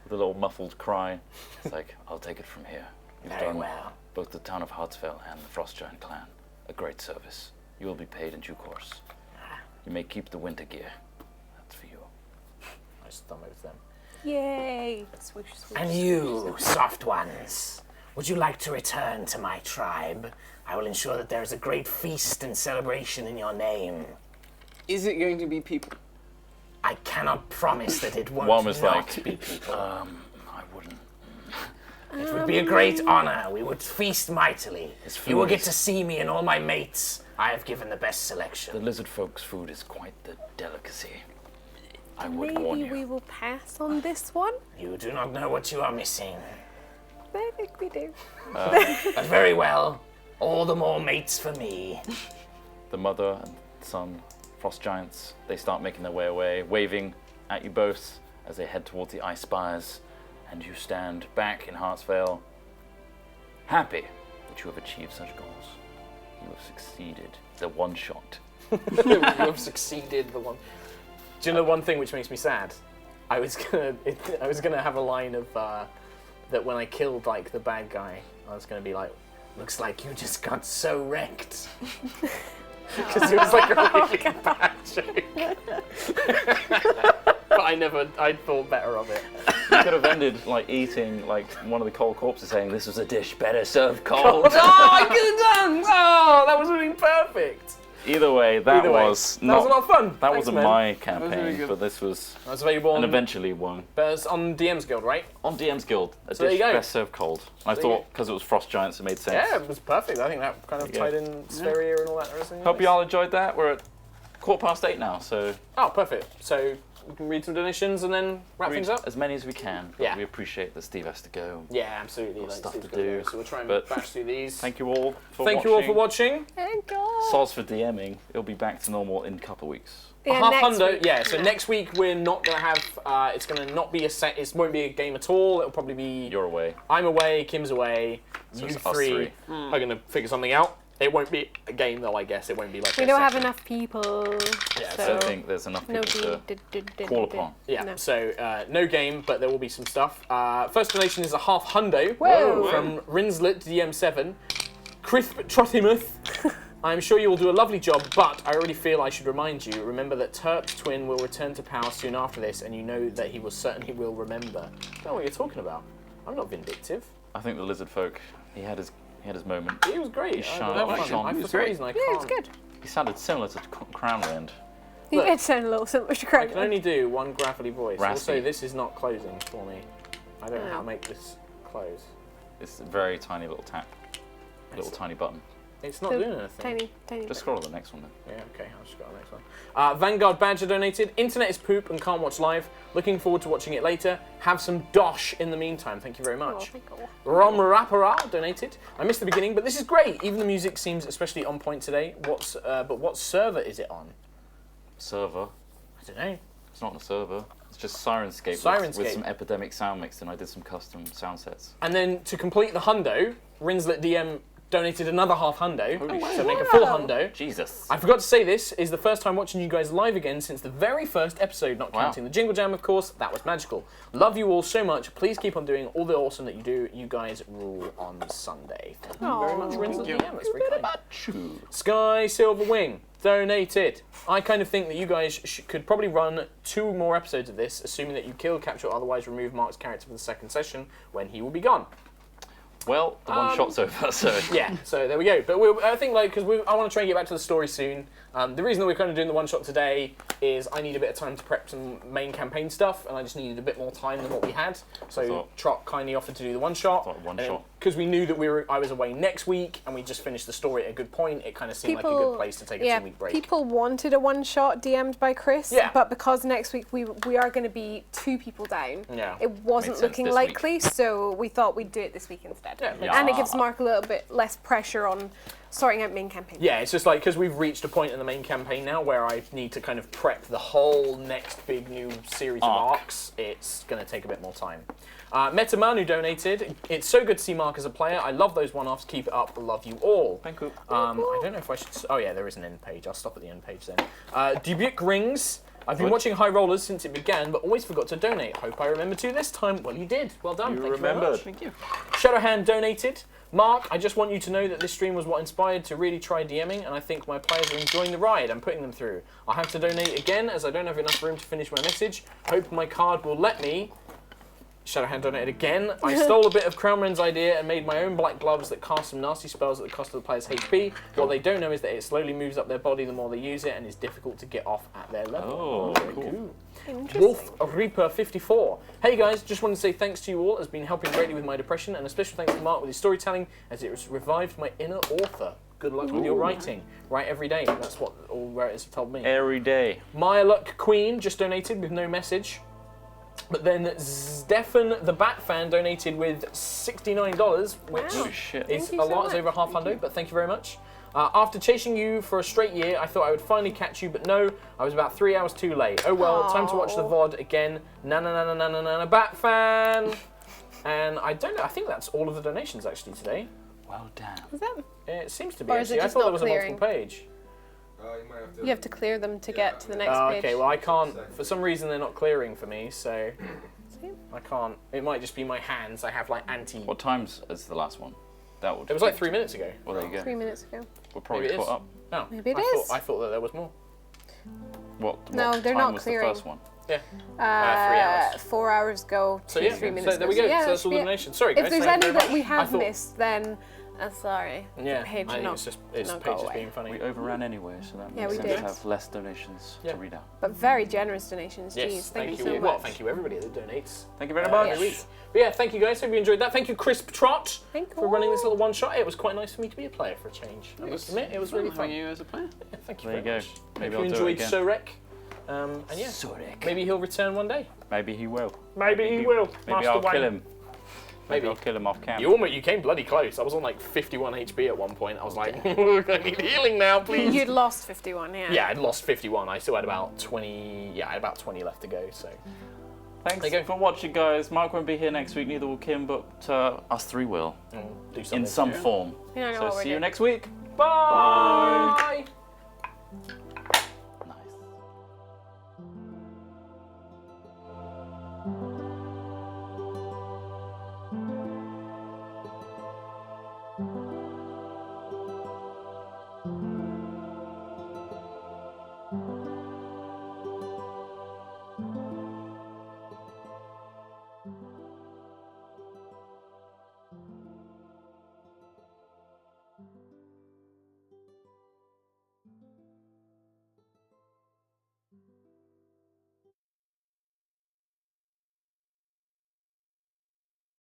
[SPEAKER 1] with a little muffled cry. It's like, I'll take it from here. You've
[SPEAKER 5] Very
[SPEAKER 1] done
[SPEAKER 5] well.
[SPEAKER 1] both the town of Hartsfell and the Frost Giant clan a great service. You will be paid in due course. You may keep the winter gear. That's for you.
[SPEAKER 2] I just thumb over to them.
[SPEAKER 3] Yay! Swoosh, swoosh.
[SPEAKER 5] And you, soft ones, would you like to return to my tribe? I will ensure that there is a great feast and celebration in your name.
[SPEAKER 6] Is it going to be people?
[SPEAKER 5] I cannot promise that it won't
[SPEAKER 1] One was
[SPEAKER 5] not
[SPEAKER 1] like,
[SPEAKER 5] be people.
[SPEAKER 1] I wouldn't.
[SPEAKER 5] It would be a great honor. We would feast mightily.
[SPEAKER 1] His
[SPEAKER 5] You will
[SPEAKER 1] food
[SPEAKER 5] get
[SPEAKER 1] is-
[SPEAKER 5] to see me and all my mates. I have given the best
[SPEAKER 1] The
[SPEAKER 5] selection.
[SPEAKER 1] lizard folk's food is quite the delicacy. I would warn
[SPEAKER 3] Maybe
[SPEAKER 1] you.
[SPEAKER 3] we will pass on this one.
[SPEAKER 5] You do not know what you are missing.
[SPEAKER 3] I think we do.
[SPEAKER 5] But very well. All the more mates for me.
[SPEAKER 1] The mother and son, frost giants, they start making their way away, waving at you both as they head towards the ice spires, and you stand back in Hartsvale, happy that you have achieved such goals. You have succeeded. The one shot.
[SPEAKER 2] You have succeeded. The one. Do you know one thing which makes me sad? I was gonna have a line of that when I killed like the bad guy, I was gonna be like,
[SPEAKER 5] Looks like you just got so wrecked.
[SPEAKER 2] because it was like a really bad joke. But I thought better of it.
[SPEAKER 1] You could have ended like eating like one of the cold corpses saying this was a dish better served cold.
[SPEAKER 2] Oh, I could have done! Oh, that would have been perfect.
[SPEAKER 1] Either way, that
[SPEAKER 2] Either way,
[SPEAKER 1] was
[SPEAKER 2] that
[SPEAKER 1] not.
[SPEAKER 2] was a lot of fun.
[SPEAKER 1] That
[SPEAKER 2] Thanks,
[SPEAKER 1] wasn't
[SPEAKER 2] man.
[SPEAKER 1] my
[SPEAKER 6] really
[SPEAKER 1] campaign,
[SPEAKER 6] good.
[SPEAKER 1] but this was
[SPEAKER 2] That's available
[SPEAKER 1] and
[SPEAKER 2] on,
[SPEAKER 1] eventually one
[SPEAKER 2] but it's on DM's Guild, right?
[SPEAKER 1] on DM's Guild. A
[SPEAKER 2] So there
[SPEAKER 1] dish
[SPEAKER 2] you go.
[SPEAKER 1] best served cold. I
[SPEAKER 2] there you
[SPEAKER 1] thought because it was frost giants, it made sense.
[SPEAKER 2] Yeah, it was perfect. I think that kind of
[SPEAKER 1] There you
[SPEAKER 2] tied in Sverrir and all that.
[SPEAKER 1] Hope you all enjoyed that. We're at 8:15 now, so
[SPEAKER 2] Oh, perfect. So we can read some donations and then wrap things up.
[SPEAKER 1] As many as we can. But
[SPEAKER 2] Yeah.
[SPEAKER 1] we appreciate that Steve has to go.
[SPEAKER 2] Yeah, absolutely.
[SPEAKER 1] Got stuff
[SPEAKER 2] Steve's
[SPEAKER 1] to
[SPEAKER 2] gotta
[SPEAKER 1] do,
[SPEAKER 2] go, so we'll try and
[SPEAKER 1] but
[SPEAKER 2] bash through these.
[SPEAKER 1] Thank you all for
[SPEAKER 2] Thank
[SPEAKER 1] watching.
[SPEAKER 2] you all for watching.
[SPEAKER 3] Thank God.
[SPEAKER 1] Soz for DMing. It'll be back to normal in a couple of weeks.
[SPEAKER 3] Yeah,
[SPEAKER 2] Half
[SPEAKER 3] next
[SPEAKER 2] hundo.
[SPEAKER 3] week.
[SPEAKER 2] Yeah. So next week we're not gonna have. It's gonna not be a set. It won't be a game at all. It'll probably be.
[SPEAKER 1] You're away.
[SPEAKER 2] I'm away. Kim's away.
[SPEAKER 1] So
[SPEAKER 2] you
[SPEAKER 1] it's us
[SPEAKER 2] three
[SPEAKER 1] three.
[SPEAKER 2] are gonna figure something out. It won't be a game though. I guess it won't be like.
[SPEAKER 3] We
[SPEAKER 2] a
[SPEAKER 3] don't have
[SPEAKER 2] session.
[SPEAKER 3] enough people.
[SPEAKER 2] Yeah,
[SPEAKER 1] I
[SPEAKER 3] so
[SPEAKER 1] don't think there's enough people to call upon.
[SPEAKER 2] Yeah,
[SPEAKER 3] No.
[SPEAKER 2] so no game, but there will be some stuff. First donation is a half hundo
[SPEAKER 3] Whoa.
[SPEAKER 2] from Rinslet DM7. Chris Trott. I'm sure you will do a lovely job, but I already feel I should remind you. Remember that Terp's twin will return to power soon after this, and you know that he will certainly will remember. I don't know what you're talking about. I'm not vindictive.
[SPEAKER 1] I think the lizard folk, he had his moment.
[SPEAKER 2] He was great.
[SPEAKER 1] He
[SPEAKER 2] I
[SPEAKER 1] shone
[SPEAKER 2] love
[SPEAKER 1] like
[SPEAKER 2] him.
[SPEAKER 1] Sean.
[SPEAKER 2] I,
[SPEAKER 1] He
[SPEAKER 2] for
[SPEAKER 1] was
[SPEAKER 2] some
[SPEAKER 6] great.
[SPEAKER 2] reason I
[SPEAKER 3] Yeah,
[SPEAKER 2] can't.
[SPEAKER 3] it's good.
[SPEAKER 1] He sounded similar to Crownland.
[SPEAKER 3] He
[SPEAKER 2] Look.
[SPEAKER 3] did sound a little similar to
[SPEAKER 2] I
[SPEAKER 3] Craig.
[SPEAKER 2] can only do one gravelly voice.
[SPEAKER 1] Raspy.
[SPEAKER 2] Also, this is not closing for me. I don't know how
[SPEAKER 3] Oh.
[SPEAKER 2] to make this close.
[SPEAKER 1] It's a very tiny little tap. Little tiny button.
[SPEAKER 2] It's not
[SPEAKER 3] So
[SPEAKER 2] doing anything.
[SPEAKER 3] Tiny.
[SPEAKER 1] Just scroll to the next one then.
[SPEAKER 2] Yeah, okay, I'll just go on the next one. Vanguard Badger donated. Internet is poop and can't watch live. Looking forward to watching it later. Have some dosh in the meantime. Thank you very
[SPEAKER 3] Oh,
[SPEAKER 2] much.
[SPEAKER 3] thank God.
[SPEAKER 2] Rom Rapara donated. I missed the beginning, but this is great. Even the music seems especially on point today. But what server is it on?
[SPEAKER 1] Server.
[SPEAKER 2] I don't know.
[SPEAKER 1] It's not on a server. It's just Sirenscape,
[SPEAKER 2] Sirenscape.
[SPEAKER 1] with some Epidemic sound mix, and I did some custom sound sets.
[SPEAKER 2] And then to complete the hundo, Rinslet DM donated another half hundo.
[SPEAKER 1] Holy
[SPEAKER 2] So make a full
[SPEAKER 3] Wow.
[SPEAKER 2] hundo.
[SPEAKER 1] Jesus.
[SPEAKER 2] I forgot to say this is the first time watching you guys live again since the very first episode, not
[SPEAKER 1] Wow.
[SPEAKER 2] counting the Jingle Jam, of course. That was magical. Love you all so much. Please keep on doing all the awesome that you do. You guys rule on Sunday. Thank you very much, Rinslet DM. That's very kind. Sky Silverwing donated. I kind of think that you guys could probably run 2 more episodes of this, assuming that you kill, capture, or otherwise remove Mark's character from the second session when he will be gone.
[SPEAKER 1] Well, the one shot's over, so.
[SPEAKER 2] Yeah, so there we go. But I think, like, because I want to try and get back to the story soon. The reason that we're kind of doing the one shot today is I need a bit of time to prep some main campaign stuff, and I just needed a bit more time than what we had. So Trott kindly offered to do the one shot.
[SPEAKER 1] One shot.
[SPEAKER 2] Because we knew that I was away next week, and we just finished the story at a good point. It kind of seemed like a good place to take a 2-week break.
[SPEAKER 3] People wanted a one shot DM'd by Chris,
[SPEAKER 2] Yeah.
[SPEAKER 3] but because next week we are going to be 2 people down,
[SPEAKER 2] Yeah.
[SPEAKER 3] it wasn't
[SPEAKER 1] Made sense
[SPEAKER 3] looking
[SPEAKER 1] this
[SPEAKER 3] likely, so we thought we'd do it this week instead.
[SPEAKER 2] Yeah.
[SPEAKER 3] And it gives Mark a little bit less pressure on sorting out main campaign.
[SPEAKER 2] Yeah, it's just like, because we've reached a point in the main campaign now where I need to kind of prep the whole next big new series of arcs, it's going to take a bit more time. Metamanu donated. It's so good to see Mark as a player. I love those one-offs. Keep it up. Love you all.
[SPEAKER 1] Thank you.
[SPEAKER 2] I don't know if I should... Oh, yeah, there is an end page. I'll stop at the end page then. Dubuque Rings. I've been watching HighRollers since it began, but always forgot to donate. Hope I remember to this time. Well, you did. Well done. Thank you very much.
[SPEAKER 1] Thank you.
[SPEAKER 2] Shadowhand donated. Mark, I just want you to know that this stream was what inspired to really try DMing, and I think my players are enjoying the ride I'm putting them through. I'll have to donate again, as I don't have enough room to finish my message. Hope my card will let me. Shadowhand donated again. I stole a bit of Crownren's idea and made my own black gloves that cast some nasty spells at the cost of the player's HP. What they don't know is that it slowly moves up their body the more they use it and is difficult to get off at their level.
[SPEAKER 1] Oh,
[SPEAKER 2] Very
[SPEAKER 1] cool.
[SPEAKER 2] Wolf Reaper 54. Hey guys, just wanted to say thanks to you all. It's been helping greatly with my depression, and a special thanks to Mark with his storytelling, as it has revived my inner author. Good luck with your writing. Write every day. That's what all writers have told me.
[SPEAKER 1] Every day.
[SPEAKER 2] Maya Luck Queen just donated with no message. But then Stefan the Bat fan donated with $69, which
[SPEAKER 1] Oh, shit.
[SPEAKER 2] is
[SPEAKER 3] Thank you
[SPEAKER 2] a
[SPEAKER 3] so
[SPEAKER 2] lot. It's
[SPEAKER 3] much.
[SPEAKER 2] over half hundo, but thank you very much. After chasing you for a straight year, I thought I would finally catch you, but no, I was about 3 hours too late. Oh well, time to watch the VOD again. Na na na na na na na na Bat fan. And I don't know, I think that's all of the donations actually today.
[SPEAKER 1] Well done.
[SPEAKER 3] Is that?
[SPEAKER 2] It seems to be
[SPEAKER 3] Or is it
[SPEAKER 2] actually. I
[SPEAKER 3] just
[SPEAKER 2] thought there
[SPEAKER 3] not
[SPEAKER 2] was
[SPEAKER 3] clearing?
[SPEAKER 2] a multiple page.
[SPEAKER 3] You have to clear them to get to the next
[SPEAKER 2] Oh,
[SPEAKER 3] page.
[SPEAKER 2] okay, well I can't, for some reason they're not clearing for me, so I can't. It might just be my hands. I have like
[SPEAKER 1] What times is the last one? That would.
[SPEAKER 2] It was like 3 minutes ago.
[SPEAKER 1] Well, there you go.
[SPEAKER 3] 3 minutes ago.
[SPEAKER 1] We're probably
[SPEAKER 2] Maybe it
[SPEAKER 1] caught
[SPEAKER 2] is.
[SPEAKER 1] up.
[SPEAKER 2] No,
[SPEAKER 3] Maybe it
[SPEAKER 2] I
[SPEAKER 3] is.
[SPEAKER 2] I thought that there was more.
[SPEAKER 3] No,
[SPEAKER 1] what
[SPEAKER 3] they're
[SPEAKER 1] time
[SPEAKER 3] not
[SPEAKER 1] was
[SPEAKER 3] clearing.
[SPEAKER 1] the first one?
[SPEAKER 2] Yeah. 3 hours.
[SPEAKER 3] 4 hours go to
[SPEAKER 2] So yeah,
[SPEAKER 3] 3 minutes
[SPEAKER 2] so there we
[SPEAKER 3] ago.
[SPEAKER 2] go.
[SPEAKER 3] So, yeah,
[SPEAKER 2] so that's all the
[SPEAKER 3] yeah.
[SPEAKER 2] donations. Sorry guys.
[SPEAKER 3] If there's
[SPEAKER 2] thank you
[SPEAKER 3] any
[SPEAKER 2] very
[SPEAKER 3] that we
[SPEAKER 2] much. I
[SPEAKER 3] have
[SPEAKER 2] thought-
[SPEAKER 3] missed, then sorry.
[SPEAKER 2] Yeah,
[SPEAKER 3] The page
[SPEAKER 2] I think
[SPEAKER 3] not-
[SPEAKER 2] it's just
[SPEAKER 3] not
[SPEAKER 2] page
[SPEAKER 3] go
[SPEAKER 2] just
[SPEAKER 3] away.
[SPEAKER 2] being funny.
[SPEAKER 1] We overran anyway, so that
[SPEAKER 3] Yeah,
[SPEAKER 1] makes
[SPEAKER 3] we
[SPEAKER 1] sense
[SPEAKER 3] did.
[SPEAKER 1] to have less donations
[SPEAKER 2] Yeah.
[SPEAKER 1] to read out.
[SPEAKER 3] But very generous donations.
[SPEAKER 2] Yes,
[SPEAKER 3] Jeez, thank you so
[SPEAKER 2] all.
[SPEAKER 3] much.
[SPEAKER 2] Well, thank you everybody that donates.
[SPEAKER 1] Thank you very much.
[SPEAKER 2] every week. But yeah, thank you guys. Hope you enjoyed that. Thank you, Chris Trott,
[SPEAKER 3] Thank
[SPEAKER 2] for running this little one shot. It was quite nice for me to be a player for a change. I must admit, it was really fun.
[SPEAKER 6] you as a player.
[SPEAKER 2] Yeah, thank you
[SPEAKER 1] There you
[SPEAKER 2] very
[SPEAKER 1] go.
[SPEAKER 2] much.
[SPEAKER 1] Maybe
[SPEAKER 2] Hope
[SPEAKER 1] I'll
[SPEAKER 2] you
[SPEAKER 1] do it
[SPEAKER 2] enjoyed
[SPEAKER 1] again.
[SPEAKER 2] Sorek. And yeah,
[SPEAKER 1] Surik.
[SPEAKER 2] maybe he'll return one day.
[SPEAKER 1] Maybe he will.
[SPEAKER 2] Maybe he will.
[SPEAKER 1] Maybe
[SPEAKER 2] Master
[SPEAKER 1] I'll
[SPEAKER 2] Wayne.
[SPEAKER 1] kill him.
[SPEAKER 2] Maybe.
[SPEAKER 1] I'll kill him off camp.
[SPEAKER 2] You came bloody close. I was on like 51 HP at one point. I was like, I need healing now, please.
[SPEAKER 3] You'd lost 51, yeah.
[SPEAKER 2] Yeah, I'd lost 51. I still had about 20. Yeah, I had about 20 left to go. So
[SPEAKER 1] Thanks
[SPEAKER 2] There you go.
[SPEAKER 1] for watching, guys. Mark won't be here next week, neither will Kim, but us three will.
[SPEAKER 2] do something.
[SPEAKER 1] In some form.
[SPEAKER 3] You don't know
[SPEAKER 1] So
[SPEAKER 3] what we're
[SPEAKER 1] see you
[SPEAKER 3] doing.
[SPEAKER 1] next week.
[SPEAKER 2] Bye.